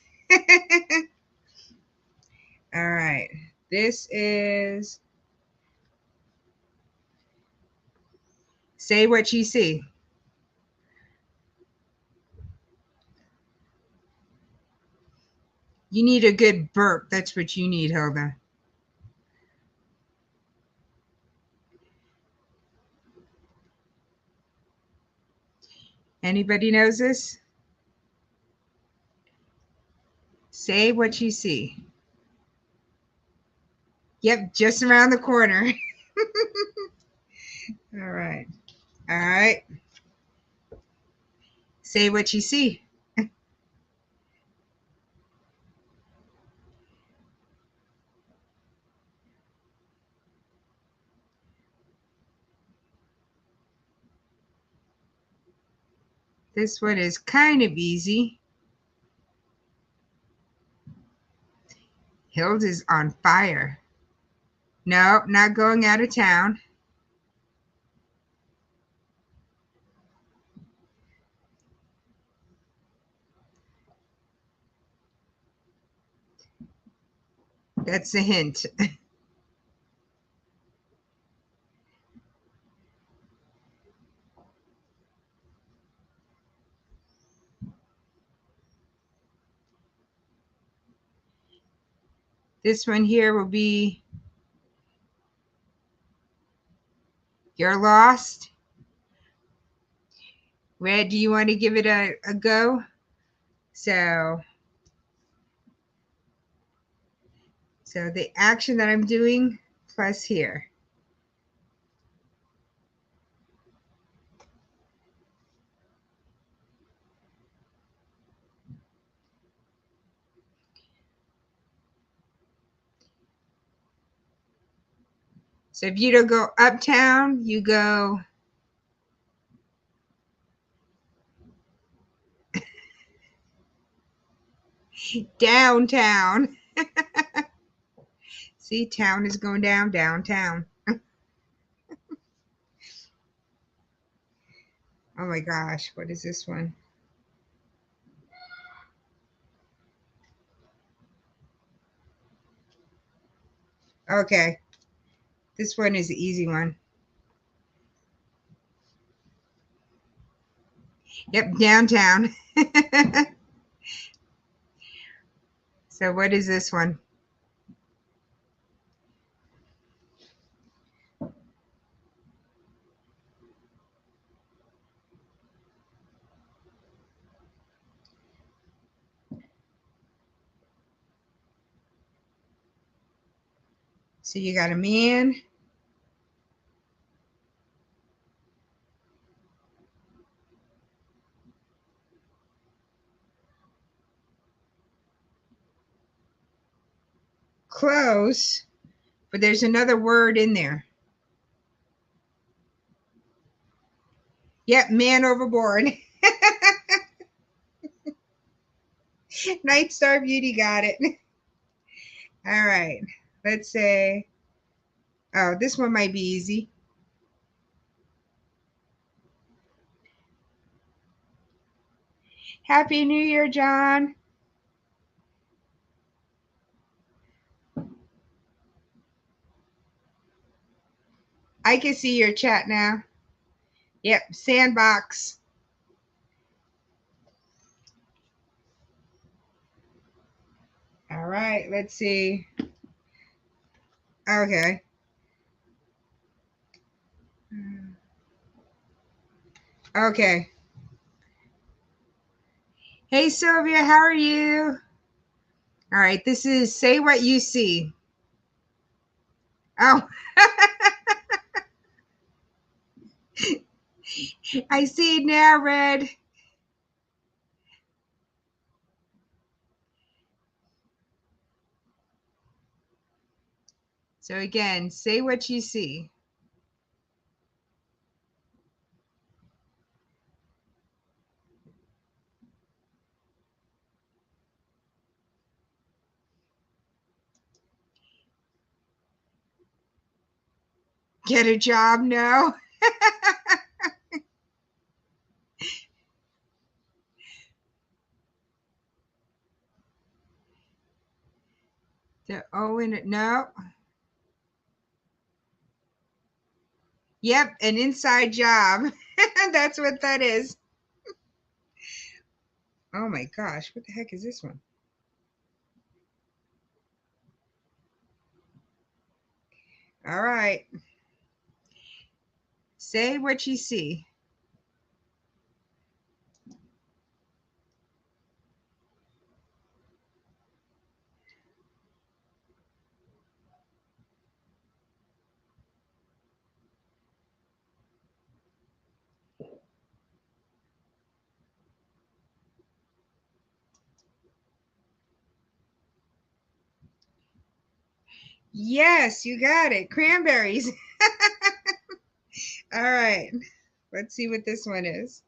All right. This is, say what you see. You need a good burp. That's what you need, Hilda. Anybody knows this? Say what you see. Yep, just around the corner. All right. All right. Say what you see. This one is kind of easy. Hilda's on fire. No, not going out of town. That's a hint. This one here will be you're lost. Red, do you want to give it a go? So the action that I'm doing plus here. So if you don't go uptown, you go downtown. See, town is going down, downtown. Oh my gosh, what is this one? Okay, this one is the easy one. Yep, downtown. So what is this one? So you got a man. Close, but there's another word in there. Yep, man overboard. Night Star Beauty got it. All right, let's say, oh, this one might be easy. Happy New Year, John. I can see your chat now. Yep, sandbox. All right, let's see. Okay. Okay. Hey, Sylvia, how are you? All right, this is Say What You See. Oh, I see it now, Red. So again, say what you see. Get a job? No. The O in it. No. Yep, an inside job. That's what that is. Oh my gosh, what the heck is this one? All right. Say what you see. Yes, you got it. Cranberries. All right. Let's see what this one is.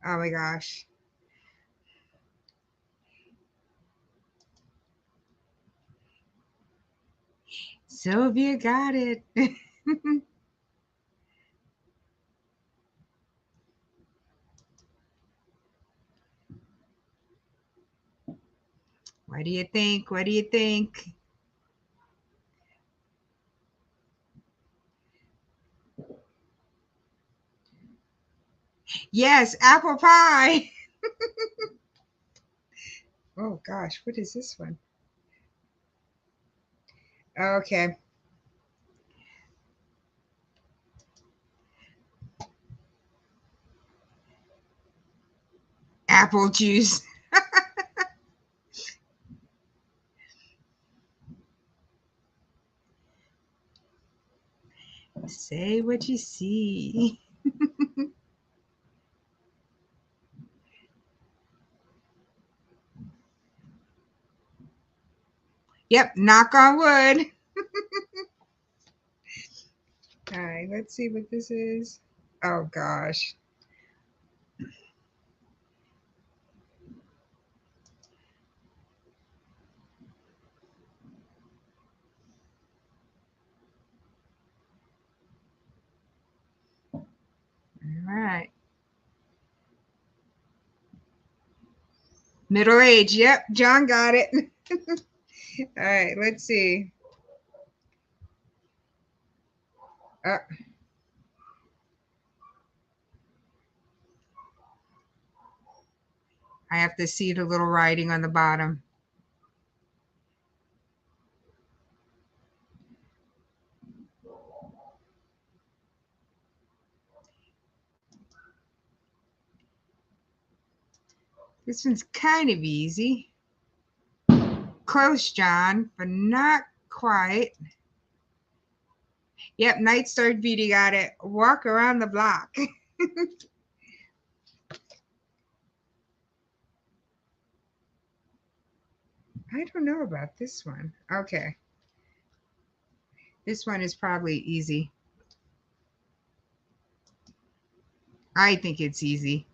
Oh my gosh. Sylvia got it. What do you think? What do you think? Yes, apple pie. Oh gosh, what is this one? Okay. Apple juice. Say what you see. Yep, knock on wood. All right, let's see what this is. Oh gosh. All right. Middle age. Yep, John got it. All right, let's see. Uh, I have to see the little writing on the bottom. This one's kind of easy. Close, John, but not quite. Yep, Night Star Beauty got it. Walk around the block. I don't know about this one. Okay. This one is probably easy. I think it's easy.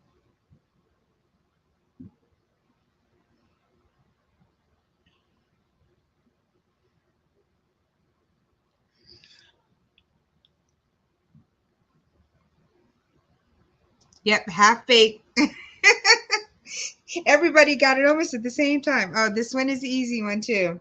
Yep, half baked. Everybody got it almost at the same time. Oh, this one is the easy one too.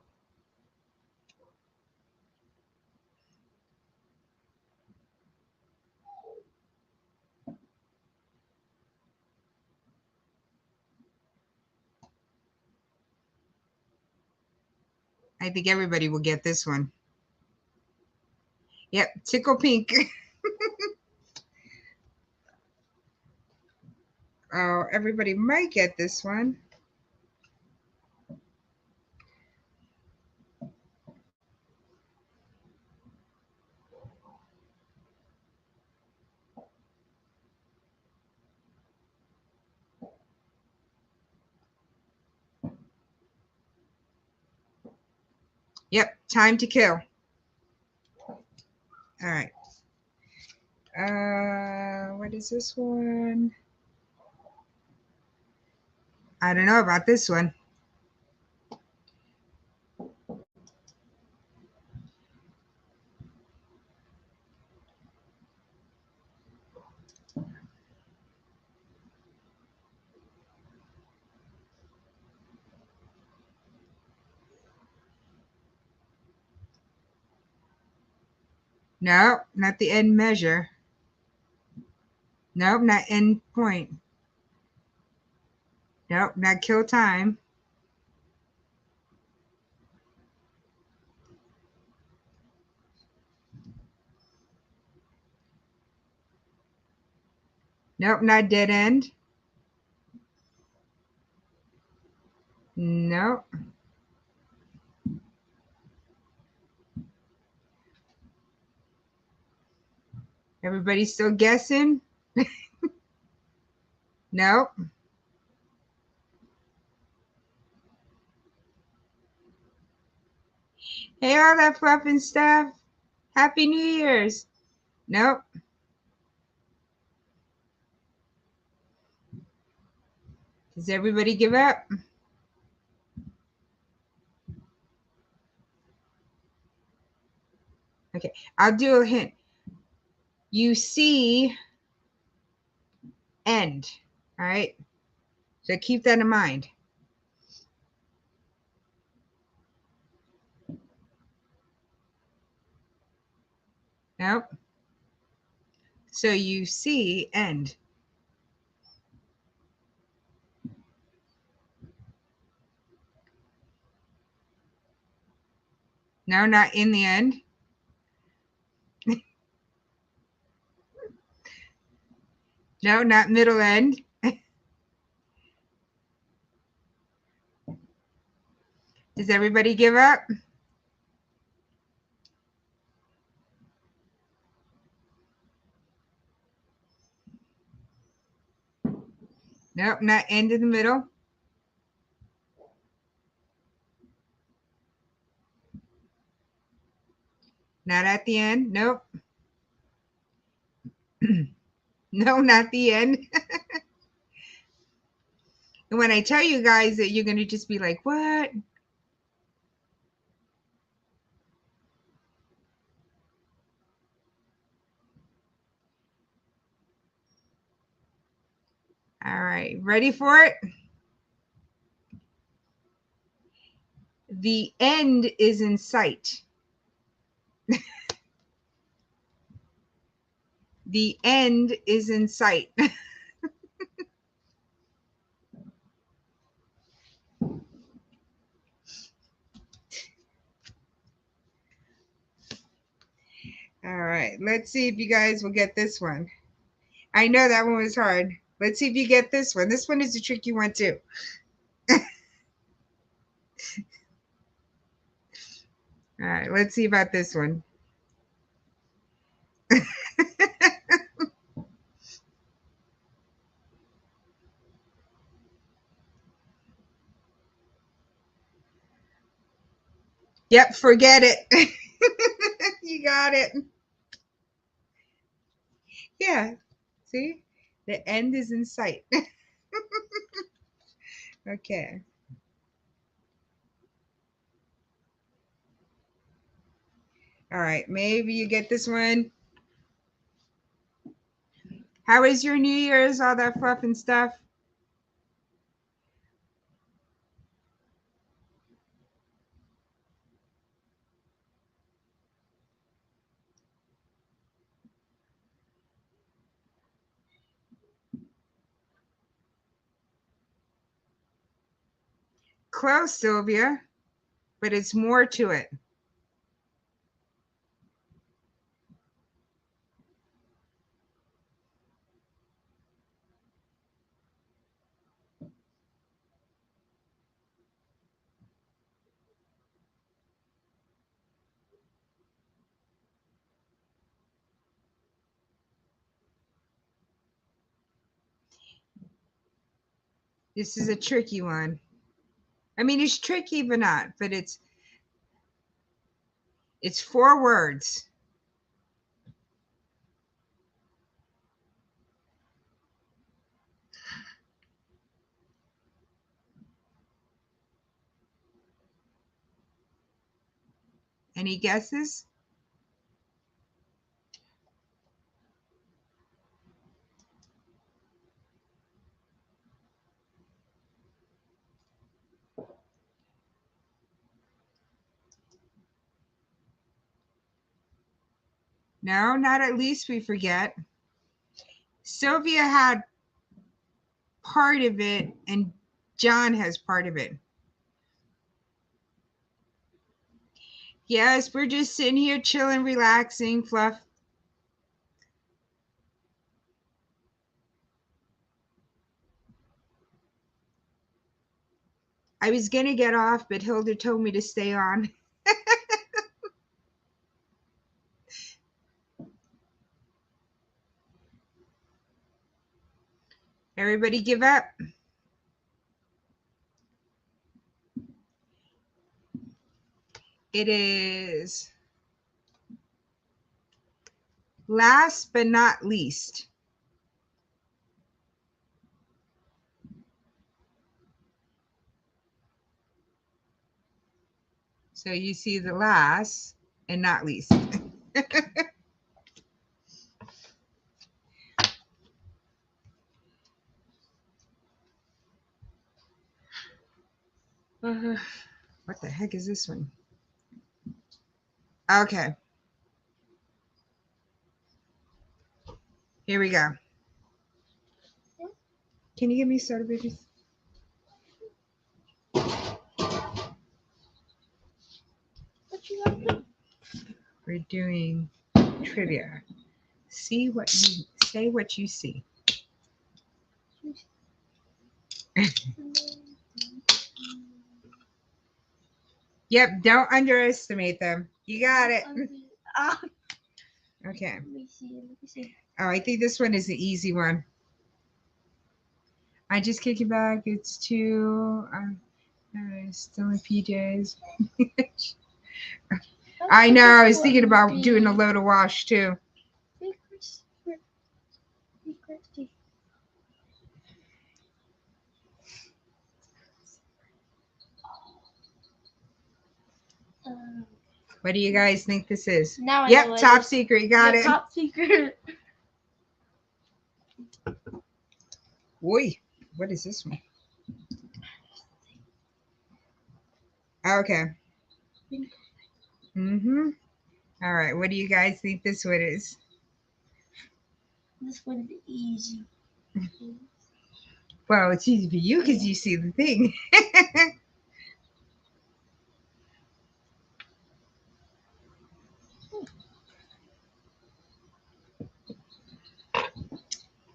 I think everybody will get this one. Yep, Tickle Pink. Oh, everybody might get this one. Yep, Time to Kill. All right. What is this one? I don't know about this one. No, not the end measure. Nope, not end point. Nope, not kill time. Nope, not dead end. Nope. Everybody still guessing? Nope. Hey, all that fluff and stuff. Happy New Year's. Nope. Does everybody give up? Okay, I'll do a hint. You see end. All right. So keep that in mind. Nope. So you see end. No, not in the end. No, not middle end. Does everybody give up? Nope, not end in the middle. Not at the end. Nope. No, not the end. And when I tell you guys that, you're going to just be like, what? All right, ready for it? The end is in sight. The end is in sight. All right, let's see if you guys will get this one. I know that one was hard. Let's see if you get this one. This one is a tricky one too. All right, let's see about this one. Yep, forget it. You got it. Yeah, see? The end is in sight. Okay. All right, maybe you get this one. How was your New Year's? All that fluff and stuff? Close, Sylvia, but it's more to it. This is a tricky one. I mean, it's tricky, but not. But it's 4 words. Any guesses? No, not at least we forget. Sylvia had part of it, and John has part of it. Yes, we're just sitting here chilling, relaxing, Fluff. I was going to get off, but Hilda told me to stay on. Everybody give up. It is last but not least. So you see the last and not least. What the heck is this one? Okay. Here we go. Can you give me soda, babies? We're doing trivia. Say what you see. Yep, don't underestimate them. You got it. Okay. Let me see. Oh, I think this one is the easy one. I just kick it back. It's two. Still in PJs. I know. I was thinking about doing a load of wash too. What do you guys think this is? Now I know Yep, what top it is. secret. You got Yeah, it. Top secret. Oi, what is this one? Okay. All right. What do you guys think this one is? This one is easy. Well, it's easy for you because you see the thing.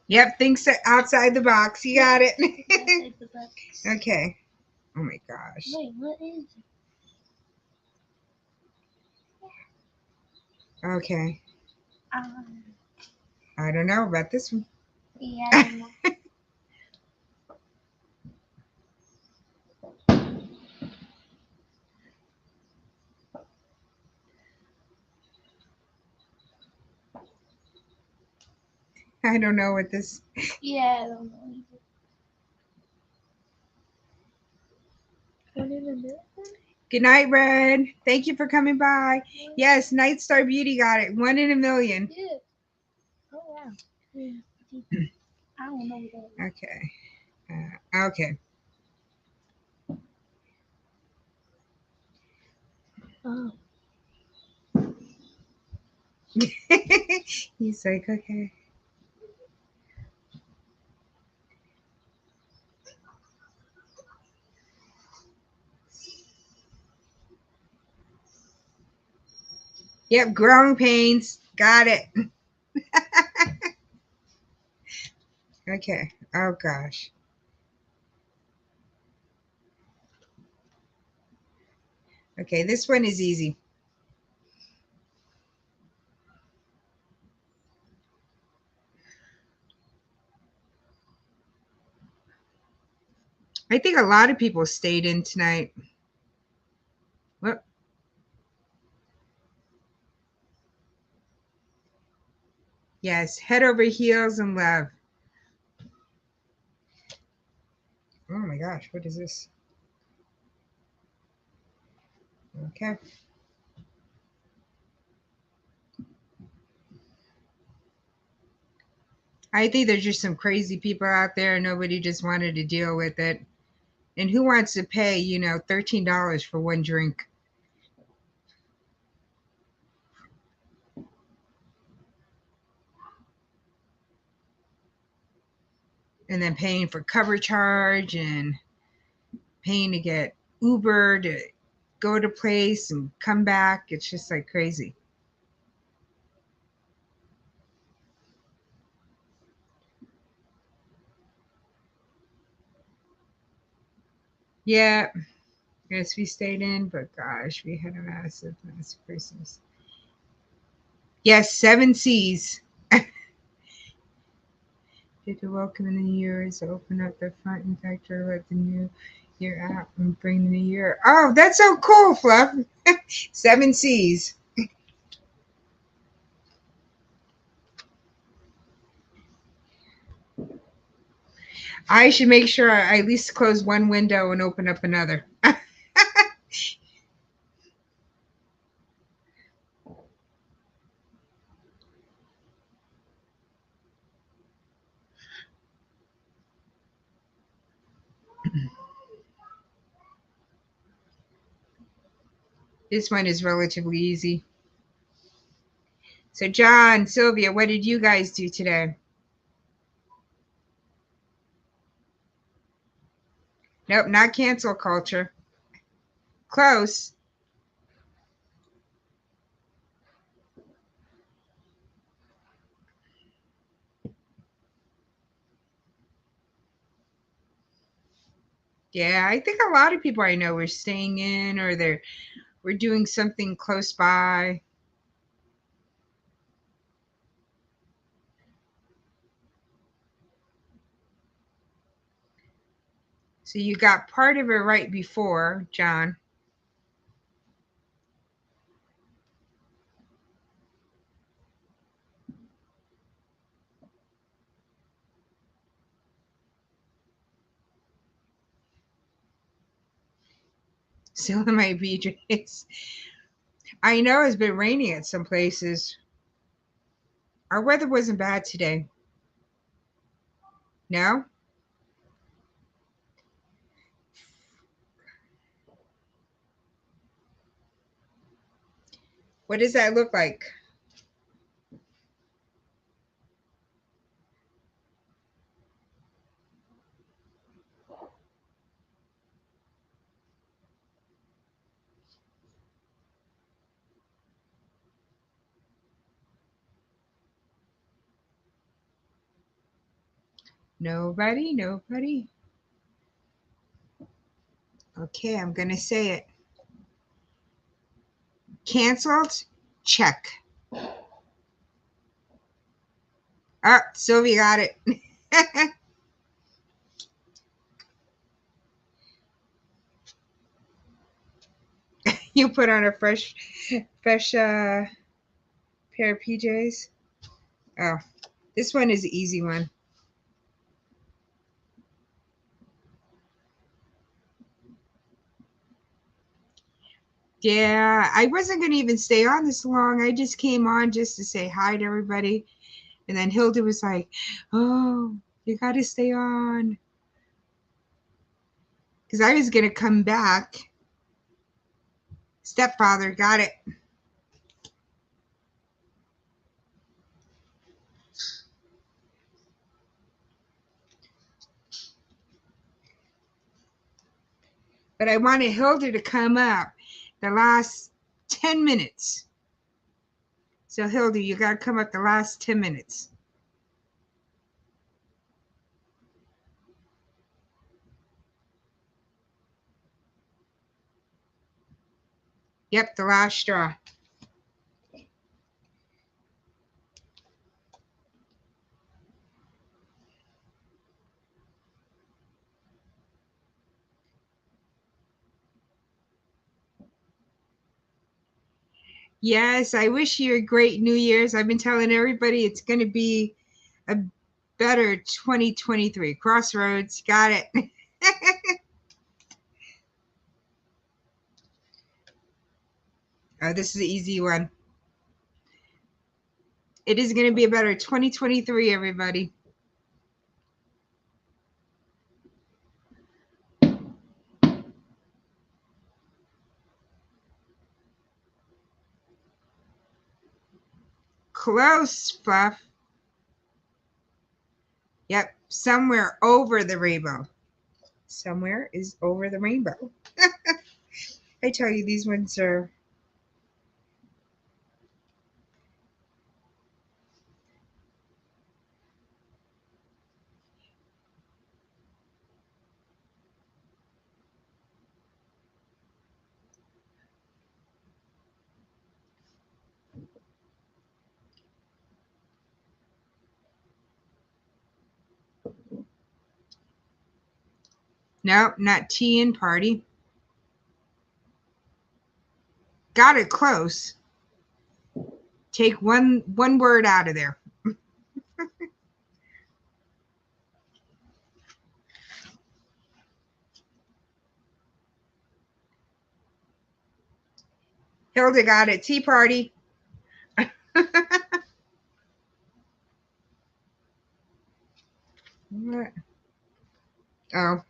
Yep, things outside the box. You got it. Outside the box. Okay. Oh my gosh. Wait, what is it? Okay. I don't know about this one. Yeah, I don't know. I don't know what this. Yeah, I don't know either. What is it? Good night, Red. Thank you for coming by. Yes, Night Star Beauty got it. 1 in a million. Yeah. Oh wow. Yeah. I don't know what that is. Okay. Okay. Oh. He's like, okay. Yep, growing pains. Got it. Okay. Oh gosh. Okay, this one is easy. I think a lot of people stayed in tonight. What? Yes, head over heels in love. Oh my gosh, what is this? Okay. I think there's just some crazy people out there and nobody just wanted to deal with it. And who wants to pay, $13 for one drink? and then paying for cover charge and paying to get Uber to go to place and come back. It's just like crazy. Yeah, yes, we stayed in, but gosh, we had a massive Christmas. Yes, 7 C's. Did the welcome in the new year is open up the front and factor, let the new year out and bring the new year. Oh, that's so cool, Fluff. 7 C's. I should make sure I at least close one window and open up another. This one is relatively easy. So, John, Sylvia, what did you guys do today? Nope, not cancel culture. Close. Yeah, I think a lot of people I know are staying in or we're doing something close by. So you got part of it right before, John. Still in my PJs. I know it's been raining at some places. Our weather wasn't bad today. No? What does that look like? Nobody, nobody. Okay, I'm going to say it. Canceled? Check. Oh, Sylvia got it. You put on a fresh pair of PJs. Oh, this one is the easy one. Yeah, I wasn't going to even stay on this long. I just came on just to say hi to everybody. And then Hilda was like, oh, you got to stay on. Because I was going to come back. Stepfather got it. But I wanted Hilda to come up the last 10 minutes. So, Hilda, you got to come up the last 10 minutes. Yep, the last straw. Yes, I wish you a great New Year's. I've been telling everybody it's going to be a better 2023. Crossroads, got it. Oh, this is an easy one. It is going to be a better 2023, everybody. Close, Fluff. Yep, somewhere over the rainbow. Somewhere is over the rainbow. I tell you, these ones are. No, not tea and party. Got it close. Take one word out of there. Hilda got it. Tea party. What? Oh,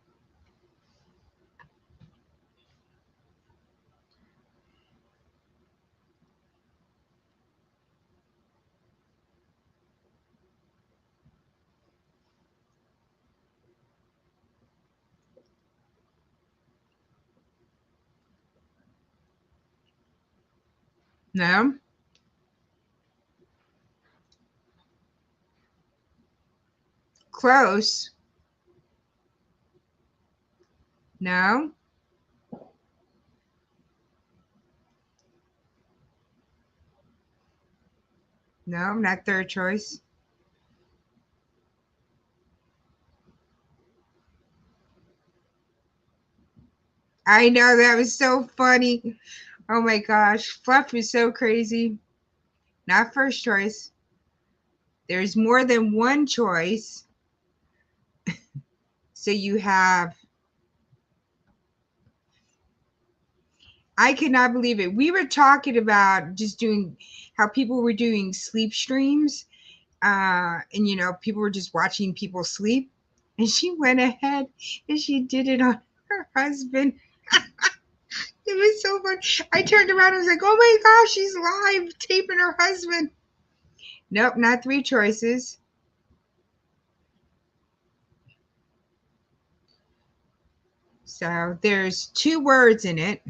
no. Close. No. No, not third choice. I know that was so funny. Oh my gosh. Fluff is so crazy. Not first choice. There's more than one choice. So you have, I cannot believe it. We were talking about just doing how people were doing sleep streams. And people were just watching people sleep. And she went ahead and she did it on her husband. It was so fun. I turned around and was like, oh my gosh, she's live taping her husband. Nope, not three choices. So there's two words in it.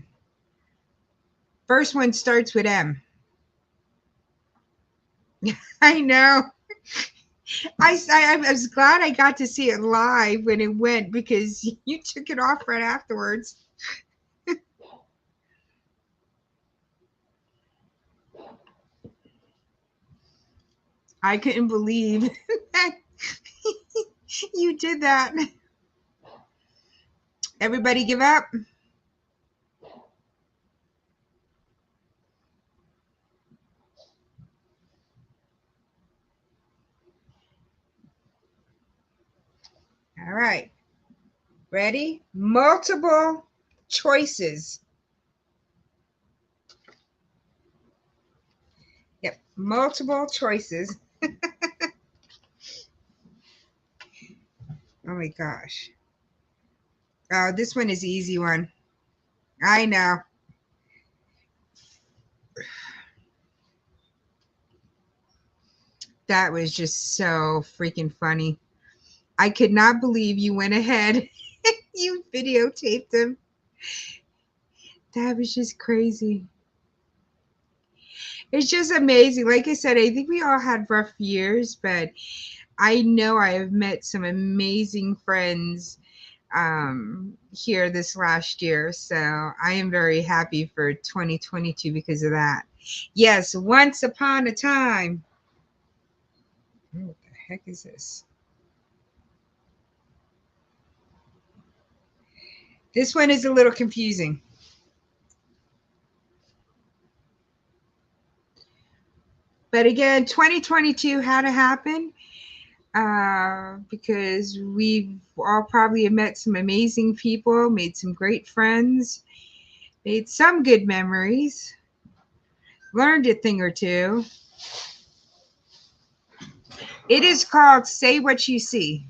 First one starts with M. I know. I was glad I got to see it live when it went because you took it off right afterwards. I couldn't believe that you did that. Everybody give up? All right. Ready? Multiple choices. Yep, multiple choices. Oh my gosh. Oh, this one is an easy one. I know. That was just so freaking funny. I could not believe you went ahead. You videotaped him. That was just crazy. It's just amazing. Like I said, I think we all had rough years, but I know I have met some amazing friends here this last year. So I am very happy for 2022 because of that. Yes, once upon a time. What the heck is this? This one is a little confusing. But again, 2022 had to happen because we've all probably met some amazing people, made some great friends, made some good memories, learned a thing or two. It is called Say What You See.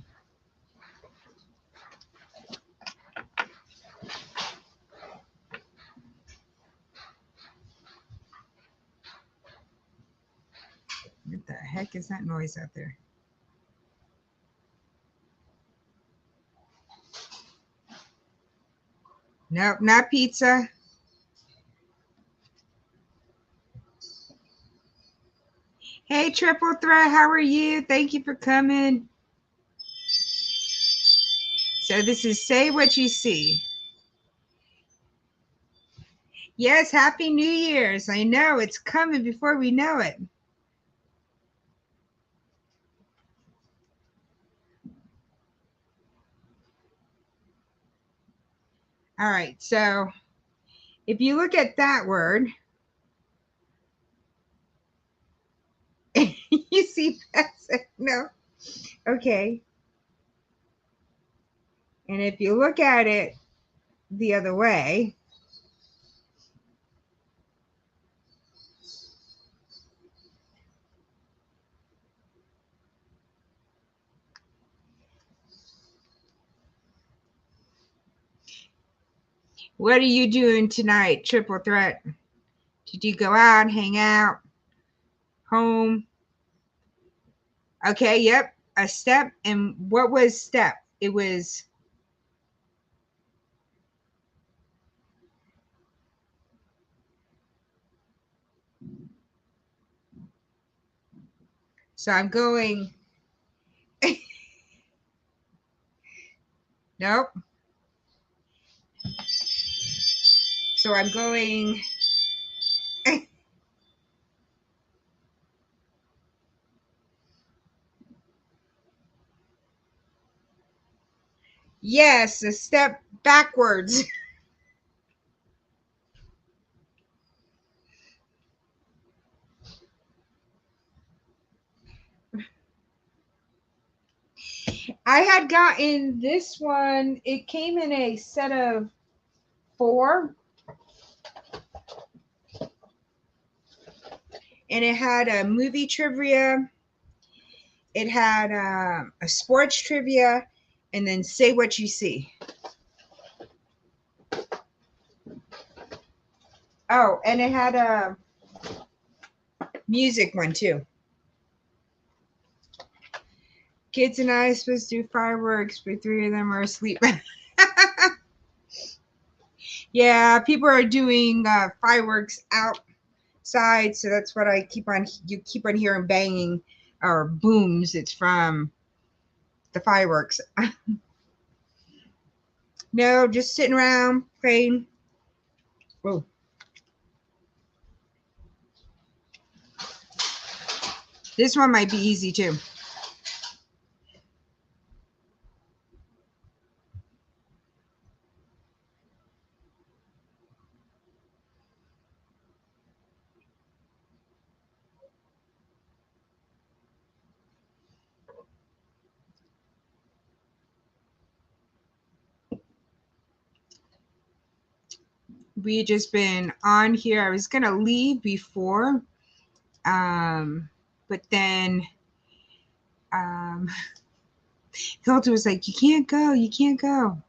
What the heck is that noise out there? Nope, not pizza. Hey, Triple Threat, how are you? Thank you for coming. So this is Say What You See. Yes, Happy New Year's. I know, it's coming before we know it. All right, so if you look at that word, you see no, okay. And if you look at it the other way, what are you doing tonight, Triple Threat? Did you go out, hang out, home? Okay, yep, a step. And what was step? It was, so I'm going, nope. So I'm going, yes, a step backwards. I had gotten this one, it came in a set of 4, and it had a movie trivia, it had a sports trivia, and then Say What You See. Oh, and it had a music one too. Kids and I are supposed to do fireworks, but 3 of them are asleep. Yeah, people are doing fireworks outside, so that's what you keep on hearing banging or booms. It's from the fireworks. No, just sitting around praying. Whoa. This one might be easy too. We just been on here. I was gonna leave before, but then Hilda was like, "You can't go. You can't go."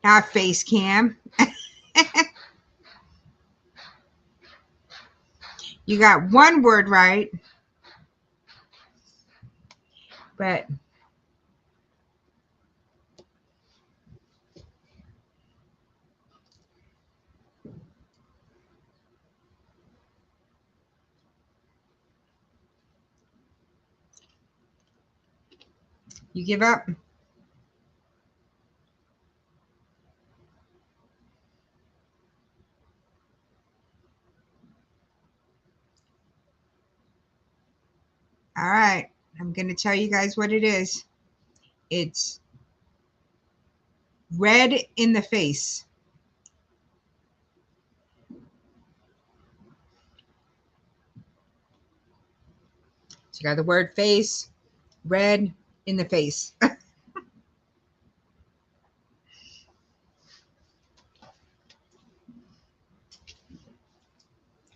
Not face cam. You got one word right, but you give up. All right. I'm going to tell you guys what it is. It's red in the face. So you got the word face, red in the face.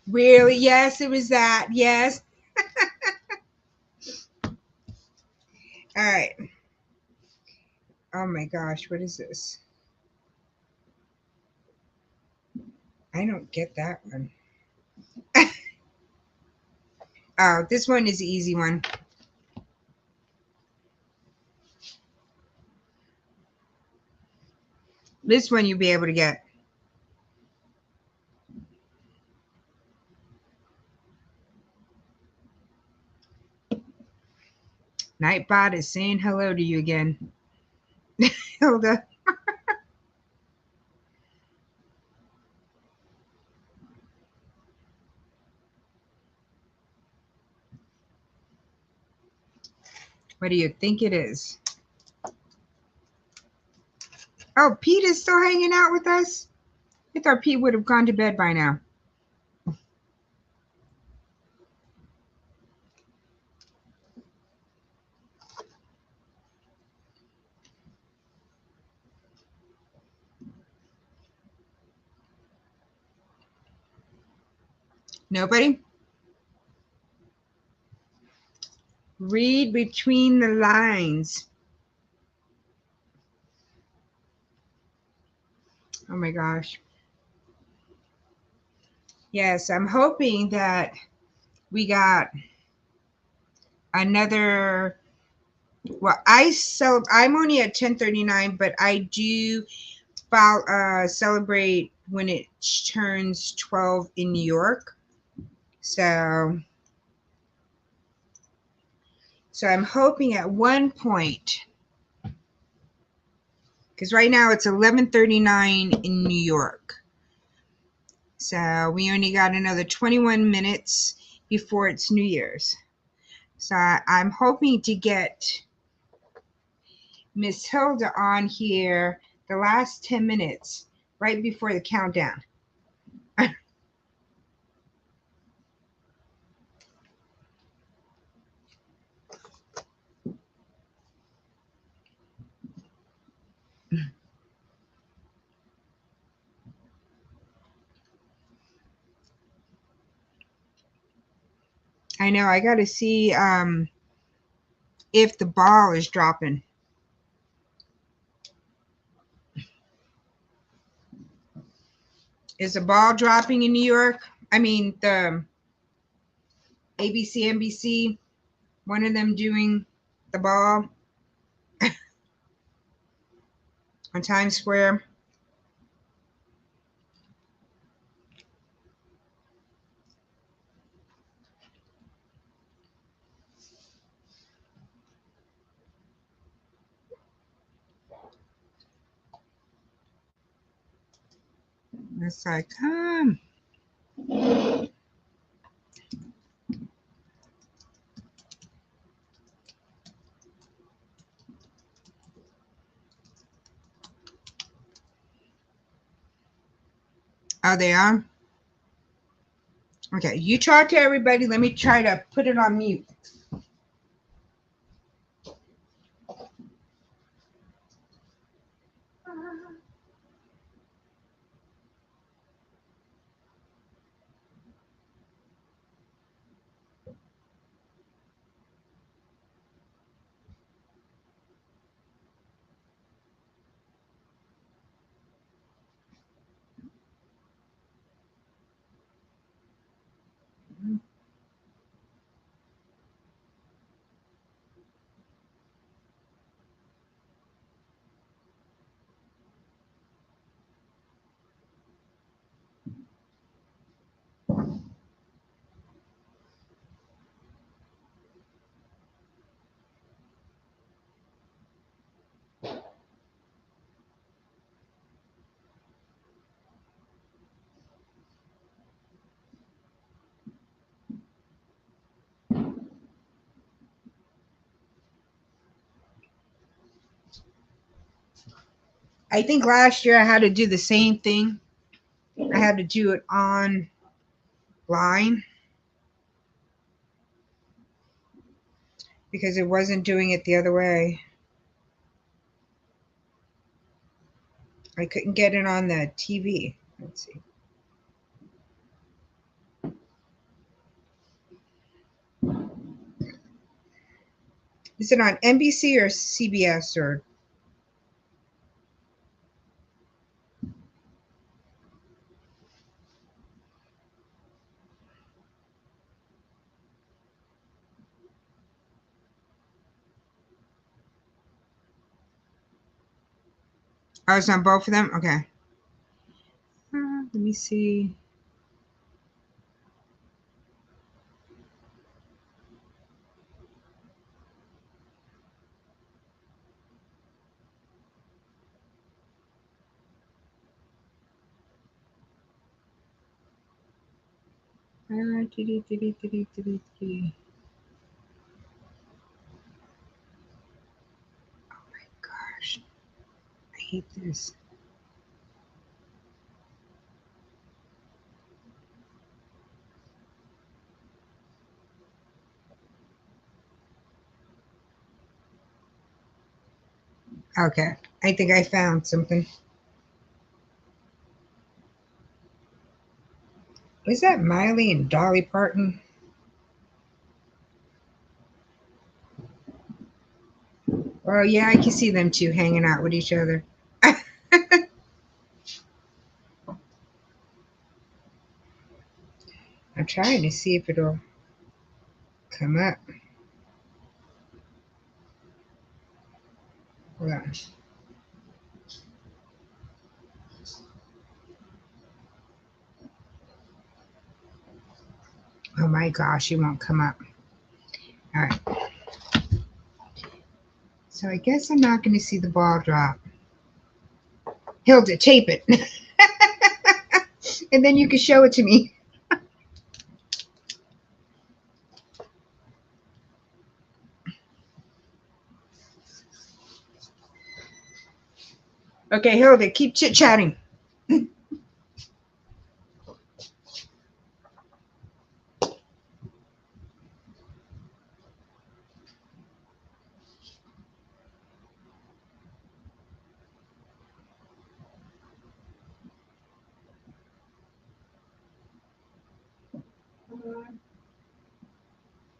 Really? Yes, it was that. Yes. All right. Oh my gosh, what is this? I don't get that one. Oh, this one is the easy one. This one you'll be able to get. Nightbot is saying hello to you again. Hilda. What do you think it is? Oh, Pete is still hanging out with us? I thought Pete would have gone to bed by now. Nobody? Read between the lines. Oh my gosh. Yes, I'm hoping that we got another. Well, I'm only at 10:39, but I do celebrate when it turns 12 in New York. So I'm hoping at one point, because right now it's 11:39 in New York. So we only got another 21 minutes before it's New Year's. So I'm hoping to get Miss Hilda on here the last 10 minutes right before the countdown. I know, I got to see if the ball is dropping. Is the ball dropping in New York? I mean, the ABC, NBC, one of them doing the ball on Times Square. It's like, come. Oh, they are? Okay, you talk to everybody. Let me try to put it on mute. I think last year I had to do the same thing. I had to do it online because it wasn't doing it the other way. I couldn't get it on the TV. Let's see. Is it on NBC or CBS or? Oh, it's on both of them? Okay. Let me see. Gosh, I hate this. Okay, I think I found something. Was that Miley and Dolly Parton? Oh yeah, I can see them two hanging out with each other. I'm trying to see if it'll come up. Hold on. Oh my gosh, it won't come up. All right. So I guess I'm not going to see the ball drop. Hilda, tape it. And then you can show it to me. Okay, Hilda, keep chit-chatting.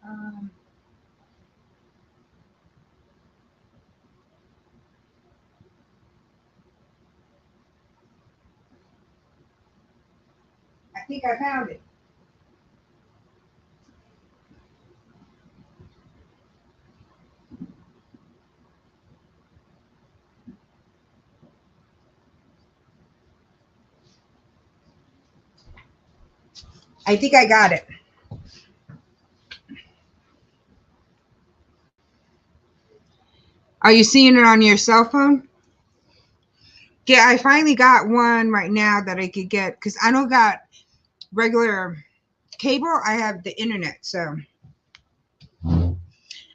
Um, I think I found it. I think I got it. Are you seeing it on your cell phone? Yeah, I finally got one right now that I could get because I don't got regular cable. I have the internet. So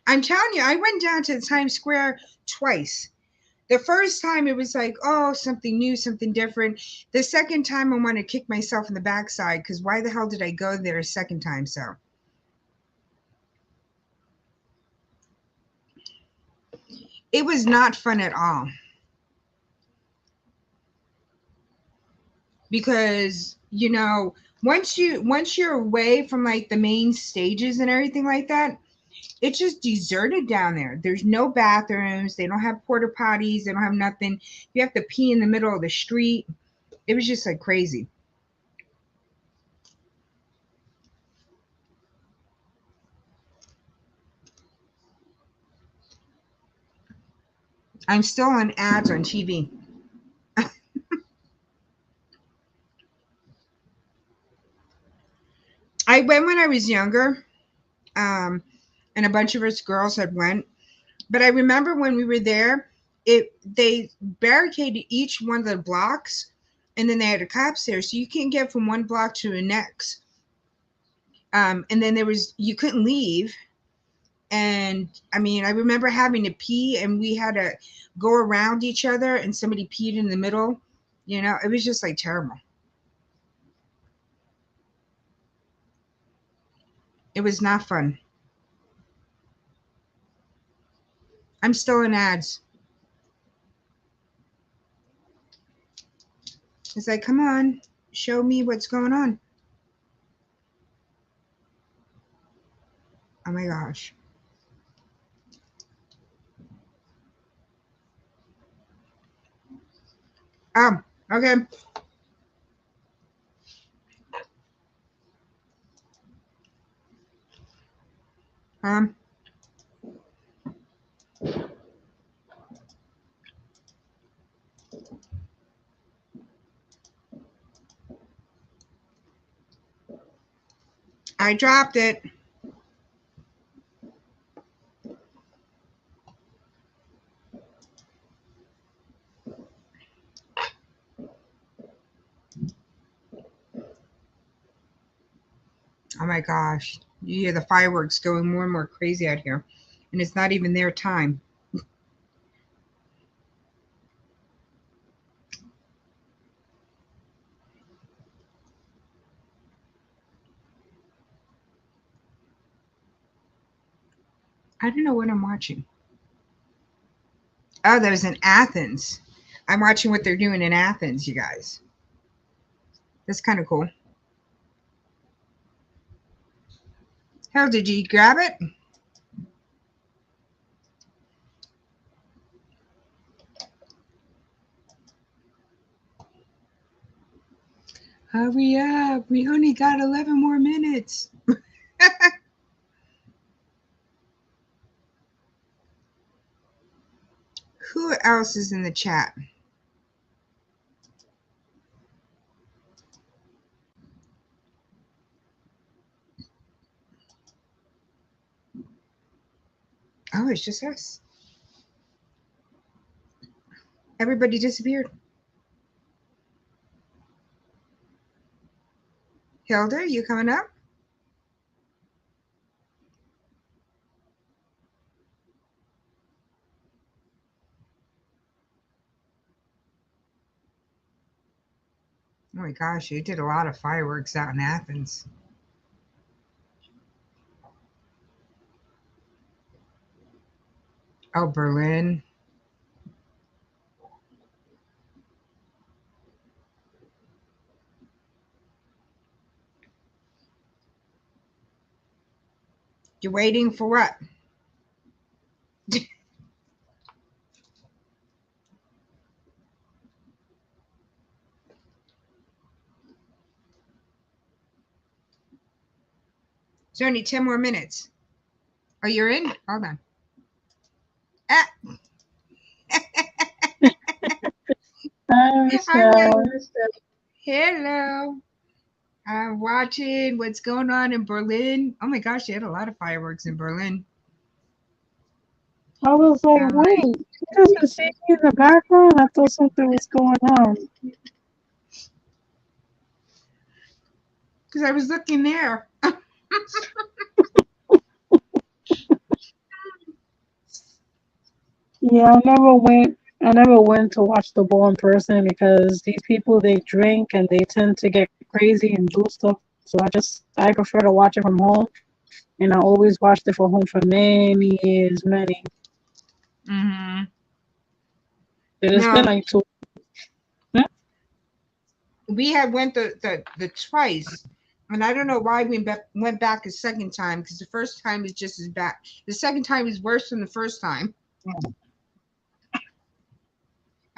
I'm telling you, I went down to Times Square twice. The first time it was like, oh, something new, something different. The second time I want to kick myself in the backside because why the hell did I go there a second time? So it was not fun at all because once you're away from like the main stages and everything like that, it's just deserted down there. There's no bathrooms. They don't have porta potties. They don't have nothing. You have to pee in the middle of the street. It was just like crazy. I'm still on ads on TV. I went when I was younger, um, and a bunch of us girls had went. But I remember when we were there, they barricaded each one of the blocks, and then they had a cops there, so you can't get from one block to the next. And then you couldn't leave. And I mean, I remember having to pee, and we had to go around each other, and somebody peed in the middle. It was just like terrible. It was not fun. I'm still in ads. It's like, come on, show me what's going on. Oh my gosh. Oh, okay. Um, I dropped it. Oh my gosh. You hear the fireworks going more and more crazy out here. And it's not even their time. I don't know what I'm watching. Oh, that was in Athens. I'm watching what they're doing in Athens, you guys. That's kind of cool. Hell, did you grab it? Hurry up. We only got 11 more minutes. Who else is in the chat? Oh, it's just us. Everybody disappeared. Hilda, you coming up? Oh my gosh, you did a lot of fireworks out in Athens. Oh, Berlin. You're waiting for what? It's only 10 more minutes. Oh, you're in? Hold on. Ah. Hi, I'm like, Michelle. hello. I'm watching what's going on in Berlin. Oh my gosh, they had a lot of fireworks in Berlin. I was like, I'm like, wait, she doesn't see me in the background? I thought something was going on. because I was looking there. Yeah, I never went to watch the ball in person because these people, they drink and they tend to get crazy and do stuff. So I prefer to watch it from home. And I always watched it from home for many years, many. Mm-hmm. It's been No, like two. we had went the twice, and I don't know why we went back a second time because the first time is just as bad. The second time is worse than the first time.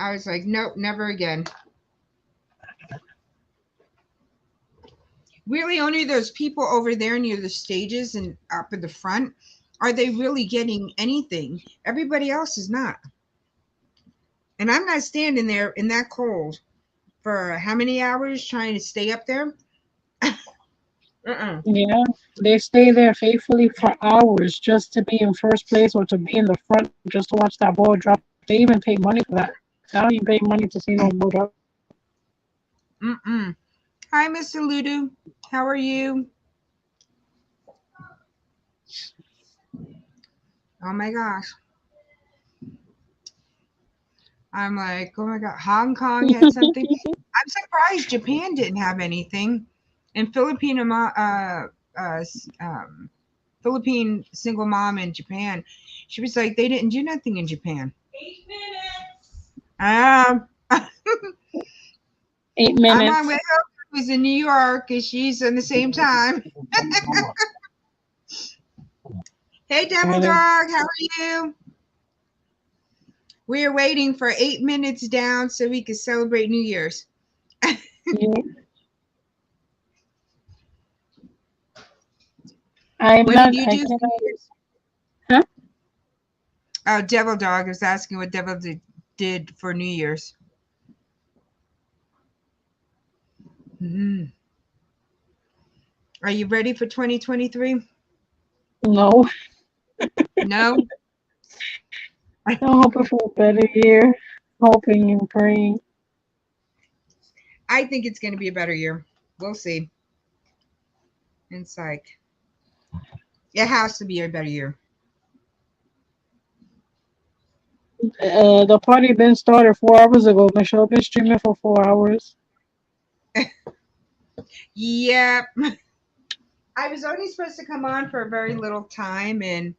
I was like, nope, never again. Really, only those people over there near the stages and up at the front are they really getting anything. Everybody else is not. And I'm not standing there in that cold for how many hours trying to stay up there. Uh-uh. Yeah, they stay there faithfully for hours just to be in first place or to be in the front just to watch that ball drop. They even pay money for that. I don't even pay money to see no ball drop. Mm-mm. Hi, Mr. Ludu. How are you? Oh my gosh. I'm like, oh my God, Hong Kong had something. I'm surprised Japan didn't have anything. And Philippine single mom in Japan, she was like, they didn't do nothing in Japan. 8 minutes. Eight I'm on with minutes. her who's in New York, and she's in the same time. Hey, Devil Really? Dog, how are you? We are waiting for 8 minutes down so we can celebrate New Year's. Yeah. I'm What not. did you I do for New cannot. Year's? Huh? Oh, Devil Dog was asking what Devil did for New Year's. Mm-hmm. Are you ready for 2023? No, No? I'm hoping for a better year. Hoping and praying. I think it's going to be a better year. We'll see. It's like, it has to be a better year. The party been started 4 hours ago. Michelle been streaming for 4 hours. Yep. I was only supposed to come on for a very little time, and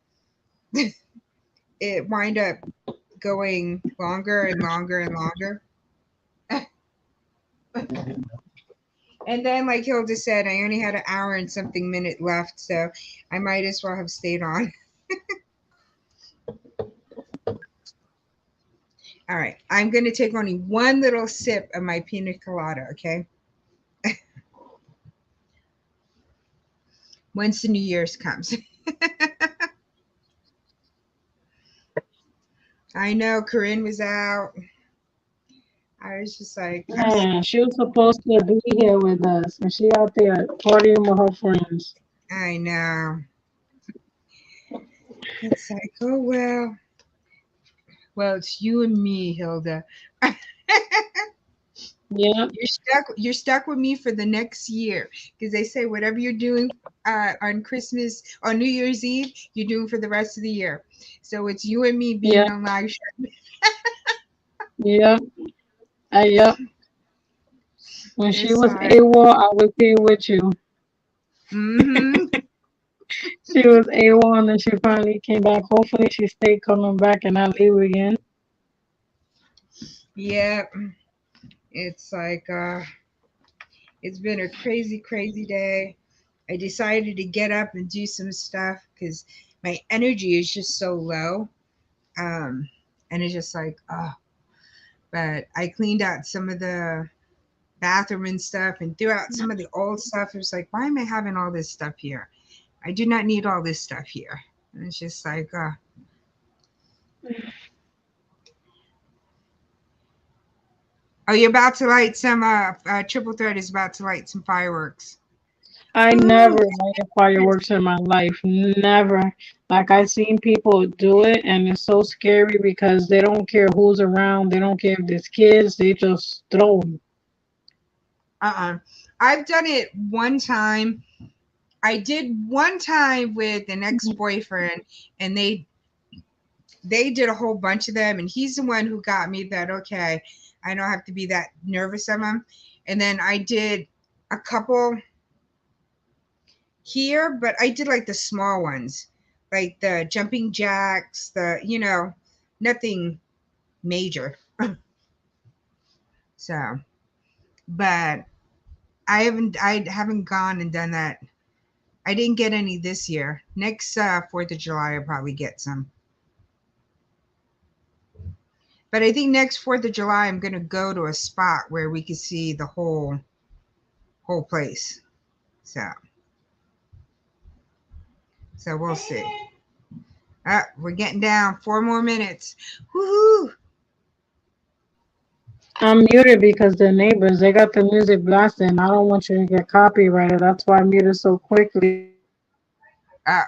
it wind up going longer and longer and longer. And then, like Hilda said, I only had an hour and something minute left, so I might as well have stayed on. All right, I'm going to take only one little sip of my pina colada, okay? Once the New Year's comes. I know Corinne was out. I was just like, Man, she was supposed to be here with us, and she out there partying with her friends. I know. It's like, oh well. Well, it's you and me, Hilda. Yeah, You're stuck with me for the next year, because they say whatever you're doing on Christmas or New Year's Eve, you're doing for the rest of the year. So it's you and me yeah, being on live show. yeah, yeah. When she It's was like, AWOL, I was here with you. mm-hmm. She was AWOL, and then she finally came back. Hopefully, she stayed coming back and not leave again. Yeah. It's like it's been a crazy, crazy day. I decided to get up and do some stuff because my energy is just so low. Um, and it's just like, oh, but I cleaned out some of the bathroom and stuff and threw out some of the old stuff. It was like, why am I having all this stuff here? I do not need all this stuff here. And it's just like, oh, you're about to light some, Triple Threat is about to light some fireworks. I never Woo! lighted fireworks in my life. Never. Like I seen people do it, and it's so scary because they don't care who's around. They don't care if there's kids. They just throw 'em. I've done it one time. I did one time with an ex-boyfriend, and they did a whole bunch of them, and he's the one who got me that, okay, I don't have to be that nervous of him. And then I did a couple here, but I did like the small ones, like the jumping jacks, nothing major. So, but I haven't gone and done that. I didn't get any this year. Next 4th of July, I'll probably get some. But I think next 4th of July, I'm gonna go to a spot where we can see the whole place. So we'll see. We're getting down. 4 more minutes. Woohoo! I'm muted because the neighbors they got the music blasting. I don't want you to get copyrighted. That's why I muted so quickly. Uh,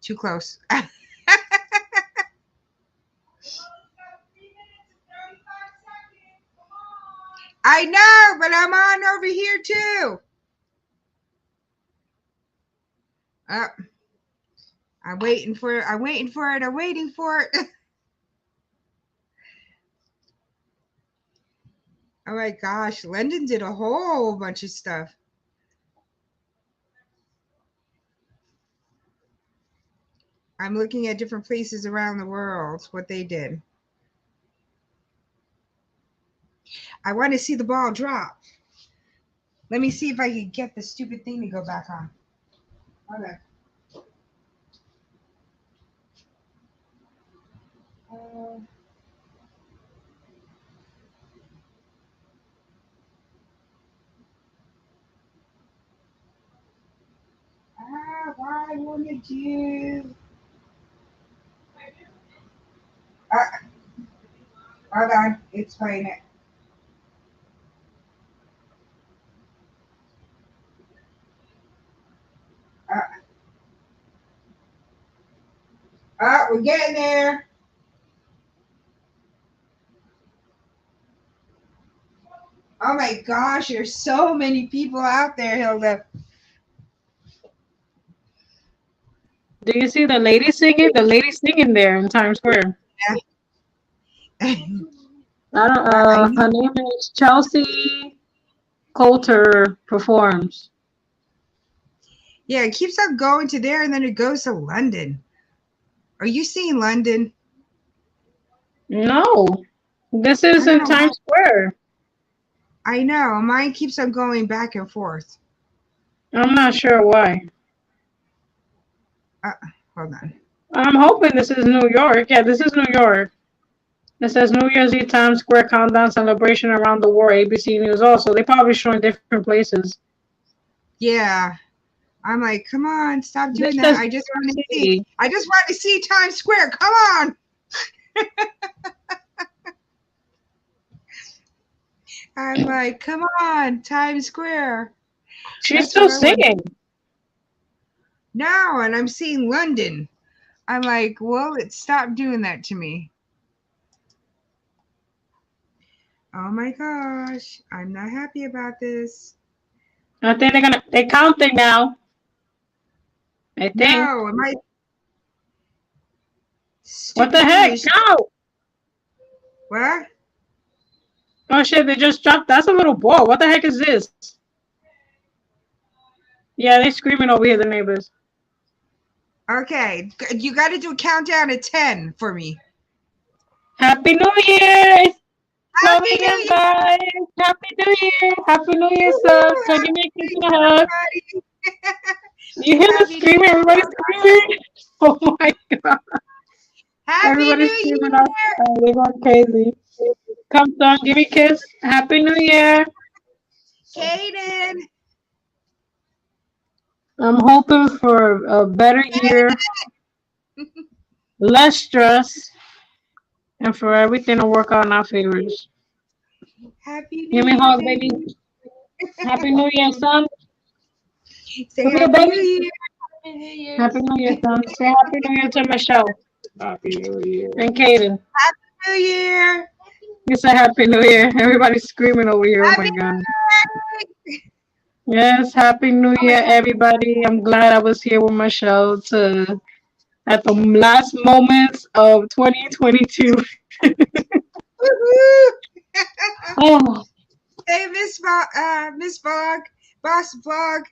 too close. I know, but I'm on over here too. Uh, I'm waiting for it. I'm waiting for it. I'm waiting for it. Oh my gosh, London did a whole bunch of stuff. I'm looking at different places around the world, what they did. I want to see the ball drop. Let me see if I can get the stupid thing to go back on. Okay. Uh, why wouldn't you? Uh, hold on, it's playing it. we're getting there. Oh my gosh, there's so many people out there, Hilda. Do you see the lady singing? The lady singing there in Times Square. Yeah. I don't. Well, I Her need, name is Chelsea Coulter performs. yeah, it keeps on going to there and then it goes to London. Are you seeing London? No, this I is don't in know why. Times Square. I know. Mine keeps on going back and forth. I'm not sure why. Uh, Hold on. I'm hoping this is New York. Yeah, this is New York. It says New Year's Eve Times Square countdown celebration around the world. ABC News also. They probably showing different places. Yeah. I'm like, come on, stop This doing that. says I New just York want to see. City. I just want to see Times Square. Come on. I'm like, come on, Times Square. She's That's still what I want. singing. No, and I'm seeing London. I'm like, well, it stopped doing that to me. Oh my gosh, I'm not happy about this. I think they're counting now. I think. No, my What the stupid heck? English. No! What? Oh shit, they just dropped. That's a little ball. What the heck is this? Yeah, they screaming over here, the neighbors. Okay, you got to do a countdown of 10 for me. Happy New Year! It's Happy coming New in, Year, guys! Happy New Year! Happy New Year, sir! woo-hoo! Can Happy you make New this Year, in a hug? everybody. You hear the Happy New screaming? Year. Everybody's screaming! Oh my god! Happy Everybody's New screaming Year. outside. They're going crazy. Come, son, give me a kiss. Happy New Year! Kaden. I'm hoping for a better year, less stress, and for everything to work out in our favors. Happy Give New me a Year, hug, baby. baby. Happy New Year, son. Say Come here, Happy New baby. Year. Happy New Year. Happy New Year, son. Say Happy New Year to Michelle. Happy New Year. And Kaden. Happy New Year. You say Happy New Year. Everybody's screaming over here. Oh Happy my God. New Year. Yes, Happy New Oh my Year, God. everybody. I'm glad I was here with Michelle to at the last moments of 2022. Woo-hoo. Oh, Hey, Miss Vlog, Boss Vlog.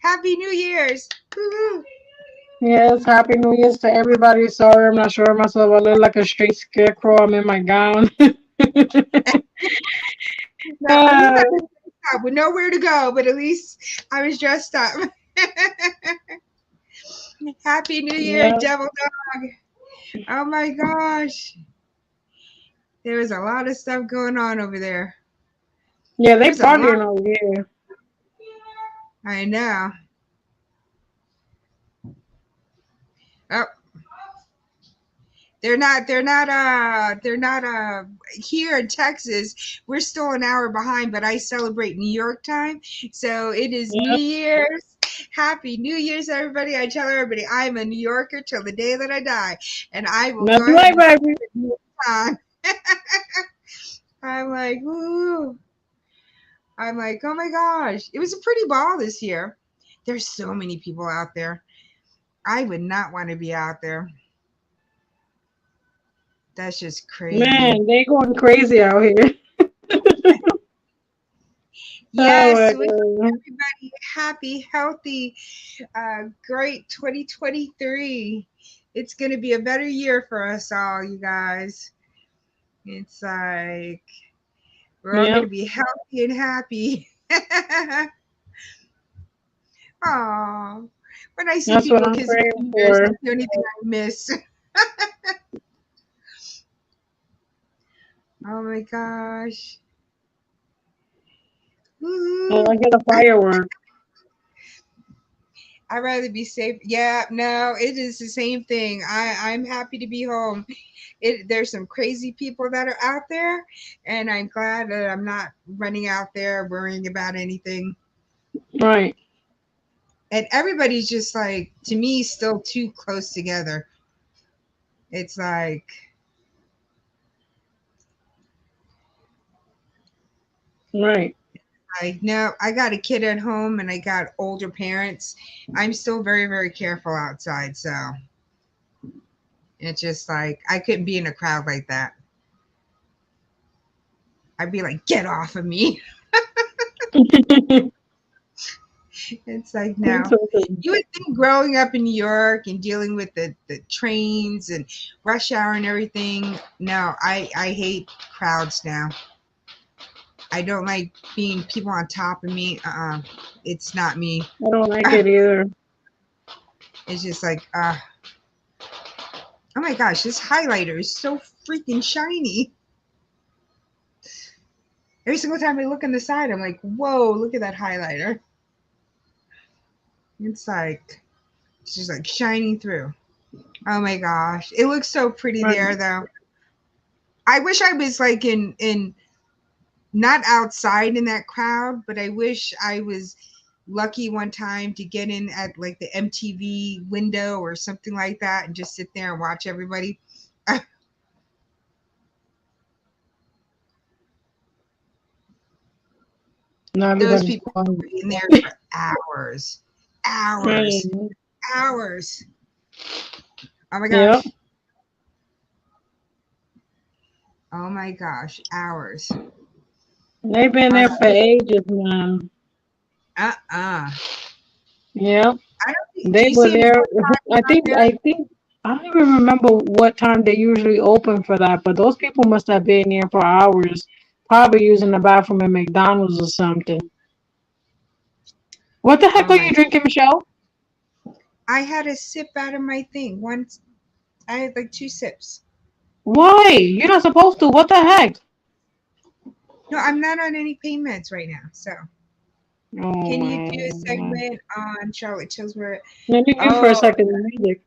Happy New Year's. Woo-hoo. yes, Happy New Year's to everybody. Sorry, I'm not sure of myself. I look like a straight scarecrow. I'm in my gown. No, at least I uh, was dressed up with nowhere to go, but at least I was dressed up. Happy New Year, yeah, Devil Dog. Oh my gosh. There was a lot of stuff going on over there. yeah, they There's a lot. partying over here. I know. Oh, they're not here in Texas. We're still an hour behind, but I celebrate New York time. So it is New Yeah, Year's. Happy New Year's, everybody. I tell everybody I'm a New Yorker till the day that I die. And I will that's go ahead right, and baby. celebrate New York time. I'm like, woo. I'm like, oh my gosh. It was a pretty ball this year. There's so many people out there. I would not want to be out there. That's just crazy. Man, they going crazy out here. Oh Yes, my wish God. everybody happy, healthy, great 2023. It's going to be a better year for us all, you guys. It's like we're all going Yeah, to be healthy and happy. Oh, when I see that's what people I'm kissing praying New Year's, for. that's the only thing I miss. Oh my gosh. Oh, Woo-hoo. I get a firework. I'd rather be safe. Yeah, no, it is the same thing. I'm happy to be home. There's some crazy people that are out there, and I'm glad that I'm not running out there worrying about anything. Right. And everybody's just like, to me, still too close together. It's like, Right. no, I got a kid at home and I got older parents. I'm still very, very careful outside. So it's just like, I couldn't be in a crowd like that. I'd be like, get off of me. It's like, It's no. okay. You would think growing up in New York and dealing with the trains and rush hour and everything. No, I hate crowds now. I don't like being people on top of me. It's not me. I don't like it either. It's just like, oh my gosh, this highlighter is so freaking shiny. Every single time I look on the side, I'm like, whoa, look at that highlighter. It's like, it's just like shining through. Oh my gosh. It looks so pretty Right. there though. I wish I was like in not outside in that crowd, but I wish I was lucky one time to get in at like the MTV window or something like that and just sit there and watch everybody. Now Those everybody's people quiet. were in there for hours, hours, Right. hours. Oh my Yep. gosh. Oh my gosh, hours. They've been Uh there for ages, man. uh. I Yep. don't think, do They you were see any there. more I out think. there? I think. I don't even remember what time they usually open for that, but those people must have been there for hours, probably using the bathroom at McDonald's or something. What the heck Oh are my, you drinking, Michelle? I had a sip out of my thing. Once I had like two sips. Why? You're not supposed to. What the heck? No, I'm not on any payments right now. So Oh can you do a man. segment on Charlotte Tilbury? Let me mute for a Oh, second. The music.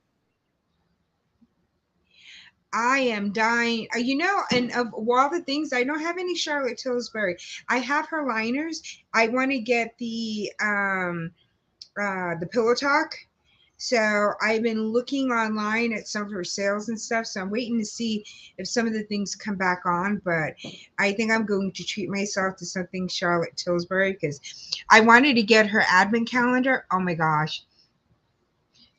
I am dying. And of all the things, I don't have any Charlotte Tilbury. I have her liners. I want to get the Pillow Talk. So I've been looking online at some of her sales and stuff. So I'm waiting to see if some of the things come back on. But I think I'm going to treat myself to something Charlotte Tilbury because I wanted to get her advent calendar. Oh my gosh.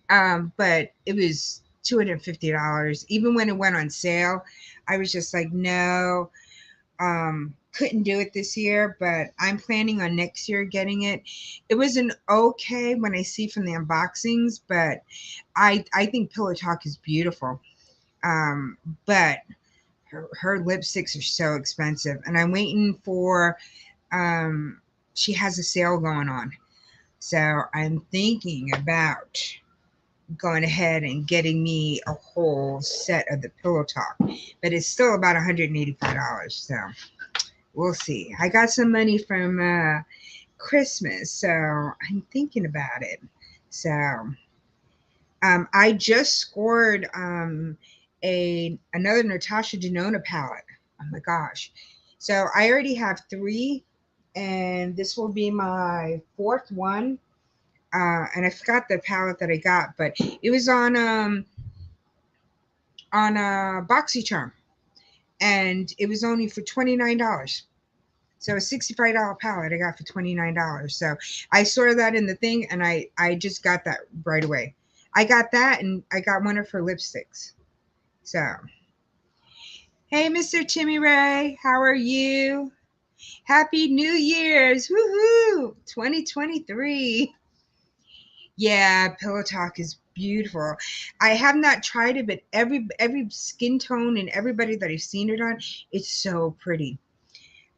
But it was $250. Even when it went on sale, I was just like, no, couldn't do it this year, but I'm planning on next year getting it. It was an okay when I see from the unboxings, but I think Pillow Talk is beautiful. Um, but her lipsticks are so expensive, and I'm waiting for she has a sale going on. So I'm thinking about going ahead and getting me a whole set of the Pillow Talk, but it's still about $185. So we'll see. I got some money from Christmas, so I'm thinking about it. So I just scored a another Natasha Denona palette. Oh my gosh! So I already have three, and this will be my fourth one. And I forgot the palette that I got, but it was on a BoxyCharm, and it was only for $29. So a $65 palette I got for $29. So I saw that in the thing, and I just got that right away. I got that, and I got one of her lipsticks. So hey, Mr. Timmy Ray, how are you? Happy New Year's! Woohoo! 2023. Yeah, Pillow Talk is beautiful. I have not tried it, but every skin tone and everybody that I've seen it on, it's so pretty.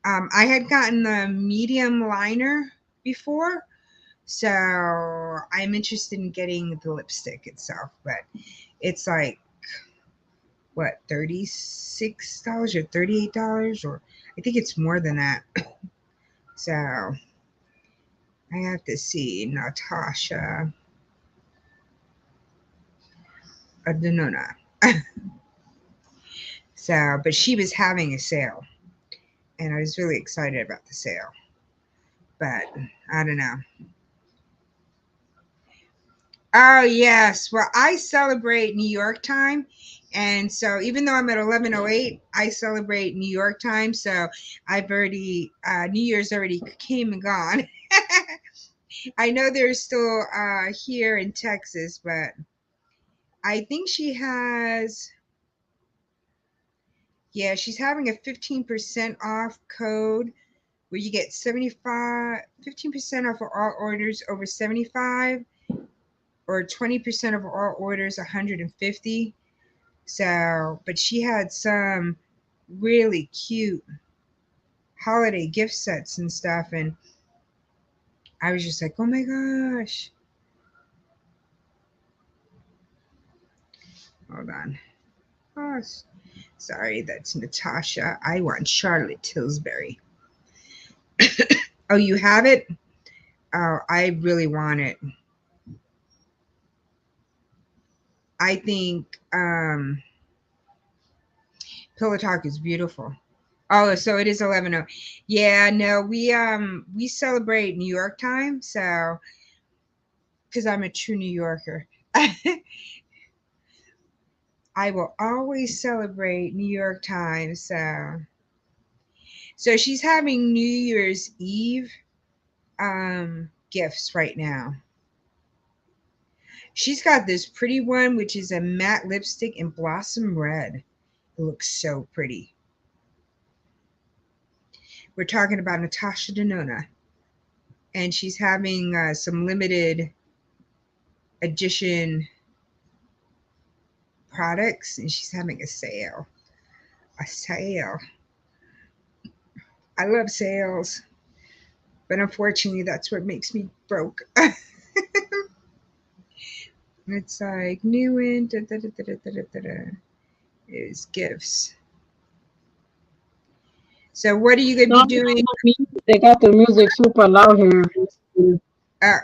I had gotten the medium liner before, so I'm interested in getting the lipstick itself. But it's like what, $36 or $38, or I think it's more than that. So I have to see Natasha Denona. So, but she was having a sale, and I was really excited about the sale. But I don't know. Oh yes. Well, I celebrate New York time. And so even though I'm at 11:08, I celebrate New York time. So I've already, New Year's already came and gone. I know they're still here in Texas, but I think she has, yeah, she's having a 15% off code where you get 15% off of all orders over 75 or 20% of all orders 150. So, but she had some really cute holiday gift sets and stuff. And I was just like, oh my gosh. Hold on. Oh, sorry, that's Natasha. I want Charlotte Tilbury. Oh, you have it? Oh, I really want it. I think Pillow Talk is beautiful. Oh, so it is 11:00. Yeah, no, we celebrate New York time, so because I'm a true New Yorker. I will always celebrate New York time, so she's having New Year's Eve gifts right now. She's got this pretty one which is a matte lipstick in blossom red. It looks so pretty. We're talking about Natasha Denona, and she's having some limited edition products, and she's having a sale. A sale. I love sales, but unfortunately, that's what makes me broke. It's like new in is gifts. So, what are you gonna No, be doing? they got the music super loud here. Uh,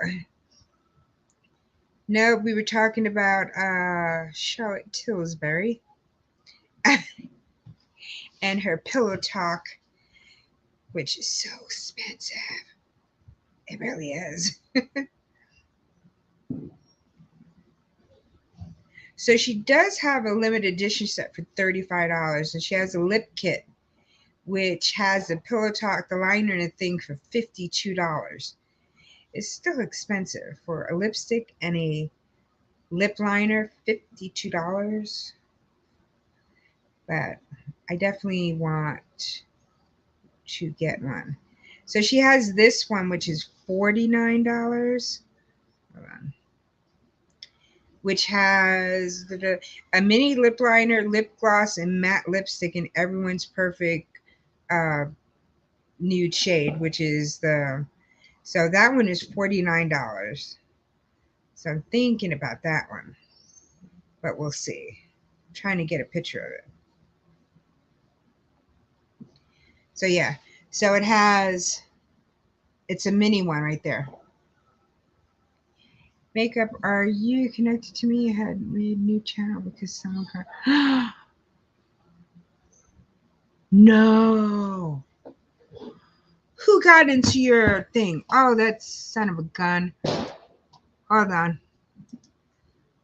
no, we were talking about Charlotte Tilbury and her Pillow Talk, which is so expensive. It really is. So she does have a limited edition set for $35, and she has a lip kit, which has a Pillow Talk, the liner, and a thing for $52. It's still expensive for a lipstick and a lip liner, $52. But I definitely want to get one. So she has this one, which is $49. Hold on. Which has a mini lip liner, lip gloss, and matte lipstick in everyone's perfect uh, nude shade, which is so that one is $49. So I'm thinking about that one, but we'll see. I'm trying to get a picture of it. So yeah, so it's a mini one right there. Makeup, are you connected to me? I had made new channel because someone heard. No. Who got into your thing? Oh, that son of a gun. Hold on.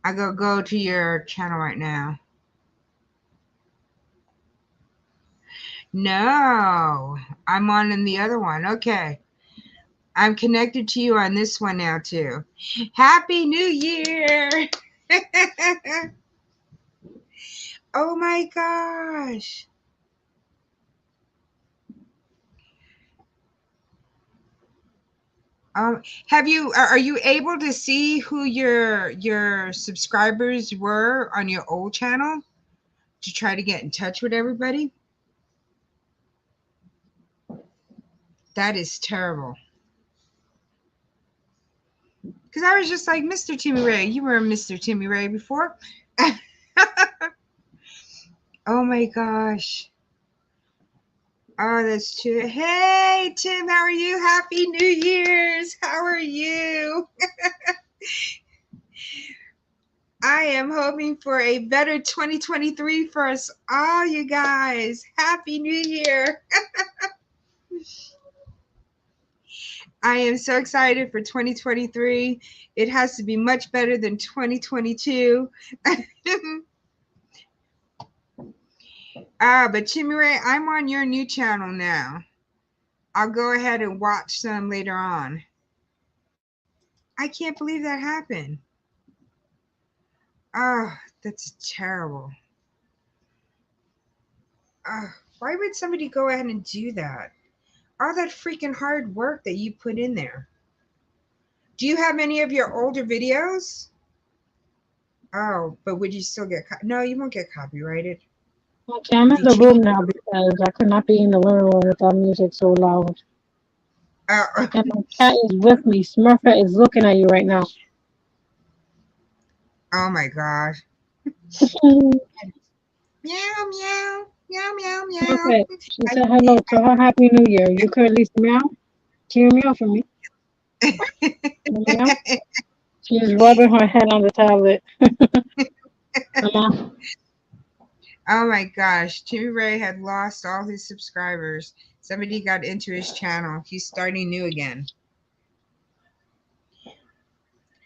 I go to your channel right now. No, I'm on in the other one. Okay. I'm connected to you on this one now too. Happy New Year. Oh my gosh. Are you able to see who your subscribers were on your old channel to try to get in touch with everybody? That is terrible. Because I was just like, Mr. Timmy Ray, you were Mr. Timmy Ray before. Oh my gosh. Oh, that's true. Hey, Tim, how are you? Happy New Year's. How are you? I am hoping for a better 2023 for us all, you guys. Happy New Year. I am so excited for 2023. It has to be much better than 2022. Ah, but Timmy Ray, I'm on your new channel now. I'll go ahead and watch some later on. I can't believe that happened. Oh, that's terrible. Why would somebody go ahead and do that? All that freaking hard work that you put in there. Do you have any of your older videos? Oh, but would you still get no, you won't get copyrighted. Okay, I'm in If you the room change now because I could not be in the living room with that music so loud. oh, And my cat is with me. Smurfette is looking at you right now. oh my gosh. Meow meow meow meow meow. Smurfette, she I, said hello to her Happy New Year. You could at least meow. Can you meow for me? Meow. She's rubbing her head on the tablet. Mama. oh my gosh. Timmy Ray had lost all his subscribers. Somebody got into his channel. He's starting new again.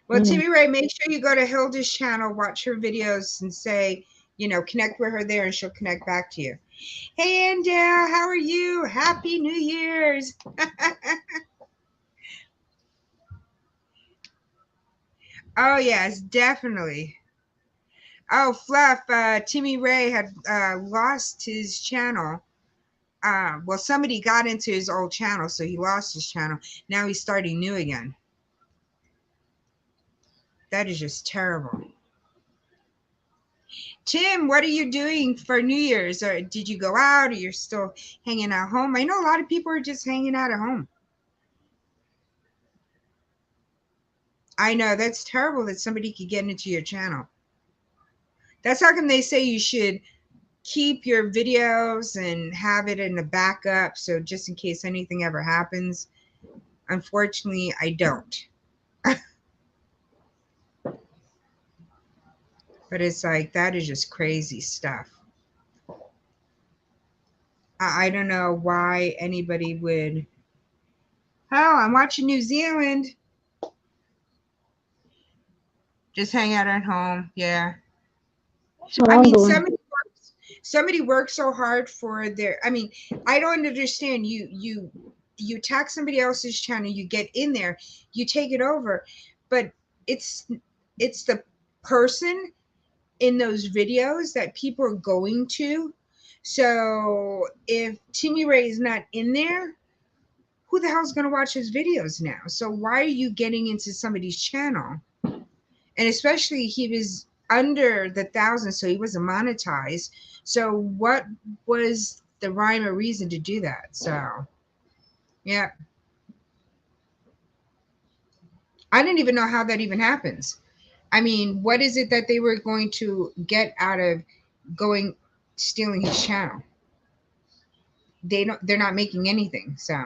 Well, Timmy Ray, make sure you go to Hilda's channel, watch her videos, and say, connect with her there, and she'll connect back to you. Hey, Andale, how are you? Happy New Year's. Oh, yes, definitely. Oh, Fluff, Timmy Ray had lost his channel. Well, somebody got into his old channel, so he lost his channel. Now he's starting new again. That is just terrible. Tim, what are you doing for New Year's? Or did you go out, or you're still hanging out home? I know a lot of people are just hanging out at home. I know that's terrible that somebody could get into your channel. That's how come they say you should keep your videos and have it in a backup, so just in case anything ever happens. Unfortunately, I don't. But it's like, that is just crazy stuff. I don't know why anybody would. Oh, I'm watching New Zealand. Just hang out at home. Yeah. That's what I I'm mean, doing. somebody works so hard for their. I mean, I don't understand. You attack somebody else's channel, you get in there, you take it over, but it's it's the person in those videos that people are going to. So if Timmy Ray is not in there, who the hell's going to watch his videos now? So why are you getting into somebody's channel? And especially he was under the 1,000, so he wasn't monetized. So what was the rhyme or reason to do that? So yeah, I didn't even know how that even happens. I mean, what is it that they were going to get out of going stealing his channel? They're not making anything. So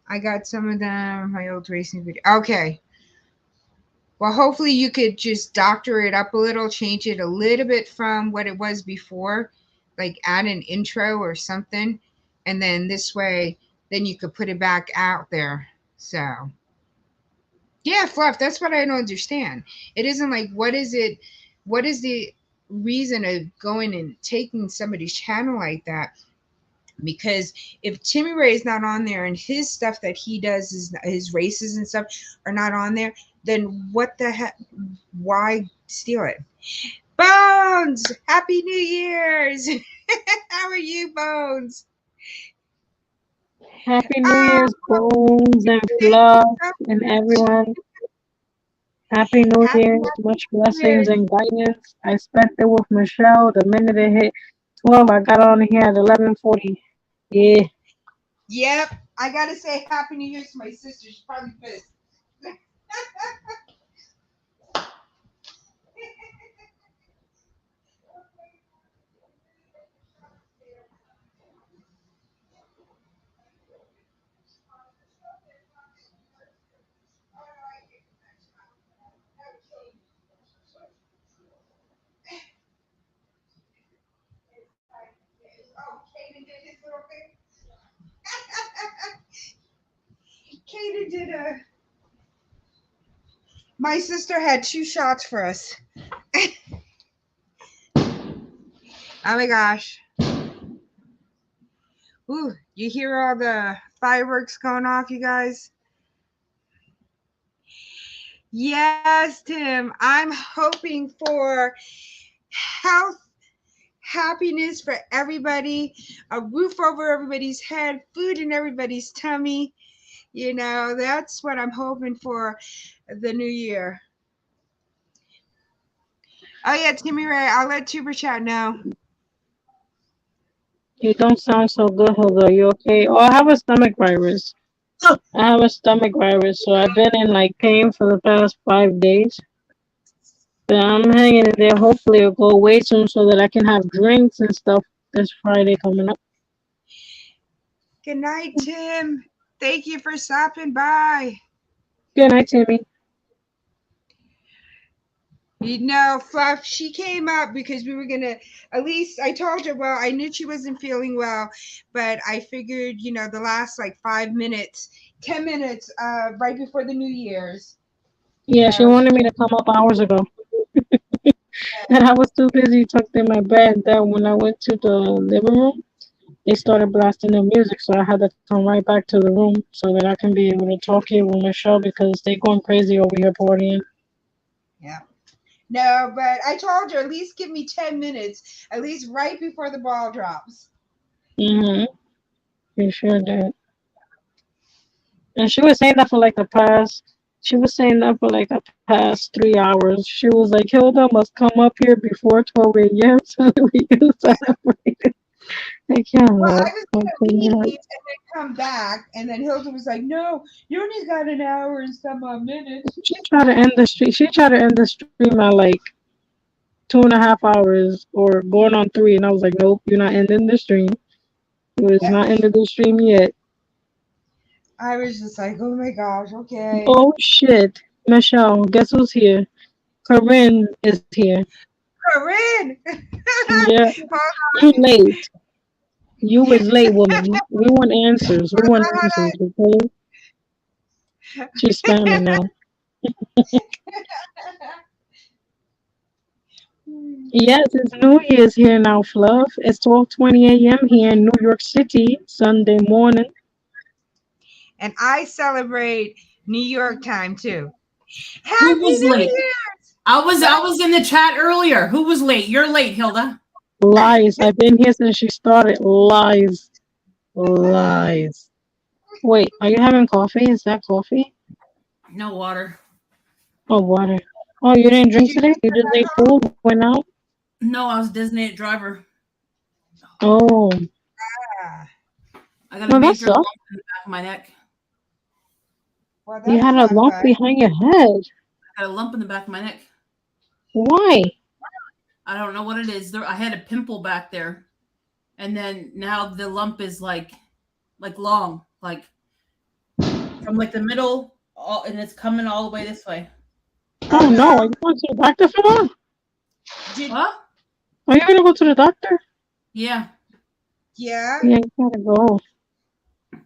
I got some of them, my old racing video. Okay. Well, hopefully you could just doctor it up a little, change it a little bit from what it was before, like add an intro or something. And then this way, then you could put it back out there. So, yeah, Fluff, that's what I don't understand. It isn't like, what is it? What is the reason of going and taking somebody's channel like that? Because if Timmy Ray is not on there and his stuff that he does is his races and stuff are not on there, then what the heck? Why steal it? Bones, Happy New Year's. How are you, Bones? Happy New Oh, Year's, Bones and thank you Fluff so and much. everyone. Happy New Happy Year's, much New Year's. blessings and guidance. I spent it with Michelle. The minute it hit 12, I got on here at 11:40. Yeah. Yep, I gotta say Happy New Year's to my sister. She's probably pissed. Oh, Kaden did his little thing. Kaden did a. My sister had 2 shots for us. Oh my gosh. Ooh, you hear all the fireworks going off, you guys? Yes, Tim. I'm hoping for health, happiness for everybody, a roof over everybody's head, food in everybody's tummy. You know, that's what I'm hoping for the new year. Oh yeah, Timmy Ray, I'll let Tuber Chat know. You don't sound so good, Hilda. You okay? Oh, I have a stomach virus. I have a stomach virus, so I've been in like pain for the past 5 days. But I'm hanging in there. Hopefully, it'll go away soon so that I can have drinks and stuff this Friday coming up. Good night, Tim. Thank you for stopping by. Good night, Timmy. You know, Fluff, she came up because we were gonna, at least I told her, well, I knew she wasn't feeling well, but I figured, you know, the last like 5 minutes, 10 minutes, right before the New Year's. Yeah, she wanted me to come up hours ago. And I was too busy tucked in my bed that when I went to the living room, they started blasting the music, so I had to come right back to the room so that I can be able to talk here with Michelle because they going crazy over here partying. Yeah. No, but I told her at least give me 10 minutes, at least right before the ball drops. Mm-hmm. You sure did. And she was saying that for like the past, she was saying that for like the past 3 hours. She was like, Hilda must come up here before 12 a.m. so that we can celebrate it. I can't Well, I look. was I'm gonna leave and then come back, and then Hilda was like, "No, you only got an hour and some odd minutes." She tried to end the stream. She tried to end the stream at like 2.5 hours or going on 3, and I was like, nope, you're not ending the stream. It was not ending the stream yet. I was just like, "Oh my gosh, okay." Oh shit, Michelle, guess who's here? Corinne is here. Corinne. Yeah, you late. You was late, woman. We want answers. We want answers, okay? She's spamming now. Yes, it's New Year's here now, Fluff. It's 12:20 a.m. here in New York City, Sunday morning. And I celebrate New York time too. Who Happy was New late? Year! I was in the chat earlier. Who was late? You're late, Hilda. Lies. I've been here since she started. Lies. Lies. Wait, are you having coffee? Is that coffee? No water. Oh, water. Oh, you didn't drink today? You just ate food, went out? No, I was designated driver. Oh, Ah, I got a no, that major lump sucks. in the back of my neck. well, You that's had a not lump good. behind your head. I got a lump in the back of my neck. Why? I don't know what it is. I had a pimple back there, and then now the lump is like long, like from like the middle, and it's coming all the way this way. Oh no, are you going to the doctor for that? Did, Huh? Are you gonna go to the doctor? Yeah. yeah. Yeah, you gotta go. Did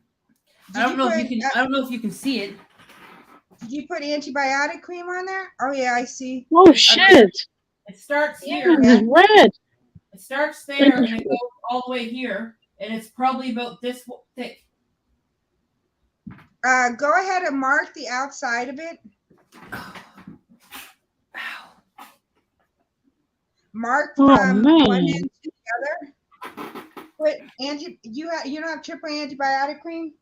I don't you know put if you can. I don't know if you can see it. did you put antibiotic cream on there? Oh yeah, I see. Oh shit! It starts Yeah, here. it's red. It starts there, and it goes all the way here, and it's probably about this thick. Go ahead and mark the outside of it. Ow. Mark Oh from one man. end to the other. Put you don't have triple antibiotic cream?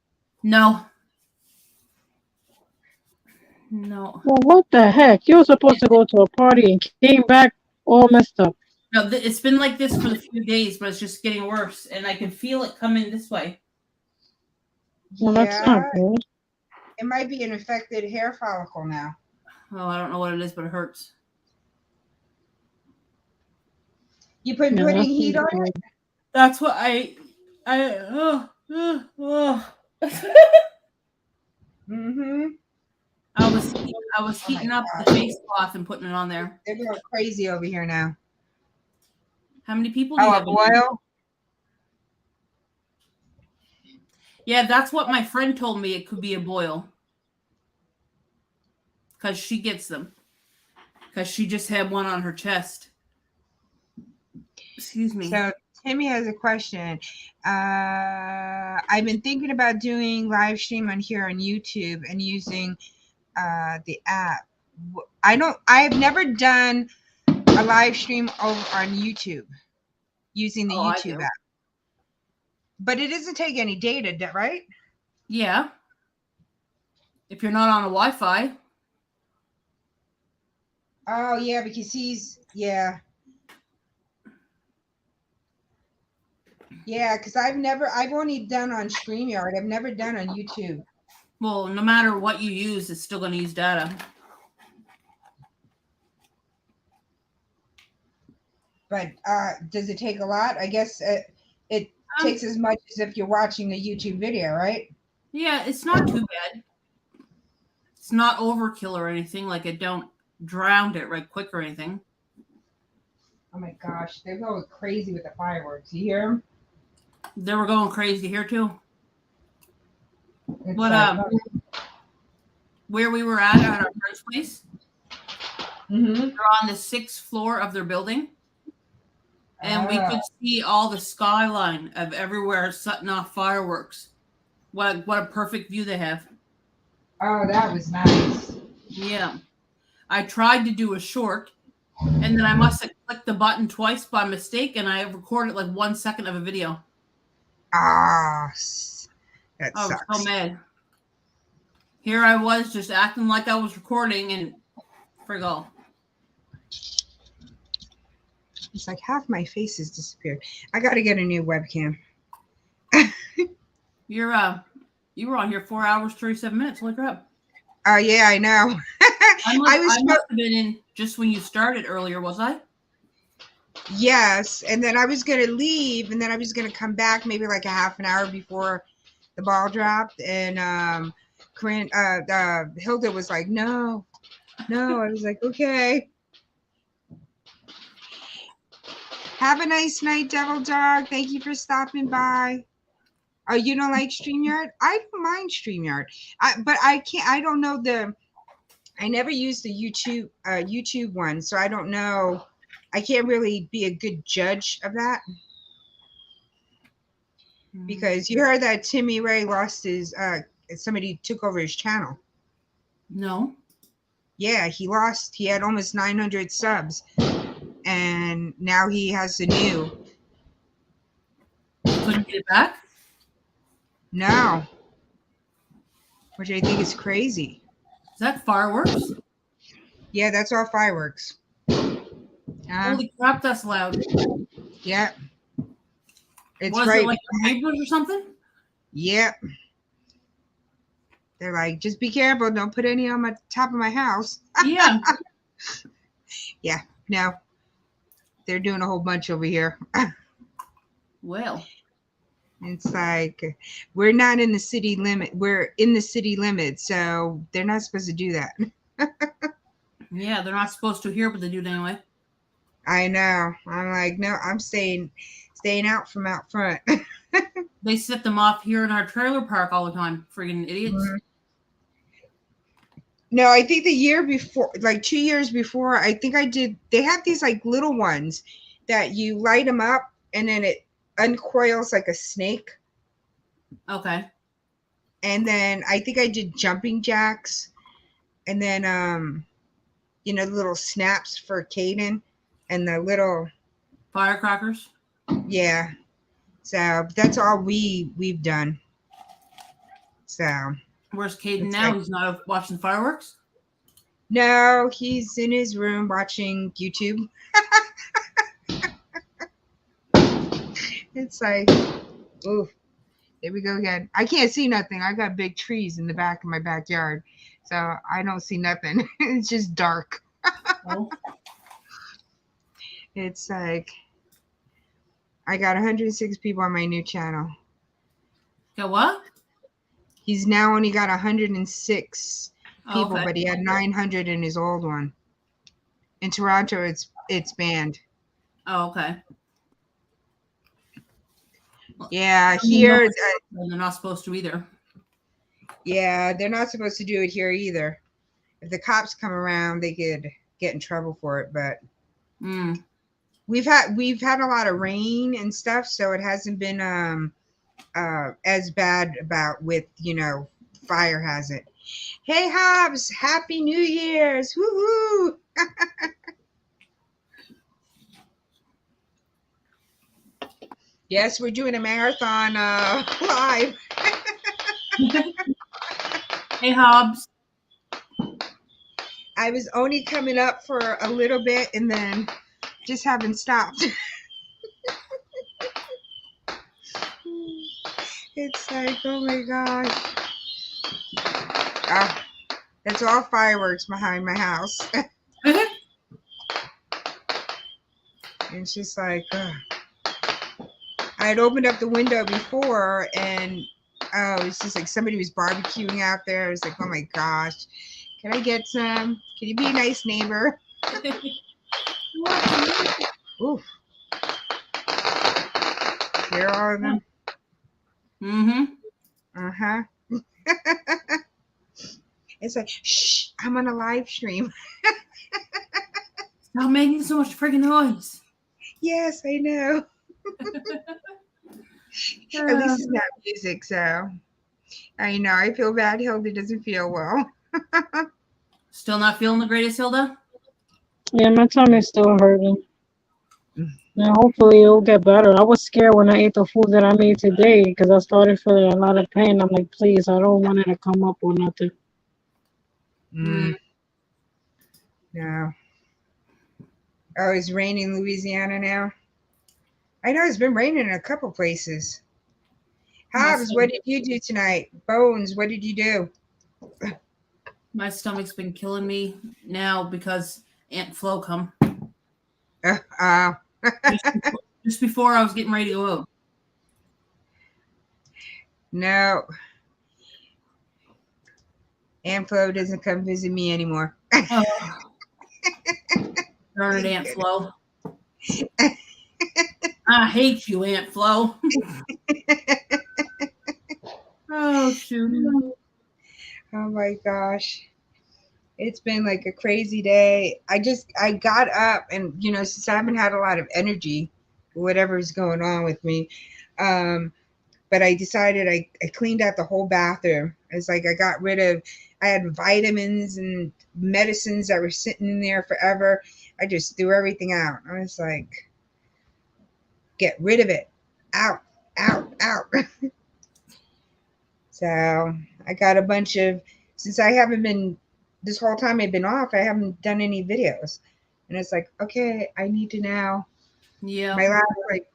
No. No. Well, what the heck? You were supposed to go to a party and came back all messed up. No, it's been like this for a few days, but it's just getting worse, and I can feel it coming this way. Well, that's not Yeah, good. it might be an infected hair follicle now. Oh, I don't know what it is, but it hurts. You putting Yeah, that's heat not on it? good. That's what oh. Mm-hmm. I was heating up the face cloth and putting it on there. They're going crazy over here now. How many people do you Oh, a have? boil? Yeah, that's what my friend told me. It could be a boil because she gets them. Because she just had one on her chest. Excuse me. So Timmy has a question. I've been thinking about doing live stream on here on YouTube and using the app. I've never done a live stream over on YouTube using the Oh, I YouTube do. app. But it doesn't take any data, right? Yeah. If you're not on a Wi-Fi. Oh yeah, because yeah. Yeah, because I've only done on StreamYard. I've never done on YouTube. Well, no matter what you use, it's still going to use data. But does it take a lot? I guess it takes as much as if you're watching a YouTube video, right? Yeah, it's not too bad. It's not overkill or anything. Like it don't drown it right quick or anything. Oh my gosh, they're going crazy with the fireworks. You hear them? They were going crazy here too. It's But like, where we were at our friend's place, mm-hmm. they're on the 6th floor of their building, and we could see all the skyline of everywhere setting off fireworks. What a perfect view they have. Oh, that was nice. Yeah. I tried to do a short, and then I must have clicked the button twice by mistake, and I recorded like 1 second of a video. Ah, that I was sucks. so mad. Here I was just acting like I was recording, and frig all. It's like half my face has disappeared. I got to get a new webcam. You were on here 4 hours 37 minutes. Holy crap! Oh yeah, I know. I must have been in just when you started earlier, was I? Yes, and then I was gonna leave, and then I was gonna come back maybe like a half an hour before the ball dropped, and Corinne, Hilda was like, "No." I was like, "Okay." Have a nice night, Devil Dog. Thank you for stopping by. Oh, you don't like StreamYard? I don't mind StreamYard, but I can't. I don't know I never used the YouTube one, so I don't know. I can't really be a good judge of that because you heard that Timmy Ray lost his. Somebody took over his channel. No. Yeah, he lost. He had almost 900 subs, and now he has a new. Couldn't get it back? No. Which I think is crazy. Is that fireworks? Yeah, that's all fireworks. Holy crap, that's loud. Yeah. It's Was right. it like neighbors or something? Yep. They're like, just be careful. Don't put any on my top of my house. Yeah. Yeah. No. They're doing a whole bunch over here. Well. It's like we're not in the city limit. We're in the city limit, so they're not supposed to do that. Yeah, they're not supposed to hear, but they do it anyway. I know. I'm like, no, I'm staying out from out front. They set them off here in our trailer park all the time. Friggin' idiots. Mm-hmm. No, I think the year before, like 2 years before, I think I did. They have these like little ones that you light them up and then it uncoils like a snake. Okay. And then I think I did jumping jacks, and then the little snaps for Caden, and the little firecrackers. Yeah. So that's all we've done. So where's Caden now? He's not watching fireworks? No, he's in his room watching YouTube. It's like, ooh, there we go again. I can't see nothing. I got big trees in the back of my backyard, so I don't see nothing. It's just dark. Oh. It's like I got 106 people on my new channel. Got what? He's now only got 106 people, okay. But he had 900 in his old one. In Toronto, it's banned. Oh, okay. Yeah, here they're not supposed to either. Yeah, they're not supposed to do it here either. If the cops come around, they could get in trouble for it. But we've had a lot of rain and stuff, so it hasn't been as bad about with fire has it. Hey Hobbs, happy New Year's! Woohoo! Yes, we're doing a marathon live. Hey, Hobbs. I was only coming up for a little bit and then just haven't stopped. It's like, oh my gosh. Ah, that's all fireworks behind my house. It's just like, I had opened up the window before and it's just like somebody was barbecuing out there. I was like, oh my gosh, can I get some? Can you be a nice neighbor? Oof. Hear all of them? Mm-hmm. Uh-huh. It's like, shh, I'm on a live stream. Stop making so much freaking noise. Yes, I know. At least it's not music, so I know. I feel bad Hilda doesn't feel well. Still not feeling the greatest, Hilda? Yeah, my tummy's still hurting. Now, hopefully, it'll get better. I was scared when I ate the food that I made today because I started feeling a lot of pain. I'm like, please, I don't want it to come up or nothing. No. Oh, it's raining in Louisiana now. I know it's been raining in a couple places. Hobbs, what did you do tonight? Bones, what did you do? My stomach's been killing me now because Aunt Flo come. Just before I was getting ready to go out. No. Aunt Flo doesn't come visit me anymore. Oh. Darn it, Aunt Flo. I hate you, Aunt Flo. Oh, shoot. Oh my gosh. It's been like a crazy day. I got up and, since I haven't had a lot of energy, whatever's going on with me, but I decided I cleaned out the whole bathroom. It's like I had vitamins and medicines that were sitting in there forever. I just threw everything out. I was like, get rid of it. Out, out, out. So I got a bunch of, since I haven't been, this whole time I've been off, I haven't done any videos. And it's like, okay, I need to now. Yeah. My last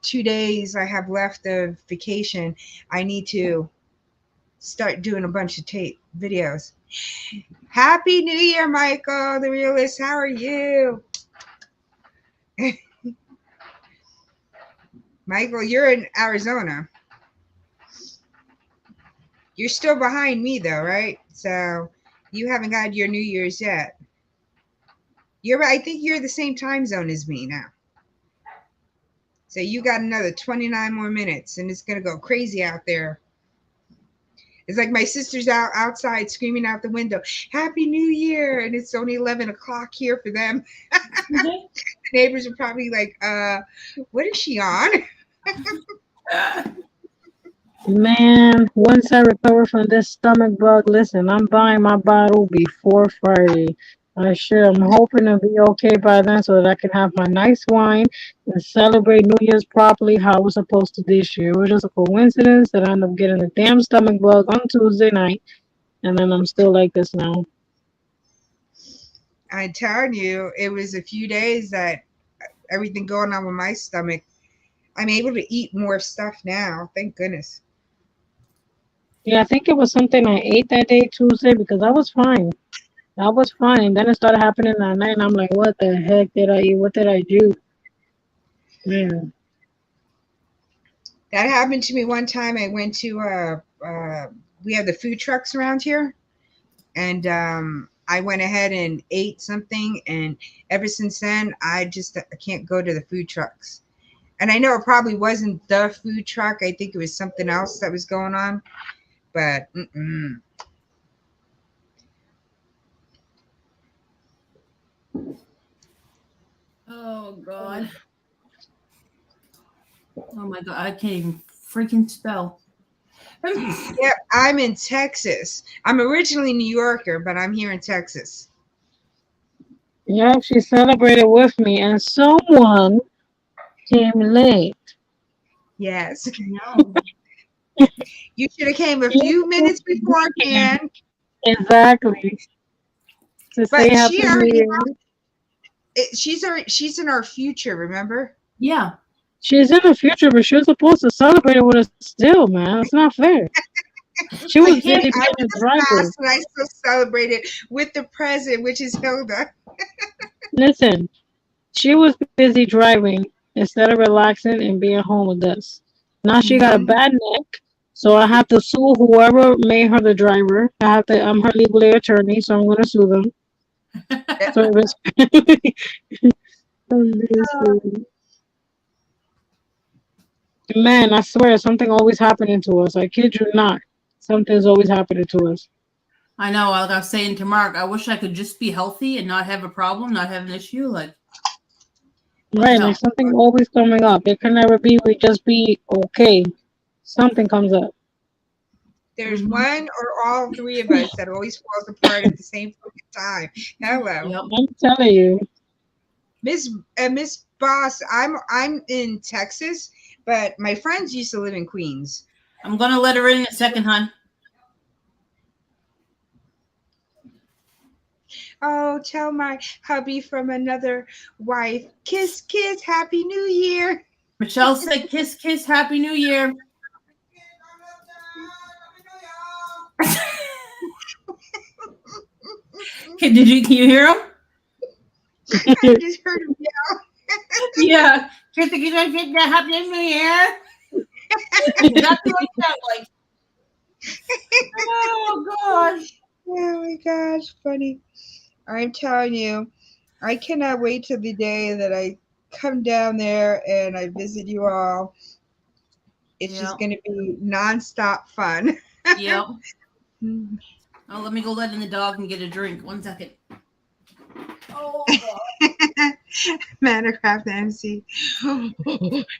2 days I have left of vacation, I need to start doing a bunch of videos. Happy New Year, Michael, the realist. How are you? Michael, you're in Arizona. You're still behind me though, right? So you haven't got your New Year's yet. I think you're the same time zone as me now. So you got another 29 more minutes and it's going to go crazy out there. It's like my sister's outside screaming out the window, Happy New Year. And it's only 11 o'clock here for them. The neighbors are probably like, what is she on? Man, once I recover from this stomach bug, listen, I'm buying my bottle before Friday. I'm hoping to be okay by then so that I can have my nice wine and celebrate New Year's properly how I was supposed to this year. It was just a coincidence that I ended up getting a damn stomach bug on Tuesday night, and then I'm still like this now. I'm telling you, it was a few days that everything going on with my stomach. I'm able to eat more stuff now. Thank goodness. Yeah, I think it was something I ate that day, Tuesday, because I was fine. I was fine. Then it started happening that night, and I'm like, what the heck did I eat? What did I do? Man. That happened to me one time. I went to, we have the food trucks around here. And I went ahead and ate something. And ever since then, I can't go to the food trucks. And I know it probably wasn't the food truck. I think it was something else that was going on. But Oh, God. Oh my god, I can't even freaking spell. Yep, I'm in Texas. I'm originally New Yorker, but I'm here in Texas. Yeah, she celebrated with me, and someone came late. Yes. No. You should have came a few minutes beforehand. Exactly. To say But Happy she New already Year. she's in our future, remember? Yeah. She's in the future, but she was supposed to celebrate it with us still, man. It's not fair. She I was can't- busy I'm being a in the driver. past and I still celebrated with the present, which is Hilda. Listen, she was busy driving instead of relaxing and being home with us. Now she got a Mhm. bad neck, so I have to sue whoever made her the driver. I'm her legal aid attorney, so I'm gonna sue them. So it was man, I swear something always happening to us. I kid you not. Something's always happening to us. I know. Like I was saying to Mark, I wish I could just be healthy and not have a problem, not have an issue. Like, what the Right, hell? like something always coming up. It can never be we just be okay. Something comes up. There's Mhm. one or all three of us that always falls apart at the same fucking time. Hello. Yep. I'm telling you. Miss Boss, I'm in Texas, but my friends used to live in Queens. I'm gonna let her in a second, hon. Oh, tell my hubby from another wife. Kiss, kiss, Happy New Year. Michelle said, "Kiss, kiss, Happy New Year." Okay, can you hear him? I just heard him yell. Yeah. Kiss, kiss, kiss, kiss, Happy New Year. Exactly what it sounds like. Oh gosh. Oh my gosh, funny. I'm telling you, I cannot wait till the day that I come down there and I visit you all. It's Yep. just going to be nonstop fun. Yep. Oh, let me go let in the dog and get a drink. 1 second. Oh god. Manacraft MC.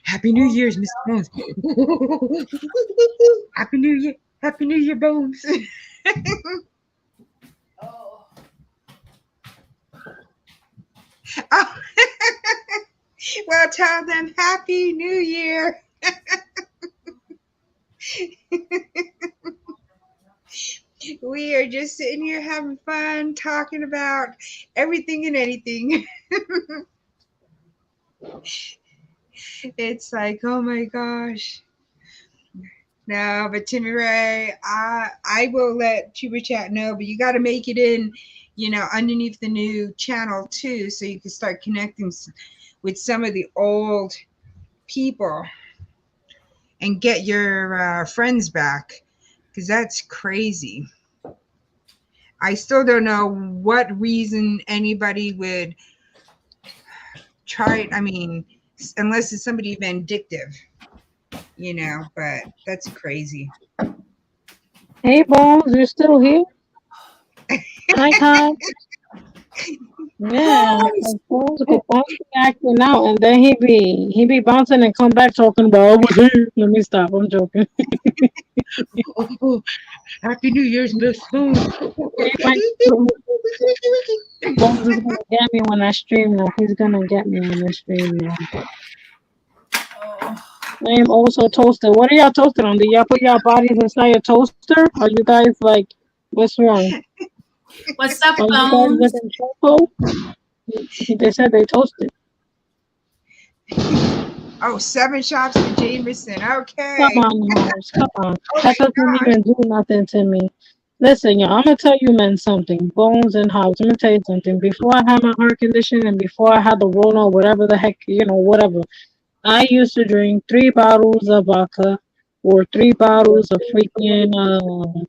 Happy New Year's, Mr. Bones. Happy New Year. Happy New Year, Bones. Oh. Oh. Well, tell them Happy New Year. We are just sitting here having fun, talking about everything and anything. It's like, oh my gosh. No, but Timmy Ray, I will let Chuba Chat know, but you got to make it in, underneath the new channel too, so you can start connecting with some of the old people and get your friends back, because that's crazy. I still don't know what reason anybody would try it. I mean, unless it's somebody vindictive, but that's crazy. Hey Bones, you're still here? Hi, Todd. Yeah, like Bones be acting out, and then he be bouncing and come back talking about I was here. Let me stop. I'm joking. Oh, Happy New Year's, Miss Bones. He might- Bones is gonna get me when I stream now. He's gonna get me when I stream now. Oh. I am also toasted. What are y'all toasted on? Do y'all put y'all bodies inside a toaster? Are you guys like, what's wrong? What's up, Are you guys Bones? living choco? They said they toasted. Oh, 7 shops for Jameson. Okay. Come on, House. Come on. Oh That my doesn't gosh. even do nothing to me. Listen, y'all, I'm gonna tell you men something. Bones and House. I'm gonna tell you something. Before I had my heart condition and before I had the Rona, whatever the heck, whatever, I used to drink 3 bottles of vodka or 3 bottles of freaking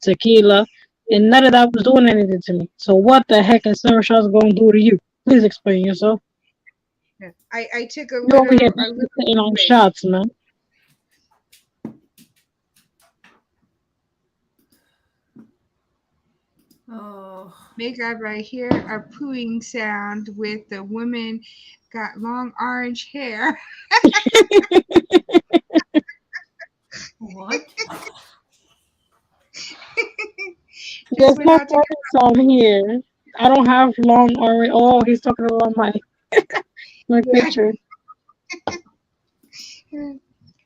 tequila, and none of that was doing anything to me. So what the heck is Sarah Shaw's gonna do to you? Please explain yourself. I took a You over here little sitting on bit. shots, man. Oh. Make up right here a pooing sound with the woman got long orange hair. What? Just There's went no out to photos on here. I don't have long orange. Oh, he's talking about my yeah. picture.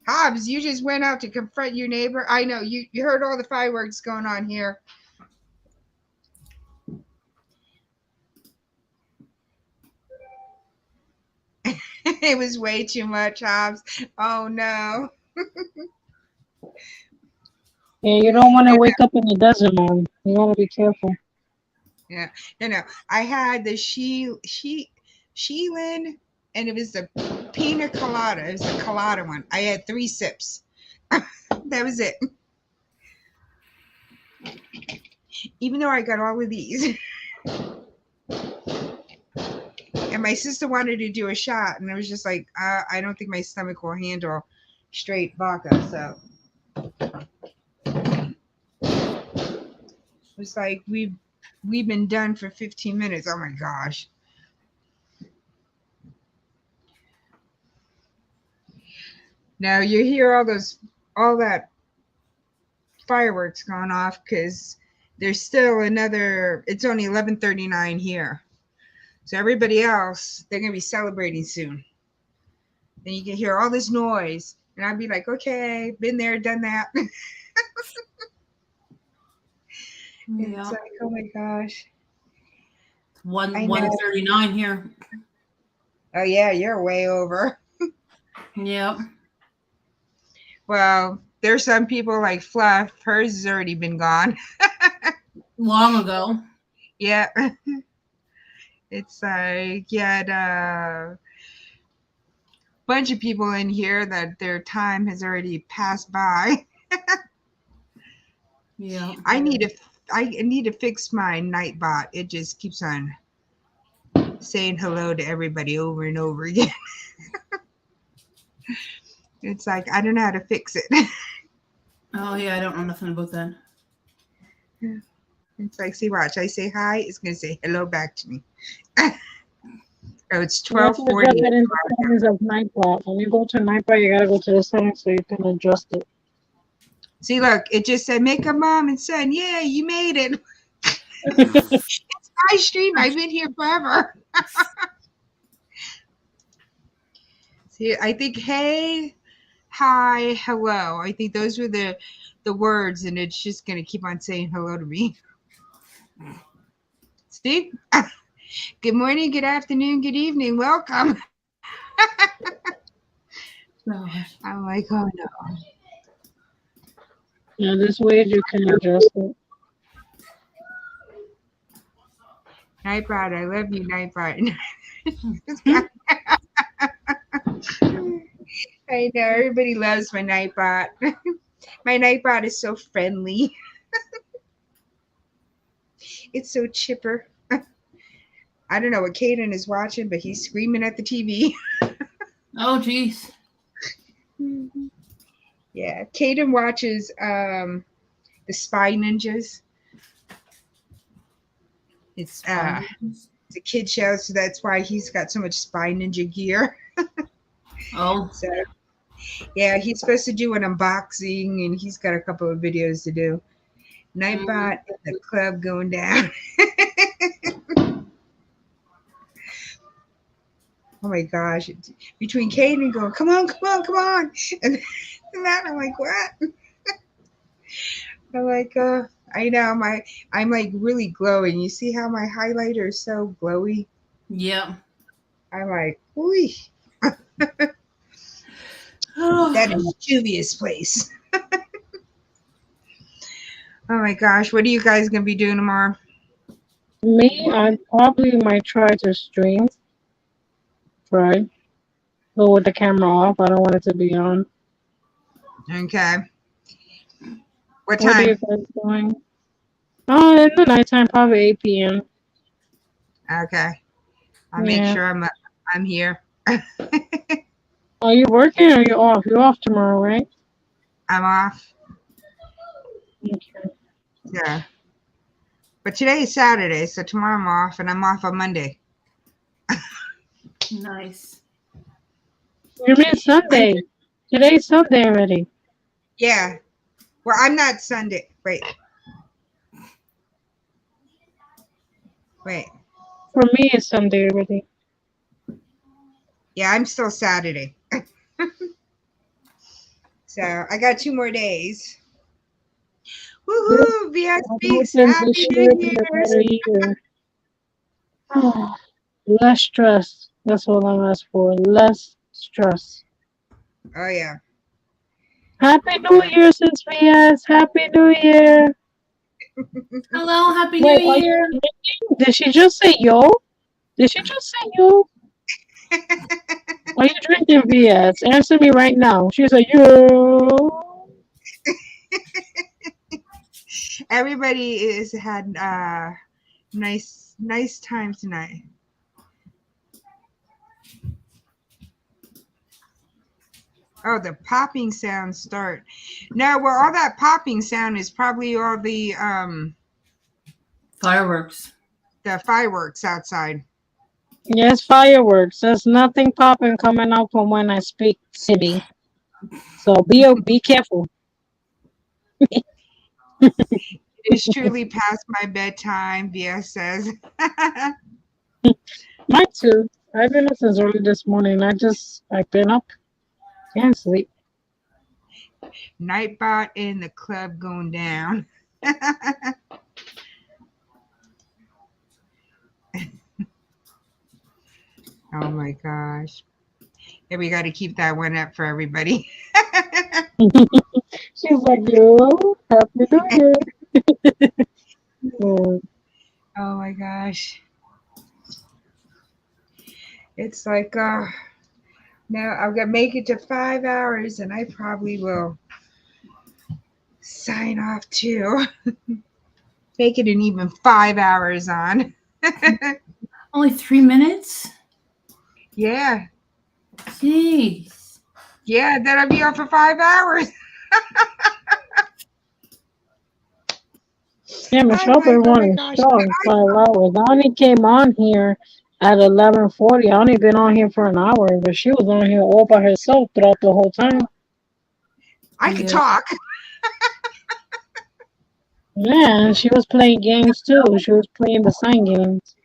Hobbs, you just went out to confront your neighbor. I know you heard all the fireworks going on here. It was way too much, Hobbs. Oh no. Yeah, you don't want to wake up in the desert, man. You want to be careful. Yeah. No. I had the Sheelan, and it was the pina colada. It was the colada one. I had 3 sips. That was it. Even though I got all of these. And my sister wanted to do a shot, and I was just like, I don't think my stomach will handle straight vodka. So it's like we've been done for 15 minutes. Oh my gosh. Now you hear all that fireworks going off because there's still another. It's only 11:39 here, so everybody else they're gonna be celebrating soon. And you can hear all this noise, and I'd be like, okay, been there, done that. Yeah. It's like, oh my gosh. One I know. 139 here. Oh yeah, you're way over. Yep. Well, there's some people like Fluff. Hers has already been gone. Long ago. Yeah. It's like you had a bunch of people in here that their time has already passed by. Yeah. I need to fix my Nightbot. It just keeps on saying hello to everybody over and over again. It's like I don't know how to fix it. Oh yeah, I don't know nothing about that. It's like, see, watch. I say hi, it's gonna say hello back to me. Oh, it's You have to 12:40. adjust it in the settings of Nightbot. When you go to Nightbot, you gotta go to the settings so you can adjust it. See, look, it just said make a mom and son. Yeah, you made it. It's my stream. I've been here forever. See, I think hey, hi, hello. I think those were the words, and it's just gonna keep on saying hello to me. Steve, good morning, good afternoon, good evening, welcome. Gosh. I'm like, oh no. Yeah, this way you can adjust it. Nightbot, I love you, Nightbot. I know everybody loves my Nightbot. My Nightbot is so friendly. It's so chipper. I don't know what Caden is watching, but he's screaming at the TV. Oh jeez. Yeah, Caden watches the Spy Ninjas. It's a kid show, so that's why he's got so much Spy Ninja gear. Oh. So yeah, he's supposed to do an unboxing, and he's got a couple of videos to do. Nightbot at the club going down. Oh my gosh. Between Caden going, come on, and that I'm like, what? I'm like, I know I'm like really glowing. You see how my highlighter is so glowy? Yeah. I'm like, ooh, that is Julia's place. Oh my gosh, what are you guys gonna be doing tomorrow? Me, I probably might try to stream. Right. Go with the camera off. I don't want it to be on. Okay. What What are you time? guys doing? Oh, in the nighttime, probably 8 p.m. Okay. I'll make Yeah. sure I'm here. Are you working or are you off? You're off tomorrow, right? I'm off. Okay. Yeah. But today is Saturday, so tomorrow I'm off, and I'm off on Monday. Nice. You mean Sunday? Today's Sunday already. Yeah. Well, I'm not Sunday. Wait. For me, it's Sunday already. Yeah, I'm still Saturday. So I got 2 more days. Woohoo! VS I'm Speaks. hoping Happy this year New be a Year. better year. Less stress. That's all I'm asking for. Less stress. Oh, yeah. Happy New Year, Sis VS. Happy New Year. Hello, Happy New Wait, are you Year. drinking? Did she just say yo? Did she just say yo? Are you drinking, VS? Answer me right now. She said yo. Everybody is had nice time tonight. Oh, the popping sounds start. No, well, all that popping sound is probably all Fireworks. the fireworks outside. Yes, fireworks. There's nothing popping coming out from when I speak city. So be careful. It's truly past my bedtime, VS says. Mine too. I've been up since early this morning. I've been up. Can't sleep. Nightbot in the club going down. Oh my gosh. Yeah, we got to keep that one up for everybody. She's like, yo, happy New Year. Mm, Oh my gosh. It's like, now I'm going to make it to 5 hours and I probably will sign off too. Make it an even 5 hours on. Only 3 minutes? Yeah. Jeez. Yeah, then I'll be on for 5 hours. yeah, Michelle been Oh my running gosh. strong 5 hours. I only came on here at 11:40. I only been on here for an hour, but she was on here all by herself throughout the whole time. I can Yeah. talk. Yeah, and she was playing games too. She was playing the sign games.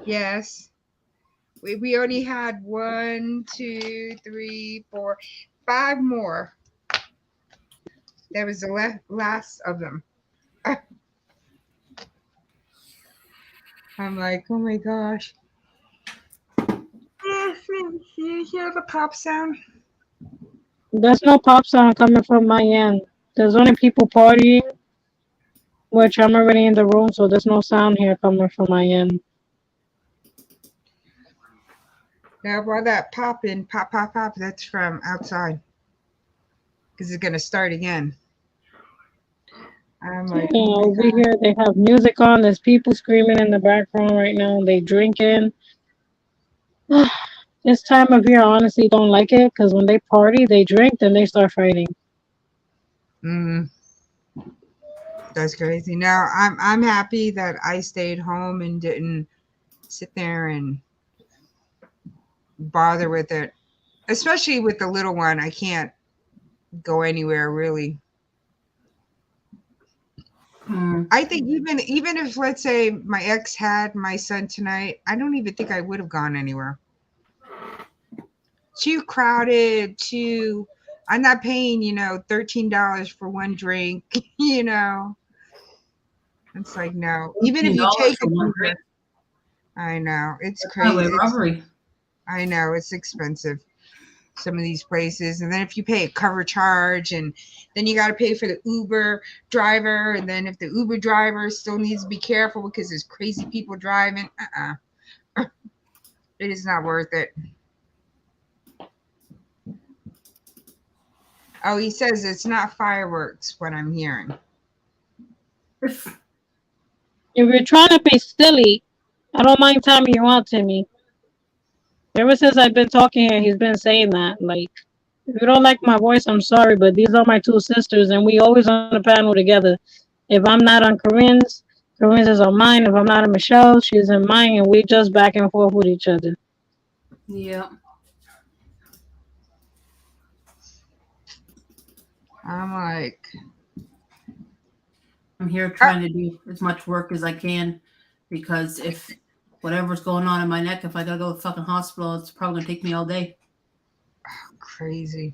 Yes. We only had 1, 2, 3, 4, 5 more. That was the last of them. I'm like, oh my gosh. You hear the pop sound? There's no pop sound coming from my end. There's only people partying, which I'm already in the room, so there's no sound here coming from my end. Now, while that popping, pop, pop, pop, that's from outside. Because it's going to start again. I'm like, Yeah, oh my over God. here they have music on. There's people screaming in the background right now. They drinking. This time of year, I honestly don't like it because when they party, they drink, then they start fighting. That's crazy. Now, I'm happy that I stayed home and didn't sit there and bother with it. Especially with the little one. I can't go anywhere really. I think even if, let's say, my ex had my son tonight, I don't even think I would have gone anywhere. Too crowded, I'm not paying, $13 for one drink, It's like, no. Even if you take for one drink. I know. It's That's crazy. highway robbery. I know. It's expensive. Some of these places. And then if you pay a cover charge, and then you got to pay for the Uber driver. And then if the Uber driver still needs to be careful because there's crazy people driving, it is not worth it. Oh, he says it's not fireworks, what I'm hearing. If you're trying to be silly, I don't mind timing you out, Timmy. Ever since I've been talking here, he's been saying that. Like, if you don't like my voice, I'm sorry, but these are my two sisters, and we always on the panel together. If I'm not on Corinne's, Kareem is on mine. If I'm not in Michelle, she's in mine, and we just back and forth with each other. Yeah. I'm like, I'm here trying to do as much work as I can because if whatever's going on in my neck, if I gotta go to the fucking hospital, it's probably gonna take me all day. crazy.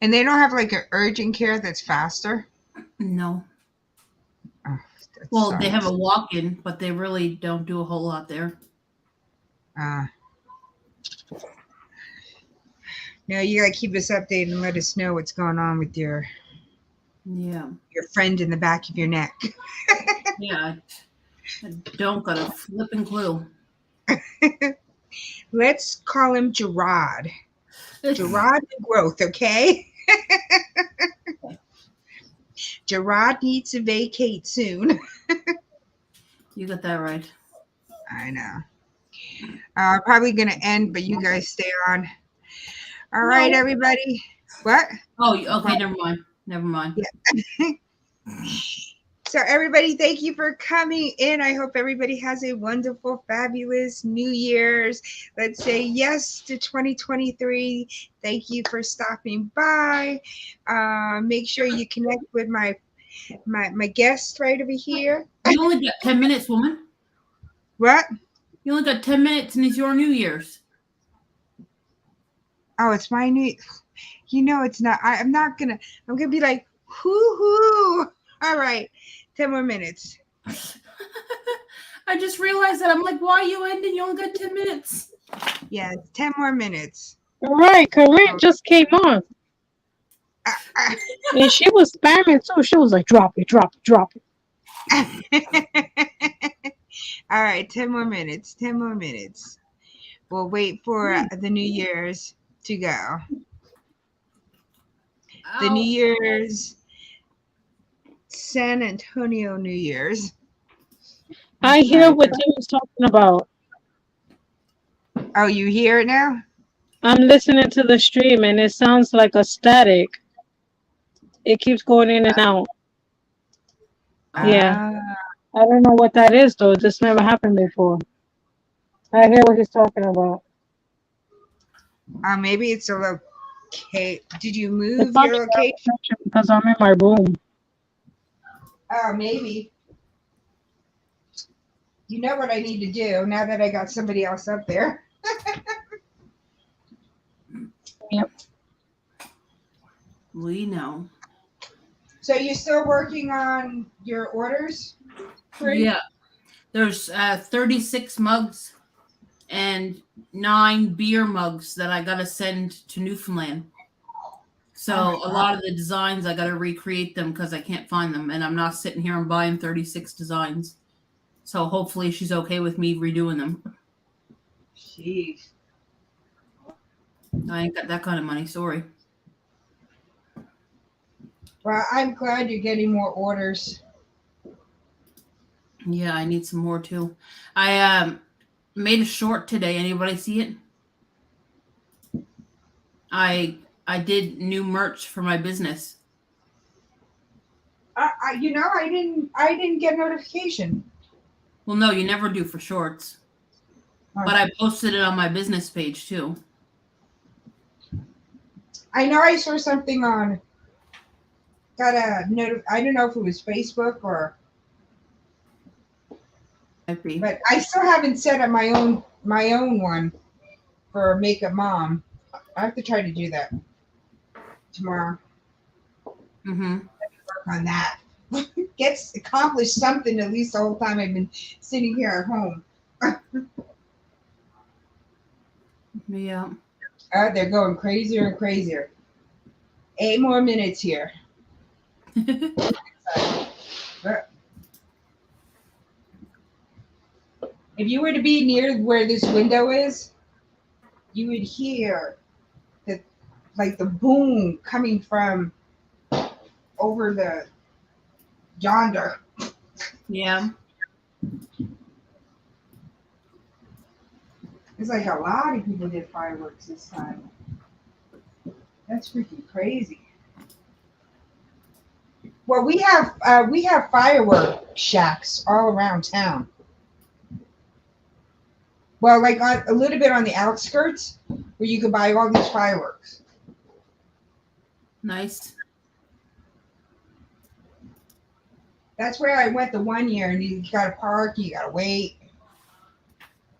And they don't have like an urgent care that's faster. No. Oh, that Well, they have sucks. a walk-in, but they really don't do a whole lot there. No, you gotta keep us updated and let us know what's going on with your Yeah. friend in the back of your neck. Yeah. I don't got a flipping clue. Let's call him Gerard. Gerard the growth, okay? Gerard needs to vacate soon. You got that right. I know. Probably gonna end, but you guys stay on. All right, No. everybody. What? Oh, okay. Never mind. Never mind. Yeah. So, everybody, thank you for coming in. I hope everybody has a wonderful, fabulous New Year's. Let's say yes to 2023. Thank you for stopping by. Make sure you connect with my guest right over here. You only got 10 minutes, woman. What? You only got 10 minutes and it's your New Year's. Oh, it's my new. You know, it's not. I'm not gonna. I'm gonna be like, hoo. All right, 10 more minutes. I just realized that. I'm like, why are you ending? You only got 10 minutes. Yeah, 10 more minutes. All right, Kareem just came on, and she was spamming too. She was like, "Drop it, drop it, drop it." All right, 10 more minutes. 10 more minutes. We'll wait for the New Year's to go. The New Year's, San Antonio New Year's. I hear what Tim was talking about. Oh, you hear it now? I'm listening to the stream, and it sounds like a static. It keeps going in and out. Yeah. I don't know what that is, though. This never happened before. I hear what he's talking about. Maybe it's a location. Did you move your location? Because I'm in my room. Oh, maybe. You know what I need to do now that I got somebody else up there. Yep. We know. So you're still working on your orders? Yeah. There's 36 mugs and 9 beer mugs that I got to send to Newfoundland. So a lot of the designs, I got to recreate them because I can't find them. And I'm not sitting here and buying 36 designs. So hopefully she's okay with me redoing them. Jeez. I ain't got that kind of money. Sorry. Well, I'm glad you're getting more orders. Yeah, I need some more too. I made a short today. Anybody see it? I did new merch for my business. I didn't get notification. Well, no, you never do for shorts. But I posted it on my business page too. I know I saw something on. Got a note. I don't know if it was Facebook or. But I still haven't set up my own one for Makeup Mom. I have to try to do that tomorrow. Mm-hmm. Work on that. Gets accomplished something at least the whole time I've been sitting here at home. Yeah. They're going crazier and crazier. 8 more minutes here. If you were to be near where this window is, you would hear the boom coming from over the yonder. Yeah. It's like a lot of people did fireworks this time. That's freaking crazy. Well, we have firework shacks all around town. Well, like on, a little bit on the outskirts where you can buy all these fireworks. Nice. That's where I went the one year, and you got to park, you got to wait.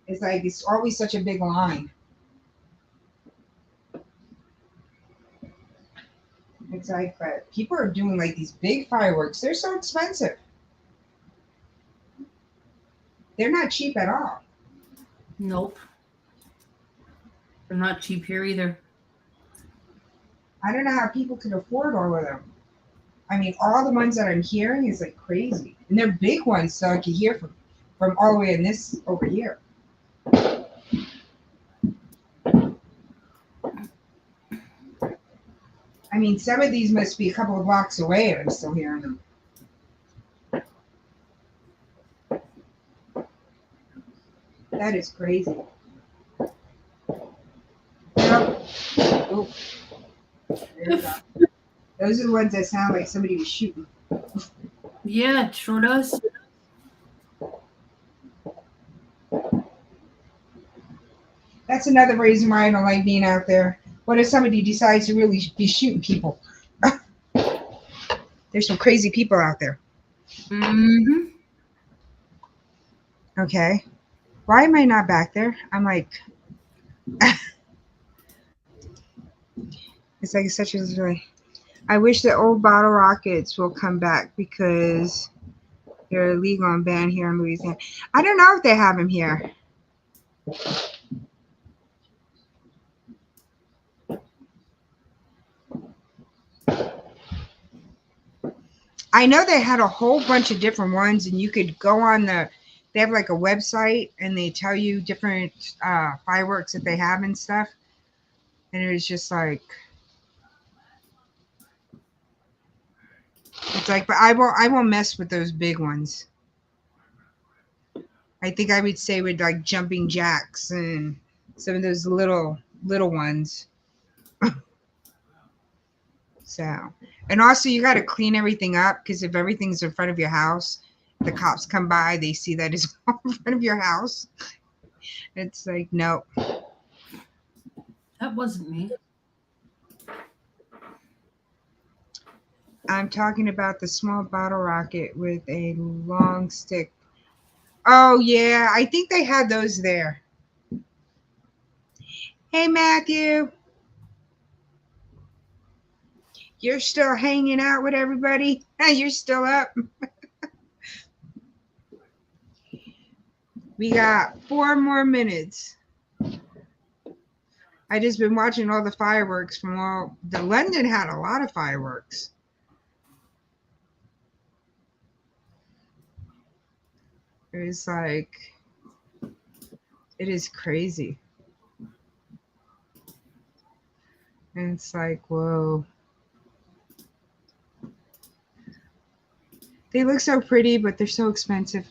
It's like it's always such a big line. It's like, but people are doing like these big fireworks. They're so expensive. They're not cheap at all. Nope. They're not cheap here either. I don't know how people can afford all of them. I mean, all the ones that I'm hearing is like crazy, and they're big ones, so I can hear from all the way in this over here. I mean, some of these must be a couple of blocks away, and I'm still hearing them. That is crazy. Well, oh, there we go. Those are the ones that sound like somebody was shooting. Yeah, it sure does. That's another reason why I don't like being out there. What if somebody decides to really be shooting people? There's some crazy people out there. Mm-hmm. Okay. Why am I not back there? I'm like, it's like such a joy. I wish the old bottle rockets will come back because they're illegal and banned here in Louisiana. I don't know if they have them here. I know they had a whole bunch of different ones, and you could go on they have like a website, and they tell you different fireworks that they have and stuff. And it was just like, it's like, but I won't mess with those big ones. I think I would say with like jumping jacks and some of those little ones. So, and also you got to clean everything up because if everything's in front of your house, the cops come by, they see that it's in front of your house. It's like, no. That wasn't me. I'm talking about the small bottle rocket with a long stick. Oh, yeah. I think they had those there. Hey, Matthew. You're still hanging out with everybody? You're still up? We got 4 more minutes. I just been watching all the fireworks from all the London had a lot of fireworks. It's like it is crazy. And it's like, whoa. They look so pretty, but they're so expensive.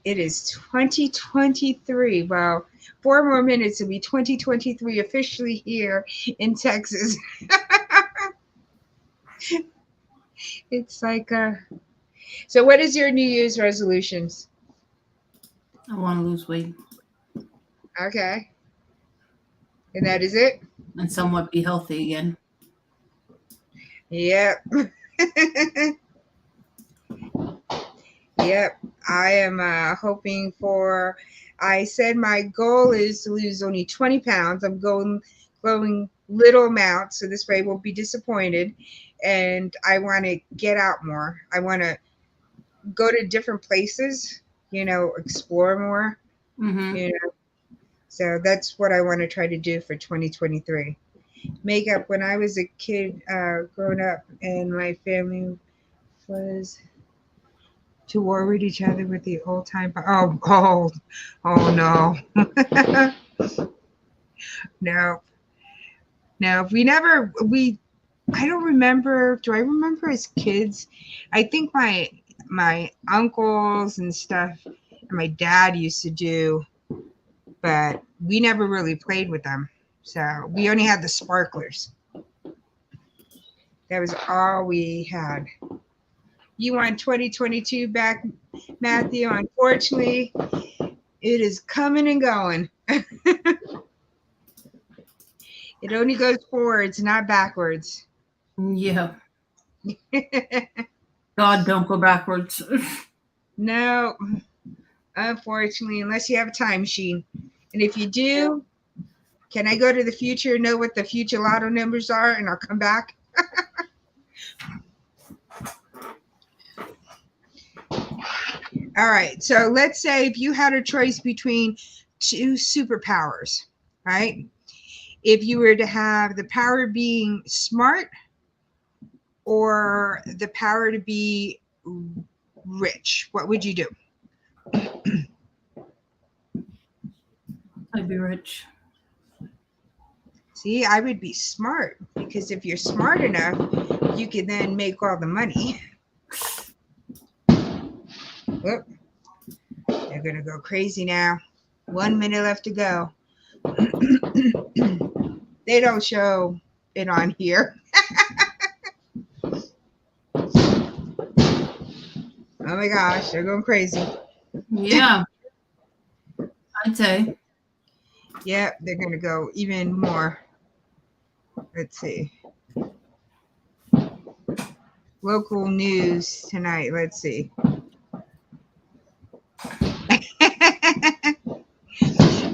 It is 2023. Well, 4 more minutes will be 2023 officially here in Texas. It's like, so what is your New Year's resolutions? I want to lose weight Okay. And that is it? and somewhat be healthy again. Yep. Yep. I am hoping for, I said my goal is to lose only 20 pounds. I'm going little amounts, so this way I won't be disappointed. And I want to get out more. I want to go to different places, explore more, Mm-hmm. So that's what I want to try to do for 2023. Makeup, when I was a kid growing up and my family was to war with each other with the old time. Oh no. No. No, I don't remember. Do I remember as kids? I think my uncles and stuff and my dad used to do, but we never really played with them. So we only had the sparklers. That was all we had. You want 2022 back, Matthew? Unfortunately, it is coming and going. It only goes forwards, not backwards. Yeah. God, don't go backwards. No, unfortunately, unless you have a time machine. And if you do, can I go to the future and know what the future lotto numbers are and I'll come back? All right. So let's say if you had a choice between two superpowers, right? If you were to have the power of being smart or the power to be rich, what would you do? I'd be rich. See, I would be smart because if you're smart enough, you can then make all the money. Whoop. They're going to go crazy now. 1 minute left to go. They don't show it on here. Oh my gosh, they're going crazy. Yeah. I'd say. Yep, they're going to go even more. Let's see. Local news tonight. Let's see.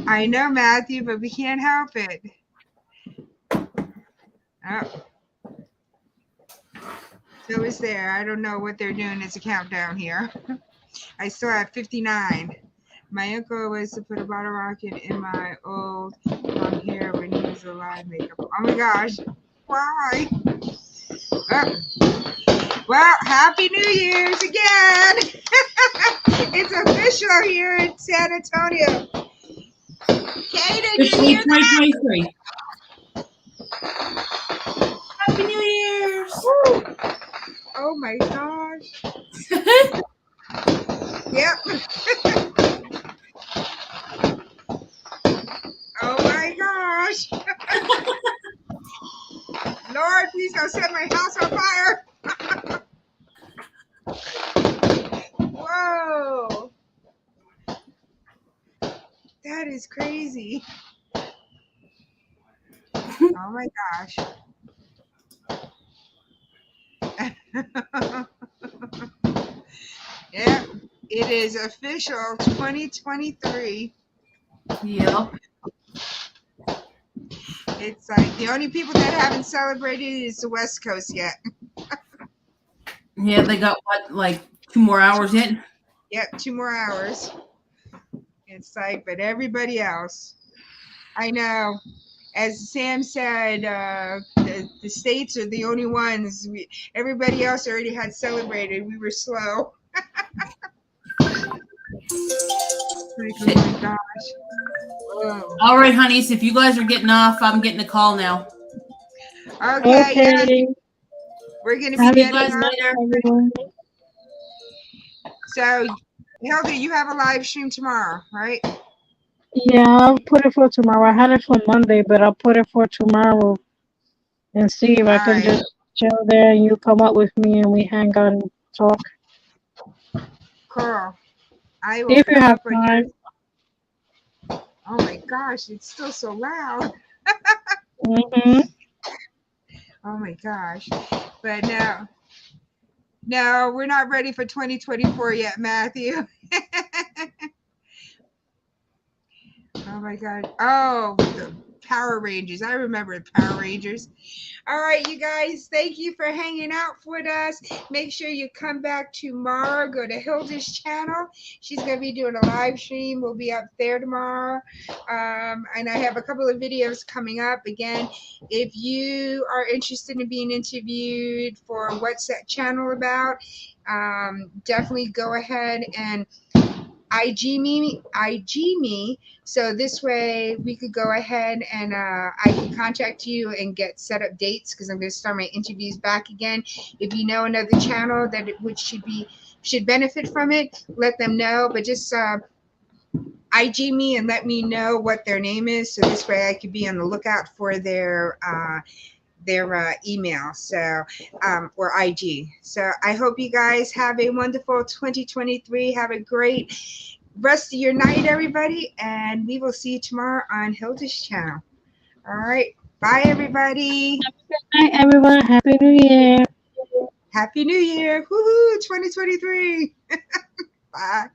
I know, Matthew, but we can't help it. Oh. So it's there. I don't know what they're doing as a countdown here. I still have 59. My uncle was to put a bottle rocket in my old long hair when he was alive. Makeup. Oh my gosh. Why? Oh. Well, Happy New Year's again. It's official here in San Antonio. Kaden, It's you hear that? 2023. Happy New Year's. Woo. Oh my gosh. Yep. Oh my gosh. Lord, please don't set my house on fire. Whoa. That is crazy. Oh my gosh. Yeah, it is official 2023. Yep. It's like the only people that haven't celebrated is the West Coast yet. Yeah, they got what, like 2 more hours in? Yep, 2 more hours. It's like, but everybody else, I know. As Sam said, the states are the only ones. Everybody else already had celebrated. We were slow. Like, oh my gosh. Whoa. All right, honeys, if you guys are getting off, I'm getting a call now. Okay, yeah, Okay. we're gonna be Have a See you getting guys good night, later. everyone. So, Hilda, you have a live stream tomorrow, right? Yeah, I'll put it for tomorrow. I had it for Monday, but I'll put it for tomorrow and see if I All can right. just chill there and you come up with me and we hang out and talk. Cool. I will If you come have up on your. time. Oh my gosh, it's still so loud. Mm-hmm. Oh my gosh. But no, we're not ready for 2024 yet, Matthew. Oh my God. Oh, the Power Rangers. I remember Power Rangers. All right, you guys, thank you for hanging out with us. Make sure you come back tomorrow. Go to Hilda's channel. She's going to be doing a live stream. We'll be up there tomorrow. And I have a couple of videos coming up. Again, if you are interested in being interviewed for What's That Channel About, definitely go ahead and IG me. So this way we could go ahead and I can contact you and get set up dates because I'm going to start my interviews back again. If you know another channel that which should benefit from it, let them know. But just IG me and let me know what their name is, so this way I could be on the lookout for their email, so or IG. So I hope you guys have a wonderful 2023. Have a great rest of your night, everybody, and we will see you tomorrow on Hilda's channel. All right, bye, everybody. Hi, everyone. Happy New Year. Happy New Year. Woohoo, 2023. Bye.